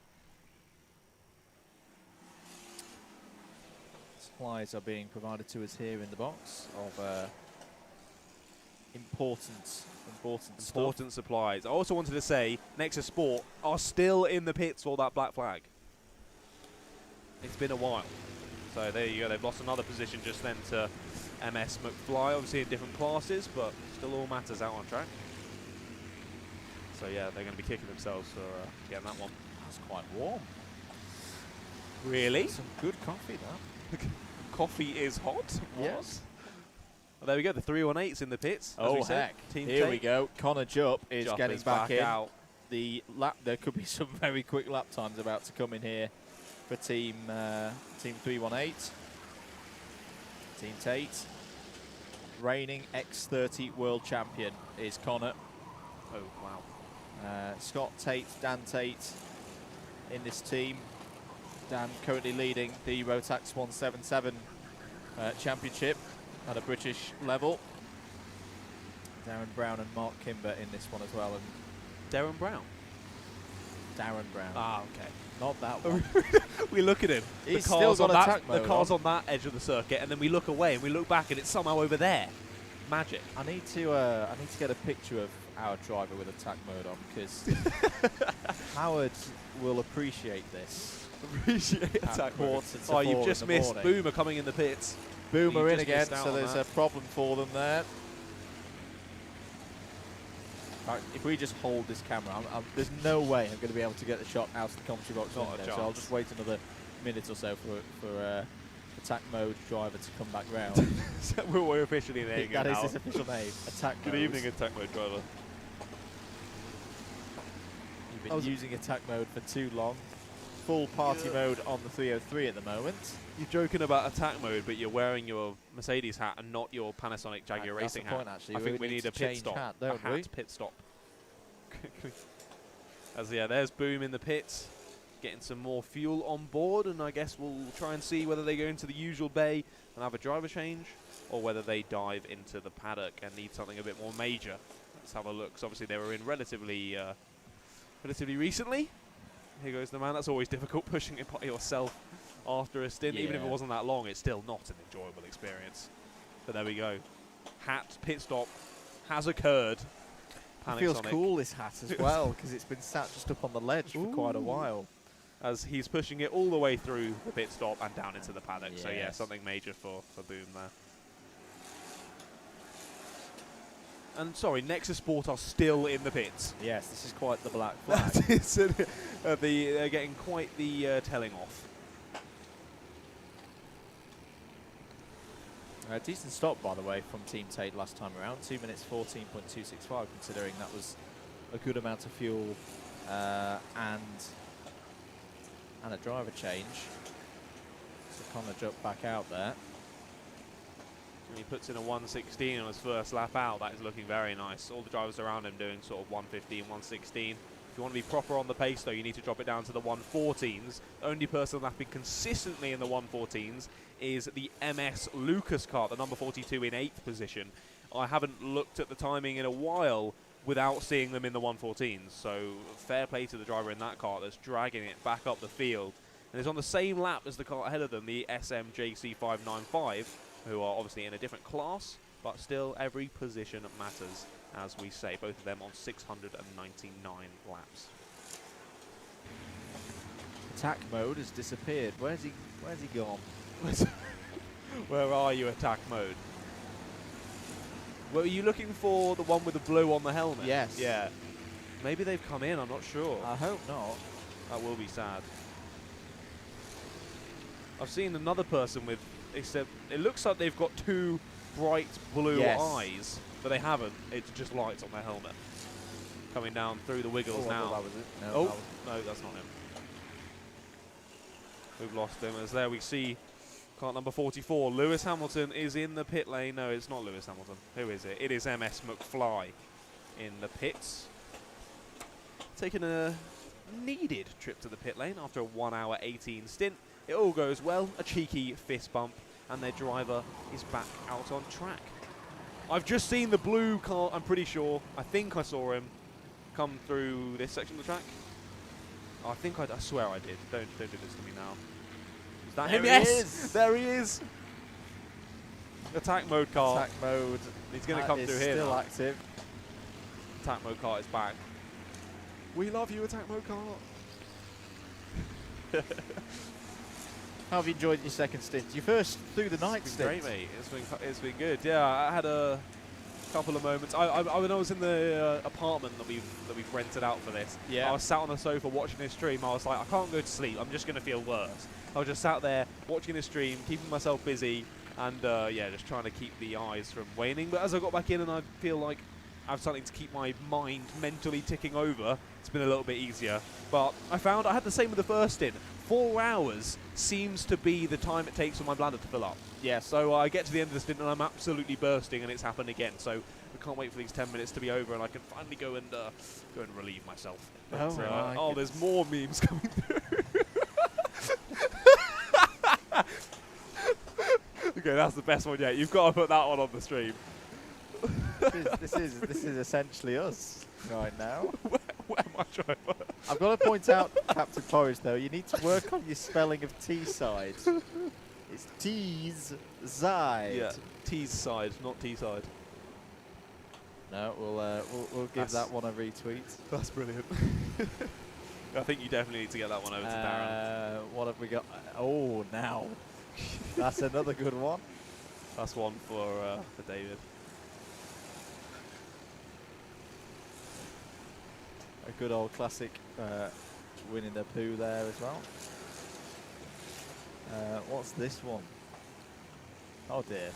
Supplies are being provided to us here in the box of important stuff. Important supplies. I also wanted to say, Nexus Sport are still in the pits for that black flag. It's been a while. So there you go. They've lost another position just then to MS McFly, obviously in different classes, but still all matters out on track. So yeah, they're going to be kicking themselves for getting that one. That's quite warm. Really? Some good coffee, that. Coffee is hot? Yes. Well, there we go. The 318's in the pits. As Oh, we said. heck. Team Here Tate. we go. Connor Jupp is Jupp getting is back in. out. The lap, there could be some very quick lap times about to come in here for Team 318. Team Tate. Reigning X30 world champion is Connor. Oh, wow. Scott Tate, Dan Tate in this team. Dan currently leading the Rotax 177 championship at a British level. Darren Brown and Mark Kimber in this one as well. And Darren Brown. Darren Brown. Ah, okay. Not that one. We look at him. He's the still car's got on attack the mode car's on. on that edge of the circuit, and then we look away and we look back, and it's somehow over there. Magic. I need to get a picture of our driver with attack mode on, because Howard will appreciate this. Appreciate At quarter to Oh, you've 4 just in the missed morning. Boomer coming in the pits. Boomer You've in just again, missed out so on there's that. a problem for them there. Right, if we just hold this camera, there's no way I'm going to be able to get the shot out of the commentary box Not a window, so I'll chance. just wait another minute or so for attack mode driver to come back round. So we're officially there. That is his official name, attack Good mode. evening, attack mode driver. You've been using attack mode for too long. Full party mode on the 303 at the moment. You're joking about attack mode, but you're wearing your Mercedes hat and not your Panasonic Jaguar That's Racing the point, hat. actually. I think we need to a pit change stop. hat, A don't hat we? pit stop. As yeah, there's Boom in the pits, getting some more fuel on board, and I guess we'll try and see whether they go into the usual bay and have a driver change, or whether they dive into the paddock and need something a bit more major. Let's have a look. 'Cause obviously they were in relatively recently. Here goes the man. That's always difficult, pushing it by yourself after a stint. Even if it Yeah. wasn't that long, it's still not an enjoyable experience. But there we go. Hat pit stop has occurred. It feels Panasonic, cool, this hat, as well, because it's been sat just up on the ledge for quite a Ooh. while. as he's pushing it all the way through the pit stop and down into the paddock. So yeah, Yes. something major for Boom there. And sorry, Nexus Sport are still in the pits. Yes, this is quite the black flag. That is they're getting quite the telling off. Decent stop, by the way, from Team Tate last time around. 2 minutes 14.265, considering that was a good amount of fuel and a driver change. So Connor jumped back out there. And he puts in a 116 on his first lap out. That is looking very nice. All the drivers around him doing sort of 115, 116. If you want to be proper on the pace, though, you need to drop it down to the 114s. The only person lapping consistently in the 114s is the MS Lucas kart, the number 42 in 8th position. I haven't looked at the timing in a while without seeing them in the 114s. So fair play to the driver in that kart that's dragging it back up the field. And it's on the same lap as the kart ahead of them, the SMJC595, who are obviously in a different class, but still every position matters, as we say. Both of them on 699 laps. Attack mode has disappeared. Where's he gone? Where are you, attack mode? Were you looking for the one with the blue on the helmet? Yes. Yeah. Maybe they've come in, I'm not sure. I hope not. That will be sad. I've seen another person with, except it looks like they've got two bright blue Yes. eyes, but they haven't. It's just lights on their helmet. Coming down through the wiggles Oh, I now. thought that was it. No, Oh, that was- no, that's not him. We've lost him. As there we see kart number 44. Lewis Hamilton is in the pit lane. No, it's not Lewis Hamilton. Who is it? It is MS McFly in the pits. Taking a needed trip to the pit lane after a 1 hour 18 stint. It all goes well. A cheeky fist bump, and their driver is back out on track. I've just seen the blue car, I'm pretty sure. I think I saw him come through this section of the track. I think I swear I did. Don't do this to me now. Is that him? There he Yes! is. There he is! Attack mode car. Attack mode. He's going to that come is through here still now. active. Attack mode car is back. We love you, attack mode car. How have you enjoyed your second stint? Your first through the night It's been stint. great, mate. It's been good. Yeah, I had a couple of moments. When I was in the apartment that we've rented out for this, Yeah. I was sat on the sofa watching this stream. I was like, I can't go to sleep. I'm just going to feel worse. I was just sat there watching this stream, keeping myself busy, And yeah, just trying to keep the eyes from waning. But as I got back in and I feel like I have something to keep my mind mentally ticking over, it's been a little bit easier. But I found I had the same with the first stint. 4 hours seems to be the time it takes for my bladder to fill up. Yeah. So I get to the end of the stint and I'm absolutely bursting, and it's happened again. So I can't wait for these 10 minutes to be over and I can finally go and relieve myself. But, Oh, there's more memes coming through. Okay, that's the best one yet. You've got to put that one on the stream. this is essentially us right now. Where am I trying? I've got to point out, Captain Porridge, though, you need to work on your spelling of Teesside. It's Teesside. Yeah, Teesside, not Teesside. No, we'll give that one a retweet. That's brilliant. I think you definitely need to get that one over to Darren. What have we got? Oh, now. That's another good one. That's one for David. A good old classic winning the poo there as well. What's this one? Oh dear.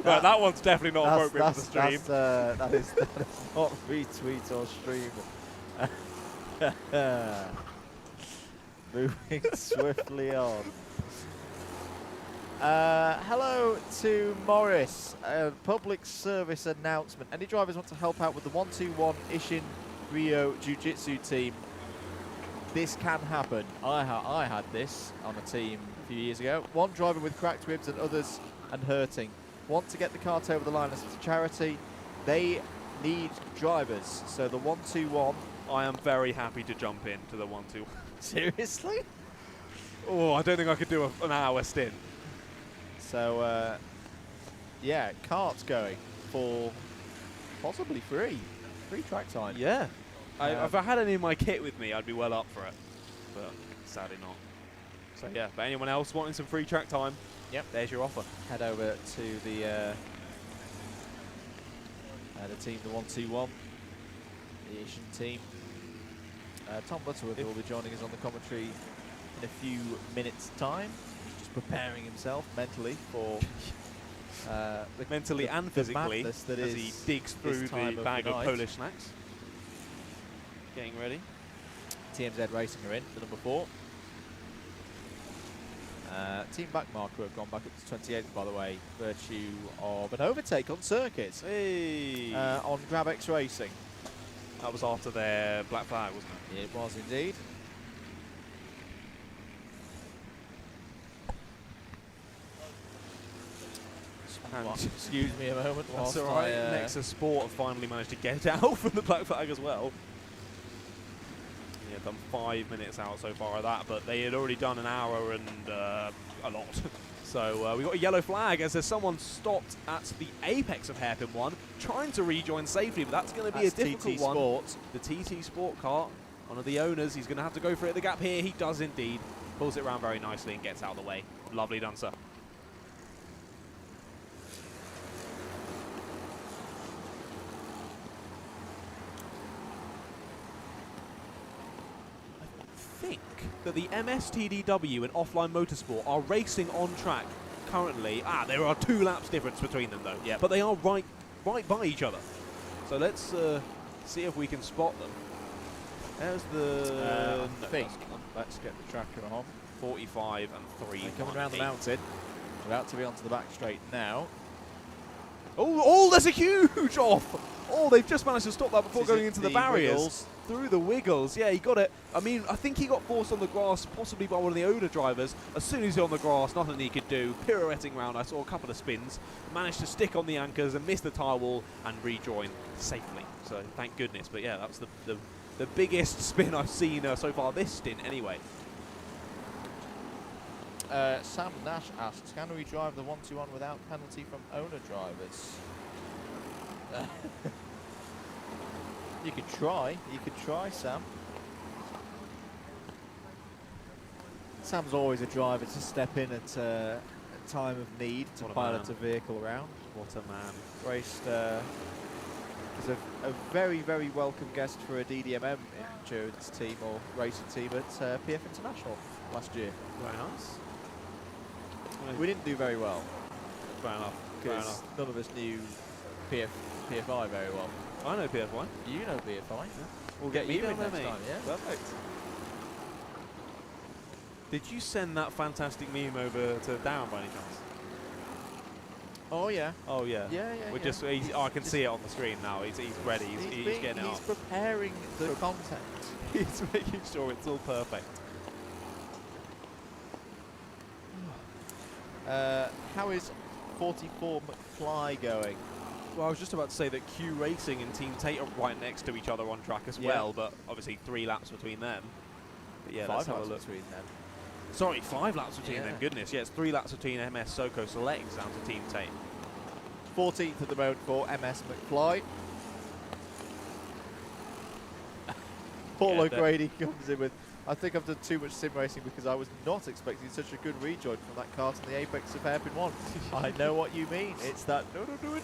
Right, that one's definitely not appropriate for the stream. That is not retweet or stream. Moving swiftly on. Hello to Morris. Public service announcement. Any drivers want to help out with the 121 Ishin Rio Jiu-Jitsu team? This can happen. I had this on a team a few years ago. One driver with cracked ribs and others and hurting. Want to get the cart over the line as a charity. They need drivers. So the 121. I am very happy to jump into the 121. Seriously? Oh, I don't think I could do an hour stint. So, yeah, cart's going for possibly free track time. Yeah. If I had any in my kit with me, I'd be well up for it. But sadly not. So yeah, but anyone else wanting some free track time, yep, there's your offer. Head over to the team, the 121, the Asian team. Tom Butterworth will be joining us on the commentary in a few minutes' time. Just preparing himself mentally for mentally and physically as he digs through the bag of Polish snacks. Getting ready. TMZ Racing are in, the number 4. Team Backmarker have gone back up to 28th, by the way, virtue of an overtake on circuit. Hey. On GrabX Racing. That was after their black flag, wasn't it? It was indeed. Excuse me a moment. That's all right. Nexus Sport have finally managed to get out from the black flag as well. Yeah, done 5 minutes out so far of that, but they had already done an hour and a lot. So we got a yellow flag as there's someone stopped at the apex of hairpin 1, trying to rejoin safely, but that's going to be a difficult one. Sport. The TT Sport car, one of the owners, he's going to have to go for it at the gap here. He does indeed. Pulls it around very nicely and gets out of the way. Lovely done, sir. I think that the MSTDW and Offline Motorsport are racing on track currently. There are 2 laps difference between them though. Yep. But they are right by each other. So let's see if we can spot them. There's the Let's get the tracker on. 45 and 3. They're coming around the mountain. About to be onto the back straight now. Oh, there's a huge off. Oh, they've just managed to stop that before going into the barriers. Wiggles. Through the wiggles. Yeah, he got it. I mean, I think he got forced on the grass, possibly by one of the owner drivers. As soon as he's on the grass, nothing he could do. Pirouetting round, I saw a couple of spins. Managed to stick on the anchors and miss the tyre wall and rejoin safely. So, thank goodness. But yeah, that's the biggest spin I've seen so far this stint anyway. Sam Nash asks, can we drive the 121 without penalty from owner drivers? You could try, Sam. Sam's always a driver to step in at a time of need to pilot a vehicle around. What a man. Raced as a very, very welcome guest for a DDMM endurance team or racing team at PF International last year. Very nice. We didn't do very well Fair enough. Fair because enough. none of us knew PFI very well. I know PF1. You know PFI. We'll Get get you you in in there, next mate. time, yeah. Perfect. Did you send that fantastic meme over to Darren by any chance? Oh yeah. Oh yeah. Yeah, yeah. We're yeah. just. I can see it on the screen now. He's ready. He's getting it He's up. preparing the content. He's making sure it's all perfect. How is 44 McFly going? Well, I was just about to say that Q Racing and Team Tate are right next to each other on track as Yeah. well, but obviously 3 laps between them. But yeah, 5 let's have a laps look. between them. Sorry, 5 laps between Yeah. them. Goodness, yeah, it's 3 laps between MS Soko Selects down to Team Tate. 14th at the road for MS McFly. Paul Yeah, O'Grady comes in with, I think I've done too much sim racing because I was not expecting such a good rejoin from that kart in the apex of Hairpin 1. I know what you mean. It's that, no, do it.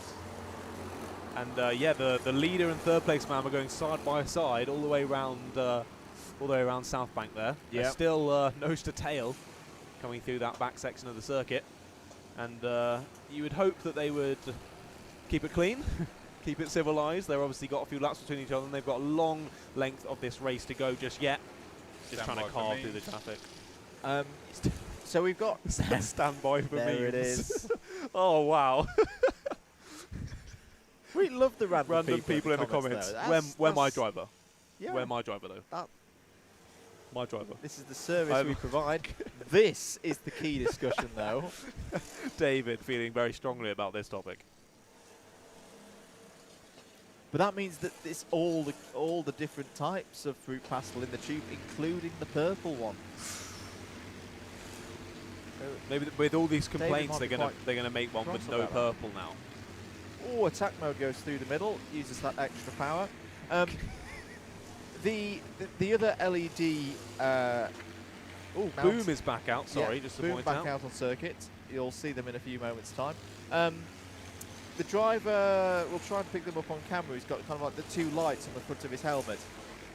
And yeah, the leader and third place man were going side by side all the way around South Bank there. They're Yep. still nose to tail coming through that back section of the circuit. And you would hope that they would keep it clean, keep it civilized. They've obviously got a few laps between each other and they've got a long length of this race to go just yet. Just Stand trying to by for carve through the memes. traffic. So we've got Stand by for there it memes. is. Oh, wow. We love the random people in the comments. though. When my That's- driver. Yeah, Where my driver, though. That- My driver. this is the service I'm- we provide. This is the key discussion, though. David feeling very strongly about this topic. But that means that it's all the different types of fruit pastel in the tube, including the purple one. Maybe with all these complaints, might be they're gonna make one with cross no about that. purple now. Oh, attack mode goes through the middle, uses that extra power. The other LED. Boom is back out. Sorry, just to Boom point back out. out on circuit. You'll see them in a few moments' time. The driver will try and pick them up on camera. He's got kind of like the 2 lights on the front of his helmet.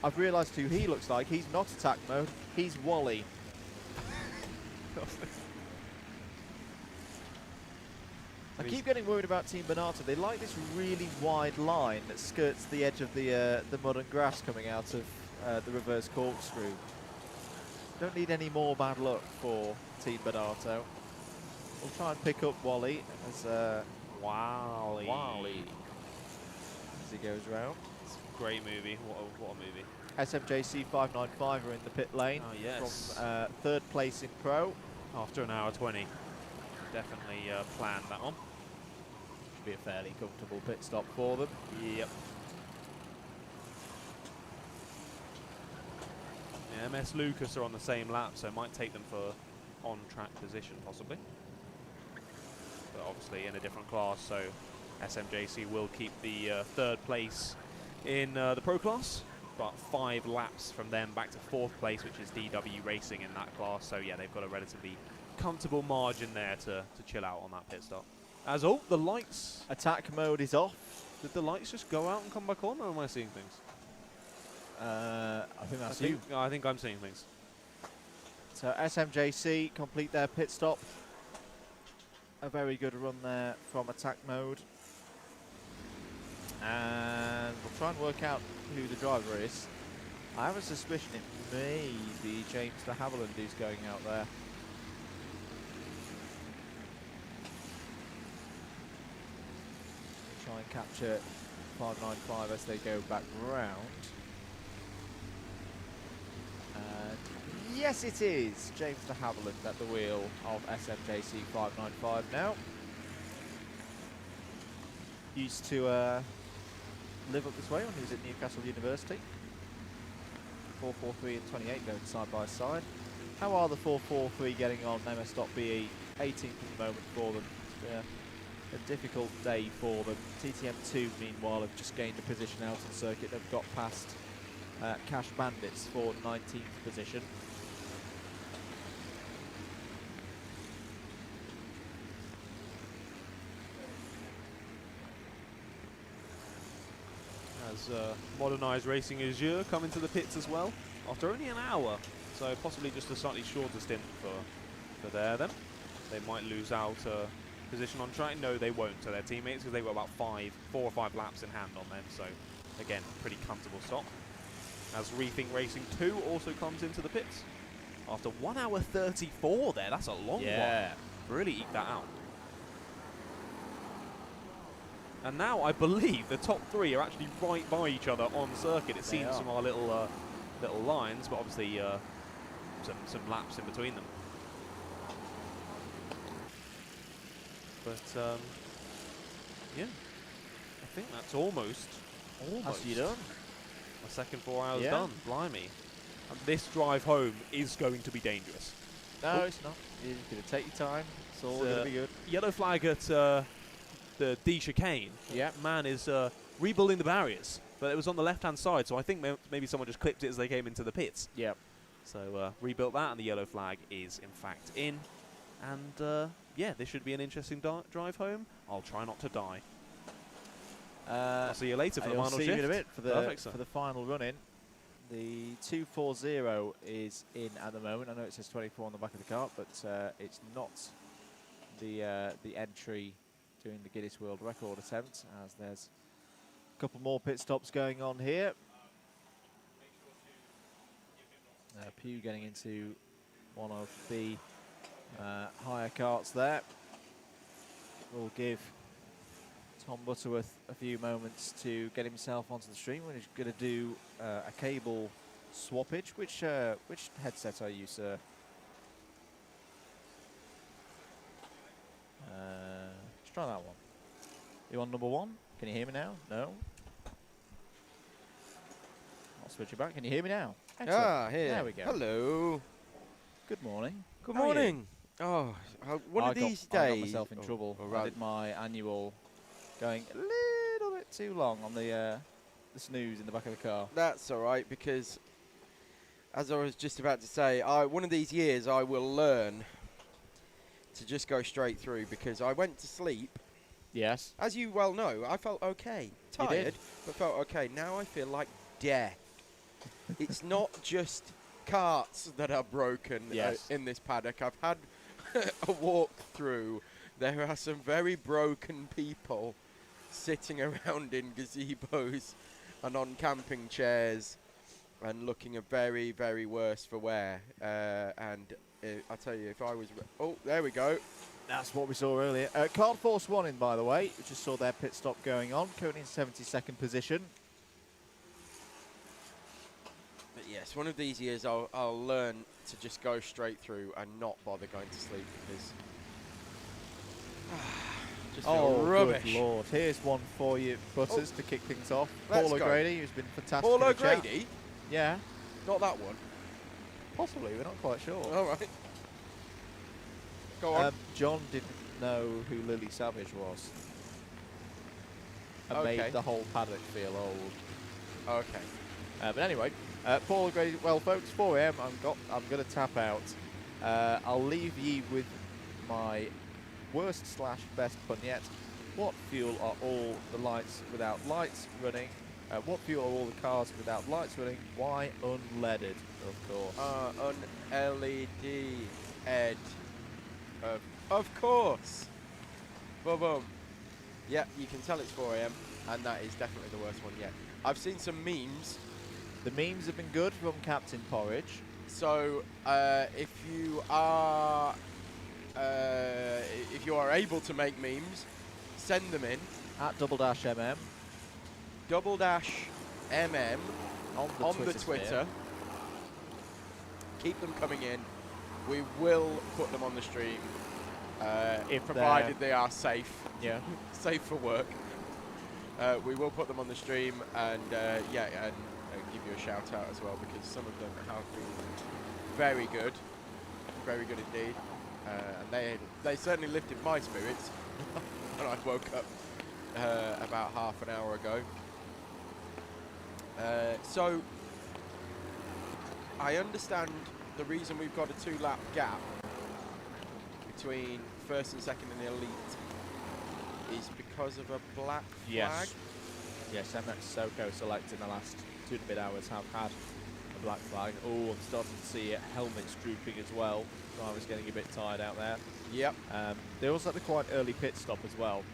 I've realised who he looks like. He's not attack mode. He's Wally. I keep getting worried about Team Bernardo. They like this really wide line that skirts the edge of the mud and grass coming out of the reverse corkscrew. Don't need any more bad luck for Team Bernardo. We'll try and pick up Wally as Wally. as he goes round. It's a great movie. What a movie. SMJC 595 are in the pit lane Oh, yes. from 3rd place in Pro. After an hour 20. Definitely planned that one. Should be a fairly comfortable pit stop for them. Yep. Yeah, MS Lucas are on the same lap, so it might take them for on-track position, possibly. But obviously in a different class, so SMJC will keep the 3rd place in the Pro class, but 5 laps from them back to 4th place, which is DW Racing in that class. So yeah, they've got a relatively comfortable margin there to chill out on that pit stop. As all the lights, Attack mode is off. did the lights just go out and come back on, or am I seeing things? I think that's you. I think I'm seeing things. So SMJC complete their pit stop. A very good run there from attack mode. And we'll try and work out who the driver is. I have a suspicion it may be James de Havilland who's going out there. Try and capture 595 as they go back round. And yes, it is James de Havilland at the wheel of SMJC 595 now. Used to live up this way when he was at Newcastle University. 443 and 28 going side by side. How are the 443 getting on? MS.BE 18th at the moment for them. It's been a difficult day for them. TTM2 meanwhile have just gained a position out on circuit. They've got past Cash Bandits for 19th position. As modernised Racing Azure come into the pits as well after only an hour, so possibly just a slightly shorter stint for there then. they might lose out position on track. No, they won't to their teammates because they've got about 4 or 5 laps in hand on them. So, again, pretty comfortable stop. As Rethink Racing 2 also comes into the pits. After 1 hour 34 there, that's a long one. Really eke that out. And now I believe the top 3 are actually right by each other on circuit. It seems from our little lines, but obviously some laps in between them. But yeah, I think that's almost. That's you done. A second 4 hours Yeah. done. Blimey. And this drive home is going to be dangerous. No, it's not. You're going to take your time. It's all going to be good. Yellow flag at the D chicane. Yeah. Man is rebuilding the barriers, but it was on the left-hand side, so I think maybe someone just clipped it as they came into the pits. Yeah. So rebuilt that, and the yellow flag is in fact in. And yeah, this should be an interesting drive home. I'll try not to die. I'll see you later for the I'll final see shift. you in a bit for the Perfect, for the final run-in. The 240 is in at the moment. I know it says 24 on the back of the cart, but it's not the entry doing the Guinness World Record attempt, as there's a couple more pit stops going on here. Pew getting into one of the higher carts there. We'll give Tom Butterworth a few moments to get himself onto the stream. We're going to do a cable swappage. Which headset are you, sir? Let's try that one. You on number 1? Can you hear me now? No? I'll switch it back. Can you hear me now? Excellent. Here. There we go. Hello. Good morning. Good How are you? morning. Oh, one of these I got days. myself in trouble. or I did my annual going a little bit too long on the snooze in the back of the car. That's all right, because as I was just about to say, one of these years I will learn to just go straight through, because I went to sleep. Yes. As you well know, I felt okay. You did. Tired, but felt okay. Now I feel like death. It's not just carts that are broken Yes. in this paddock. I've had a walk through. There are some very broken people sitting around in gazebos and on camping chairs and looking a very, very worse for wear. And I tell you, if I was... Oh, there we go. That's what we saw earlier. Kart Force 1 in, by the way. We just saw their pit stop going on. Currently in 72nd position. But yes, one of these years I'll learn to just go straight through and not bother going to sleep, because... just feel rubbish. Good Lord. Here's one for you, Butters, to kick things off. Let's Paul go. O'Grady, who's been fantastic. Paul in the chat. O'Grady? Yeah. Not that one. Possibly, we're not quite sure. All right. Go on. John didn't know who Lily Savage was. And Okay. made the whole paddock feel old. Okay. But anyway, Paul O'Grady, well folks, 4 AM, I'm going to tap out. I'll leave you with my worst/best pun yet. What fuel are all the lights without lights running? What fuel are all the cars without lights running? Why unleaded, of course? Un-LED ed. Of course. Boom, boom. Yeah, you can tell it's 4 AM, and that is definitely the worst one yet. I've seen some memes. The memes have been good from Captain Porridge. So if you are able to make memes, send them in. At @MM ~MM on the the Twitter. Keep them coming in. We will put them on the stream, If provided they are safe, Yeah. safe for work. We will put them on the stream, and yeah, and give you a shout out as well, because some of them have been very good indeed, and they certainly lifted my spirits when I woke up about half an hour ago. So I understand the reason we've got a 2-lap gap between first and second in the elite is because of a black flag. Yes, MX Soko Select in the last 2 and a bit hours have had a black flag. Oh, I'm starting to see helmets drooping as well. Drivers getting a bit tired out there. Yep. They also had a quite early pit stop as well.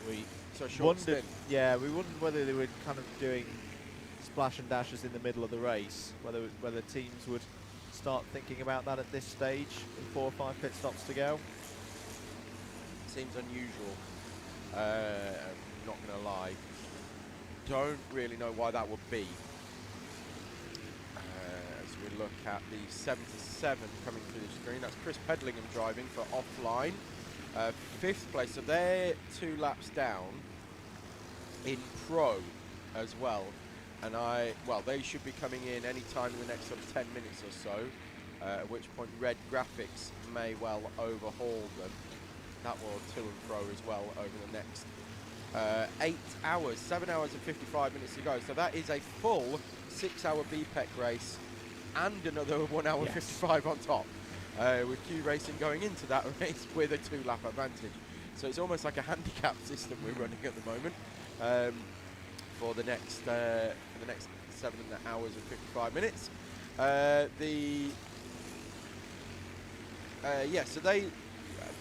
We So short wondered, stint. yeah, we wondered whether they were kind of doing splash and dashes in the middle of the race, whether teams would start thinking about that at this stage with 4 or 5 pit stops to go. Seems unusual. I'm not going to lie. Don't really know why that would be. As we look at the 77 coming through the screen, that's Chris Pedlingham driving for Offline. 5th place, so they're 2 laps down in Pro as well. And they should be coming in any time in the next sort of 10 minutes or so, at which point Red Graphics may well overhaul them. That will to and fro as well over the next 8 hours, 7 hours and 55 minutes to go. So that is a full 6-hour BPEC race and another 1 hour 55 on top, with Q Racing going into that race with a 2-lap advantage. So it's almost like a handicap system we're running at the moment for the next 7 hours and 55 minutes. So they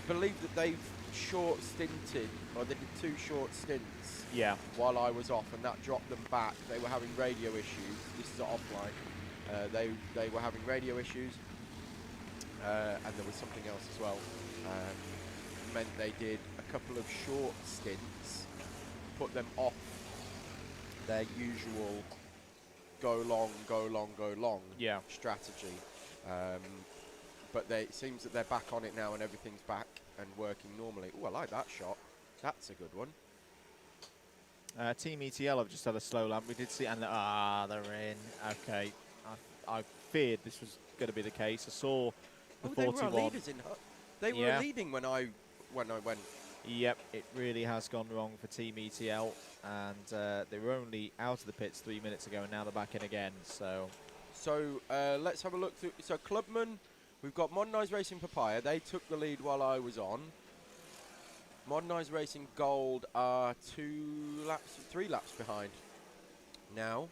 believe that they've short stinted, or they did 2 short stints while I was off, and that dropped them back. They were having radio issues. This is Offline. They were having radio issues, and there was something else as well. Meant they did a couple of short stints, put them off their usual go long strategy. But it seems that they're back on it now and everything's back and working normally. Oh, I like that shot. That's a good one. Team ETL have just had a slow lap. We did see, and they're in. Okay, I feared this was going to be the case. I saw the 41. They were leaders in. They were leading when I went. Yep, it really has gone wrong for Team ETL, and they were only out of the pits 3 minutes ago, and now they're back in again. So let's have a look through. So Clubman. We've got Modernised Racing Papaya. They took the lead while I was on. Modernised Racing Gold are 3 laps behind now.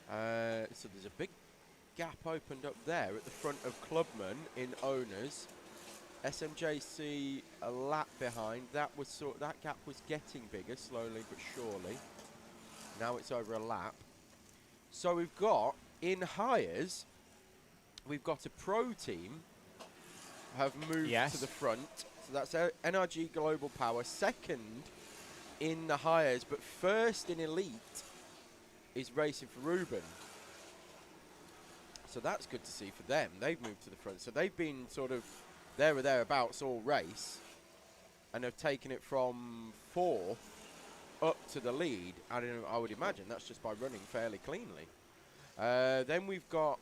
So there's a big gap opened up there at the front of Clubman in owners. SMJC a lap behind. That gap was getting bigger slowly but surely. Now it's over a lap. So we've got in hires. We've got a pro team have moved to the front. So that's NRG Global Power, second in the hires, but first in elite is Racing for Ruben. So that's good to see for them. They've moved to the front. So they've been sort of there or thereabouts all race and have taken it from 4th up to the lead. I would imagine that's just by running fairly cleanly. Then we've got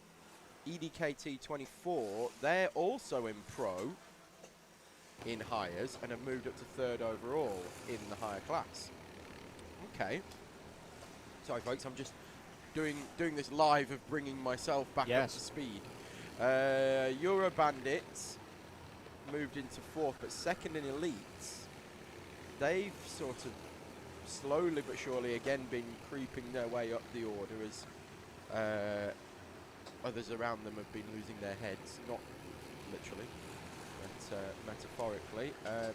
EDKT 24, they're also in pro in hires and have moved up to 3rd overall in the higher class. Okay. Sorry folks, I'm just doing this live of bringing myself back up to speed. Euro Bandits moved into 4th, but 2nd in elites. They've sort of slowly but surely again been creeping their way up the order as others around them have been losing their heads, not literally, but metaphorically.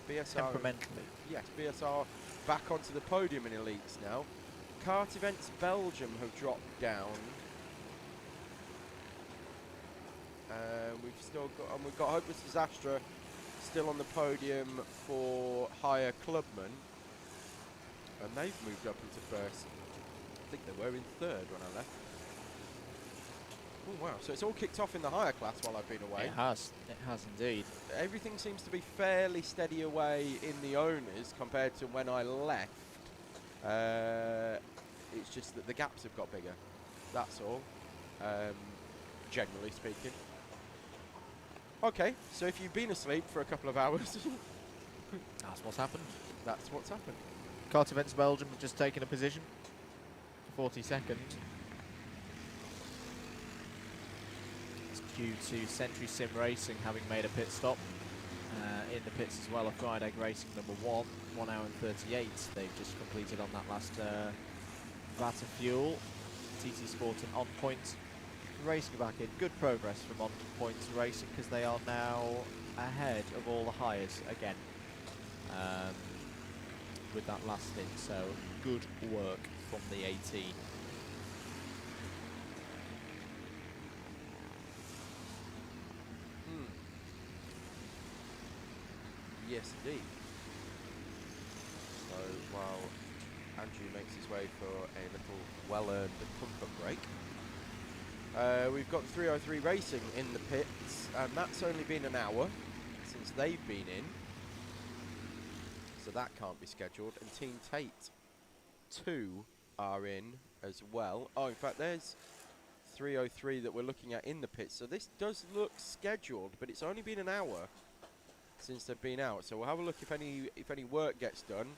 BSR, temperamentally. Yes, BSR back onto the podium in elites now. Kart Events Belgium have dropped down. We've got Hopeless Disaster still on the podium for higher clubmen, and they've moved up into 1st. I think they were in 3rd when I left. Oh, wow. So it's all kicked off in the higher class while I've been away. It has indeed. Everything seems to be fairly steady away in the owners compared to when I left. It's just that the gaps have got bigger. That's all, generally speaking. Okay, so if you've been asleep for a couple of hours, that's what's happened. That's what's happened. Kart Events Belgium have just taken a position for 42nd. Due to Century Sim Racing having made a pit stop in the pits as well of Fried Egg Racing number 1, 1 hour and 38. They've just completed on that last vat of fuel. TC Sport and On Point Racing back in. Good progress from On Point Racing because they are now ahead of all the hires again with that last stint. So good work from the AT. Yes, indeed. So while Andrew makes his way for a little well-earned comfort break, we've got 303 Racing in the pits, and that's only been an hour since they've been in, so that can't be scheduled. And Team Tate 2 are in as well. Oh, in fact, there's 303 that we're looking at in the pits, so this does look scheduled, but it's only been an hour since they've been out, so we'll have a look if any work gets done.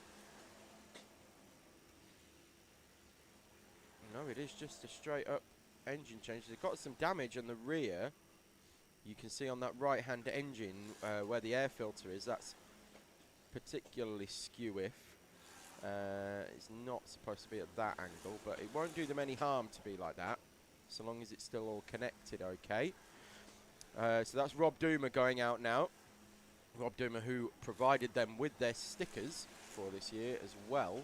No, it is just a straight up engine change. They've got some damage on the rear. You can see on that right hand engine where the air filter is, that's particularly skew-if. It's not supposed to be at that angle, but it won't do them any harm to be like that, so long as it's still all connected okay. So that's Rob Doomer going out now. Rob Doomer, who provided them with their stickers for this year as well.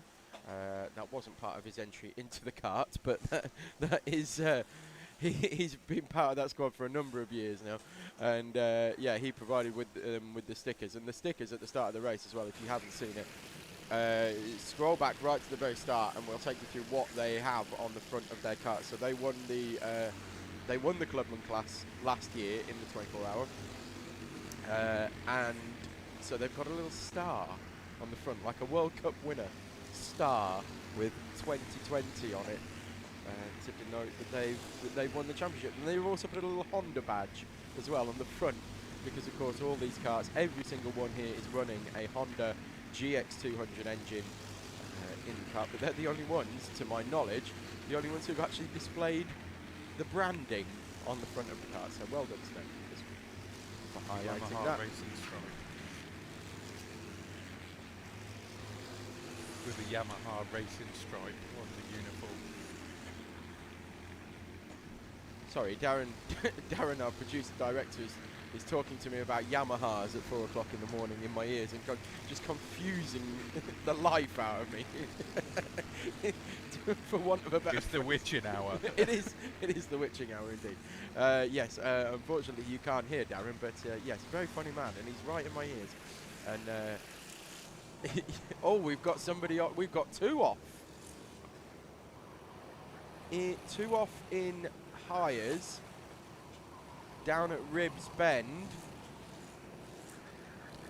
That wasn't part of his entry into the kart, but that is he's been part of that squad for a number of years now, and yeah, he provided with the stickers, and the stickers at the start of the race as well. If you haven't seen it, scroll back right to the very start, and we'll take you through what they have on the front of their kart. So they won the Clubman class last year in the 24-hour. And so they've got a little star on the front, like a World Cup winner star with 2020 on it, to denote that they've won the championship. And they've also put a little Honda badge as well on the front, because of course all these cars, every single one here is running a Honda GX200 engine in the car, but they're the only ones, to my knowledge, the only ones who've actually displayed the branding on the front of the car. So well done to them. Yamaha racing stripe. With a Yamaha racing stripe on the uniform. Sorry, Darren, our producer director, is talking to me about Yamahas at 4 o'clock in the morning in my ears and just confusing the life out of me. For want of a better It's the witching hour. it is the witching hour indeed. Yes, unfortunately you can't hear Darren, but yes, very funny man, and he's right in my ears. And oh, we've got somebody off. We've got two off. Two off in hires down at Ribs Bend.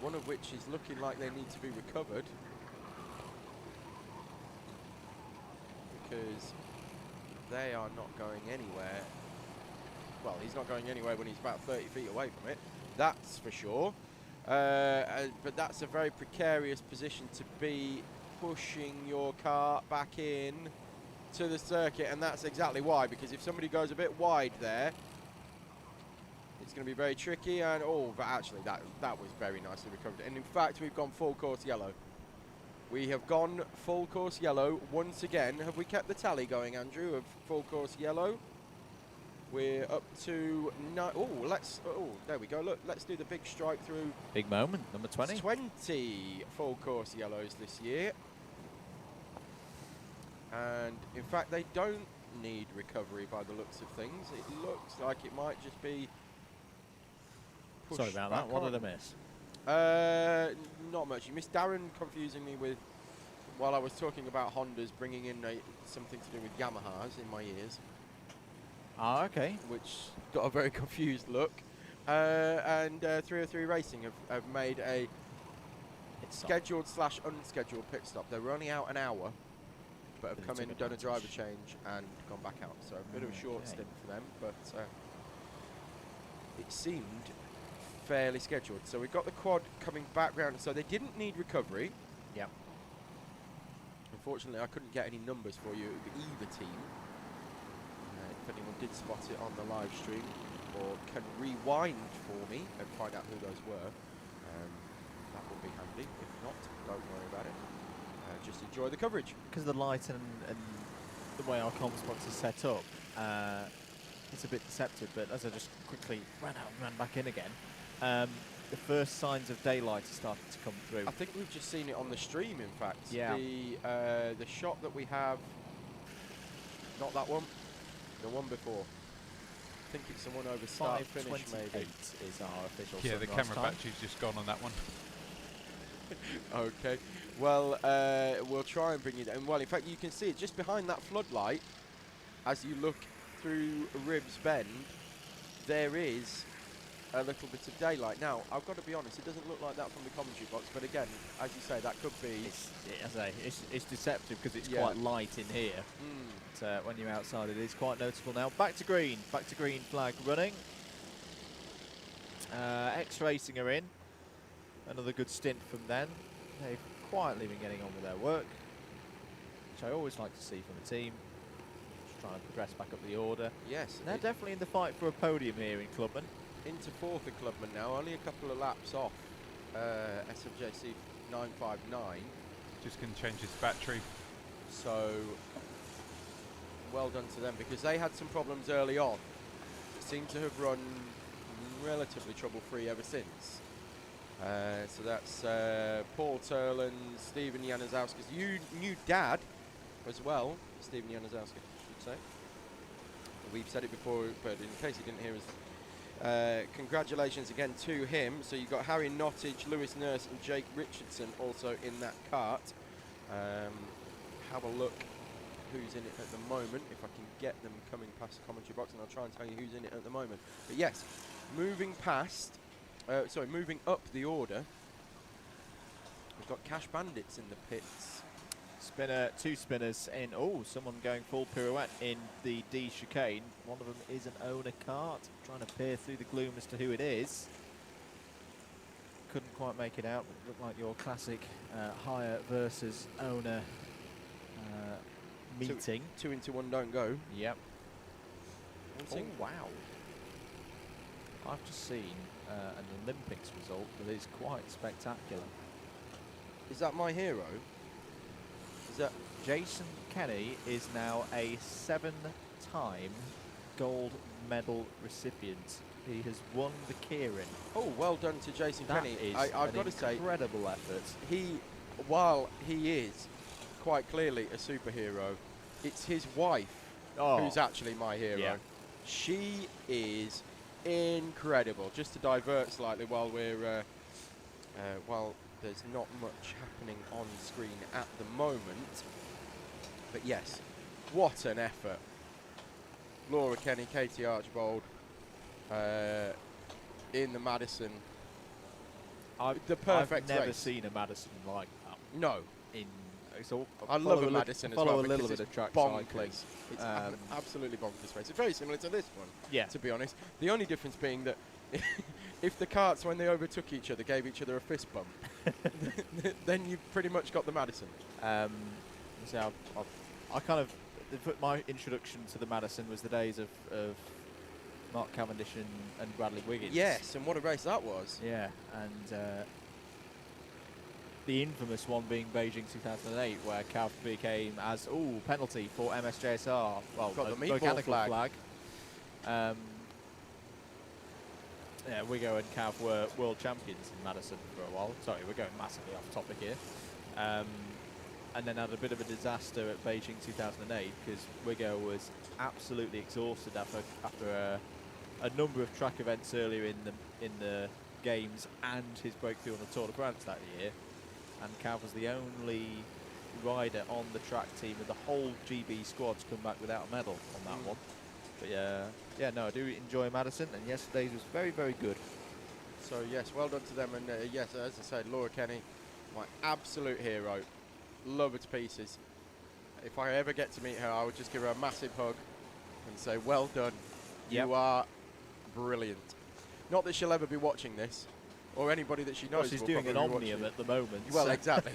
One of which is looking like they need to be recovered, because they are not going anywhere. Well, he's not going anywhere when he's about 30 feet away from it, that's for sure. But that's a very precarious position to be, pushing your car back in to the circuit, and that's exactly why, because if somebody goes a bit wide there, it's going to be very tricky. And oh, but actually that was very nicely recovered, and in fact we've gone full course yellow. We have gone full course yellow once again. Have we kept the tally going, Andrew, of full course yellow? We're up to there we go. Look, let's do the big strike through. Big moment, number 20. 20 full course yellows this year. And in fact, they don't need recovery by the looks of things. It looks like it might just be pushed. Sorry about that. What did I miss? Not much. You missed Darren confusing me with, while I was talking about Hondas, bringing in something to do with Yamahas in my ears. Ah, okay. Which got a very confused look. And 303 Racing have made a scheduled / unscheduled pit stop. They were only out an hour, but have come in, done a driver change, and gone back out. So a bit of a short stint for them, but it seemed fairly scheduled. So we've got the quad coming back round, so they didn't need recovery. Yeah. Unfortunately, I couldn't get any numbers for you of either team. If anyone did spot it on the live stream, or can rewind for me and find out who those were, that would be handy. If not, don't worry about it. Just enjoy the coverage. Because the light and the way our comms box is set up, it's a bit deceptive. But as I just quickly ran out and ran back in again, the first signs of daylight are starting to come through. I think we've just seen it on the stream, in fact. Yeah. The shot that we have, not that one, the one before. I think it's the one over start finish, maybe. Is our official Yeah, the sunrise camera time. battery's just gone on that one. Okay. Well, we'll try and bring you down. Well, in fact, you can see it just behind that floodlight. As you look through Ribs Bend, there is a little bit of daylight. Now, I've got to be honest, it doesn't look like that from the commentary box, but again, as you say, that could be... It's deceptive because it's Yeah. quite light in here. But when you're outside, it is quite noticeable now. Back to green flag running. X-Racing are in. Another good stint from them. They've quietly been getting on with their work, which I always like to see from a team. Just trying to progress back up the order. Yes. They're definitely in the fight for a podium here in Clubman. Into fourth at Clubman now, only a couple of laps off SFJC 959. Just going to change his battery. So, well done to them, because they had some problems early on. Seem to have run relatively trouble-free ever since. So that's Paul Turland, Stephen Januzowski's new dad as well, Stephen Januzowski, I should say. We've said it before, but in case you didn't hear us, congratulations again to him. So you've got Harry Nottage, Lewis Nurse and Jake Richardson also in that kart. Have a look who's in it at the moment, if I can get them coming past the commentary box, and I'll try and tell you who's in it at the moment. But yes, moving up the order, we've got Cash Bandits in the pits. Two spinners in. Oh, someone going full pirouette in the D chicane. One of them is an owner kart. Trying to peer through the gloom as to who it is. Couldn't quite make it out. But it looked like your classic hire versus owner meeting. Two into one don't go. Yep. Oh, wow. I've just seen an Olympics result that is quite spectacular. Is that my hero? Is that Jason Kenny is now a 7-time gold medal recipient. He has won the Keirin. Oh, well done to Jason That Kenny. is I've got to say, incredible effort. while he is quite clearly a superhero, it's his wife who's actually my hero. Yeah. She is incredible. Just to divert slightly while we're while there's not much happening on screen at the moment, but yes, what an effort. Laura Kenny, Katie Archbold in the Madison. The perfect I've never race. seen a Madison like that. No. I love a Madison as well. Follow a because little bit it's of track bonkers. cycling. It's absolutely bonkers race. It's very similar to this one, Yeah. to be honest. The only difference being that if the karts, when they overtook each other, gave each other a fist bump, then you've pretty much got the Madison. So I kind of, my introduction to the Madison was the days of Mark Cavendish and Bradley Wiggins. Yes, and what a race that was. Yeah, and the infamous one being Beijing 2008, where Cav became as penalty for MSJSR. Well, Got the meatball mechanical flag. Yeah, Wiggo and Cav were world champions in Madison for a while. Sorry, we're going massively off topic here. And then had a bit of a disaster at Beijing 2008 because Wiggo was absolutely exhausted after a number of track events earlier in the games and his breakthrough on the Tour de France that year. And Cav was the only rider on the track team of the whole GB squad to come back without a medal on that one. But yeah, no, I do enjoy Madison, and yesterday's was very, very good. So yes, well done to them. And yes, as I said, Laura Kenny, my absolute hero. Love her to pieces. If I ever get to meet her, I would just give her a massive hug and say, well done. Yep. You are brilliant. Not that she'll ever be watching this, or anybody that she knows. Well, she's will doing an probably be Omnium watching at the moment. Well, so. exactly.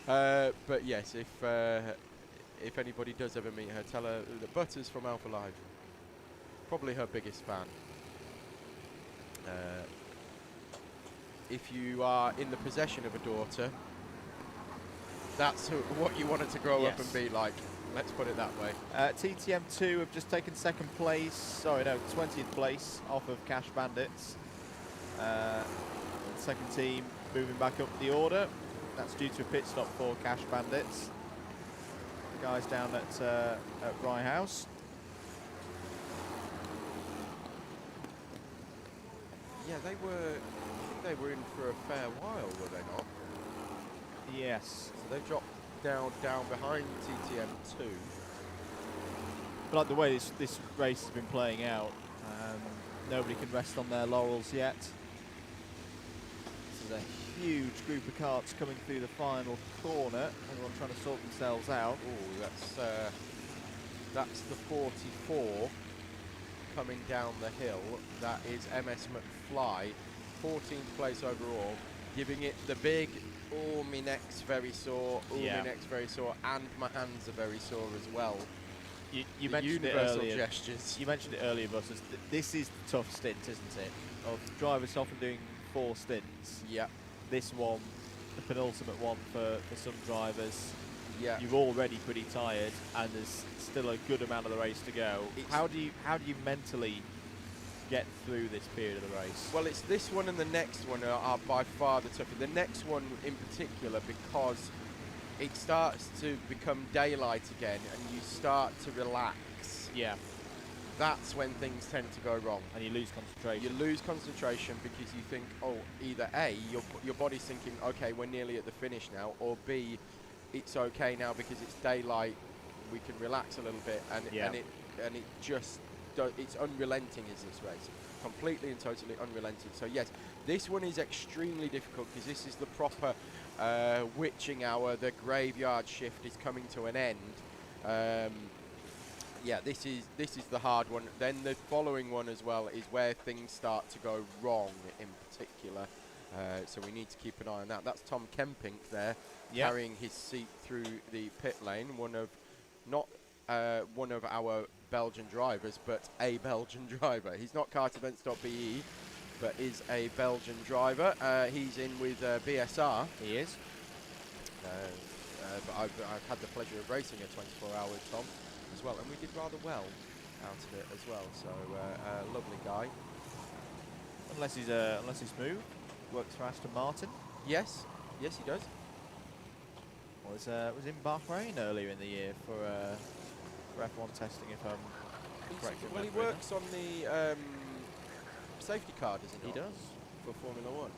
But yes, if anybody does ever meet her, tell her that Butters from Alpha Live, probably her biggest fan. If you are in the possession of a daughter, that's what you want her to grow up and be like. Let's put it that way. TTM2 have just taken second place. Sorry, no, 20th place off of Cash Bandits. Second team moving back up the order. That's due to a pit stop for Cash Bandits. The guys down at Rye House. Yeah, they were in for a fair while, were they not? Yes. So they dropped down behind TTM2. But like the way this race has been playing out, nobody can rest on their laurels yet. This is a huge group of carts coming through the final corner. Everyone trying to sort themselves out. Oh, that's the 44 coming down the hill. That is MS McFly, 14th place overall, giving it the big, oh, my neck's very sore, oh, my neck's very sore, and my hands are very sore as well. You mentioned it universal earlier. gestures. You mentioned it earlier, Butters. This is the tough stint, isn't it? Of drivers often doing 4 stints. Yeah. This one, the penultimate one for some drivers. Yeah. You're already pretty tired, and there's still a good amount of the race to go. How do you mentally get through this period of the race? Well, it's this one and the next one are by far the toughest. The next one in particular, because it starts to become daylight again and you start to relax. Yeah. That's when things tend to go wrong. And you lose concentration. You lose concentration because you think, oh, either A, your body's thinking, okay, we're nearly at the finish now, or B, it's okay now because it's daylight, we can relax a little bit, and it just it's unrelenting is this race, completely and totally unrelenting. So yes, this one is extremely difficult because this is the proper witching hour. The graveyard shift is coming to an end. Yeah, this is the hard one. Then the following one as well is where things start to go wrong in particular. So we need to keep an eye on that. That's Tom Kempink there, carrying his seat through the pit lane. One of our Belgian drivers, but a Belgian driver. He's not kartevents.be, but is a Belgian driver. He's in with BSR. He is. But I've had the pleasure of racing a 24-hour with Tom as well, and we did rather well out of it as well. So lovely guy. Unless he's smooth, works for Aston Martin. Yes, he does. Was in Bahrain earlier in the year for F1 testing, if I'm correct. Well, he works on the safety car, doesn't he? He does. For Formula 1.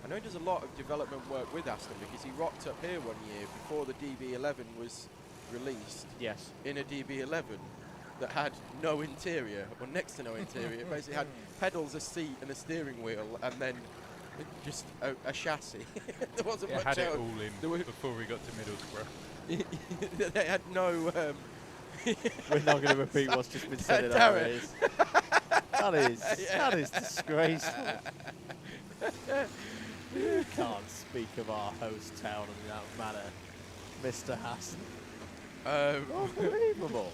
I know he does a lot of development work with Aston because he rocked up here one year before the DB11 was released. Yes. In a DB11 that had no interior, or next to no interior. It basically had pedals, a seat, and a steering wheel, and then just a chassis. There wasn't much had it else. all in before we got to Middlesbrough. They had no... We're not going to repeat what's just been said in our ears. That is disgraceful. You can't speak of our host town in that manner, Mr. Hassan. Unbelievable.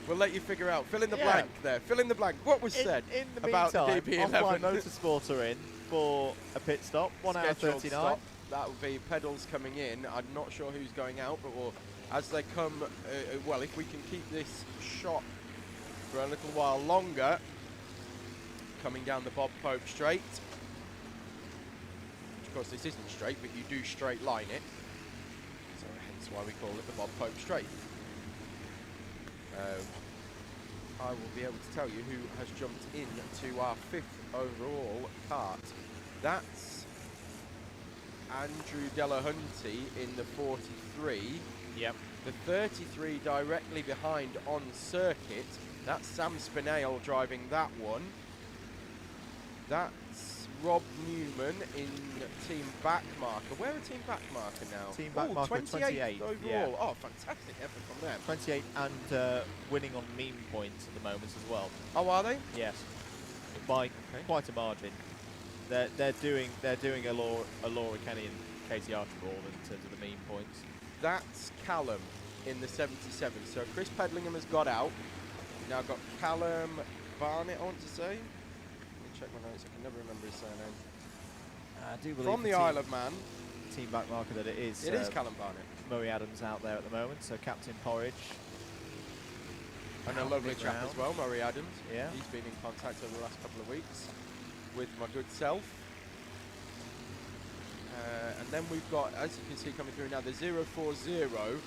We'll let you figure out. Fill in the blank there. Fill in the blank. What was said in the about meantime, DB11? Offline Motorsport are in for a pit stop, 1 hour Scheduled 39. stop. That will be pedals coming in. I'm not sure who's going out, but as they come, well, if we can keep this shot for a little while longer, coming down the Bob Pope straight. Of course, this isn't straight, but you do straight line it. So hence why we call it the Bob Pope straight. I will be able to tell you who has jumped in to our 5th overall kart. That's Andrew Delahunty in the 43. Yep. The 33 directly behind on circuit. That's Sam Spinale driving that one. That's Rob Newman in Team Backmarker. Where are Team Backmarker now? Team Backmarker 28 overall. Yeah. Oh, fantastic effort from them. 28 and winning on meme points at the moment as well. Oh, are they? Yes, by quite a margin. They're doing a Laura Kenny and Katie Archibald in terms of the meme points. That's Callum in the 77. So Chris Pedlingham has got out. We've now got Callum Barnett, I want to say. Let me check my notes. I can never remember his surname. I do believe From the team, Isle of Man. team back marker that it is. It is Callum Barnett. Murray Adams out there at the moment, so Captain Porridge. And a lovely chap as well, Murray Adams. Yeah. He's been in contact over the last couple of weeks with my good self. And then we've got, as you can see coming through now, the 040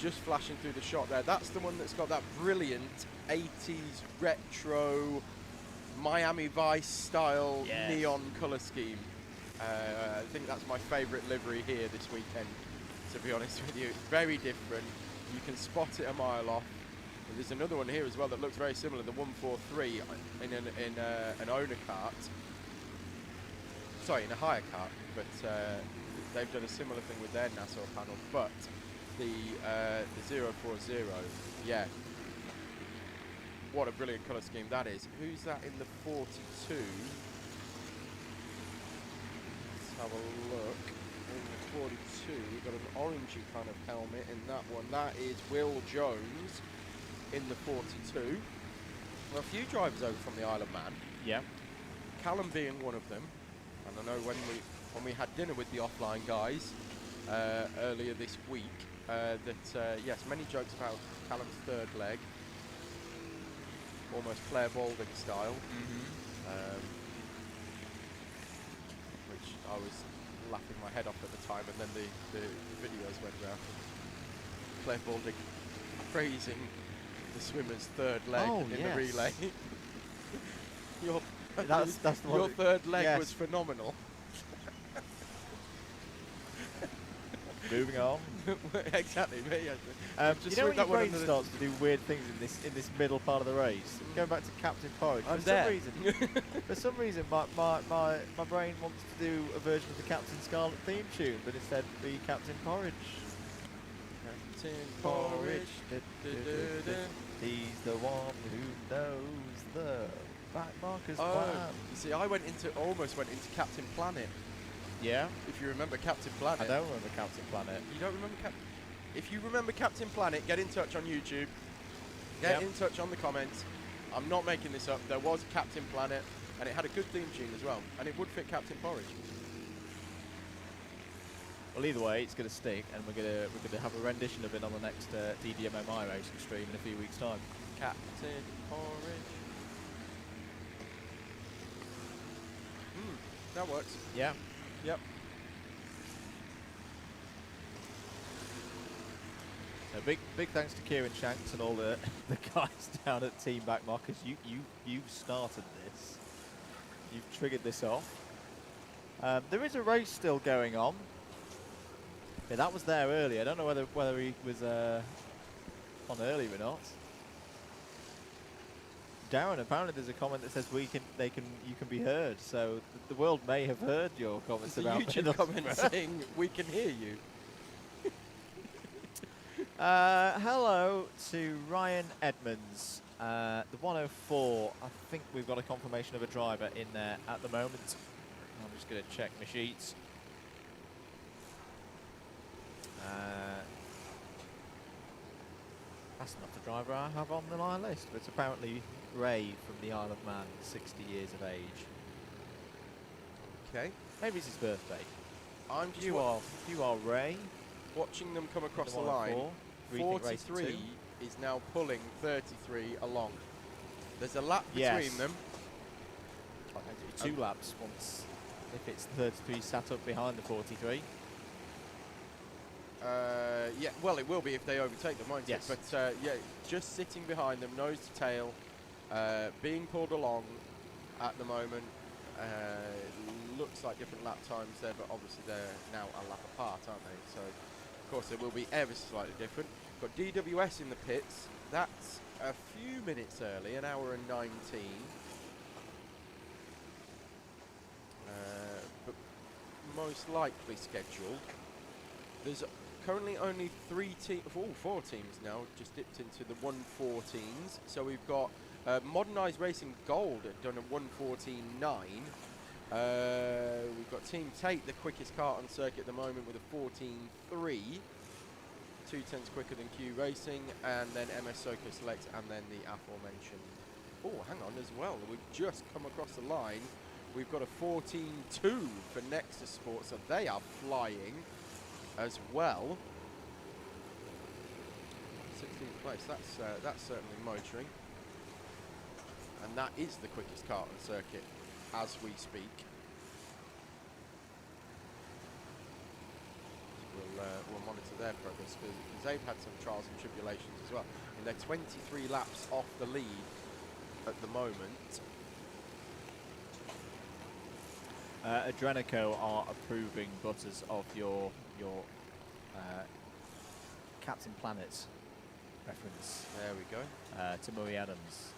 just flashing through the shot there. That's the one that's got that brilliant 80s retro Miami Vice style neon colour scheme. I think that's my favourite livery here this weekend, to be honest with you. It's very different. You can spot it a mile off. And there's another one here as well that looks very similar, the 143 in an owner kart. Sorry, in a hire kart, but they've done a similar thing with their Nassau panel. But the 040, yeah. What a brilliant colour scheme that is. Who's that in the 42? Let's have a look. In the 42, we've got an orangey kind of helmet in that one. That is Will Jones in the 42. Well, a few drivers over from the Isle of Man. Yeah. Callum being one of them. And I know when we had dinner with the offline guys earlier this week, that yes, many jokes about Callum's third leg, almost Claire Balding style, which I was laughing my head off at the time, and then the videos went round. Claire Balding praising the swimmer's third leg in the relay. That's the one. Your third leg was phenomenal. Moving on. Exactly. You know when your brain starts to do weird things in this middle part of the race? Going back to Captain Porridge. For some reason, my brain wants to do a version of the Captain Scarlet theme tune, but instead be Captain Porridge. Captain Porridge. He's the one who knows the back markers. You see, I almost went into Captain Planet. Yeah. If you remember Captain Planet. I don't remember Captain Planet. You don't remember If you remember Captain Planet, get in touch on YouTube. Get in touch on the comments. I'm not making this up. There was Captain Planet, and it had a good theme tune as well, and it would fit Captain Porridge. Well, either way, it's going to stick, and we're gonna have a rendition of it on the next DDMMI racing stream in a few weeks' time. Captain Porridge. That works. Yeah. Yep. So big thanks to Kieran Shanks and all the guys down at Team Backmarkers. You've started this. You've triggered this off. There is a race still going on. Yeah, that was there earlier. I don't know whether he was on earlier or not. Darren, apparently there's a comment that says you can be heard. So the world may have heard your comments about the YouTube comment saying we can hear you. Hello to Ryan Edmonds, the 104. I think we've got a confirmation of a driver in there at the moment. I'm just going to check my sheets. That's not the driver I have on my list, but it's apparently Ray from the Isle of Man, 60 years of age. Okay. Maybe it's his birthday. I'm just You are Ray. watching them come across the 104. line. 43 is now pulling 33 along. There's a lap between them. Two laps once if it's 33 sat up behind the 43. Yeah, well, it will be if they overtake them, won't it? But yeah, just sitting behind them, nose to tail, being pulled along at the moment. Looks like different lap times there, but obviously they're now a lap apart, aren't they? So, of course, they will be ever so slightly different. Got DWS in the pits. That's a few minutes early, an hour and 19. But most likely scheduled. There's currently only four teams now, just dipped into the 114s. So we've got Modernised Racing Gold done a 114.9. We've got Team Tate, the quickest kart on circuit at the moment, with a 14.3. 2 tenths quicker than Q Racing, and then MS Soco Select, and then the aforementioned. Oh, hang on as well. We've just come across the line We've got a 14-2 for Nexus Sports, so they are flying as well. 16th place, that's certainly motoring. And that is the quickest kart on circuit as we speak. We'll monitor their progress because they've had some trials and tribulations as well. And they're 23 laps off the lead at the moment. Adrenico are approving Butters of your Captain Planet reference. There we go. To Murray Adams,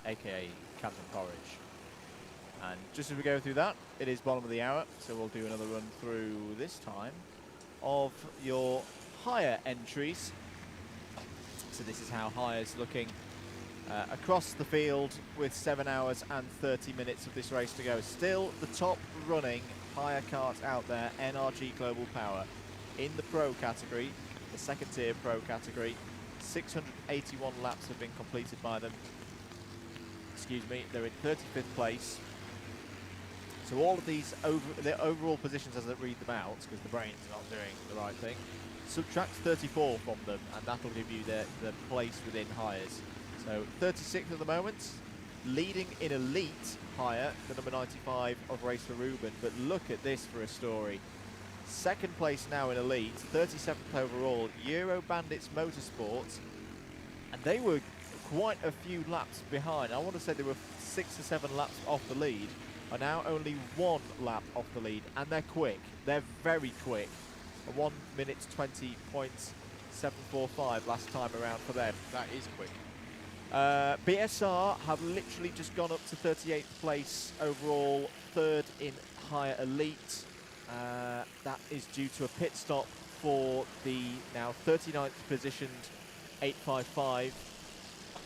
aka Captain Porridge. And just as we go through that, it is bottom of the hour, so we'll do another run through this time of your higher entries. So this is how Hire's looking across the field with 7 hours and 30 minutes of this race to go. Still the top running Hire kart out there, NRG Global Power, in the pro category, the second tier pro category. 681 laps have been completed by them. Excuse me, they're in 35th place. So all of these their overall positions as I read them out, because the brain's not doing the right thing, subtract 34 from them, and that'll give you the place within Hires. So 36th at the moment, leading in elite Hire, the number 95 of Race for Ruben. But look at this for a story. Second place now in elite, 37th overall, Euro Bandits Motorsport, and they were quite a few laps behind. I want to say they were 6 or 7 laps off the lead, are now only 1 lap off the lead, and they're quick. They're very quick. A 1 minute 20.745 last time around for them. That is quick. BSR have literally just gone up to 38th place overall, 3rd in Higher Elite. That is due to a pit stop for the now 39th positioned 855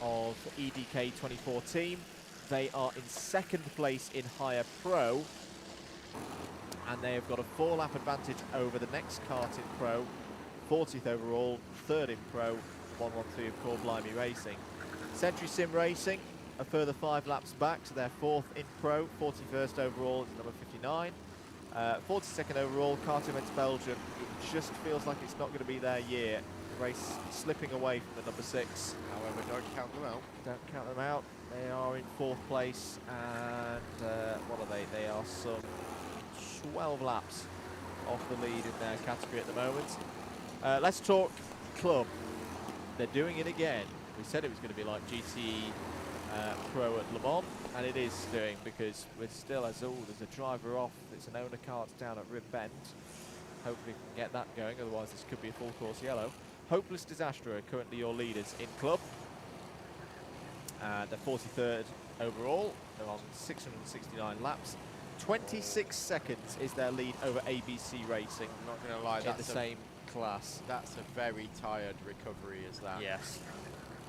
of EDK 2014. They are in 2nd place in Higher Pro, and they have got a 4-lap advantage over the next kart in Pro, 40th overall, 3rd in Pro, 113 of Core Blimey Racing. Century Sim Racing, a further 5 laps back, so they're 4th in Pro, 41st overall is number 59. 42nd overall, Kart Events Belgium. It just feels like it's not going to be their year. The race slipping away from the number 6. However, don't count them out. Don't count them out. They are in 4th place, and what are they? They are some 12 laps off the lead in their category at the moment. Let's talk club. They're doing it again. We said it was going to be like GT Pro at Le Mans, and it is doing, because we're still, there's a driver off. It's an owner kart down at Rib Bend. Hopefully we can get that going, otherwise this could be a full course yellow. Hopeless Disaster are currently your leaders in club. They're 43rd overall. They're on 669 laps. 26 seconds is their lead over ABC Racing. I'm not going to lie, in that's the same class. That's a very tired recovery, is that? Yes.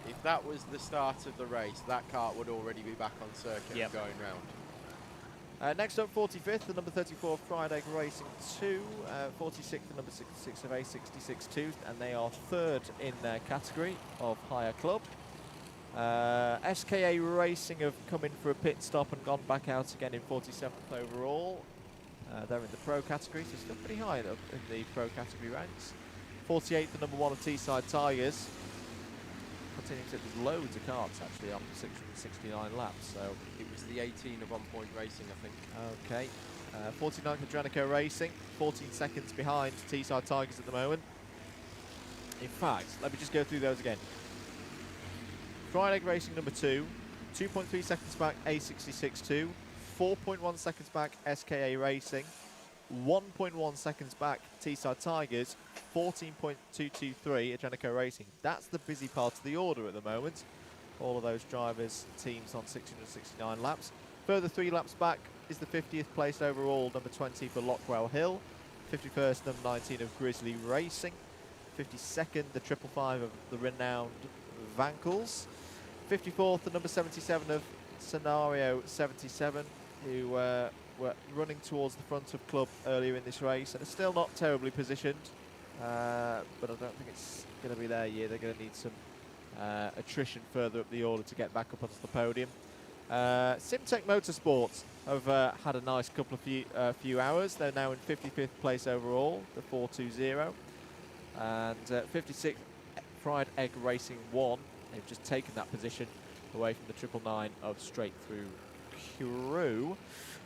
If that was the start of the race, that kart would already be back on circuit and going round. Next up, 45th, the number 34 of Friday Racing 2. 46th, the number 66 of A66-2, and they are 3rd in their category of Higher Club. SKA Racing have come in for a pit stop and gone back out again in 47th overall. They're in the pro category, so still pretty high up in the pro category ranks. 48th, the number 1 of Teesside Tigers. Continuing to there's loads of karts actually after 669 laps. So it was the 18 of On Point Racing, I think. Okay. 49th of Dranico Racing, 14 seconds behind Teesside Tigers at the moment. In fact, let me just go through those again. Friday Racing number 2, 2.3 seconds back A66-2, 4.1 seconds back SKA Racing, 1.1 seconds back Teesside Tigers, 14.223 Adrenico Racing. That's the busy part of the order at the moment. All of those drivers, teams on 669 laps. Further 3 laps back is the 50th place overall, number 20 for Lockwell Hill. 51st, number 19 of Grizzly Racing. 52nd, the 555 of the renowned Vankels. 54th, the number 77 of Scenario 77, who were running towards the front of club earlier in this race and are still not terribly positioned, but I don't think it's going to be their year. They're going to need some attrition further up the order to get back up onto the podium. Simtech Motorsport have had a nice couple of few hours. They're now in 55th place overall, the 420. And 56th, Fried Egg Racing 1. They've just taken that position away from the 999 of Straight Through Crew.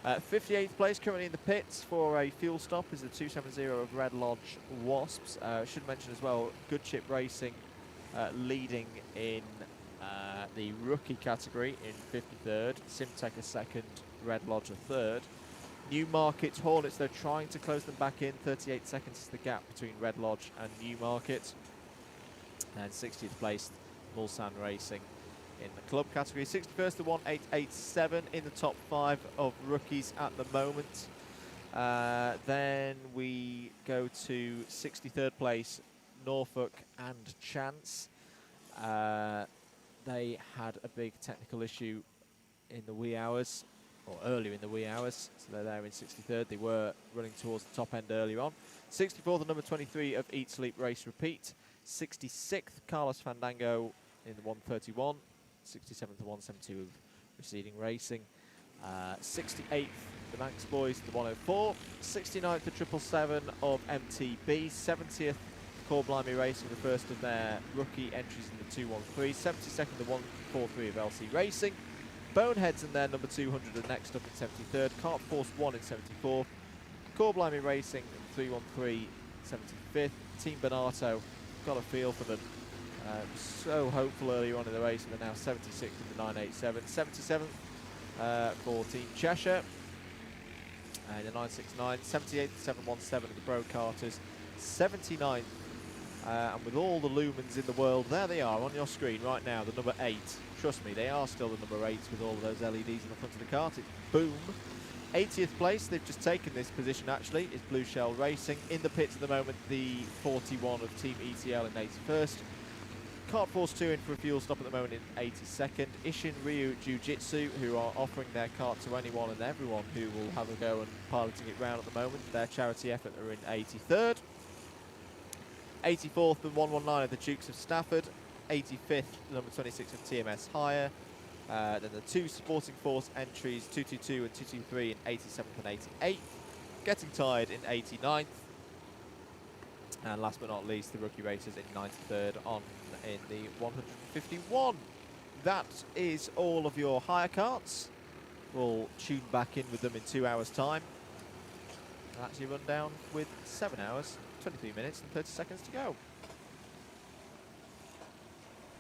58th place currently in the pits for a fuel stop is the 270 of Red Lodge Wasps. Should mention as well, Good Chip Racing leading in the rookie category in 53rd, Simtech a second, Red Lodge a third. Newmarket Hornets, they're trying to close them back in. 38 seconds is the gap between Red Lodge and Newmarket. And 60th place, Mulsanne Racing in the club category. 61st to 1887 in the top 5 of rookies at the moment. Then we go to 63rd place, Norfolk and Chance. They had a big technical issue in the wee hours, or earlier in the wee hours, so they're there in 63rd. They were running towards the top end earlier on. 64th, the number 23 of Eat, Sleep, Race, Repeat. 66th, Carlos Fandango in the 131. 67th, the 172 of Receding Racing. 68th, the Manx Boys, the 104. 69th, the 777 of MTB. 70th, Core Blimey Racing, the first of their rookie entries in the 213. 72nd, the 143 of LC Racing. Boneheads in their number 200 are next up in 73rd. Kart Force 1 in 74th. Core Blimey Racing 313, 75th. Team Bonato, got a feel for them. So hopeful earlier on in the race, and they're now 76th in the 987. 77th for Team Cheshire in the 969. 78th, 717 of the Pro Carters. 79th. And with all the lumens in the world, there they are on your screen right now, the number 8. Trust me, they are still the number 8 with all of those LEDs in the front of the cart. It's boom. 80th place, they've just taken this position actually, is Blue Shell Racing. In the pits at the moment, the 41 of Team ETL in 81st. Kart Force 2 in for a fuel stop at the moment in 82nd. Ishin Ryu Jiu-Jitsu, who are offering their kart to anyone and everyone who will have a go and piloting it round at the moment. Their charity effort are in 83rd. 84th and 119 of the Dukes of Stafford. 85th, number 26 of TMS Hire. Then the 2 Sporting Force entries, 222 and 223 in 87th and 88th. Getting Tired in 89th. And last but not least, the rookie racers in 93rd on in the 151. That is all of your hire carts. We'll tune back in with them in 2 hours' time. And actually run down with 7 hours, 23 minutes and 30 seconds to go.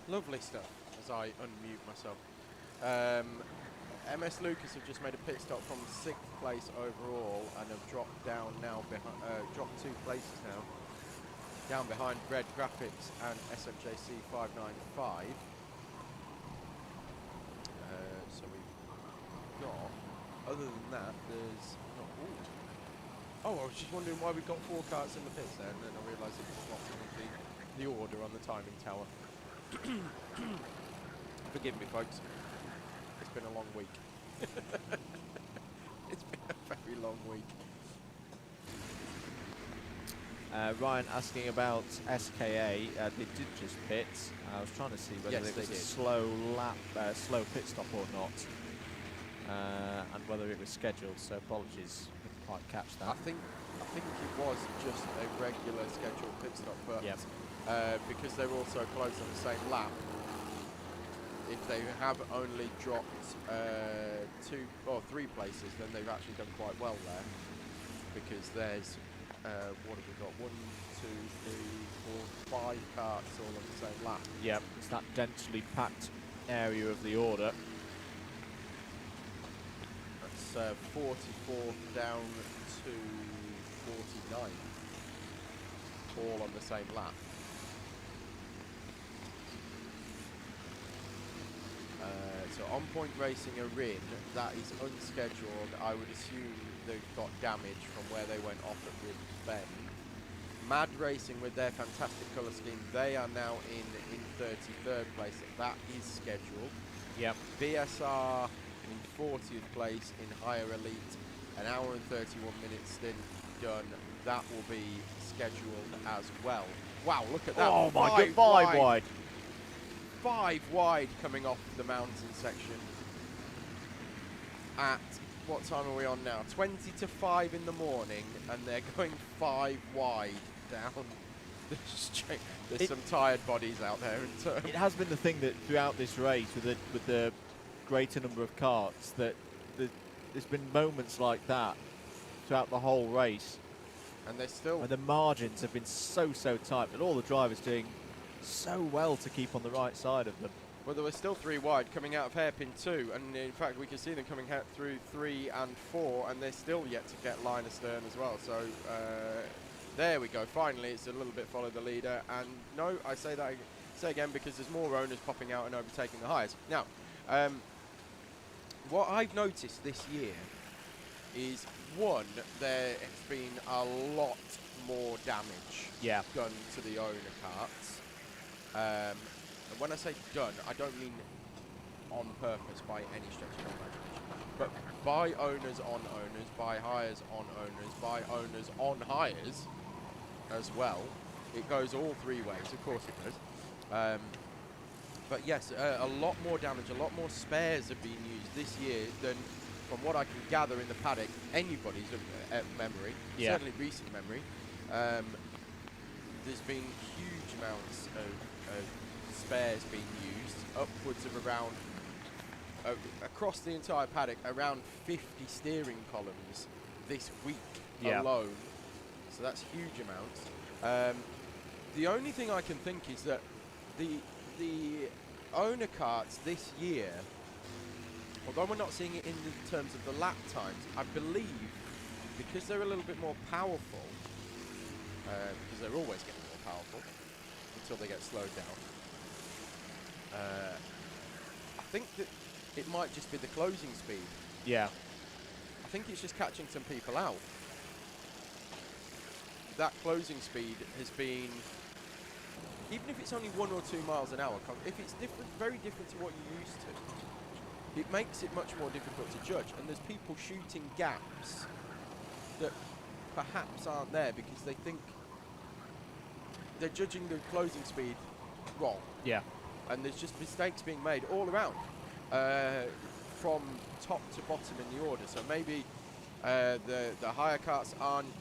Lovely stuff, as I unmute myself. MS Lucas have just made a pit stop from 6th place overall and have dropped down now, dropped 2 places now, down behind Red Graphics and SMJC 595. So we've got, other than that, there's not. Oh, I was just wondering why we got 4 carts in the pits there, and then I realised it was not the order on the timing tower. Forgive me, folks. It's been a long week. It's been a very long week. Ryan asking about SKA. They did just pit. I was trying to see whether it was a slow pit stop or not, and whether it was scheduled. So apologies, couldn't quite catch that. I think it was just a regular scheduled pit stop, but yep. Because they were also close on the same lap. If they have only dropped 2 or 3 places, then they've actually done quite well there. Because there's, what have we got? 1, 2, 3, 4, 5 carts all on the same lap. Yep, it's that densely packed area of the order. That's 44th down to 49th, all on the same lap. So On Point Racing are in, that is unscheduled. I would assume they've got damage from where they went off at Wood Bend. Mad Racing with their fantastic colour scheme, they are now in 33rd place, that is scheduled. Yep. BSR in 40th place in Higher Elite, an hour and 31 minutes stint done, that will be scheduled as well. Wow, look at that. Oh my god, 5 wide. 5 wide coming off the mountain section. at, what time are we on now? 20 to 5 in the morning, and they're going 5 wide down the straight. There's some tired bodies out there. It has been the thing that throughout this race, with the greater number of karts, that there's been moments like that throughout the whole race. And they're still... And the margins have been so tight, but all the drivers doing so well to keep on the right side of them. Well, there were still 3 wide coming out of hairpin 2, and in fact we can see them coming out through 3 and 4, and they're still yet to get line astern as well. So there we go. Finally, it's a little bit follow the leader, and no, I say again because there's more owners popping out and overtaking the highest. Now, what I've noticed this year is, one, there has been a lot more damage done to the owner carts. And when I say done, I don't mean on purpose by any stretch of the imagination, but by owners on owners, by hires on owners, by owners on hires as well. It goes all 3 ways, of course it does. But yes, a lot more damage, a lot more spares have been used this year than, from what I can gather in the paddock, anybody's memory, certainly recent memory. There's been huge amounts of spares being used, upwards of around, across the entire paddock, around 50 steering columns this week alone. So that's huge amounts. The only thing I can think is that the owner karts this year, although we're not seeing it in the terms of the lap times, I believe because they're a little bit more powerful, because they're always getting more powerful until they get slowed down. I think that it might just be the closing speed. Yeah. I think it's just catching some people out. That closing speed has been, even if it's only 1 or 2 miles an hour, if it's different, very different to what you're used to, it makes it much more difficult to judge. And there's people shooting gaps that perhaps aren't there because they think they're judging the closing speed wrong. Yeah. And there's just mistakes being made all around, from top to bottom in the order. So maybe the hire karts aren't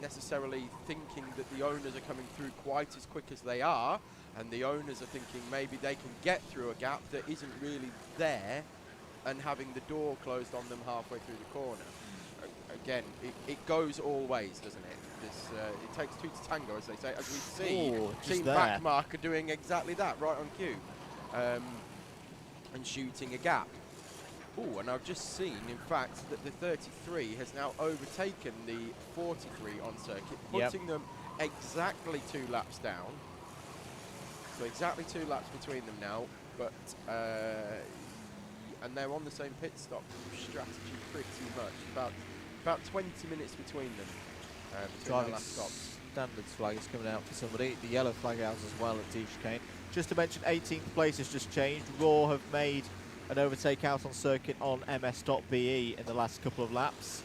necessarily thinking that the owners are coming through quite as quick as they are, and the owners are thinking maybe they can get through a gap that isn't really there, and having the door closed on them halfway through the corner. Again, it goes all ways, doesn't it? It takes 2 to tango, as they say, as we see Team Backmark are doing exactly that, right on cue, and shooting a gap. Oh, and I've just seen, in fact, that the 33 has now overtaken the 43 on circuit, putting them exactly 2 laps down. So exactly 2 laps between them now, but and they're on the same pit stop strategy pretty much. About 20 minutes between them. Between their last stops. Standards flag is coming out for somebody. The yellow flag out as well at Teesside. Just to mention, 18th place has just changed. Raw have made an overtake out on circuit on ms.be in the last couple of laps.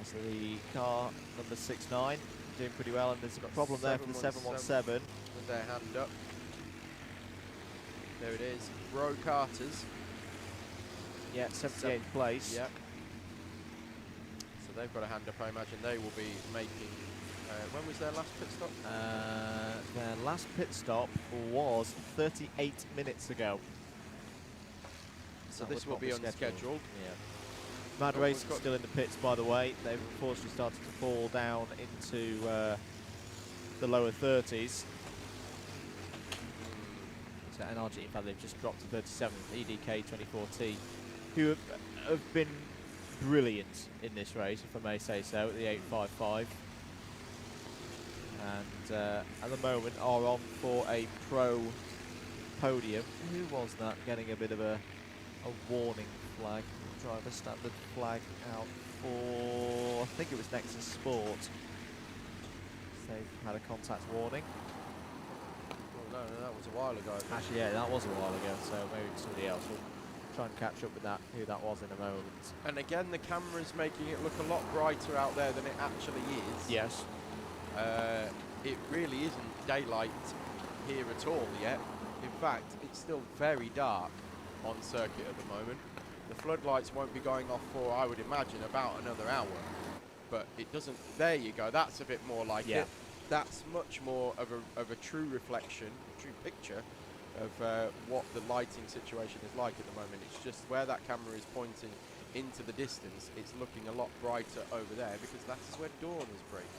So the car number 69 doing pretty well, and there's a problem there for the 717. With their hand up. There it is. Row Carters. Yeah, 78th place. Yep. So they've got a hand up. I imagine they will be making. When was their last pit stop? Their last pit stop was 38 minutes ago. So this will be unscheduled. Yeah. Mad Race is still in the pits, by the way. They've unfortunately started to fall down into the lower 30s. So NRG, in fact, they've just dropped to 37th. EDK 24T, who have been brilliant in this race, if I may say so, at the 855. And at the moment are on for a pro podium. Who was that getting a bit of a warning flag? Driver standard flag out for, I think it was Nexus Sport. They've had a contact warning. No, that was a while ago. Actually, yeah, that was a while ago, so maybe somebody else will try and catch up with that, who that was in a moment. And again, the camera's making it look a lot brighter out there than it actually is. Yes. It really isn't daylight here at all yet. In fact, it's still very dark. on circuit at the moment. The floodlights won't be going off for, I would imagine, about another hour. But it doesn't. There you go. That's a bit more like it. That's much more of a true reflection, a true picture of what the lighting situation is like at the moment. It's just where that camera is pointing into the distance, it's looking a lot brighter over there because that's where dawn is breaking.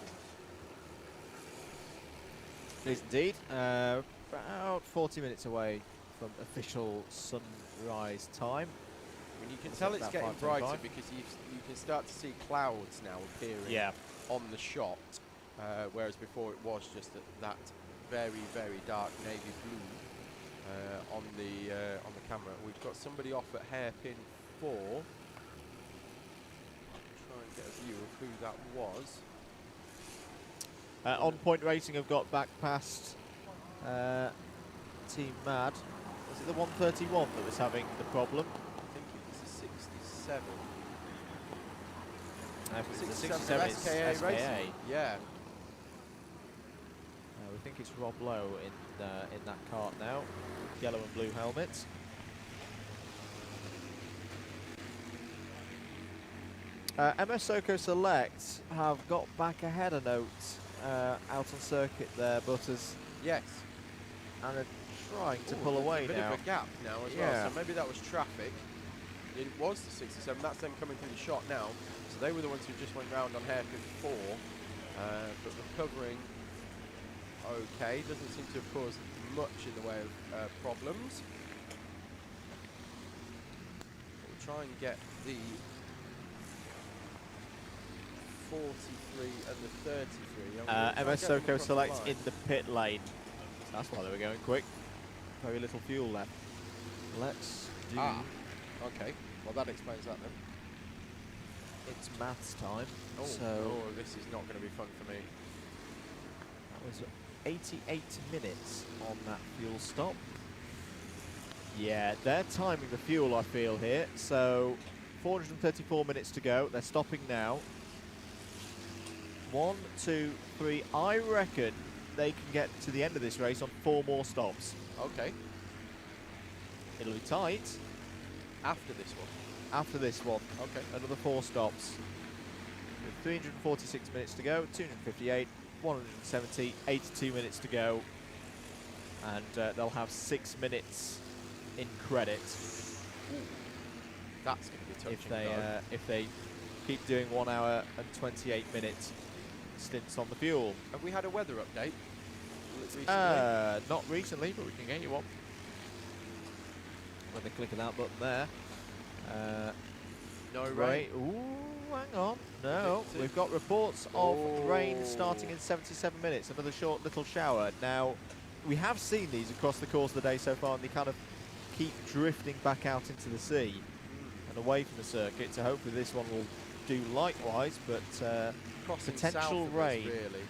It is indeed. About 40 minutes away from official sunrise time. I mean, you can What's tell that, it's about getting 5:25? brighter because you can start to see clouds now appearing on the shot, whereas before it was just that very, very dark navy blue on the camera. We've got somebody off at hairpin 4. I'll try and get a view of who that was. On Point Racing have got back past Team Mad. Was it the 131 that was having the problem? I think it was a 67. If it's the 67 it's SKA SKA. Racing. Yeah. We think it's Rob Lowe in that kart now. Yellow and blue helmets. MS Soko Select have got back ahead a note out on circuit there, Butters, Yes. and are trying to Ooh, pull there's away a bit now. of a gap now as Yeah. well, so maybe that was traffic. It was the 67, that's them coming through the shot now. So they were the ones who just went round on hairpin 4, but recovering okay. Doesn't seem to have caused much in the way of problems. We'll try and get the 43 and the 33. I'm gonna try and MS get them Soko across the Select line. in the pit lane. So that's why they were going quick. Very little fuel left. Let's do. Okay. Well, that explains that then. It's maths time. Oh, So this is not going to be fun for me. that was 88 minutes on that fuel stop. Yeah, they're timing the fuel, I feel, here. So 434 minutes to go. They're stopping now. 1, 2, 3. I reckon they can get to the end of this race on 4 more stops. Okay. It'll be tight After this one. after this one. Okay. Another 4 stops. With 346 minutes to go, 258, 170, 82 minutes to go. And they'll have 6 minutes in credit That's going to be touching. if they keep doing 1 hour and 28 minutes stints on the fuel. Have we had a weather update recently? Not recently, but we can get you one. When they click on that button there. No rain. Right. Ooh, hang on. No, Predicted. we've got reports of rain starting in 77 minutes. Another short little shower. Now, we have seen these across the course of the day so far, and they kind of keep drifting back out into the sea and away from the circuit. So hopefully this one will do likewise, but Crossing potential south of us, rain. really.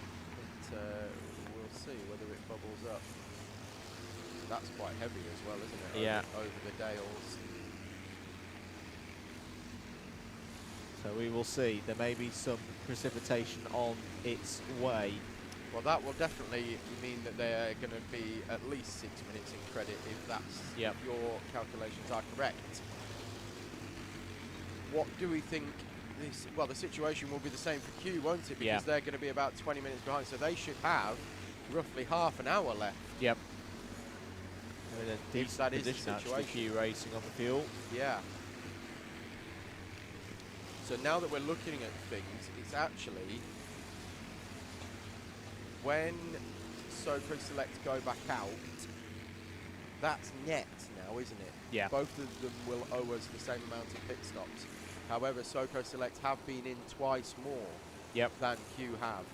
But, we'll see whether it bubbles up. That's quite heavy as well, isn't it? Yeah. Over the Dales. so we will see. There may be some precipitation on its way. Well, that will definitely mean that they're going to be at least 6 minutes in credit if that's Yep. if your calculations are correct. What do we think? Well, the situation will be the same for Q, won't it? Because Yeah. they're going to be about 20 minutes behind, so they should have roughly half an hour left. Yep. They're in a decent that is the position actually, situation. Q Racing on the fuel. Yeah. So now that we're looking at things, it's actually when Soko Select go back out, that's net now, isn't it? Yeah. Both of them will owe us the same amount of pit stops. However, Soko Select have been in twice more Yep. than Q have.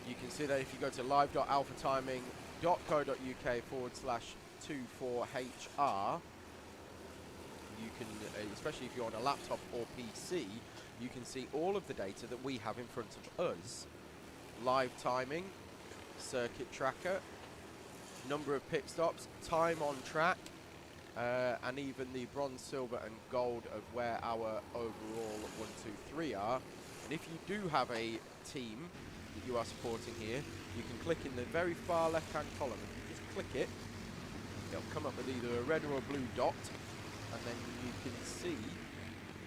You can see that if you go to live.alphatiming.co.uk/24HR, you can, especially if you're on a laptop or PC, you can see all of the data that we have in front of us. Live timing, circuit tracker, number of pit stops, time on track, and even the bronze, silver and gold of where our overall 1, 2, 3 are. And if you do have a team that you are supporting here, you can click in the very far left hand column. If you just click it, it'll come up with either a red or a blue dot, and then you can see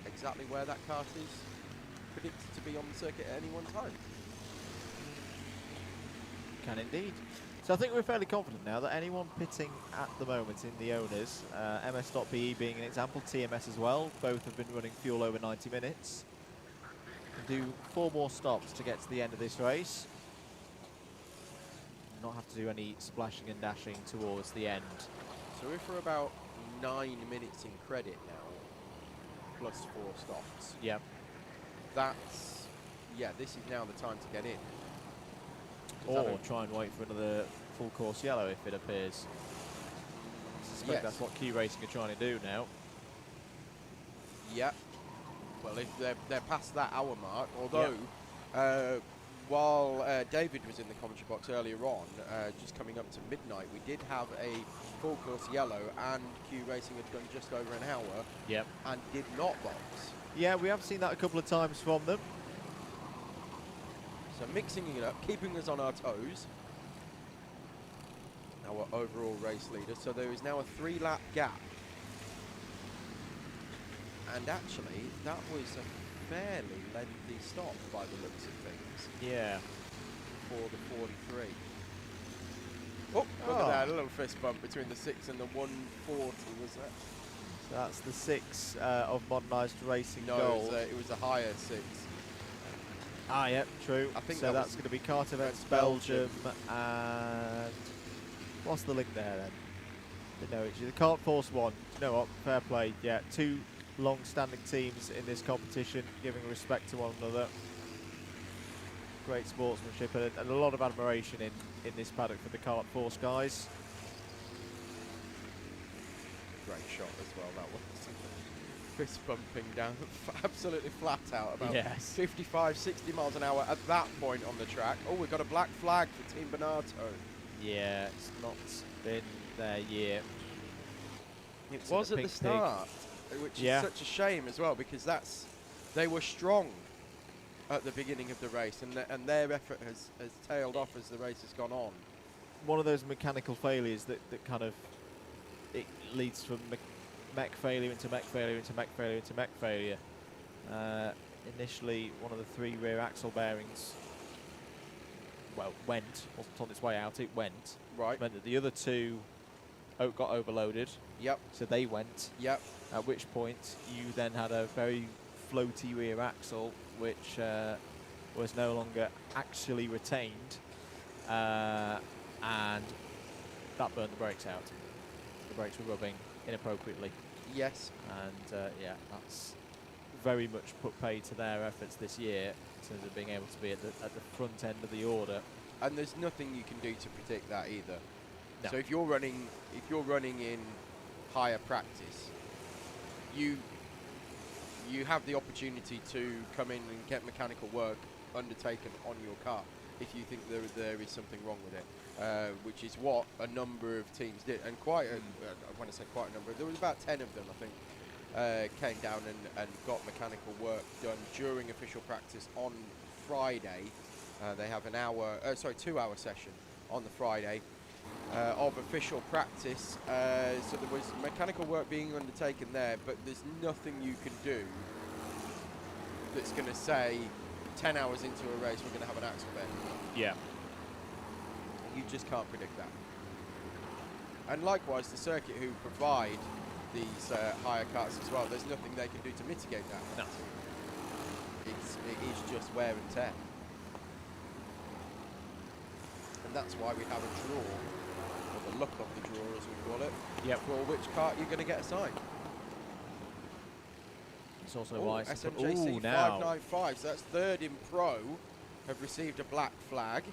exactly where that kart is predicted to be on the circuit at any one time. Can indeed. So I think we're fairly confident now that anyone pitting at the moment in the owners, MS.BE being an example, TMS as well, both have been running fuel over 90 minutes. Can do 4 more stops to get to the end of this race. Not have to do any splashing and dashing towards the end. So if we're about 9 minutes in credit now, plus 4 stops. Yep. That's, yeah, this is now the time to get in. Or try and wait for another full course yellow if it appears. I suspect that's what Q Racing are trying to do now. Yeah. Well, if they're past that hour mark, although while David was in the commentary box earlier on, just coming up to midnight, we did have a full course yellow, and Q Racing had done just over an hour. Yep. And did not box. Yeah, we have seen that a couple of times from them. So mixing it up, keeping us on our toes. Our overall race leader. So there is now a 3-lap gap. And actually, that was a fairly lengthy stop by the looks of things. Yeah. For the 43. Oh, look at that, a little fist bump between the 6 and the 140, was that? So that's the 6 of modernised racing No, gold. it was a higher 6. Ah, yep, true. I think so that that's was going to be Kart Events that's Belgium, and what's the link there then? Didn't know it. The Kart Force 1. You know what? Fair play. Yeah, 2 long-standing teams in this competition, giving respect to one another. Great sportsmanship and a lot of admiration in this paddock for the Kart Force guys. Great shot as well, that was. Fist bumping down absolutely flat out about 55, 60 miles an hour at that point on the track. Oh, we've got a black flag for Team Bonato. Yeah, it's not been their year. It was at the start, which is such a shame as well, because they were strong at the beginning of the race, and their effort has tailed off as the race has gone on. One of those mechanical failures that kind of it leads from mech failure into mech failure into mech failure into mech failure. Initially, one of the 3 rear axle bearings, wasn't on its way out. It went. Right. Which meant that the other 2 got overloaded. Yep. So they went. Yep. At which point you then had a very floaty rear axle, which was no longer actually retained, and that burned the brakes out. The brakes were rubbing inappropriately. Yes. And yeah, that's very much put pay to their efforts this year in terms of being able to be at the front end of the order. And there's nothing you can do to predict that either. No. So if you're running in higher practice, you have the opportunity to come in and get mechanical work undertaken on your car if you think there is something wrong with it, which is what a number of teams did, and when I say quite a number, there was about 10 of them, I think, came down and got mechanical work done during official practice on Friday. They have an 2-hour session on the Friday of official practice. So there was mechanical work being undertaken there, but there's nothing you can do that's going to say 10 hours into a race we're going to have an axle bend. Yeah. You just can't predict that. And likewise, the circuit who provide these higher karts as well, there's nothing they can do to mitigate that. No. It is just wear and tear. And that's why we have a draw, or the luck of the draw as we call it, for which kart you're going to get assigned. It's also why SMJC 595, so that's 3rd in pro, have received a black flag.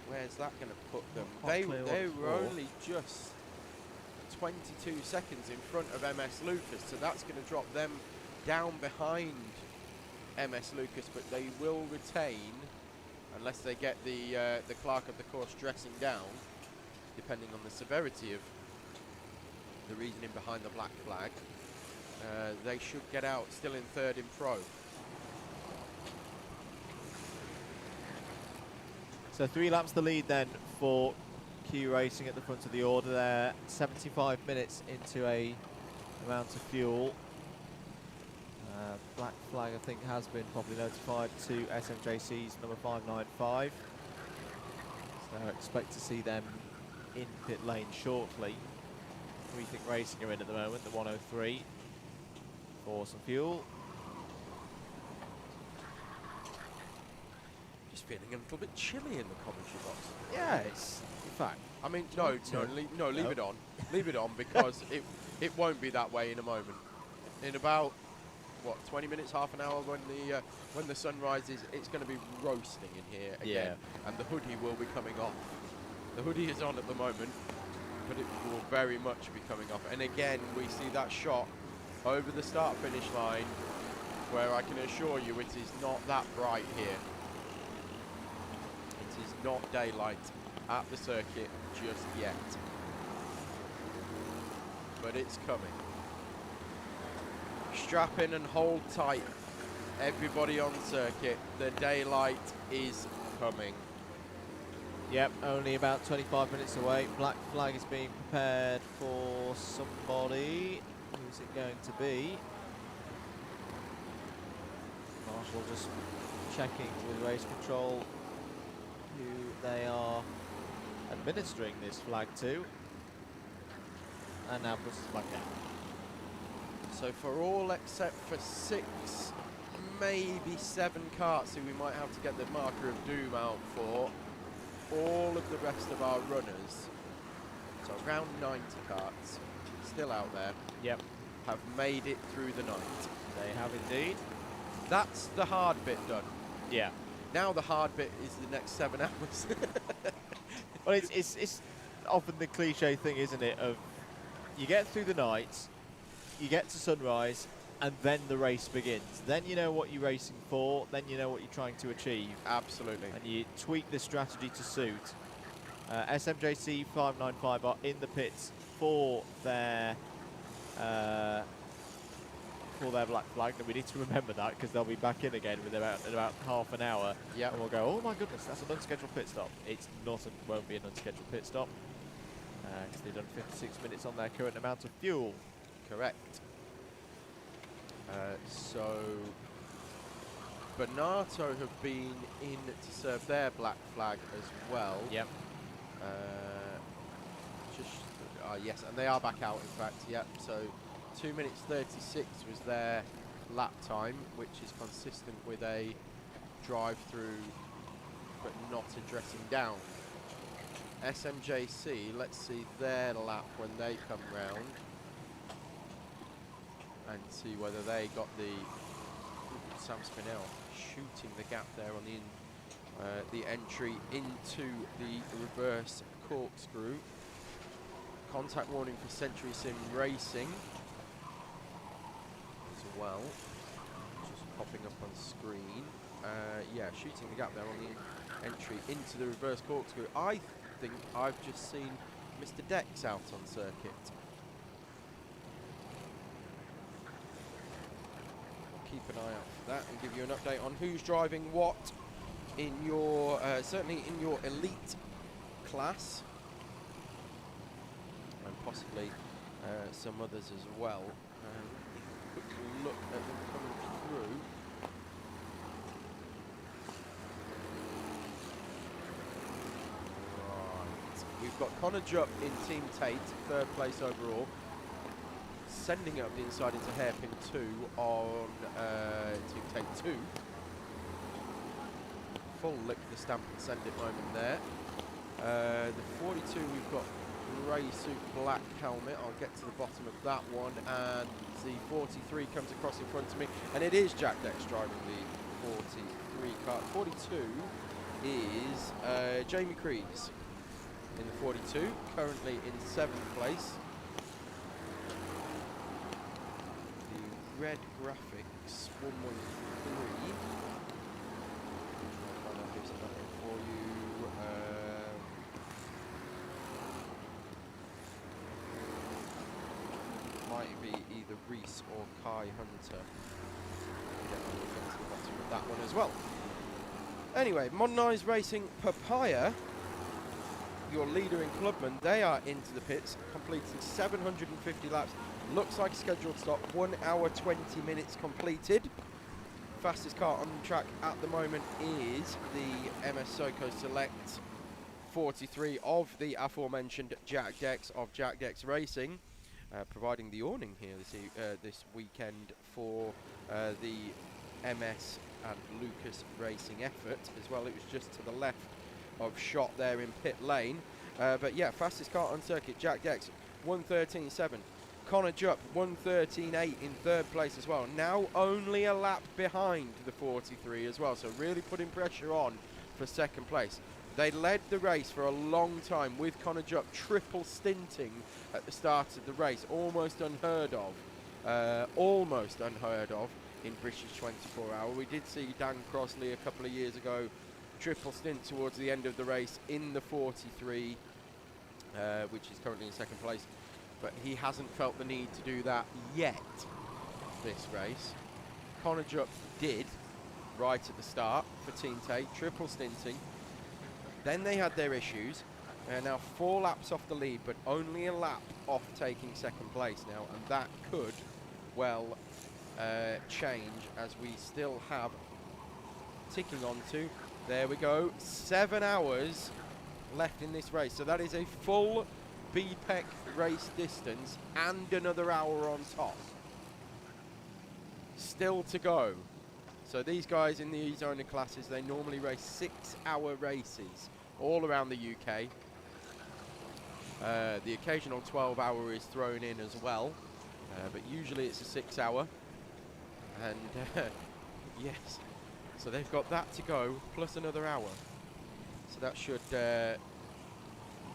Where's that going to put them? They were only just 22 seconds in front of MS Lucas, so that's going to drop them down behind MS Lucas, but they will retain, unless they get the clerk of the course dressing down, depending on the severity of the reasoning behind the black flag. They should get out still in 3rd in pro. So 3 laps the lead then for Q Racing at the front of the order there. 75 minutes into a amount of fuel. Black flag, I think, has been probably notified to SMJC's number 595. So expect to see them in pit lane shortly. We think Racing are in at the moment, the 103, for some fuel. Just feeling a little bit chilly in the commentary box. Yeah, it's, in fact, I mean, leave it on. Leave it on, because it won't be that way in a moment. In about, what, 20 minutes, half an hour, when the sun rises, it's going to be roasting in here again, and the hoodie will be coming off. The hoodie is on at the moment, but it will very much be coming off. And again, we see that shot over the start-finish line, where I can assure you it is not that bright here. It is not daylight at the circuit just yet. But it's coming. Strap in and hold tight, everybody on circuit. The daylight is coming. Yep, only about 25 minutes away. Black flag is being prepared for somebody. Who's it going to be? Marshall just checking with race control who they are administering this flag to. And now puts it back down. So for all except for 6, maybe 7 karts who we might have to get the marker of doom out for, all of the rest of our runners, so around 90 karts, still out there, have made it through the night. They have indeed. That's the hard bit done. Yeah. Now the hard bit is the next 7 hours. Well, it's often the cliche thing, isn't it, of you get through the night, you get to sunrise, and then the race begins. Then you know what you're racing for, then you know what you're trying to achieve. Absolutely. And you tweak the strategy to suit. SMJC 595 are in the pits for their black flag, and we need to remember that, because they'll be back in again in about half an hour. Yeah. And we'll go, oh my goodness, that's an unscheduled pit stop. It's not, and won't be an unscheduled pit stop, because they've done 56 minutes on their current amount of fuel. Correct. So Bonato have been in to serve their black flag as well. Yep. Yes, and they are back out, in fact. Yep. So 2 minutes 36 was their lap time, which is consistent with a drive-through, but not a dressing down. SMJC, let's see their lap when they come round, and see whether they got the Sam Spinell shooting the gap there on the entry into the reverse corkscrew. Contact warning for Century Sim Racing as well. Just popping up on screen. Yeah, shooting the gap there on the entry into the reverse corkscrew. I think I've just seen Mr. Dex out on circuit. Keep an eye out for that and give you an update on who's driving what in your, certainly in your elite class, and possibly some others as well. Quick look at them coming through. Right, we've got Connor Jupp in Team Tate, 3rd place overall. Sending it up the inside into hairpin 2 on Team Tate 2. Full lick the stamp and send it moment there. The 42, we've got grey suit, black helmet. I'll get to the bottom of that one. And the 43 comes across in front of me. And it is Jack Dex driving the 43 car. 42 is Jamie Crees in the 42, currently in 7th place. Red graphics 113. I'll find out who's that one for you. Might be either Reese or Kai Hunter. Yeah, we'll get to the bottom of that one as well. Anyway, Modernised Racing Papaya your leader in Clubman, they are into the pits, completing 750 laps. Looks like a scheduled stop, 1 hour 20 minutes completed. Fastest car on the track at the moment is the MS Soco Select 43 of the aforementioned Jack Dex of Jack Dex Racing, providing the awning here this weekend for the MS and Lucas Racing effort as well. It was just to the left of shot there in pit lane. But yeah, fastest car on circuit, Jack Dex, 1:13.7. Connor Jupp, 1:13.8 in third place as well. Now only a lap behind the 43 as well, so really putting pressure on for second place. They led the race for a long time with Connor Jupp triple stinting at the start of the race. Almost unheard of in British 24 Hour. We did see Dan Crossley a couple of years ago triple stint towards the end of the race in the 43, which is currently in second place. But he hasn't felt the need to do that yet this race. Connor Jupp did right at the start for Team Tate, triple stinting. Then they had their issues. They're now 4 laps off the lead, but only a lap off taking second place now, and that could well change as we still have ticking on to, there we go, 7 hours left in this race. So that is a full BPEC race distance and another hour on top. Still to go. So these guys in the E-Zoner classes, they normally race 6-hour races all around the UK. The occasional 12-hour is thrown in as well, but usually it's a 6-hour. And yes, so they've got that to go plus another hour. So that should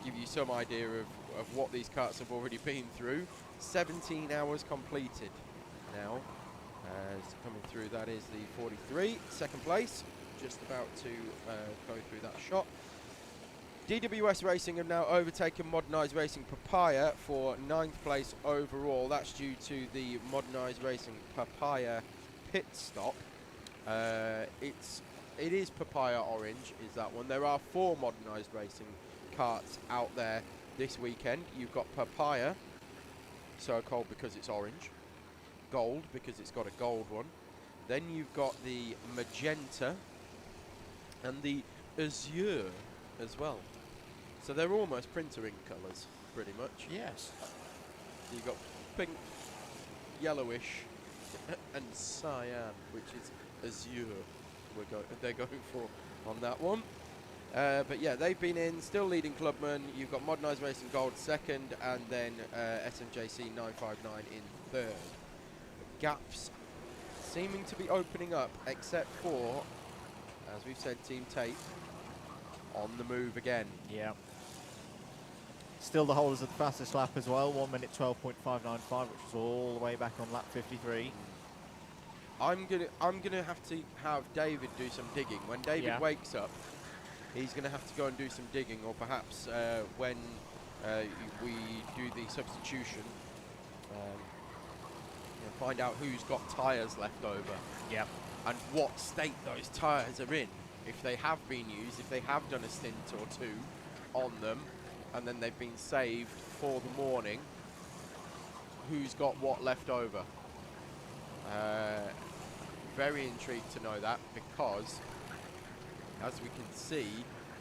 give you some idea of what these karts have already been through. 17 hours completed now. Coming through, that is the 43, second place, just about to go through that shot. DWS Racing have now overtaken Modernised Racing Papaya for 9th place overall. That's due to the Modernised Racing Papaya pit stop. It is Papaya Orange, is that one. There are 4 Modernised Racing karts out there this weekend. You've got Papaya, so-called because it's orange. Gold, because it's got a gold one. Then you've got the Magenta and the Azure as well. So they're almost printer ink colours, pretty much. Yes. So you've got pink, yellowish, and cyan, which is Azure. They're going for on that one. But yeah, they've been in, still leading Clubman. You've got Modernised Racing Gold second, and then SMJC 959 in third. Gaps seeming to be opening up, except for, as we've said, Team Tate on the move again. Yeah. Still the holders of the fastest lap as well, 1 minute 12.595, which was all the way back on lap 53. I'm gonna have to have David do some digging. When David wakes up, he's gonna have to go and do some digging, or perhaps when we do the substitution, find out who's got tyres left over. Yep. And what state those tyres are in. If they have been used, if they have done a stint or two on them, and then they've been saved for the morning, who's got what left over. Very intrigued to know that, because as we can see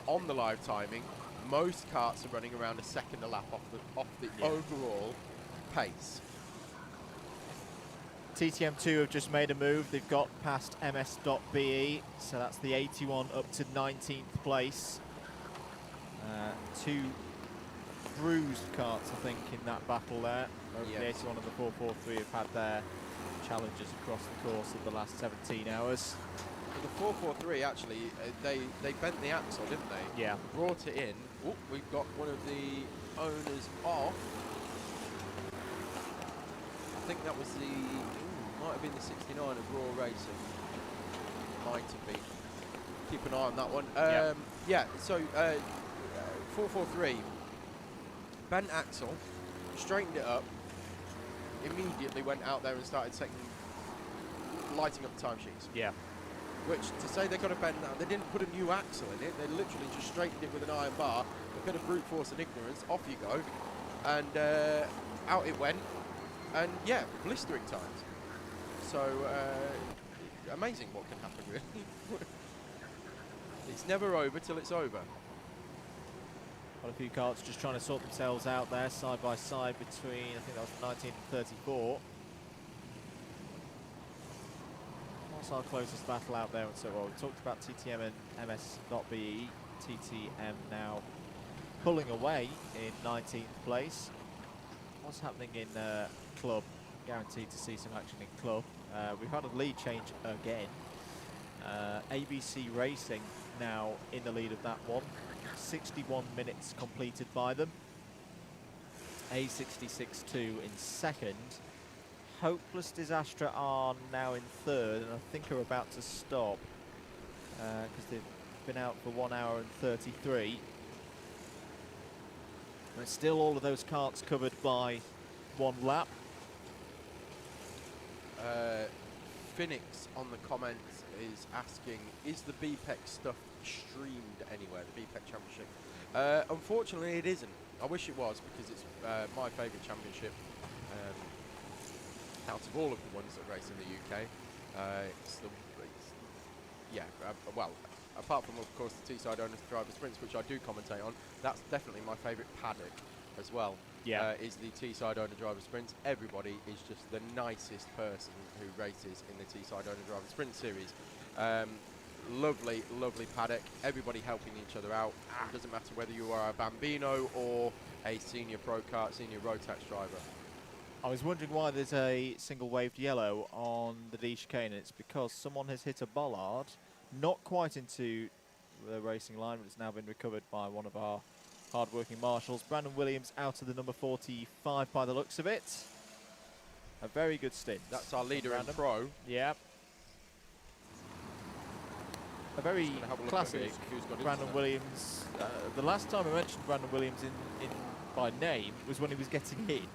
on the live timing, most karts are running around a second a lap off the overall pace. TTM2 have just made a move. They've got past MS.BE, so that's the 81 up to 19th place. 2 bruised karts, I think, in that battle there. The 81 and the 443 have had their challenges across the course of the last 17 hours. Well, the 443 actually, they bent the axle, didn't they? Yeah. Brought it in. Oh, we've got one of the owners off. I think that was might have been the 69 of Raw Racing. Might have been. Keep an eye on that one. Yeah, so 443, bent axle, straightened it up, immediately went out there and started lighting up the timesheets. Yeah. which to say they got to bend that, they didn't put a new axle in it. They literally just straightened it with an iron bar, a bit of brute force and ignorance. Off you go, and out it went, and yeah, blistering times. So amazing what can happen, really. It's never over till it's over. Got a few karts just trying to sort themselves out there, side by side between, I think that was 19 and 34. What's our closest battle out there? And so, well, we talked about TTM and MS.BE. TTM now pulling away in 19th place. What's happening in Club? Guaranteed to see some action in Club. We've had a lead change again. ABC Racing now in the lead of that one. 61 minutes completed by them. A66-2 in second. Hopeless Disaster are now in third, and I think are about to stop because they've been out for 1 hour and 33. And still all of those karts covered by 1 lap. Phoenix on the comments is asking, is the BPEC stuff streamed anywhere, the BPEC Championship? Unfortunately, it isn't. I wish it was, because it's my favourite championship out of all of the ones that race in the UK. Well, apart from, of course, the Teesside Autodrome Sprints, which I do commentate on, that's definitely my favourite paddock as well. Yeah. Is the Teesside Autodrome Sprints. Everybody is just the nicest person who races in the Teesside Autodrome Sprint Series. Lovely, lovely paddock. Everybody helping each other out. It doesn't matter whether you are a Bambino or a senior pro kart, senior road tax driver. I was wondering why there's a single waved yellow on the D chicane. It's because someone has hit a bollard, not quite into the racing line, but it's now been recovered by one of our hard-working marshals. Brandon Williams out of the number 45 by the looks of it. A very good stint. That's our leader in pro. Yeah. A very classic Brandon Williams. The last time I mentioned Brandon Williams in by name was when he was getting in.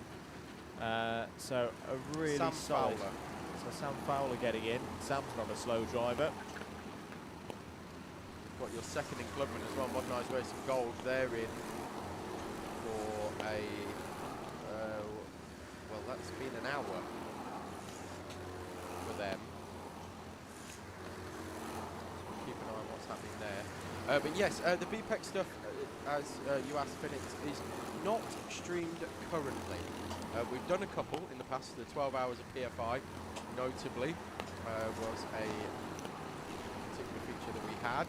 So a really Sam solid. Fowler. So Sam Fowler getting in. Sam's not a slow driver. Got your second in Clubman as well, Modernised Racing Gold. They're in for a, well, that's been an hour for them. Keep an eye on what's happening there. But yes, the BPEC stuff, as you asked, Phoenix, is not streamed currently. We've done a couple in the past. The 12 hours of PFI, notably, was a particular feature that we had.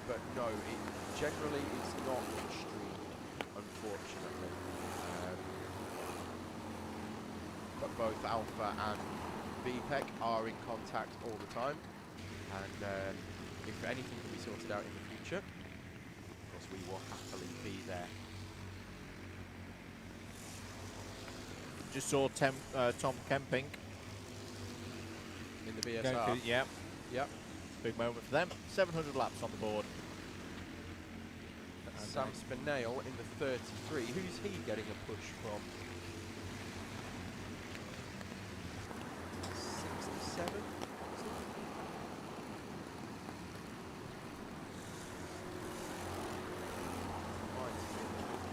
But no, it generally is not streamed, unfortunately. But both Alpha and BPEC are in contact all the time. And if anything can be sorted out in the future, of course we will happily be there. Just saw Tom Kemping In the BSR. Yeah. Yep. Big moment for them. 700 laps on the board. Sam Spinale in the 33. Who's he getting a push from? 67?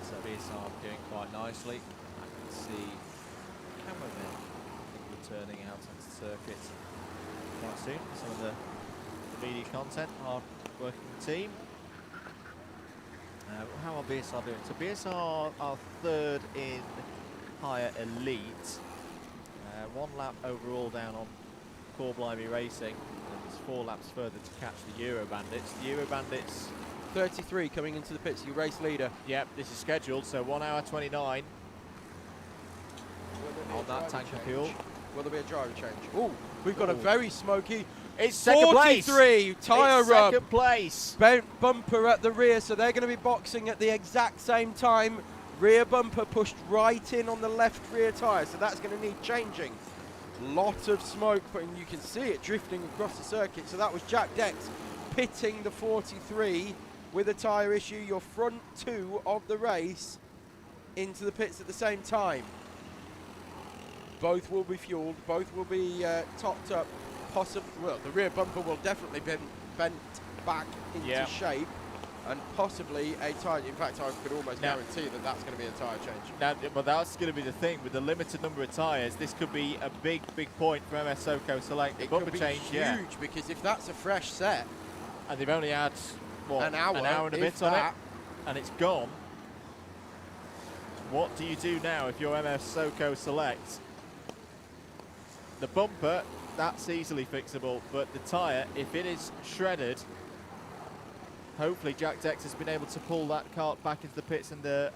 So BSR doing quite nicely. I can see cameramen returning out onto the circuit quite soon. Some of the media content are working the team. How are BSR doing? So BSR are third in higher elite. 1 lap overall down on Core Blimey Racing. And there's 4 laps further to catch the Euro Bandits. The Euro Bandits 33 coming into the pits, your race leader. Yep, this is scheduled, so 1 hour 29 on that tank of fuel. Will there be a driver change? Oh, we've got a very smoky. It's second place. 43 tyre rub. Second place. Bumper at the rear, so they're going to be boxing at the exact same time. Rear bumper pushed right in on the left rear tyre, so that's going to need changing. Lot of smoke, and you can see it drifting across the circuit. So that was Jack Dex pitting the 43 with a tyre issue. Your front 2 of the race into the pits at the same time. Both will be fueled, both will be topped up possibly, well, the rear bumper will definitely be bent back into shape, and possibly a tyre. In fact, I could almost guarantee that that's going to be a tyre change. Now, but that's going to be the thing with the limited number of tyres. This could be a big point for MS SoCo Select. It bumper could be change, huge, because if that's a fresh set, and they've only had what, an hour and a bit on it, and it's gone. What do you do now if you're MS SoCo Select? The bumper, that's easily fixable, but the tyre, if it is shredded, hopefully Jack Dex has been able to pull that kart back into the pits and the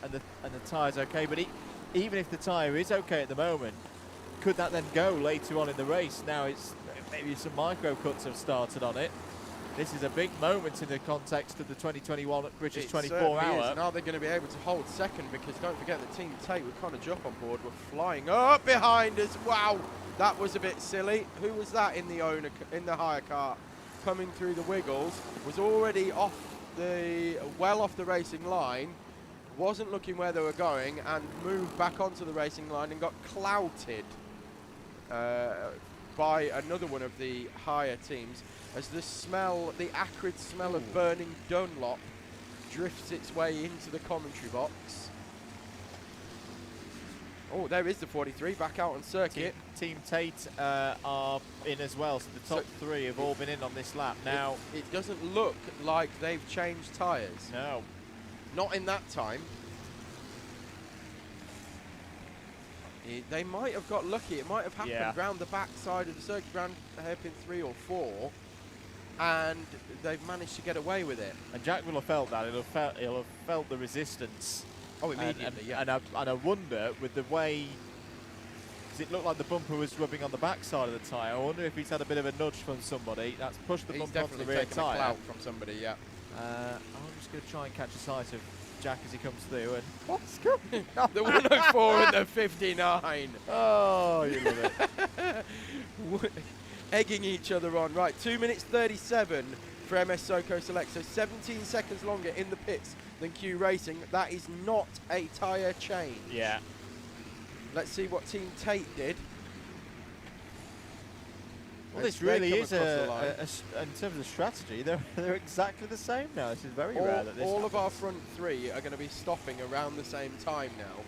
tyre's okay. But even if the tyre is okay at the moment, could that then go later on in the race? Now it's maybe some micro cuts have started on it. This is a big moment in the context of the 2021 British 24-hour. And are they going to be able to hold second? Because don't forget that Team Tate with Connor Jupp on board were flying up behind us. Wow, that was a bit silly. Who was that in the hire car coming through the wiggles? Was already off the racing line. Wasn't looking where they were going and moved back onto the racing line and got clouted by another one of the higher teams, as the acrid smell of burning Dunlop drifts its way into the commentary box. Oh, there is the 43 back out on circuit. Team Tate are in as well, so the top three have all been in on this lap. Now, it doesn't look like they've changed tyres. No. Not in that time. They might have got lucky. It might have happened round the back side of the circuit, round hairpin 3 or 4, and they've managed to get away with it. And Jack will have felt that. He'll have felt the resistance. Oh, immediately, and I wonder, with the way, because it looked like the bumper was rubbing on the back side of the tyre, I wonder if he's had a bit of a nudge from somebody. That's pushed the bumper onto the rear tyre. Clout from somebody, yeah. I'm just going to try and catch a sight of Jack as he comes through. And what's coming? The 104 and the 59. Oh, you love it. Egging each other on. Right, 2 minutes 37 for MS SoCo Select. So 17 seconds longer in the pits than Q Racing. That is not a tyre change. Yeah. Let's see what Team Tate did. Well, this really is in terms of strategy, they're exactly the same now. This is very rare that this all of our front three are going to be stopping around the same time now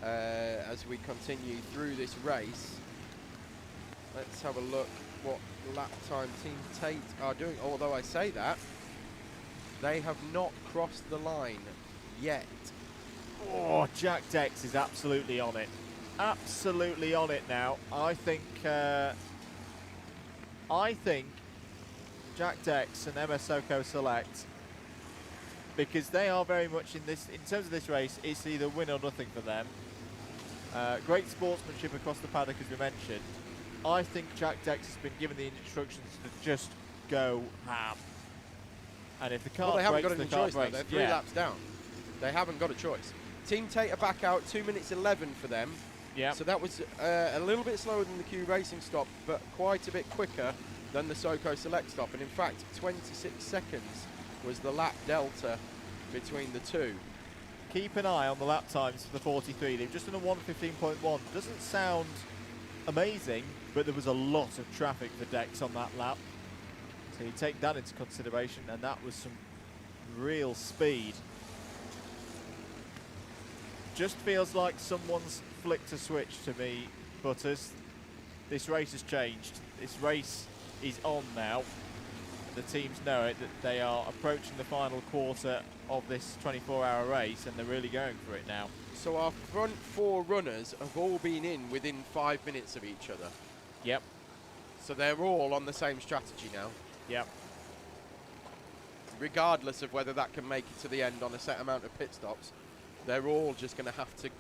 as we continue through this race. Let's have a look what lap time Team Tate are doing. Although I say that, they have not crossed the line yet. Oh, Jack Dex is absolutely on it. Absolutely on it now. I think Jack Dex and MS SoCo Select, because they are very much in this, in terms of this race, it's either win or nothing for them. Great sportsmanship across the paddock, as we mentioned. I think Jack Dex has been given the instructions to just go ham. And if the car they haven't breaks, got any the car choice though. breaks. They're 3 laps down. They haven't got a choice. Team Tate are back out, 2 minutes 11 for them. Yeah. So that was a little bit slower than the Q Racing stop, but quite a bit quicker than the SoCo Select stop. And in fact, 26 seconds was the lap delta between the two. Keep an eye on the lap times for the 43. They've just done a 1:15.1. Doesn't sound amazing, but there was a lot of traffic for Dex on that lap. So you take that into consideration, and that was some real speed. Just feels like someone's flicked a switch to me, Butters. This race has changed. This race is on now. The teams know it, that they are approaching the final quarter of this 24-hour race, and they're really going for it now. So our front 4 runners have all been in within 5 minutes of each other. Yep. So they're all on the same strategy now. Yep. Regardless of whether that can make it to the end on a set amount of pit stops, they're all just going to have to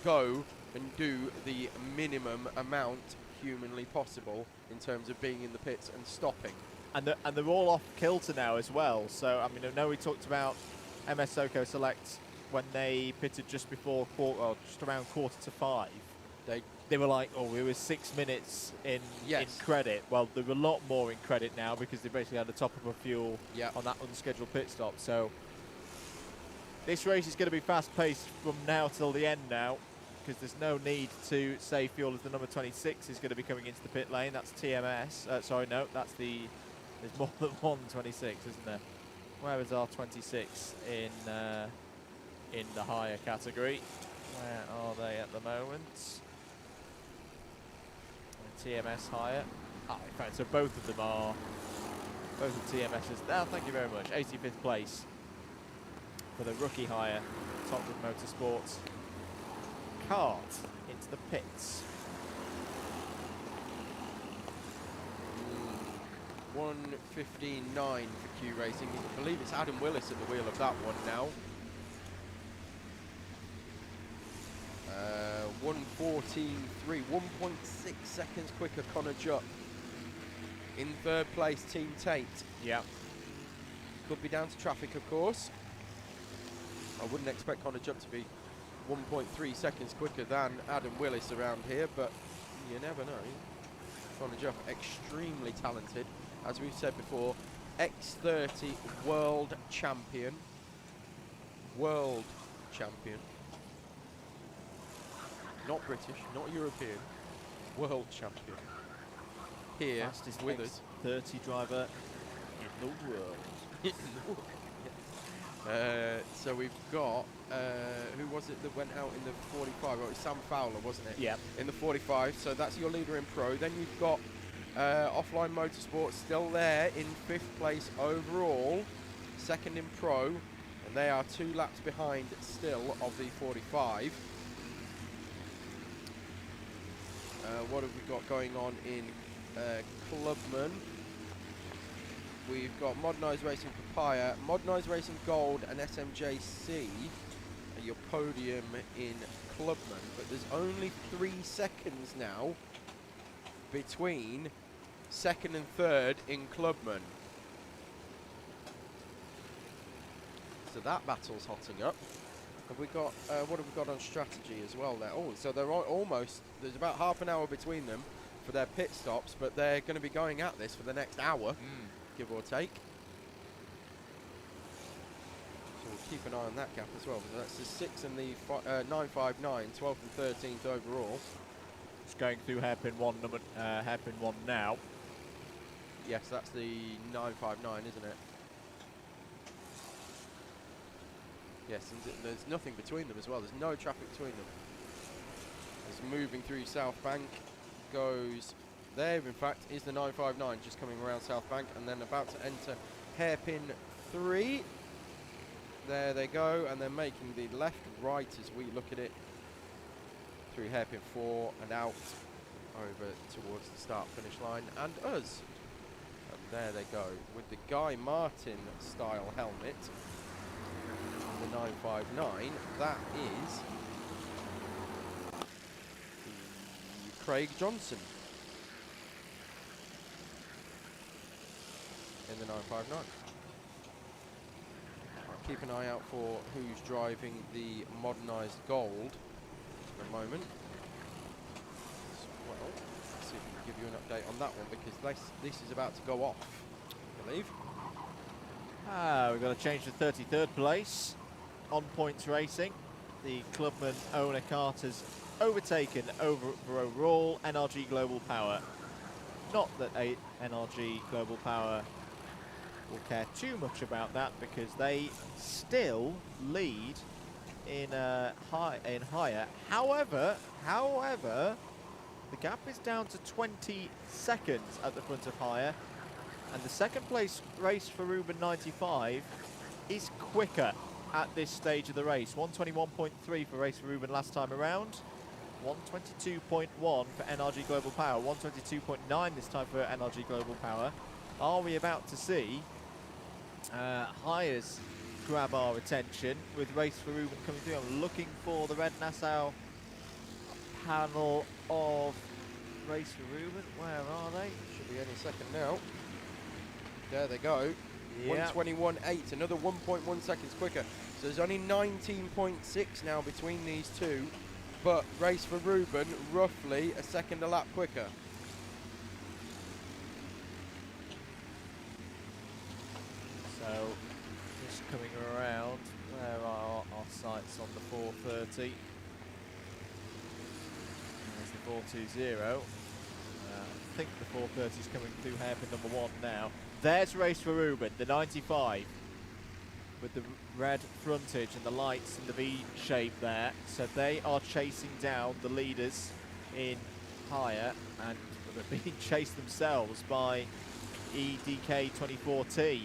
go and do the minimum amount humanly possible in terms of being in the pits and stopping. And they're all off kilter now as well. So, I mean, I know we talked about MS SoCo Select when they pitted just before just around 4:45. They were like, oh, we were 6 minutes in credit. Well, they're a lot more in credit now because they basically had the top of a fuel on that unscheduled pit stop. So this race is going to be fast-paced from now till the end now, because there's no need to save fuel as the number 26 is going to be coming into the pit lane. That's TMS. Sorry, no, that's there's more than one 26, isn't there? Where is our 26 in the higher category? Where are they at the moment? TMS higher. Ah, in fact, so both of them are, both of TMS's. Oh, thank you very much. 85th place for the rookie hire, Tottenham Motorsports kart into the pits. 1:15.9 for Q Racing. I believe it's Adam Willis at the wheel of that one now. 1:14.3, 1.6 seconds quicker. Connor Jupp in third place. Team Tate. Yeah. Could be down to traffic, of course. I wouldn't expect Connor Jupp to be 1.3 seconds quicker than Adam Willis around here, but you never know. Connor Jupp, extremely talented. As we've said before, X30 world champion. World champion. Not British, not European. World champion. Here Fastest with us. X30 driver in the world. So we've got, who was it that went out in the 45? Oh, it was Sam Fowler, wasn't it? Yeah. In the 45, so that's your leader in pro. Then you've got Offline Motorsport still there in 5th place overall, 2nd in pro, and they are 2 laps behind still of the 45. What have we got going on in Clubman? We've got Modernised Racing Papaya, Modernised Racing Gold and SMJC at your podium in Clubman, but there's only 3 seconds now between 2nd and 3rd in Clubman. So that battle's hotting up. Have we got, what have we got on strategy as well there? Oh, so they're almost, there's about half an hour between them for their pit stops, but they're going to be going at this for the next hour, give or take. So we'll keep an eye on that gap as well. So that's the 6 and the 959, 12th and 13th overall. Just going through hairpin one now. Yes, that's the 959, isn't it? Yes, and there's nothing between them as well. There's no traffic between them. It's moving through South Bank, goes there. In fact, is the 959 just coming around South Bank and then about to enter hairpin 3. There they go, and they're making the left-right as we look at it through hairpin 4 and out over towards the start-finish line and us. And there they go with the Guy Martin style helmet. The 959, that is the Craig Johnson in the 959. I'll keep an eye out for who's driving the modernised gold at the moment. Well, let's see if we can give you an update on that one because this is about to go off, I believe. We've got to change to 33rd place. On Points Racing, the Clubman owner kart has overtaken for overall NRG Global Power. Not that NRG Global Power will care too much about that because they still lead in higher. However, the gap is down to 20 seconds at the front of higher, and the 2nd place race for Ruben 95 is quicker at this stage of the race. 121.3 for race for Ruben last time around. 122.1 for NRG Global Power. 122.9 this time for NRG Global Power. Are we about to see Hires grab our attention with race for Ruben coming through? I'm looking for the Red Nassau panel of race for Ruben. Where are they? Should be any second now. There they go. Yeah. 121.8, another 1.1 seconds quicker. So there's only 19.6 now between these two, but race for Ruben roughly a second a lap quicker. So just coming around, where are our sights on the 430? There's the 420. I think the 430 is coming through hairpin number 1 now. There's Race for Ruben, the 95, with the red frontage and the lights in the V shape there. So they are chasing down the leaders in higher, and they're being chased themselves by EDK 24T.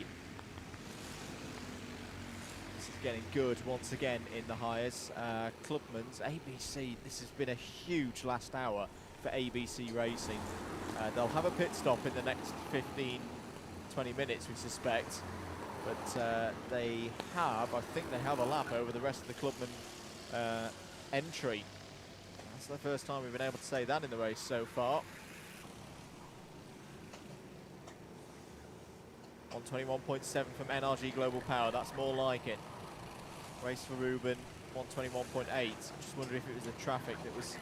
This is getting good once again in the hires. Clubman's ABC, this has been a huge last hour for ABC Racing. They'll have a pit stop in the next 15-20 minutes, we suspect. But they have, I think they have a lap over the rest of the Clubman entry. That's the first time we've been able to say that in the race so far. 121.7 from NRG Global Power, that's more like it. Race for Ruben, 121.8. Just wonder if it was the traffic that was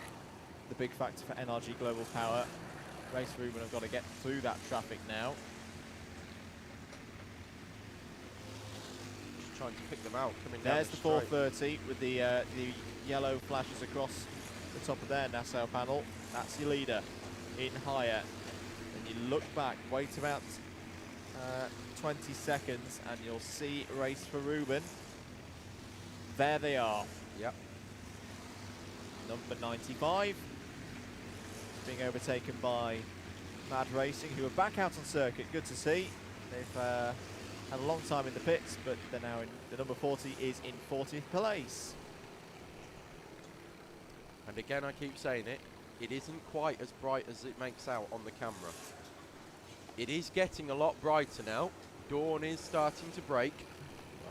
the big factor for NRG Global Power. Race for Ruben have got to get through that traffic now. Just trying to pick them out, coming down There's the 430 with the yellow flashes across the top of their Nassau panel. That's your leader in higher. And you look back, wait about 20 seconds, and you'll see Race for Ruben. There they are. Yep. Number 95 being overtaken by Mad Racing, who are back out on circuit. Good to see. They've had a long time in the pits, but they're now in. The number 40 is in 40th place. And again, I keep saying it, it isn't quite as bright as it makes out on the camera. It is getting a lot brighter now. Dawn is starting to break.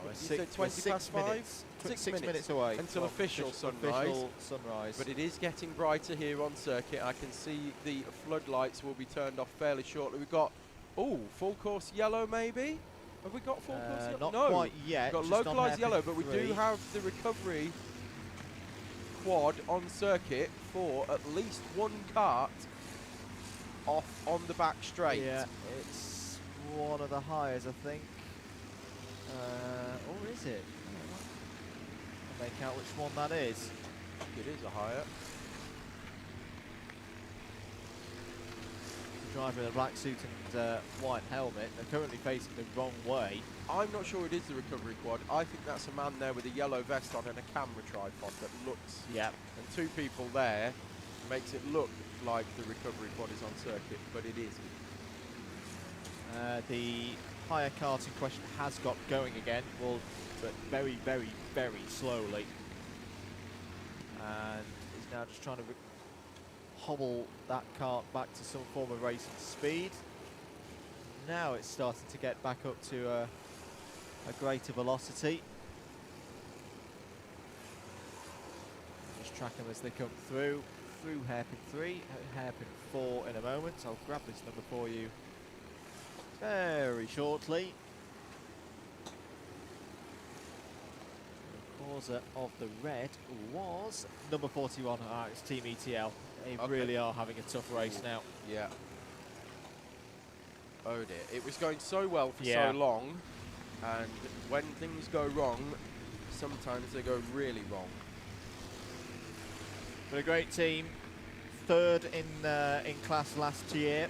Well, You said 20 past 5? 6 minutes away until official sunrise. Official sunrise. But it is getting brighter here on circuit. I can see the floodlights will be turned off fairly shortly. We've got, full course yellow maybe? Have we got full course yellow? Not No. quite yet. We've got just localised on yellow, but we hairpin do 3. have the recovery quad on circuit for at least one kart off on the back straight. Yeah, it's one of the hires, I think. Or is it? I'll make out which one that is. It is a higher. The driver in a black suit and white helmet. They're currently facing the wrong way. I'm not sure it is the recovery quad. I think that's a man there with a yellow vest on and a camera tripod that looks. Yeah. And two people there makes it look like the recovery quad is on circuit, but it isn't. The higher kart in question has got going again, well, but very, very, very slowly. And is now just trying to hobble that kart back to some form of racing speed. Now it's starting to get back up to a greater velocity. Just track them as they come through hairpin 3, hairpin 4 in a moment. I'll grab this number for you very shortly. The causer of the red was number 41. It's Team ETL. They really are having a tough race now. Yeah. Oh dear. It was going so well for so long, and when things go wrong, sometimes they go really wrong. But a great team. Third in class last year.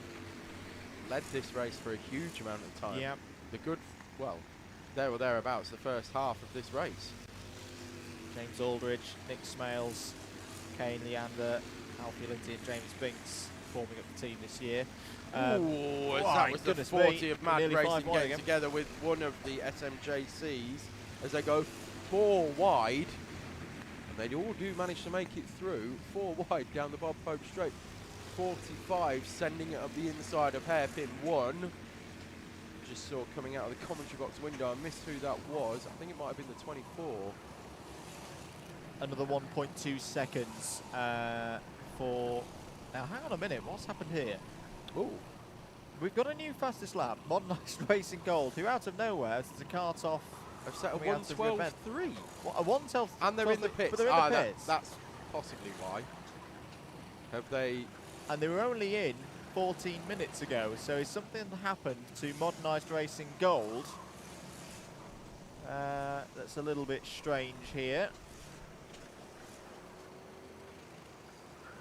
Led this race for a huge amount of time. Yeah. The good, well, there or thereabouts, the first half of this race. James Aldridge, Nick Smales, Kane Leander, Alfie Lindsay and James Binks forming up the team this year. Ooh, that was the 40 of Mad Racing getting together with one of the SMJCs as they go 4 wide. And they all do manage to make it through 4 wide down the Bob Pope Straight. 45 sending it up the inside of hairpin 1. Just saw coming out of the commentary box window. I missed who that was. I think it might have been the 24. Another 1.2 seconds for... Now, hang on a minute. What's happened here? Ooh. We've got a new fastest lap. Modernized Racing Gold, who out of nowhere, as the kart off... I've set a coming out of the event. 1:12.3. What, a 1:12? And they're in the pits. But they're in the pits. That's possibly why. Have they... And they were only in 14 minutes ago, so if something happened to Modernised Racing Gold, that's a little bit strange here.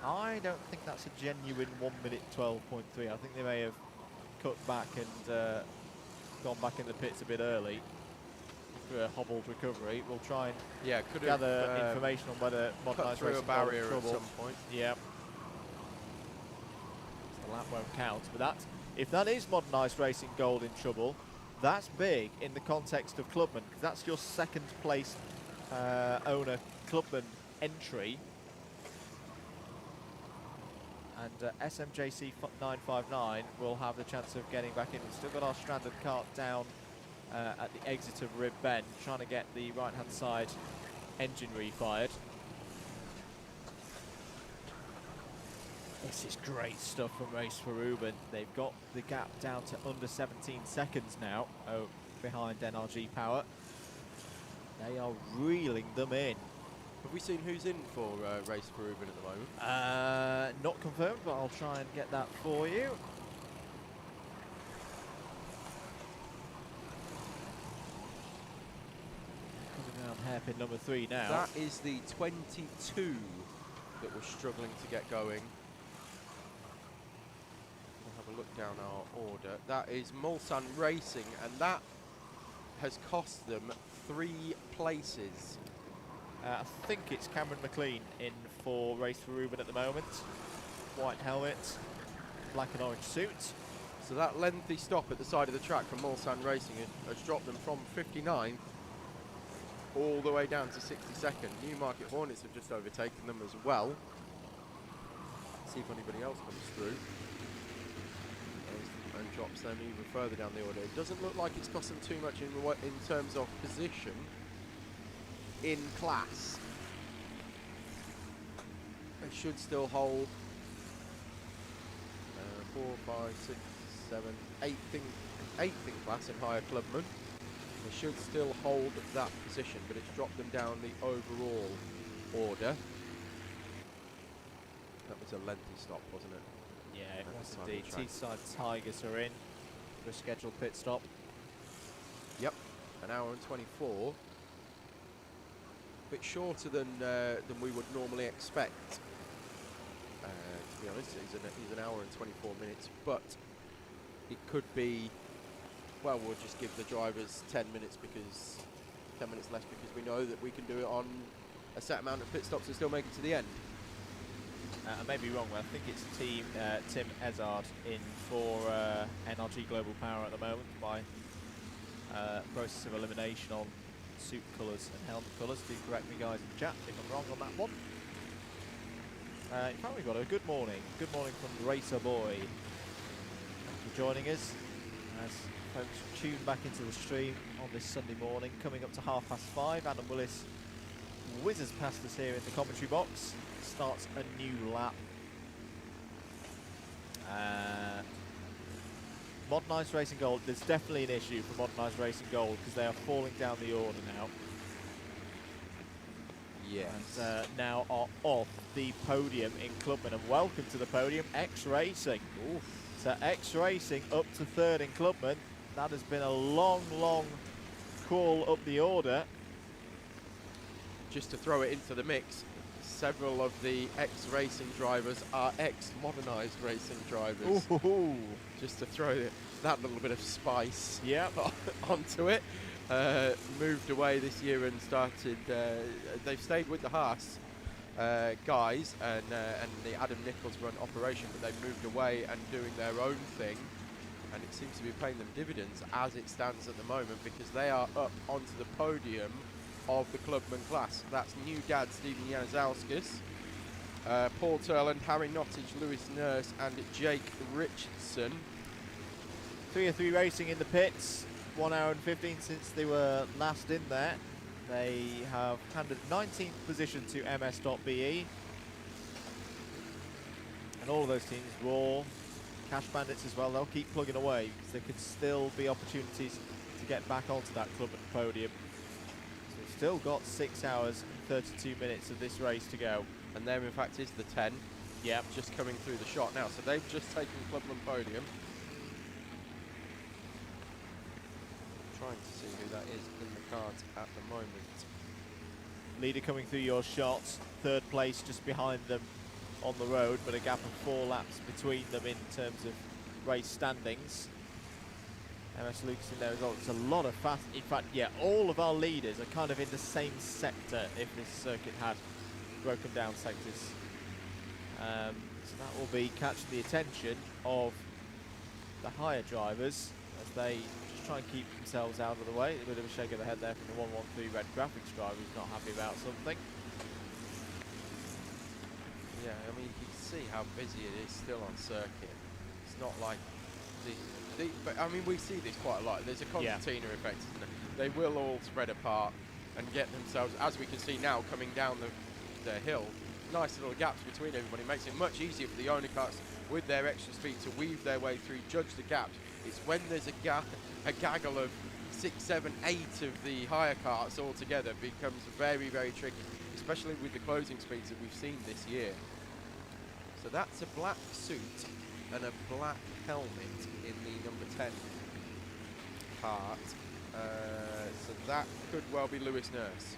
I don't think that's a genuine 1 minute 12.3. I think they may have cut back and gone back in the pits a bit early through a hobbled recovery. We'll try and could gather have information on whether cut modernised through a racing got in barrier at trouble. some point. Yeah. So the lap won't count, but that, if that is modernised racing gold in trouble, that's big in the context of Clubman, because that's your second place owner Clubman entry. And SMJC 959 will have the chance of getting back in. We've still got our stranded cart down at the exit of Rib Bend, trying to get the right-hand side engine refired. This is great stuff from Race for Ruben. They've got the gap down to under 17 seconds now behind NRG Power. They are reeling them in. Have we seen who's in for Race for Ruben at the moment? Not confirmed, but I'll try and get that for you. Coming down hairpin number 3 now. That is the 22 that was struggling to get going. We'll have a look down our order. That is Mulsanne Racing, and that has cost them 3 places. I think it's Cameron McLean in for Race for Ruben at the moment. White helmet, black and orange suit. So that lengthy stop at the side of the track from Mulsanne Racing has dropped them from 59 all the way down to 62nd. Newmarket Hornets have just overtaken them as well. See if anybody else comes through and drops them even further down the order. It doesn't look like it's cost them too much in terms of position in class. They should still hold 4, 5, 6, 7, 8th in class in higher clubman. They should still hold that position, but it's dropped them down the overall order. That was a lengthy stop, wasn't it? Yeah, it was At the indeed. side of the Teesside Tigers are in for a scheduled pit stop. Yep, an hour and 24. Bit shorter than we would normally expect. To be honest, he's an hour and 24 minutes, but it could be. Well, we'll just give the drivers 10 minutes because 10 minutes less because we know that we can do it on a set amount of pit stops and still make it to the end. I may be wrong, but I think it's Tim Ezard in for NRG Global Power at the moment by process of elimination on suit colours and helmet colours. Do correct me, guys, in the chat if I'm wrong on that one. In fact, we've got a good morning. Good morning from Racer Boy. Thanks for joining us as folks tune back into the stream on this Sunday morning. Coming up to 5:30, Adam Willis whizzes past us here in the commentary box. Starts a new lap. Modernised Racing Gold, there's definitely an issue for Modernised Racing Gold because they are falling down the order now. Yes. And now are off the podium in Clubman. And welcome to the podium, X Racing. Oof. So X Racing up to 3rd in Clubman. That has been a long, long crawl up the order. Just to throw it into the mix, several of the ex-racing drivers are ex-modernised racing drivers. Ooh. Just to throw that little bit of spice Yep. onto it. Moved away this year and started. They've stayed with the Haas guys and the Adam Nichols run operation, but they've moved away and doing their own thing. And it seems to be paying them dividends as it stands at the moment because they are up onto the podium of the Clubman class. That's new dad Stephen Januszowskis, Paul Turland, Harry Nottage, Lewis Nurse and Jake Richardson. 303 Racing in the pits, 1 hour and 15 since they were last in there. They have handed 19th position to MS.BE. And all of those teams, Raw, Cash Bandits as well, they'll keep plugging away because there could still be opportunities to get back onto that Clubman podium. So we've still got 6 hours and 32 minutes of this race to go. And there in fact is the 10. Yep. Just coming through the shot now. So they've just taken Clubman podium. Trying to see who that is in the cards at the moment. Leader coming through your shots, 3rd place just behind them on the road, but a gap of 4 laps between them in terms of race standings. MS Lucas in there as well. It's a lot of fast. In fact, yeah, all of our leaders are kind of in the same sector if this circuit had broken down sectors. So that will be catching the attention of the higher drivers as they just try and keep themselves out of the way. A bit of a shake of the head there from the 113 red graphics driver who's not happy about something. Yeah, I mean, you can see how busy it is still on circuit. It's not like but I mean, we see this quite a lot. There's a concertina effect, isn't there? They will all spread apart and get themselves, as we can see now, coming down the hill. Nice little gaps between everybody. Makes it much easier for the owner cars with their extra speed to weave their way through, judge the gaps. It's when there's a gaggle of 6, 7, 8 of the higher carts all together becomes very, very tricky, especially with the closing speeds that we've seen this year. So that's a black suit and a black helmet in the number 10 part. So that could well be Lewis Nurse.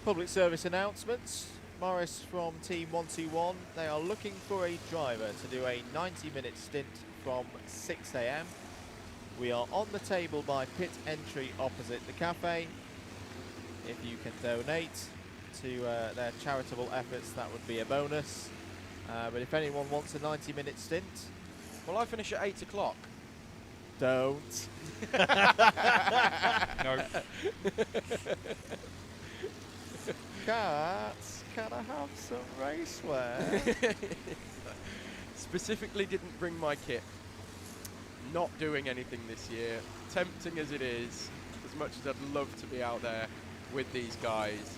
Public service announcements. Morris from Team 121, they are looking for a driver to do a 90-minute stint from 6 AM. We are on the table by pit entry opposite the cafe. If you can donate to their charitable efforts, that would be a bonus. But if anyone wants a 90-minute stint, Well, I finish at 8 o'clock. don't. No. Cats, can I have some racewear? Specifically didn't bring my kit. Not doing anything this year. Tempting as it is, as much as I'd love to be out there with these guys.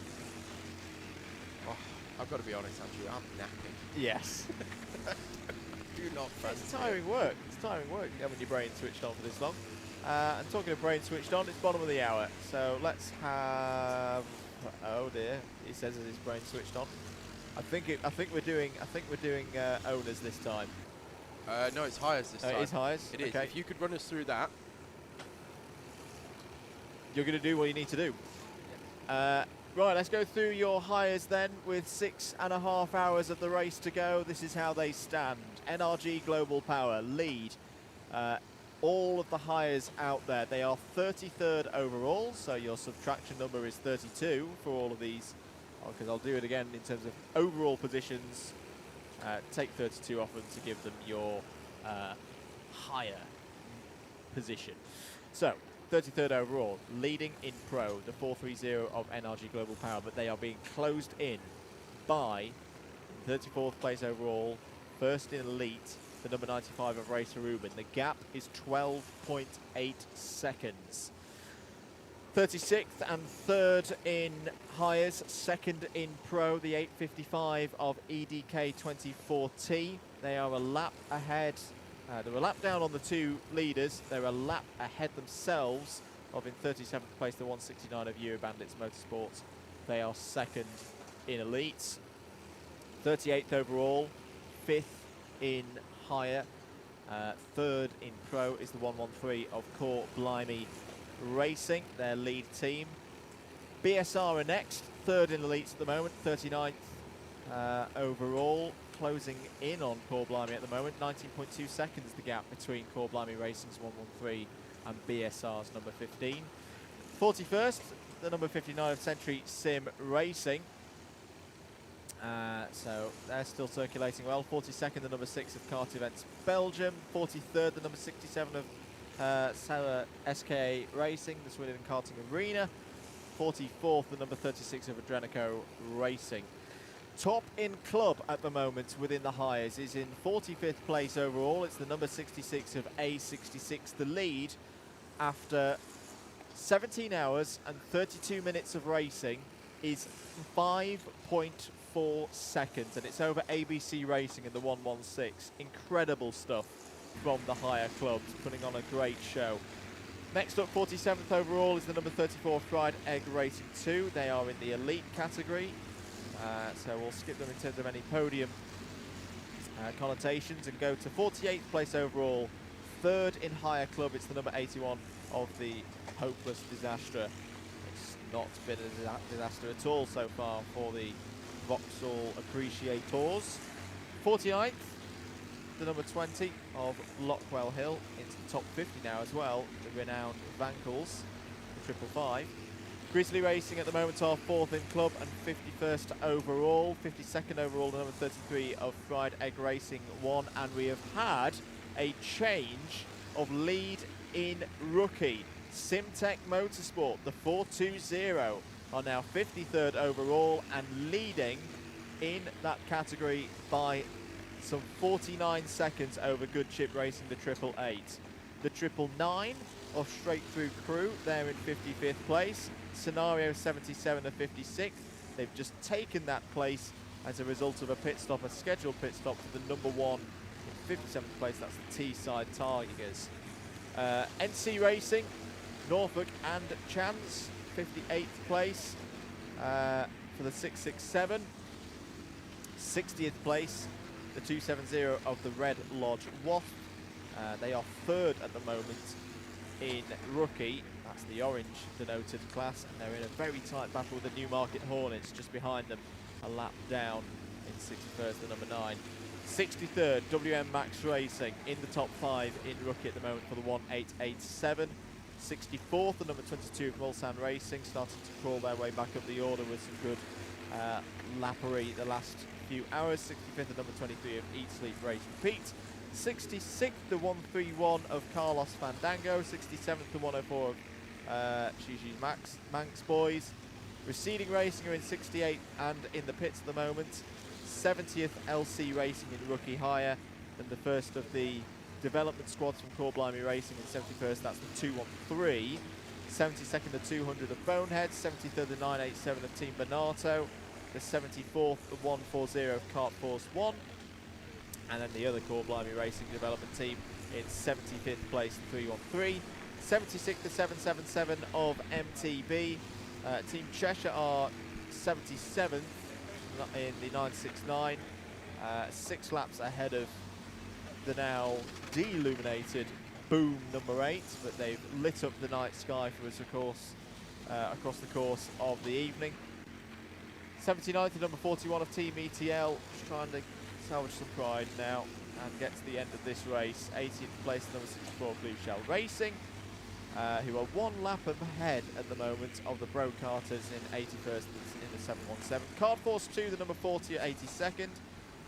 Oh, I've got to be honest, Andrew, I'm napping. Yes. Do not fancy It's tiring work. It's tiring work having your brain switched on for this long. And talking of brain switched on, it's bottom of the hour. So let's have. Oh dear, he says as his brain switched on. I think we're doing owners this time. No, it's Hires this time. It is Hires. It is. Okay. If you could run us through that. You're going to do what you need to do. Right, let's go through your hires then with 6.5 hours of the race to go. This is how they stand. NRG Global Power lead. All of the hires out there, they are 33rd overall, so your subtraction number is 32 for all of these, because I'll do it again in terms of overall positions. Take 32 off them to give them your higher position. So, 33rd overall, leading in Pro, the 430 of NRG Global Power, but they are being closed in by 34th place overall, first in Elite, the number 95 of Racer Rubin. The gap is 12.8 seconds. 36th and 3rd in Hires, second in Pro, the 855 of EDK 24T. They are a lap ahead. They're a lap down on the 2 leaders. They're a lap ahead themselves of, in 37th place, the 169 of Euro Bandits Motorsports. They are second in Elites. 38th overall, 5th in Hire. 3rd in Pro is the 113 of Core Blimey Racing, their lead team. BSR are next, 3rd in Elites at the moment, 39th overall. Closing in on Core Blimey at the moment, 19.2 seconds the gap between Core Blimey Racing's 113 and BSR's number 15. 41st, the number 59 of Century Sim Racing. So they're still circulating well. 42nd, the number 6 of Kart Events Belgium. 43rd, the number 67 of Sarah SKA Racing, the Swindon Karting Arena. 44th, the number 36 of Adrenico Racing. Top in club at the moment within the hires is in 45th place overall. It's the number 66 of A66. The lead after 17 hours and 32 minutes of racing is 5.4 seconds, and it's over ABC Racing in the 116. Incredible stuff from the higher clubs, putting on a great show. Next up, 47th overall is the number 34 Fried Egg Racing 2. They are in the elite category. So we'll skip them in terms of any podium connotations and go to 48th place overall. 3rd in higher club, it's the number 81 of the Hopeless Disaster. It's not been a disaster at all so far for the Vauxhall appreciators. 49th, the number 20 of Lockwell Hill, into the top 50 now as well, the renowned Vankles, the 555. Grizzly Racing at the moment are 4th in club and 51st overall. 52nd overall, the number 33 of Fried Egg Racing 1. And we have had a change of lead in rookie. Simtech Motorsport, the 420, are now 53rd overall and leading in that category by some 49 seconds over Good Chip Racing, the 888. The 999 of Straight Through Crew, they're in 55th place. Scenario 77 of 56th. They've just taken that place as a result of a pit stop, a scheduled pit stop for the number 1 in 57th place. That's the Teesside Tigers. NC Racing, Norfolk and Chance, 58th place for the 667. 60th place, the 270 of the Red Lodge Waff. They are 3rd at the moment in rookie. That's the orange denoted class, and they're in a very tight battle with the Newmarket Hornets just behind them, a lap down in 61st, the number 9. 63rd, WM Max Racing in the top 5 in rookie at the moment for the 1887. 64th, the number 22 of Mulsanne Racing, starting to crawl their way back up the order with some good lappery the last few hours. 65th, the number 23 of Eat Sleep Racing Pete. 66th, the 131 of Carlos Fandango. 67th, the 104 of Gigi's Manx Boys. Receding Racing are in 68th and in the pits at the moment. 70th, LC Racing in rookie higher than the first of the development squads from Core Blimey Racing in 71st. That's the 213. 72nd, the 200 of Bonehead. 73rd, the 987 of Team Bonato. The 74th, the 140 of Kart Force 1. And then the other Core Blimey Racing development team in 75th place, 313. 76th, the 777 of MTB. Team Cheshire are 77th in the 969. 6 laps ahead of the now de-illuminated Boom number 8, but they've lit up the night sky for us, of course, across the course of the evening. 79th, the number 41 of Team ETL, just trying to salvage some pride now and get to the end of this race. 18th place, the number 64 Blue Shell Racing, who are 1 lap ahead at the moment of the Bro Carters in 81st in the 717. Kart Force 2, the number 40 at 82nd.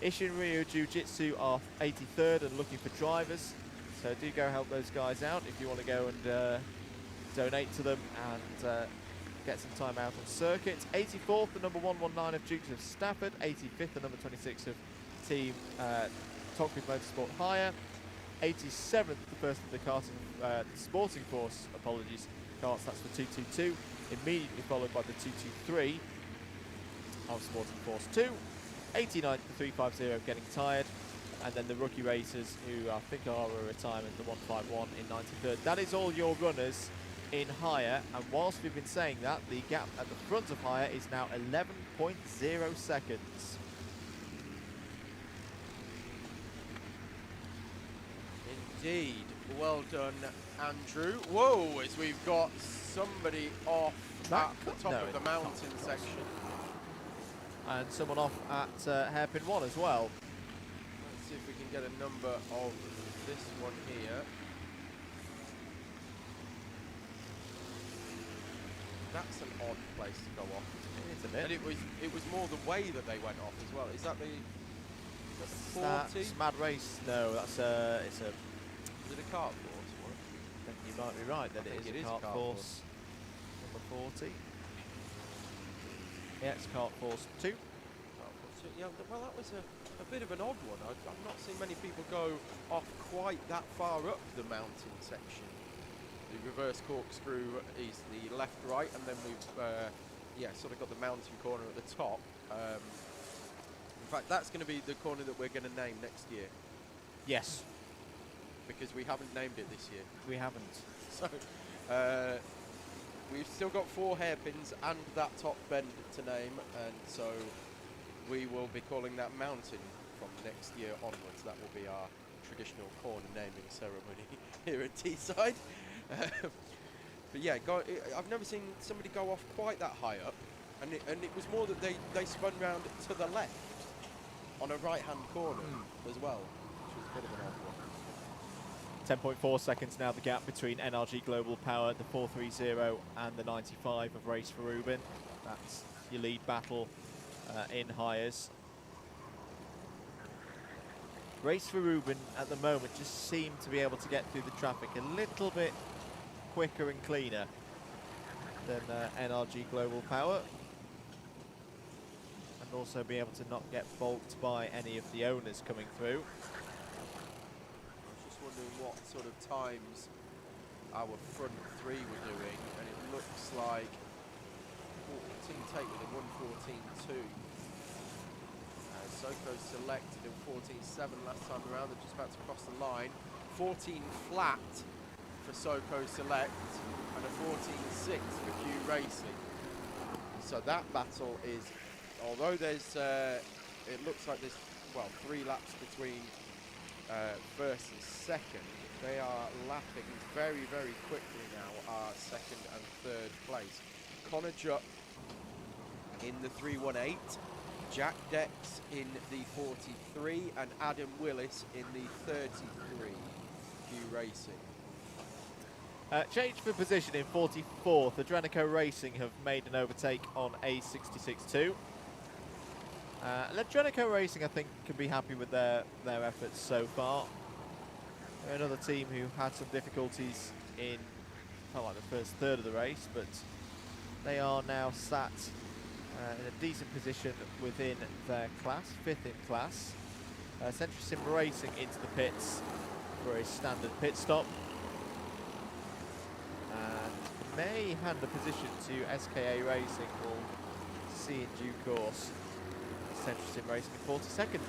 Ishin Ryu Jiu-Jitsu are 83rd and looking for drivers, so do go help those guys out if you want to go and donate to them and get some time out on circuit. 84th, the number 119 of Dukes of Stafford. 85th, the number 26 of Team Toxic Motorsport Hire. 87th, the first of the karting Sporting Force, apologies, carts, that's the 222. Immediately followed by the 223 of Sporting Force 2. 89th, the 350 Getting Tired. And then the rookie racers, who I think are a retirement, the 151 in 93rd. That is all your runners in higher, and whilst we've been saying that, the gap at the front of higher is now 11.0 seconds. Indeed. Well done, Andrew. Whoa, as we've got somebody off at the top of the mountain section. And someone off at hairpin 1 as well. Let's see if we can get a number of this one here. That's an odd place to go off. Isn't it? And it was more the way that they went off as well. Is that the 40? That's Mad Race. No, that's it's a. Is it a kart force? What? I think you might be right that it is a kart force. Number 40. Yeah, it's kart force 2. Yeah, well, that was a bit of an odd one. I've not seen many people go off quite that far up the mountain section. The reverse corkscrew is the left-right, and then we've sort of got the mountain corner at the top. In fact, that's going to be the corner that we're going to name next year. Yes. Because we haven't named it this year. We haven't. So we've still got 4 hairpins and that top bend to name, and so we will be calling that mountain from next year onwards. That will be our traditional corner naming ceremony here at Teesside. But yeah, I've never seen somebody go off quite that high up. And it was more that they spun round to the left on a right-hand corner as well, which was a bit of an odd one. 10.4 seconds now, the gap between NRG Global Power, the 430 and the 95 of Race for Rubin. That's your lead battle in hires. Race for Rubin at the moment just seem to be able to get through the traffic a little bit quicker and cleaner than NRG Global Power, and also be able to not get balked by any of the owners coming through. I was just wondering what sort of times our front three were doing, and it looks like Team Tate with a 1:14.2. Soko selected in 14.7 last time around. They're just about to cross the line. 14 flat for Soko Select and a 14.6 for Q Racing. So that battle is, although there's, it looks like there's, well, 3 laps between first and second, they are lapping very, very quickly now, our second and third place. Connor Jupp in the 318. Jack Dex in the 43 and Adam Willis in the 33. Q Racing. Change for position in 44th. Adrenico Racing have made an overtake on A66.2. Adrenico Racing, I think, can be happy with their efforts so far. They're another team who had some difficulties in, not like the first third of the race, but they are now sat in a decent position within their class, 5th in class. Century Sim Racing into the pits for a standard pit stop. And may hand the position to SKA Racing. We'll see in due course. Century Sim Racing in 42nd.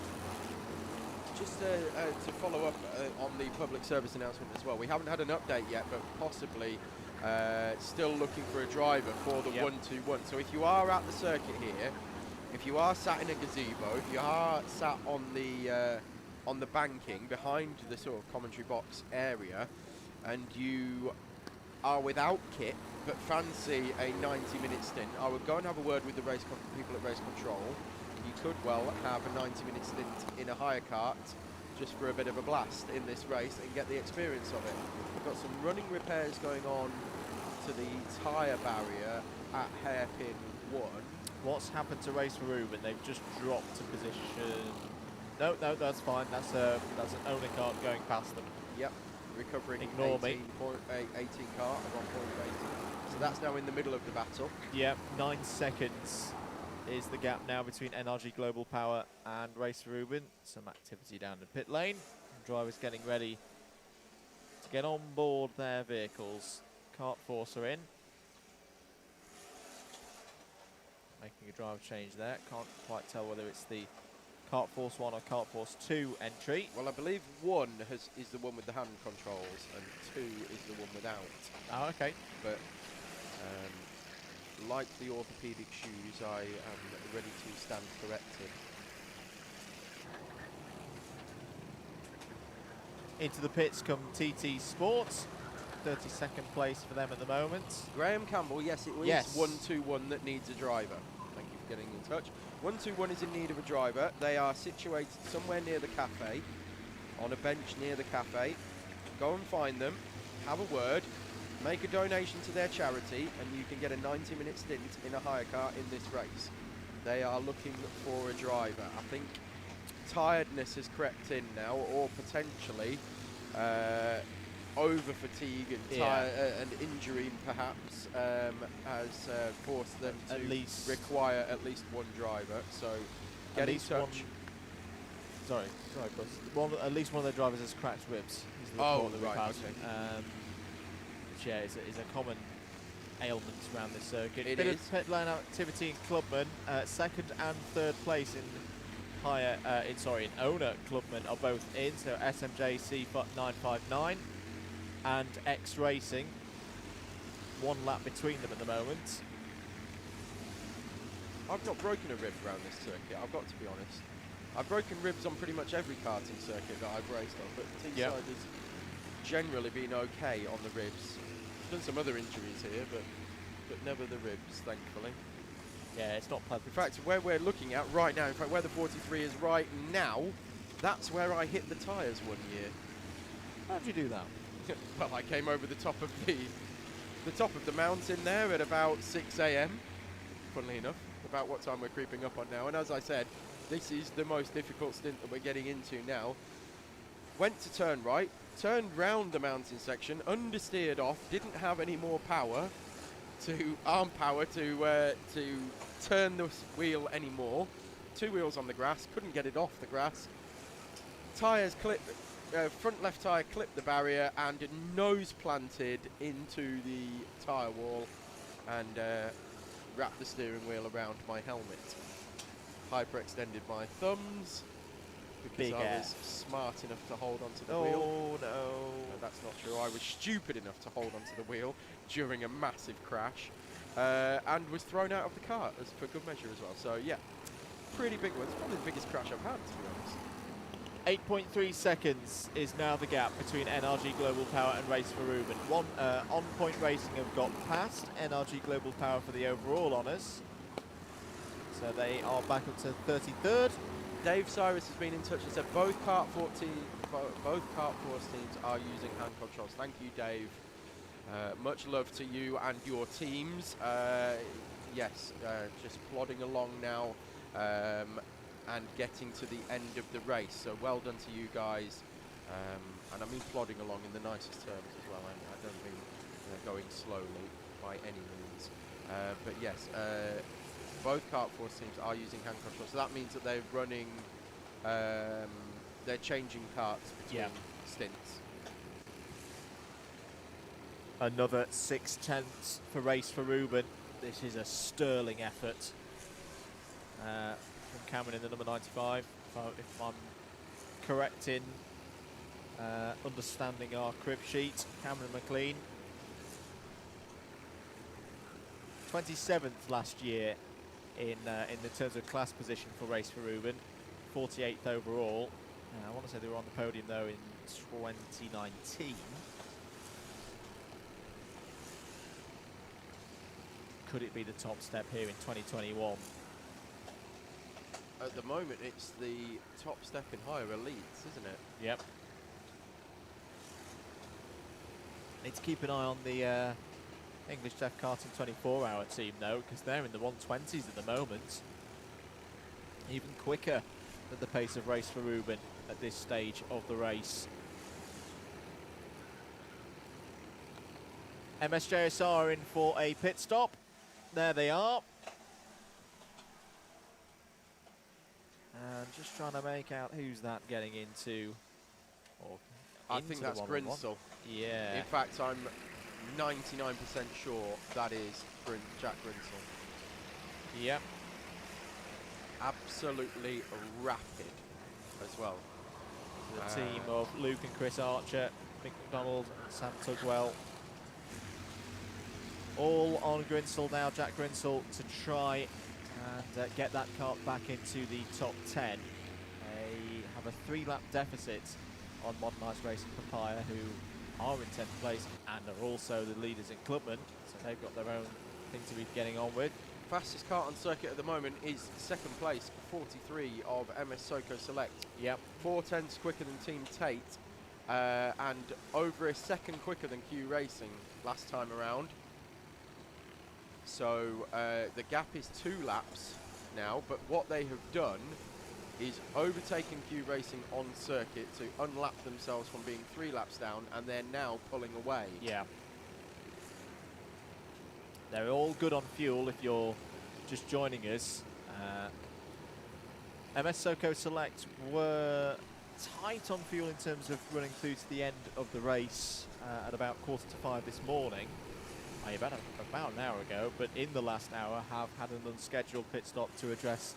Just to follow up on the public service announcement as well, we haven't had an update yet, but possibly still looking for a driver for the 121. So if you are at the circuit here, if you are sat in a gazebo, if you are sat on the banking behind the sort of commentary box area, and you are without kit but fancy a 90-minute stint, I would go and have a word with the people at Race Control. You could well have a 90-minute stint in a hire cart just for a bit of a blast in this race and get the experience of it. We've got some running repairs going on to the tyre barrier at hairpin 1. What's happened to Race for Rubin? They've just dropped a position. No, that's fine. That's an owner cart going past them. Yep, recovering Ignore 18 car at 1 point of 18. So that's now in the middle of the battle. Yep, 9 seconds is the gap now between NRG Global Power and Race for Rubin. Some activity down the pit lane. Drivers getting ready to get on board their vehicles. Kart Force are in. Making a driver change there. Can't quite tell whether it's the Kart Force 1 or Kart Force 2 entry. Well, I believe 1 is the one with the hand controls and 2 is the one without. Oh, okay. But like the orthopedic shoes, I am ready to stand corrected. Into the pits come TT Sports. 32nd place for them at the moment. Graham Campbell, yes, it was Yes. 121 that needs a driver. Thank you for getting in touch. 121 is in need of a driver. They are situated somewhere near the cafe, on a bench near the cafe. Go and find them, have a word, make a donation to their charity, and you can get a 90-minute stint in a hire car in this race. They are looking for a driver. I think tiredness has crept in now, or potentially over fatigue and and injury perhaps has forced them to require at least one driver. So get in touch. Sorry, Chris. At least one of their drivers has cracked ribs. Is the Oh, report that we've right, had. okay. Which is a common ailment around this circuit. It Bit is. of pit lane activity in Clubman. Second and third place in in owner Clubman are both in. So SMJC 959 and X Racing. 1 lap between them at the moment. I've not broken a rib around this circuit, I've got to be honest. I've broken ribs on pretty much every karting circuit that I've raced on, but Teesside has generally been okay on the ribs. Done some other injuries here, but never the ribs, thankfully. Yeah, it's not pleasant. In fact, where we're looking at right now, in fact, where the 43 is right now, that's where I hit the tyres one year. How did you do that? Well, I came over the top of the mountain there at about 6 a.m. Funnily enough, about what time we're creeping up on now. And as I said, this is the most difficult stint that we're getting into now. Went to turn right, turned round the mountain section, understeered off, didn't have any more power arm power to turn the wheel anymore. 2 wheels on the grass, couldn't get it off the grass. Tyres clipped, front left tyre clipped the barrier and nose planted into the tyre wall and wrapped the steering wheel around my helmet. Hyperextended my thumbs because Big I F. was smart enough to hold onto the wheel. Oh no. No, that's not true. I was stupid enough to hold onto the wheel during a massive crash and was thrown out of the car as for good measure as well. So yeah, pretty big one. It's probably the biggest crash I've had, to be honest. 8.3 seconds is now the gap between NRG Global Power and Race for Ruben. On Point Racing have got past NRG Global Power for the overall honours. So they are back up to 33rd. Dave Cyrus has been in touch and said both Kart Force teams are using hand controls. Thank you, Dave. Much love to you and your teams. Yes, just plodding along now and getting to the end of the race. So well done to you guys. And I mean plodding along in the nicest terms as well. I don't mean going slowly by any means. But yes, both Kart Force teams are using hand control. So that means that they're running, they're changing karts between stints. Another 6/10 for Race for Ruben. This is a sterling effort from Cameron in the number 95. If I'm correct in understanding our crib sheet, Cameron McLean. 27th last year in the terms of class position for Race for Ruben. 48th overall. I want to say they were on the podium though in 2019. Could it be the top step here in 2021? At the moment, it's the top step in higher elites, isn't it? Yep. Need to keep an eye on the English Def Karting 24-hour team though, because they're in the 120s at the moment. Even quicker than the pace of Race for Ruben at this stage of the race. MSJSR are in for a pit stop. There they are. And just trying to make out who's that getting into. Or I into think the that's one-on-one. Grinsell. Yeah. In fact, I'm 99% sure that is Jack Grinsell. Yep. Absolutely rapid as well. The team of Luke and Chris Archer, Mick McDonald and Sam Tugwell. All on Grinsell now, Jack Grinsell, to try and get that kart back into the top 10. They have a 3-lap deficit on Modernised Racing Papaya, who are in 10th place and are also the leaders in Clubman, so they've got their own thing to be getting on with. Fastest kart on circuit at the moment is second place, 43 of MS Soco Select. Yep. 4/10 quicker than Team Tate, and over a second quicker than Q Racing last time around. So the gap is 2 laps now, but what they have done is overtaken Q Racing on circuit to unlap themselves from being 3 laps down, and they're now pulling away. Yeah. They're all good on fuel if you're just joining us. MS Soco Select were tight on fuel in terms of running through to the end of the race at about 4:45 this morning. About an hour ago, but in the last hour have had an unscheduled pit stop to address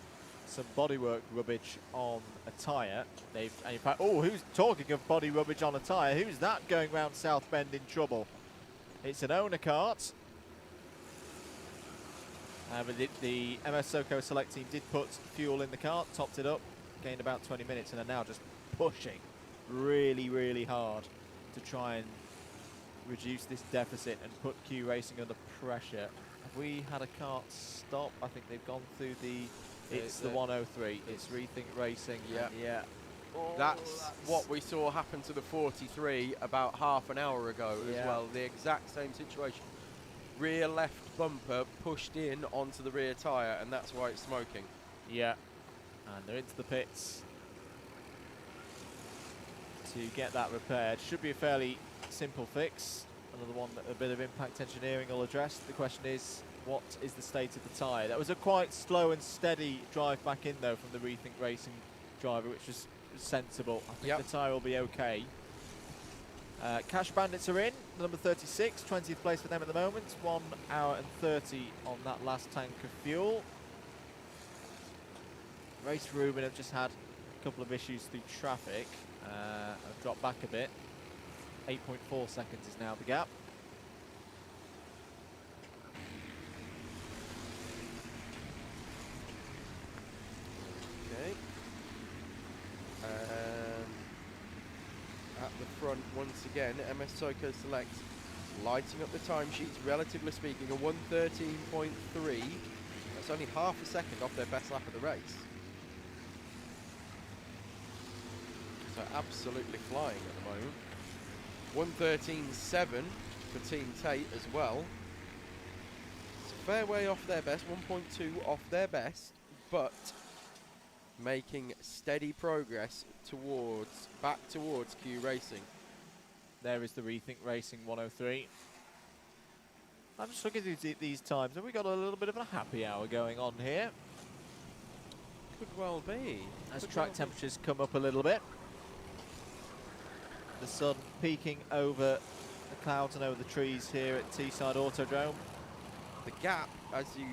some bodywork rubbish on a tyre. And in fact, who's talking of body rubbish on a tyre? Who's that going round South Bend in trouble? It's an owner kart. But the MS Soco Select team did put fuel in the kart, topped it up, gained about 20 minutes, and are now just pushing really, really hard to try and reduce this deficit and put Q Racing under pressure. I Have we had a kart stop? I think they've gone through the... It's the the- 103. It's Rethink Racing. Yeah. And yeah. Oh, That's what we saw happen to the 43 about half an hour ago as Yeah. well. The exact same situation. Rear left bumper pushed in onto the rear tyre, and that's why it's smoking. Yeah. And they're into the pits to get that repaired. Should be a fairly simple fix. Another one that a bit of impact engineering will address. The question is, what is the state of the tyre? That was a quite slow and steady drive back in, though, from the Rethink Racing driver, which was sensible. I think Yep. the tyre will be okay. Cash Bandits are in, number 36, 20th place for them at the moment. 1 hour and 30 on that last tank of fuel. Race for Ruben have just had a couple of issues through traffic. Have dropped back a bit. 8.4 seconds is now the gap. Okay. At the front, once again, MS Soco Select lighting up the timesheets, relatively speaking, a 1:13.3. That's only half a second off their best lap of the race. So absolutely flying at the moment. 1:13.7 for Team Tate as well. It's a fair way off their best, 1.2 off their best, but making steady progress back towards Q Racing. There is the Rethink Racing 103. I'm just looking through these times, and we got a little bit of a happy hour going on here Could well be. as Could track well be. temperatures come up a little bit. The sun peeking over the clouds and over the trees here at Teesside Autodrome. The gap, as you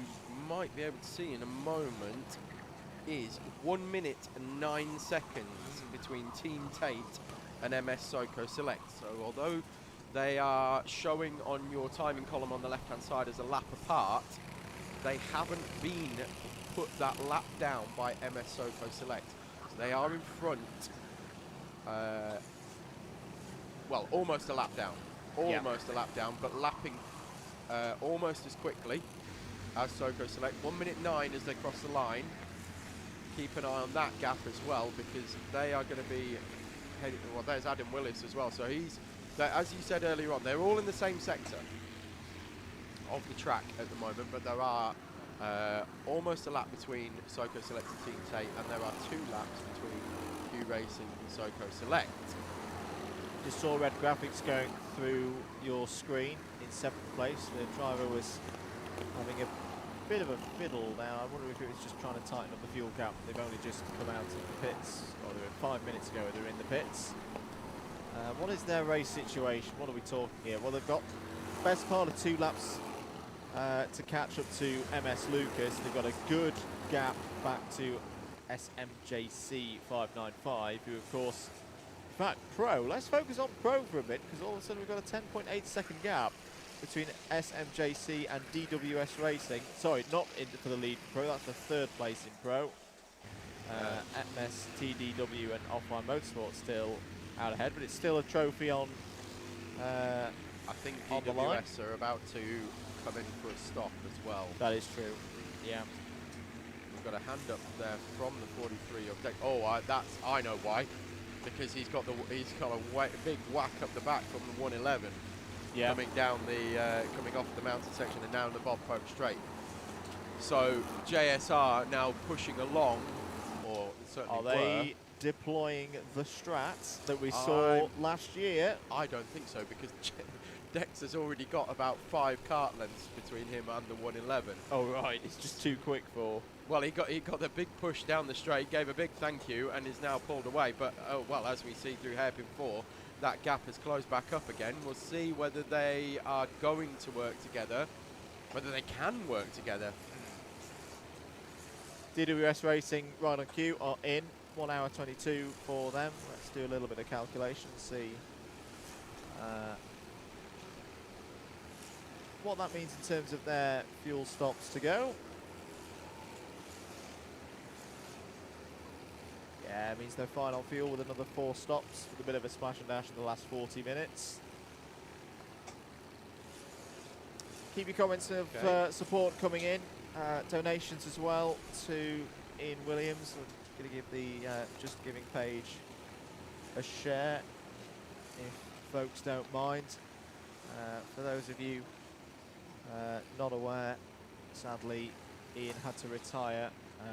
might be able to see in a moment, is 1 minute and 9 seconds between Team Tate and MS Soco Select. So although they are showing on your timing column on the left-hand side as a lap apart, they haven't been put that lap down by MS Soco Select. So they are in front, well, almost a lap down. Almost a lap down, but lapping almost as quickly as Soco Select. 1 minute 9 as they cross the line. Keep an eye on that gap as well, because they are going to be heading, well, there's Adam Willis as well. So as you said earlier on, they're all in the same sector of the track at the moment, but there are almost a lap between Soco Select and Team Tate, and there are 2 laps between Q Racing and Soco Select. Just saw red graphics going through your screen in 7th place. The driver was having a bit of a fiddle now. I wonder if it was just trying to tighten up the fuel cap. They've only just come out of the pits, or they were 5 minutes ago they were in the pits. What is their race situation? What are we talking here? Well, they've got best part of 2 laps to catch up to MS Lucas. They've got a good gap back to SMJC 595, who of course, in fact, Pro. Let's focus on Pro for a bit, because all of a sudden we've got a 10.8 second gap between SMJC and DWS Racing. Sorry, not for the lead Pro, that's the 3rd place in Pro. MS, TDW and Offline Motorsport still out ahead, but it's still a trophy on I think on the line. DWS are about to come in for a stop as well. That is true, yeah. We've got a hand up there from the 43 of deck. Oh, I know why. Because he's got a big whack up the back from the 111. Yeah. Coming down coming off the mountain section and down the Bob Pope Straight. So JSR now pushing along, or certainly Are they deploying the strats that we I'm- saw last year? I don't think so, because Dex has already got about 5 kart lengths between him and the 111. Oh right, it's just too quick for. Well, he got the big push down the straight, gave a big thank you, and is now pulled away. But oh well, as we see through hairpin 4, that gap has closed back up again. We'll see whether they are going to work together, whether they can work together. DWS Racing right on cue are in. 1 hour 22 for them. Let's do a little bit of calculation, see what that means in terms of their fuel stops to go. Yeah, it means they're fine on fuel with another 4 stops with a bit of a splash and dash in the last 40 minutes. Keep your comments of support coming in. Donations as well to Ian Williams. I'm going to give the Just Giving page a share, if folks don't mind. For those of you not aware, sadly, Ian had to retire,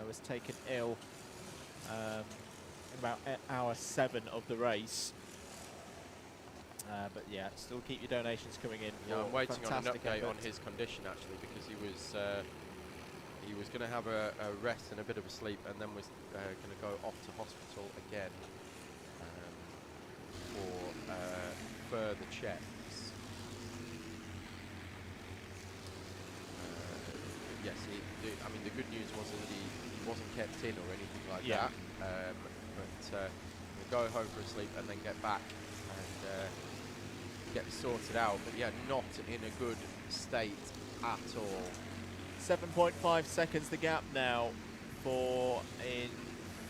was taken ill in about hour 7 of the race. But yeah, still keep your donations coming in. Yeah, I'm waiting on an fantastic update on effort. his condition actually, because he was going to have a rest and a bit of a sleep, and then was going to go off to hospital again for further checks. Yes, I mean the good news wasn't he wasn't kept in or anything like that. But we'll go home for a sleep and then get back and get sorted out. But yeah, not in a good state at all. 7.5 seconds the gap now for, in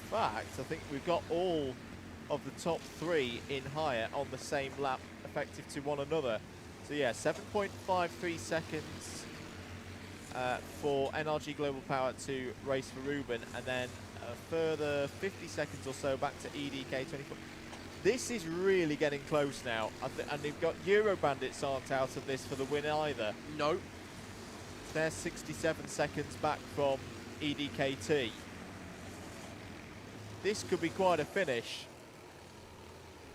fact, I think we've got all of the top 3 in higher on the same lap, effective to one another. So yeah, 7.53 seconds for NRG Global Power to race for Ruben, and then a further 50 seconds or so back to EDK24. This is really getting close now, and they've got Euro Bandits aren't out of this for the win either. No. They're 67 seconds back from EDKT. This could be quite a finish.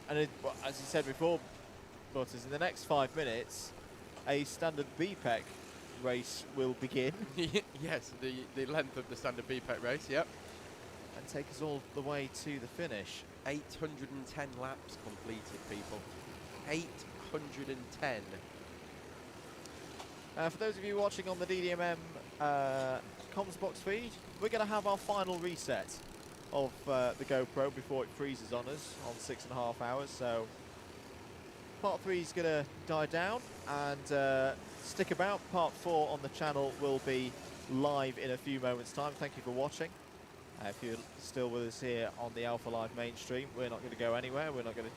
And well, as you said before, Butters, in the next 5 minutes, a standard BPEC race will begin. Yes, the length of the standard BPEC race, yep. And take us all the way to the finish. 810 laps completed, people. 810. For those of you watching on the DDMM comms box feed, we're going to have our final reset of the GoPro before it freezes on us on 6.5 hours. So part 3 is going to die down, and stick about. Part 4 on the channel will be live in a few moments' time. Thank you for watching. If you're still with us here on the Alpha Live mainstream, we're not going to go anywhere. We're not going to